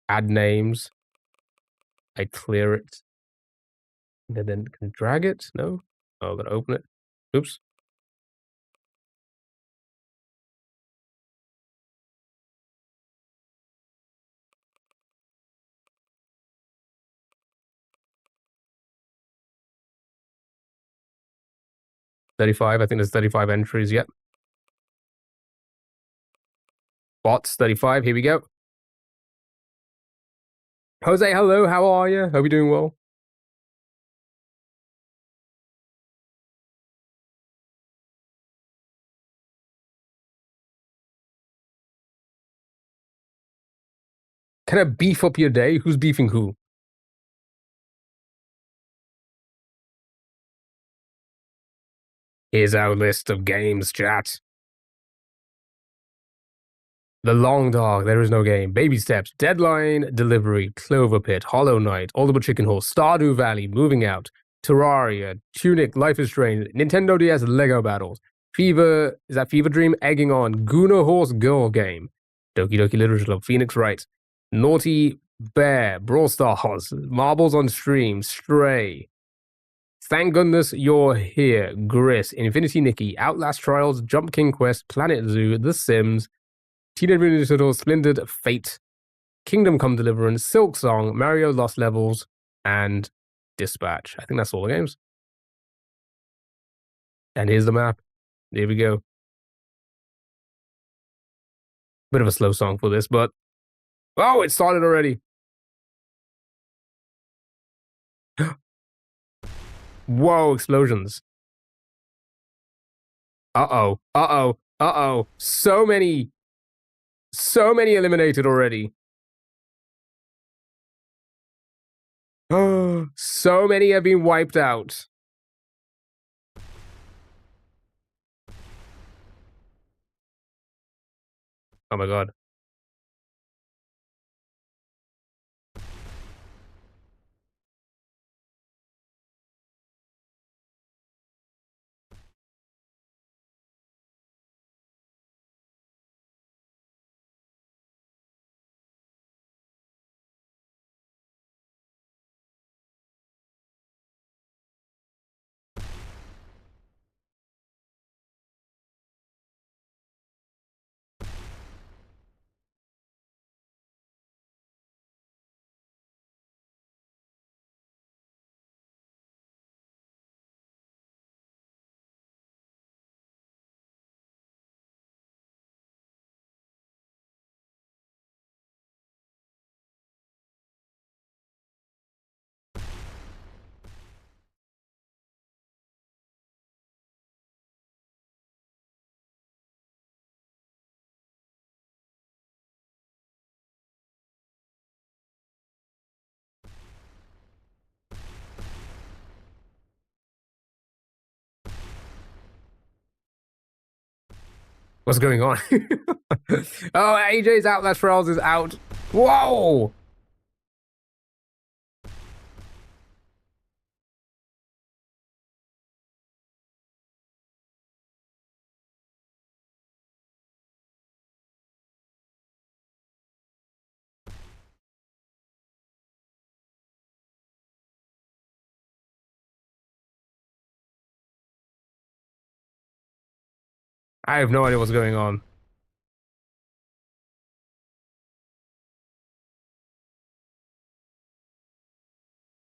add names. I clear it. And then can drag it? No? Oh, I'm gonna open it. Oops. $35. I think there's 35 entries. Yep. Bots 35. Here we go. Jose, hello. How are you? Hope you're doing well. Can I beef up your day? Who's beefing who? Here's our list of games, chat. The Long Dog, There Is No Game, Baby Steps, Deadline, Delivery, Clover Pit, Hollow Knight, All About Chicken Horse, Stardew Valley, Moving Out, Terraria, Tunic, Life is Strange, Nintendo DS, Lego Battles, Fever, is that Fever Dream? Egging On, Guna Horse Girl Game, Doki Doki Literature Club, Phoenix Wright, Naughty Bear, Brawl Stars, Marbles on Stream, Stray, Thank Goodness You're Here, Gris, Infinity Nikki, Outlast Trials, Jump King Quest, Planet Zoo, The Sims, Teenage Mutant Ninja Turtles, Splintered, Fate, Kingdom Come Deliverance, Silk Song, Mario Lost Levels, and Dispatch. I think that's all the games. And here's the map. There we go. Bit of a slow song for this, but... Oh, it started already. Whoa, explosions. Uh-oh, uh-oh, uh-oh. So many eliminated already. Oh, so many have been wiped out. Oh my god. What's going on? Oh, AJ's Outlast Trials is out. Whoa! I have no idea what's going on.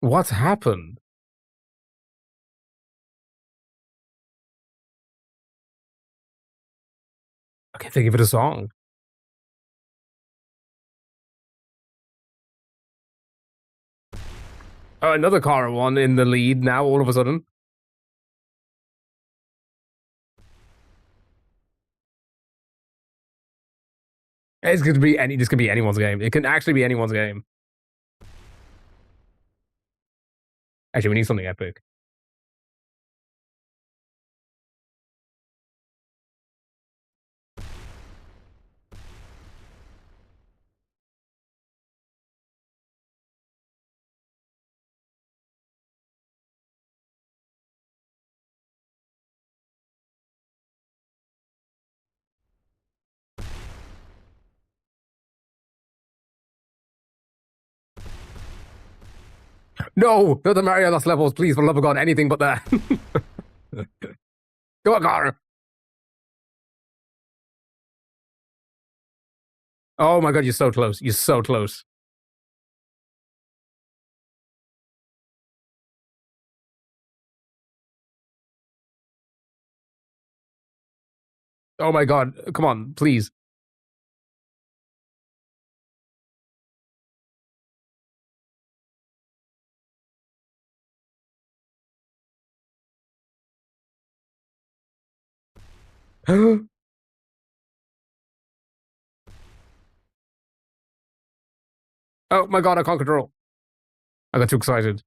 What's happened? Okay, think of it a song. Oh, another car one in the lead now, all of a sudden. It's going to be this could be anyone's game. It can actually be anyone's game. Actually, we need something epic. No, not the Mario Lost levels, please, for the love of God, anything but that. Go on, car. Oh my God, you're so close. You're so close. Oh my God, come on, please. Oh my God, I can't control. I got too excited.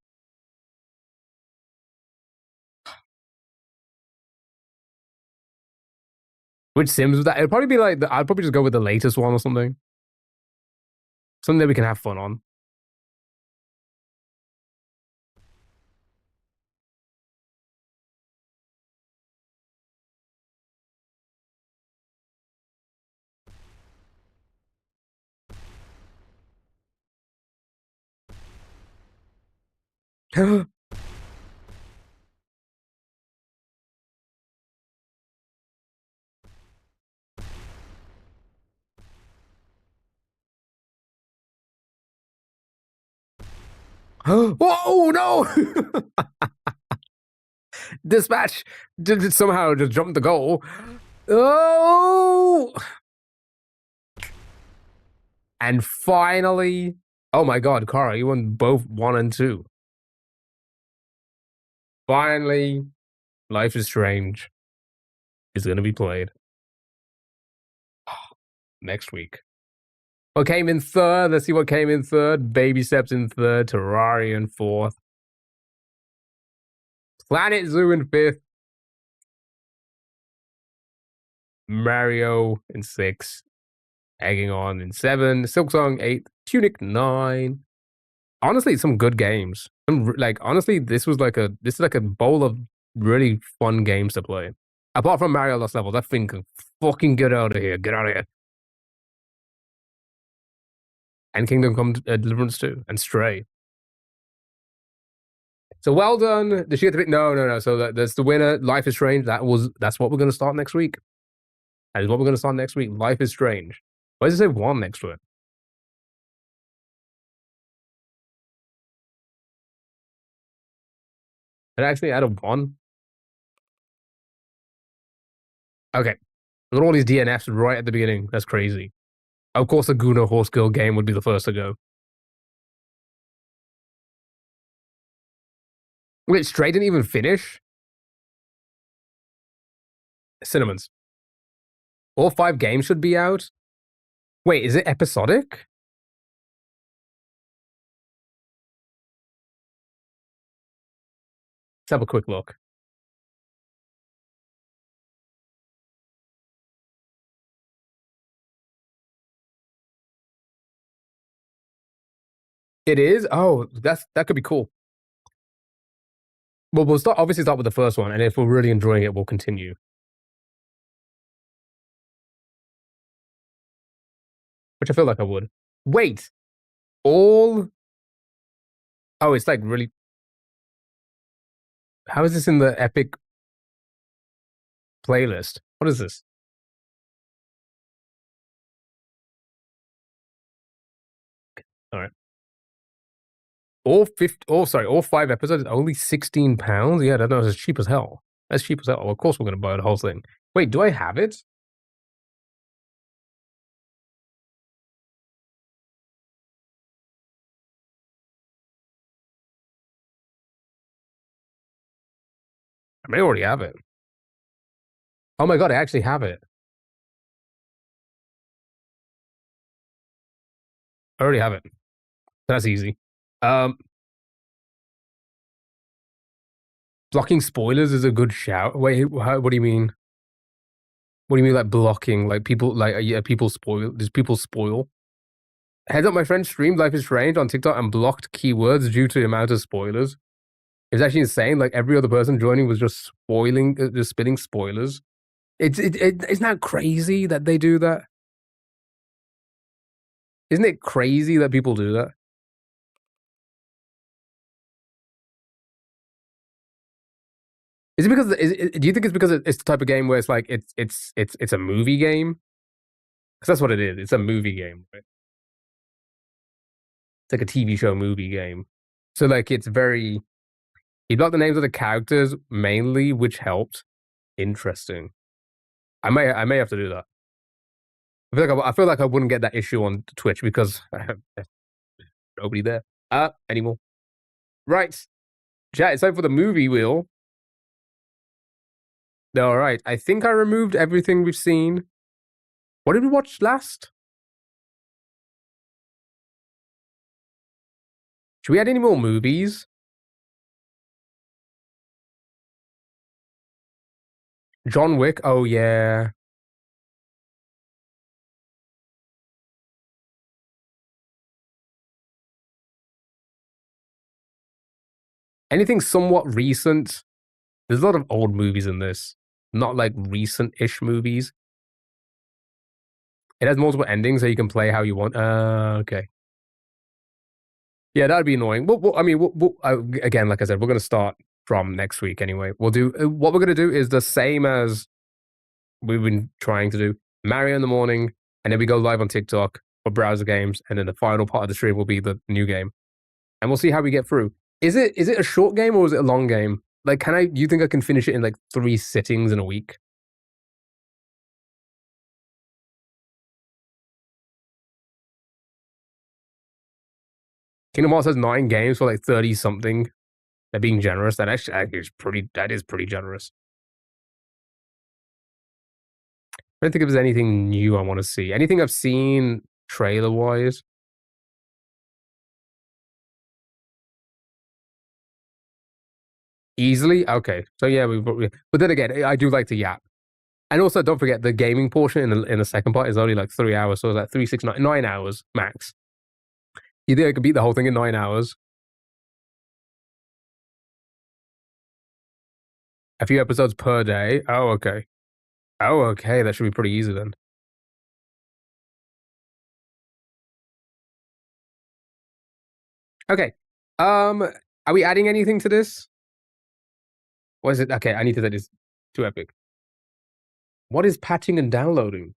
Which Sims was that? It'd probably be like, I'd probably just go with the latest one or something. Something that we can have fun on. Whoa, no! Dispatch did somehow just jump the goal. Oh! And finally, oh my God, Kara, you won both 1 and 2. Finally, Life is Strange is going to be played next week. What came in third? Let's see what came in third. Baby Steps in third. Terraria in fourth. Planet Zoo in fifth. Mario in sixth. Egging on in 7. Silksong 8. Tunic 9. Honestly, some good games. Honestly, this is like a bowl of really fun games to play. Apart from Mario Lost Levels, that thing can fucking get out of here. Get out of here. And Kingdom Come Deliverance 2 and Stray. So well done. Did she get the bit? No. So that's the winner. Life is Strange. That's what we're gonna start next week. That is what we're gonna start next week. Life is Strange. Why does it say 1 next to it? It actually added 1. Okay. Look at all these DNFs right at the beginning. That's crazy. Of course, the Guna Horse Girl game would be the first to go. Wait, Stray didn't even finish? Cinnamons. All 5 games should be out? Wait, is it episodic? Let's have a quick look. It is? Oh, that could be cool. Well, we'll obviously start with the first one, and if we're really enjoying it, we'll continue. Which I feel like I would. Wait! All... Oh, it's like really... How is this in the Epic playlist? What is this? Alright. all 5 episodes, only £16. Yeah, that's cheap as hell. That's cheap as hell. Well, of course we're gonna buy the whole thing. Wait, do I have it? I may already have it. Oh my god, I actually have it. I already have it. That's easy. Blocking spoilers is a good shout. Wait, what do you mean? What do you mean, like blocking? Like people, like yeah, people spoil. Does people spoil? Heads up, my friend streamed Life is Strange on TikTok and blocked keywords due to the amount of spoilers. It was actually insane. Like every other person joining was just spoiling, just spitting spoilers. It's not crazy that they do that. Isn't it crazy that people do that? Is it because? Do you think it's because it's the type of game where it's like it's a movie game? Because that's what it is. It's a movie game, right? It's like a TV show movie game. So like it's very. You block the names of the characters mainly, which helped. Interesting. I may have to do that. I feel like I wouldn't get that issue on Twitch because I have nobody there anymore. Right, chat. It's time for the movie wheel. All right. I think I removed everything we've seen. What did we watch last? Should we add any more movies? John Wick. Oh yeah. Anything somewhat recent? There's a lot of old movies in this, not like recent-ish movies. It has multiple endings, so you can play how you want. Okay. Yeah, that'd be annoying. Again, like I said, we're gonna start from next week anyway. We'll do what we're gonna do is the same as we've been trying to do. Mario in the morning, and then we go live on TikTok for browser games, and then the final part of the stream will be the new game, and we'll see how we get through. Is it a short game or is it a long game? Like, do you think I can finish it in like 3 sittings in a week? Kingdom Hearts has 9 games for like 30 something. They're being generous. That is pretty generous. I don't think there's anything new I want to see. Anything I've seen trailer wise. Easily? Okay. So yeah, but then again, I do like to yap. And also don't forget the gaming portion in the second part is only like 3 hours. So it's like 3, 6, 9 hours max. You think I could beat the whole thing in 9 hours? A few episodes per day. Oh, okay. Oh, okay. That should be pretty easy then. Okay. Are we adding anything to this? What is it? Okay, I need to. That is too epic. What is patching and downloading?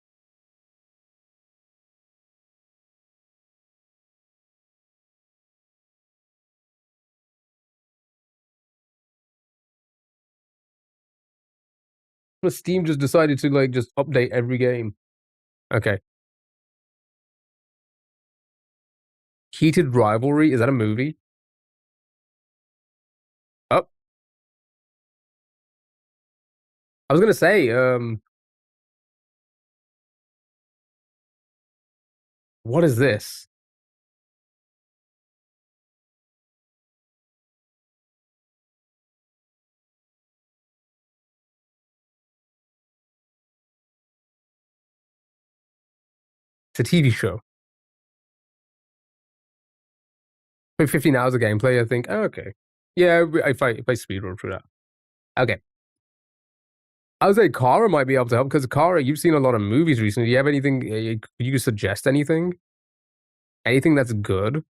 Steam just decided to like just update every game. Okay. Heated Rivalry, is that a movie? Oh. I was gonna say, what is this? It's a TV show. Like 15 hours of gameplay, I think. Oh, okay. Yeah, if I speedrun through that. Okay. I would say Kara might be able to help because Kara, you've seen a lot of movies recently. Do you have anything? Could you suggest anything? Anything that's good?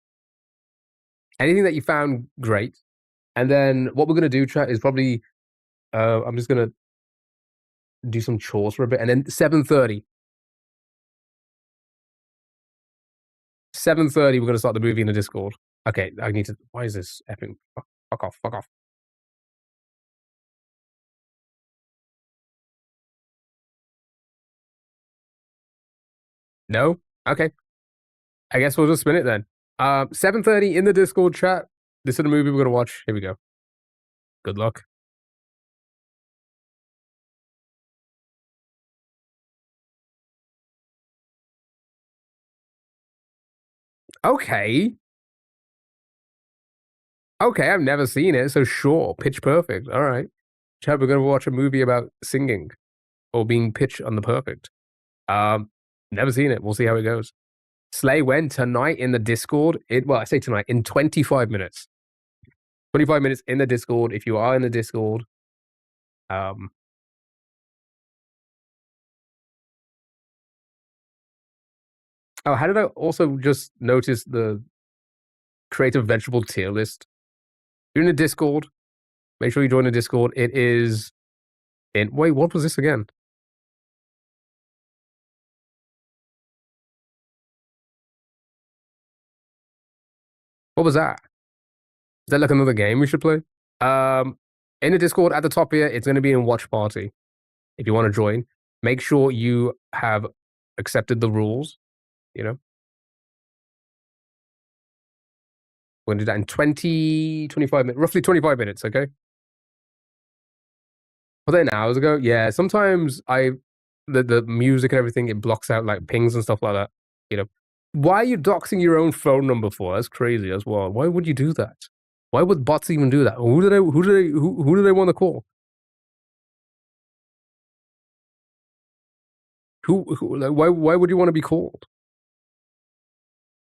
Anything that you found great? And then what we're gonna do, chat, is probably I'm just gonna do some chores for a bit, and then 7:30. 7:30, we're gonna start the movie in the Discord. Okay, I need to. Why is this effing? Fuck off! Fuck off! No. Okay. I guess we'll just spin it then. 7:30 in the Discord chat. This is the movie we're gonna watch. Here we go. Good luck. Okay. Okay, I've never seen it, so sure. Pitch Perfect. All right. Chat, we're gonna watch a movie about singing or being pitch on the perfect. Never seen it. We'll see how it goes. Slay when tonight in the Discord. Well, I say tonight in 25 minutes. 25 minutes in the Discord. If you are in the Discord, oh, how did I also just notice the creative vegetable tier list? You're in the Discord. Make sure you join the Discord. It is in. Wait, what was this again? What was that? Is that like another game we should play? In the Discord at the top here, it's going to be in Watch Party. If you want to join, make sure you have accepted the rules. You know, we're going to do that in 25 minutes, roughly 25 minutes. Okay. Was that hours ago? Yeah. Sometimes the music and everything, it blocks out like pings and stuff like that. You know, why are you doxing your own phone number for? That's crazy as well. Why would you do that? Why would bots even do that? Who do they want to call? Like, why would you want to be called?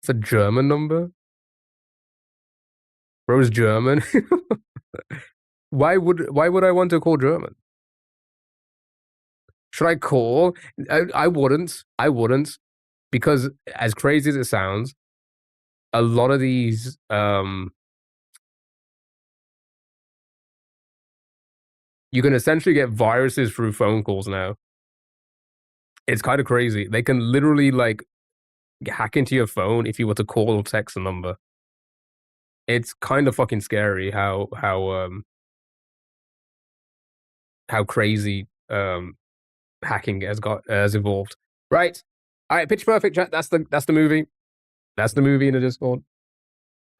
It's a German number. Bro's German. Why would I want to call German? Should I call? I wouldn't. I wouldn't, because as crazy as it sounds, a lot of these you can essentially get viruses through phone calls now. It's kind of crazy. They can literally like hack into your phone if you were to call or text a number. It's kind of fucking scary how crazy hacking has evolved. Right. All right, Pitch Perfect chat. That's the movie. That's the movie in the Discord.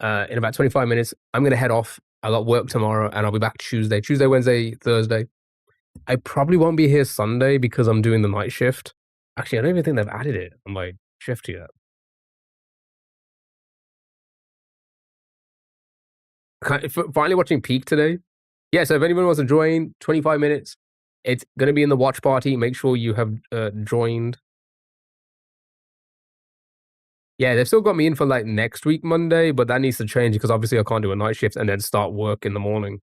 In about 25 minutes, I'm gonna head off. I got work tomorrow, and I'll be back Tuesday, Wednesday, Thursday. I probably won't be here Sunday because I'm doing the night shift. Actually, I don't even think they've added it on my shift yet. Finally watching Peak today. Yeah, so if anyone wants to join, 25 minutes. It's going to be in the watch party. Make sure you have joined. Yeah, they've still got me in for like next week, Monday, but that needs to change because obviously I can't do a night shift and then start work in the morning.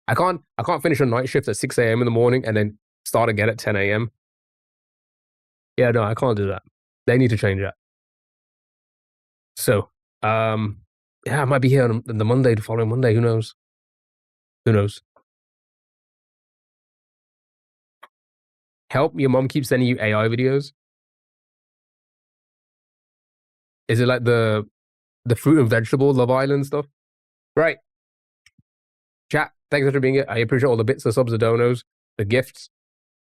I can't finish a night shift at 6 a.m. in the morning and then start again at 10 a.m. Yeah, no, I can't do that. They need to change that. So, yeah, I might be here on the Monday, the following Monday. Who knows? Who knows? Help, your mom keeps sending you AI videos. Is it like the fruit and vegetable Love Island stuff? Right. Chat, thanks for being here. I appreciate all the bits, the subs, the donos, the gifts,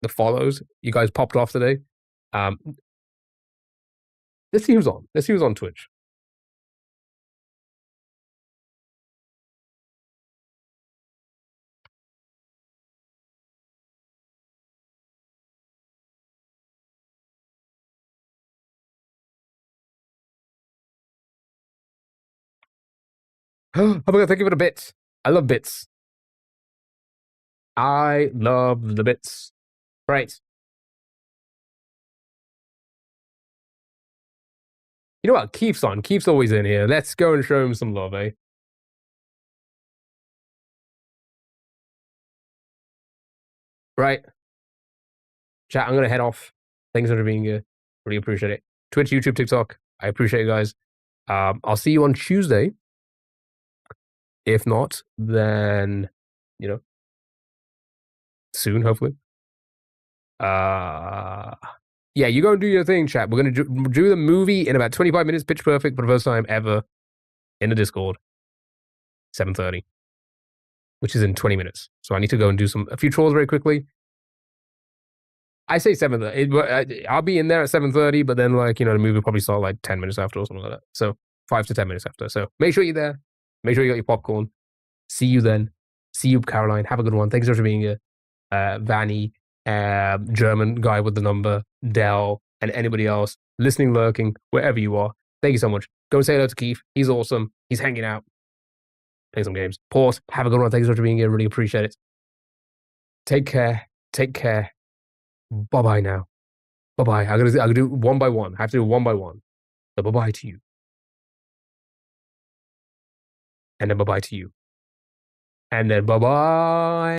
the follows. You guys popped off today. Let's see who's on. Let's see who's on Twitch. Oh my god, thank you for the bits. I love bits. I love the bits. Right. You know what? Keith's on. Keith's always in here. Let's go and show him some love, eh? Right. Chat, I'm going to head off. Thanks for being here. Really appreciate it. Twitch, YouTube, TikTok. I appreciate you guys. I'll see you on Tuesday. If not, then, you know, soon, hopefully. Yeah, you go and do your thing, chat. We're going to do the movie in about 25 minutes, Pitch Perfect, for the first time ever in the Discord. 7:30, which is in 20 minutes. So I need to go and do a few chores very quickly. I say 7:30. I'll be in there at 7:30, but then like, the movie will probably start like 10 minutes after or something like that. So 5 to 10 minutes after. So make sure you're there. Make sure you got your popcorn. See you then. See you, Caroline. Have a good one. Thanks so much for being here. Vanny, German guy with the number, Dell, and anybody else listening, lurking, wherever you are. Thank you so much. Go say hello to Keith. He's awesome. He's hanging out, playing some games. Pause. Have a good one. Thanks so much for being here. Really appreciate it. Take care. Take care. Bye-bye now. Bye-bye. I'm gonna do one by one. I have to do one by one. So bye-bye to you. And then bye-bye to you. And then bye-bye.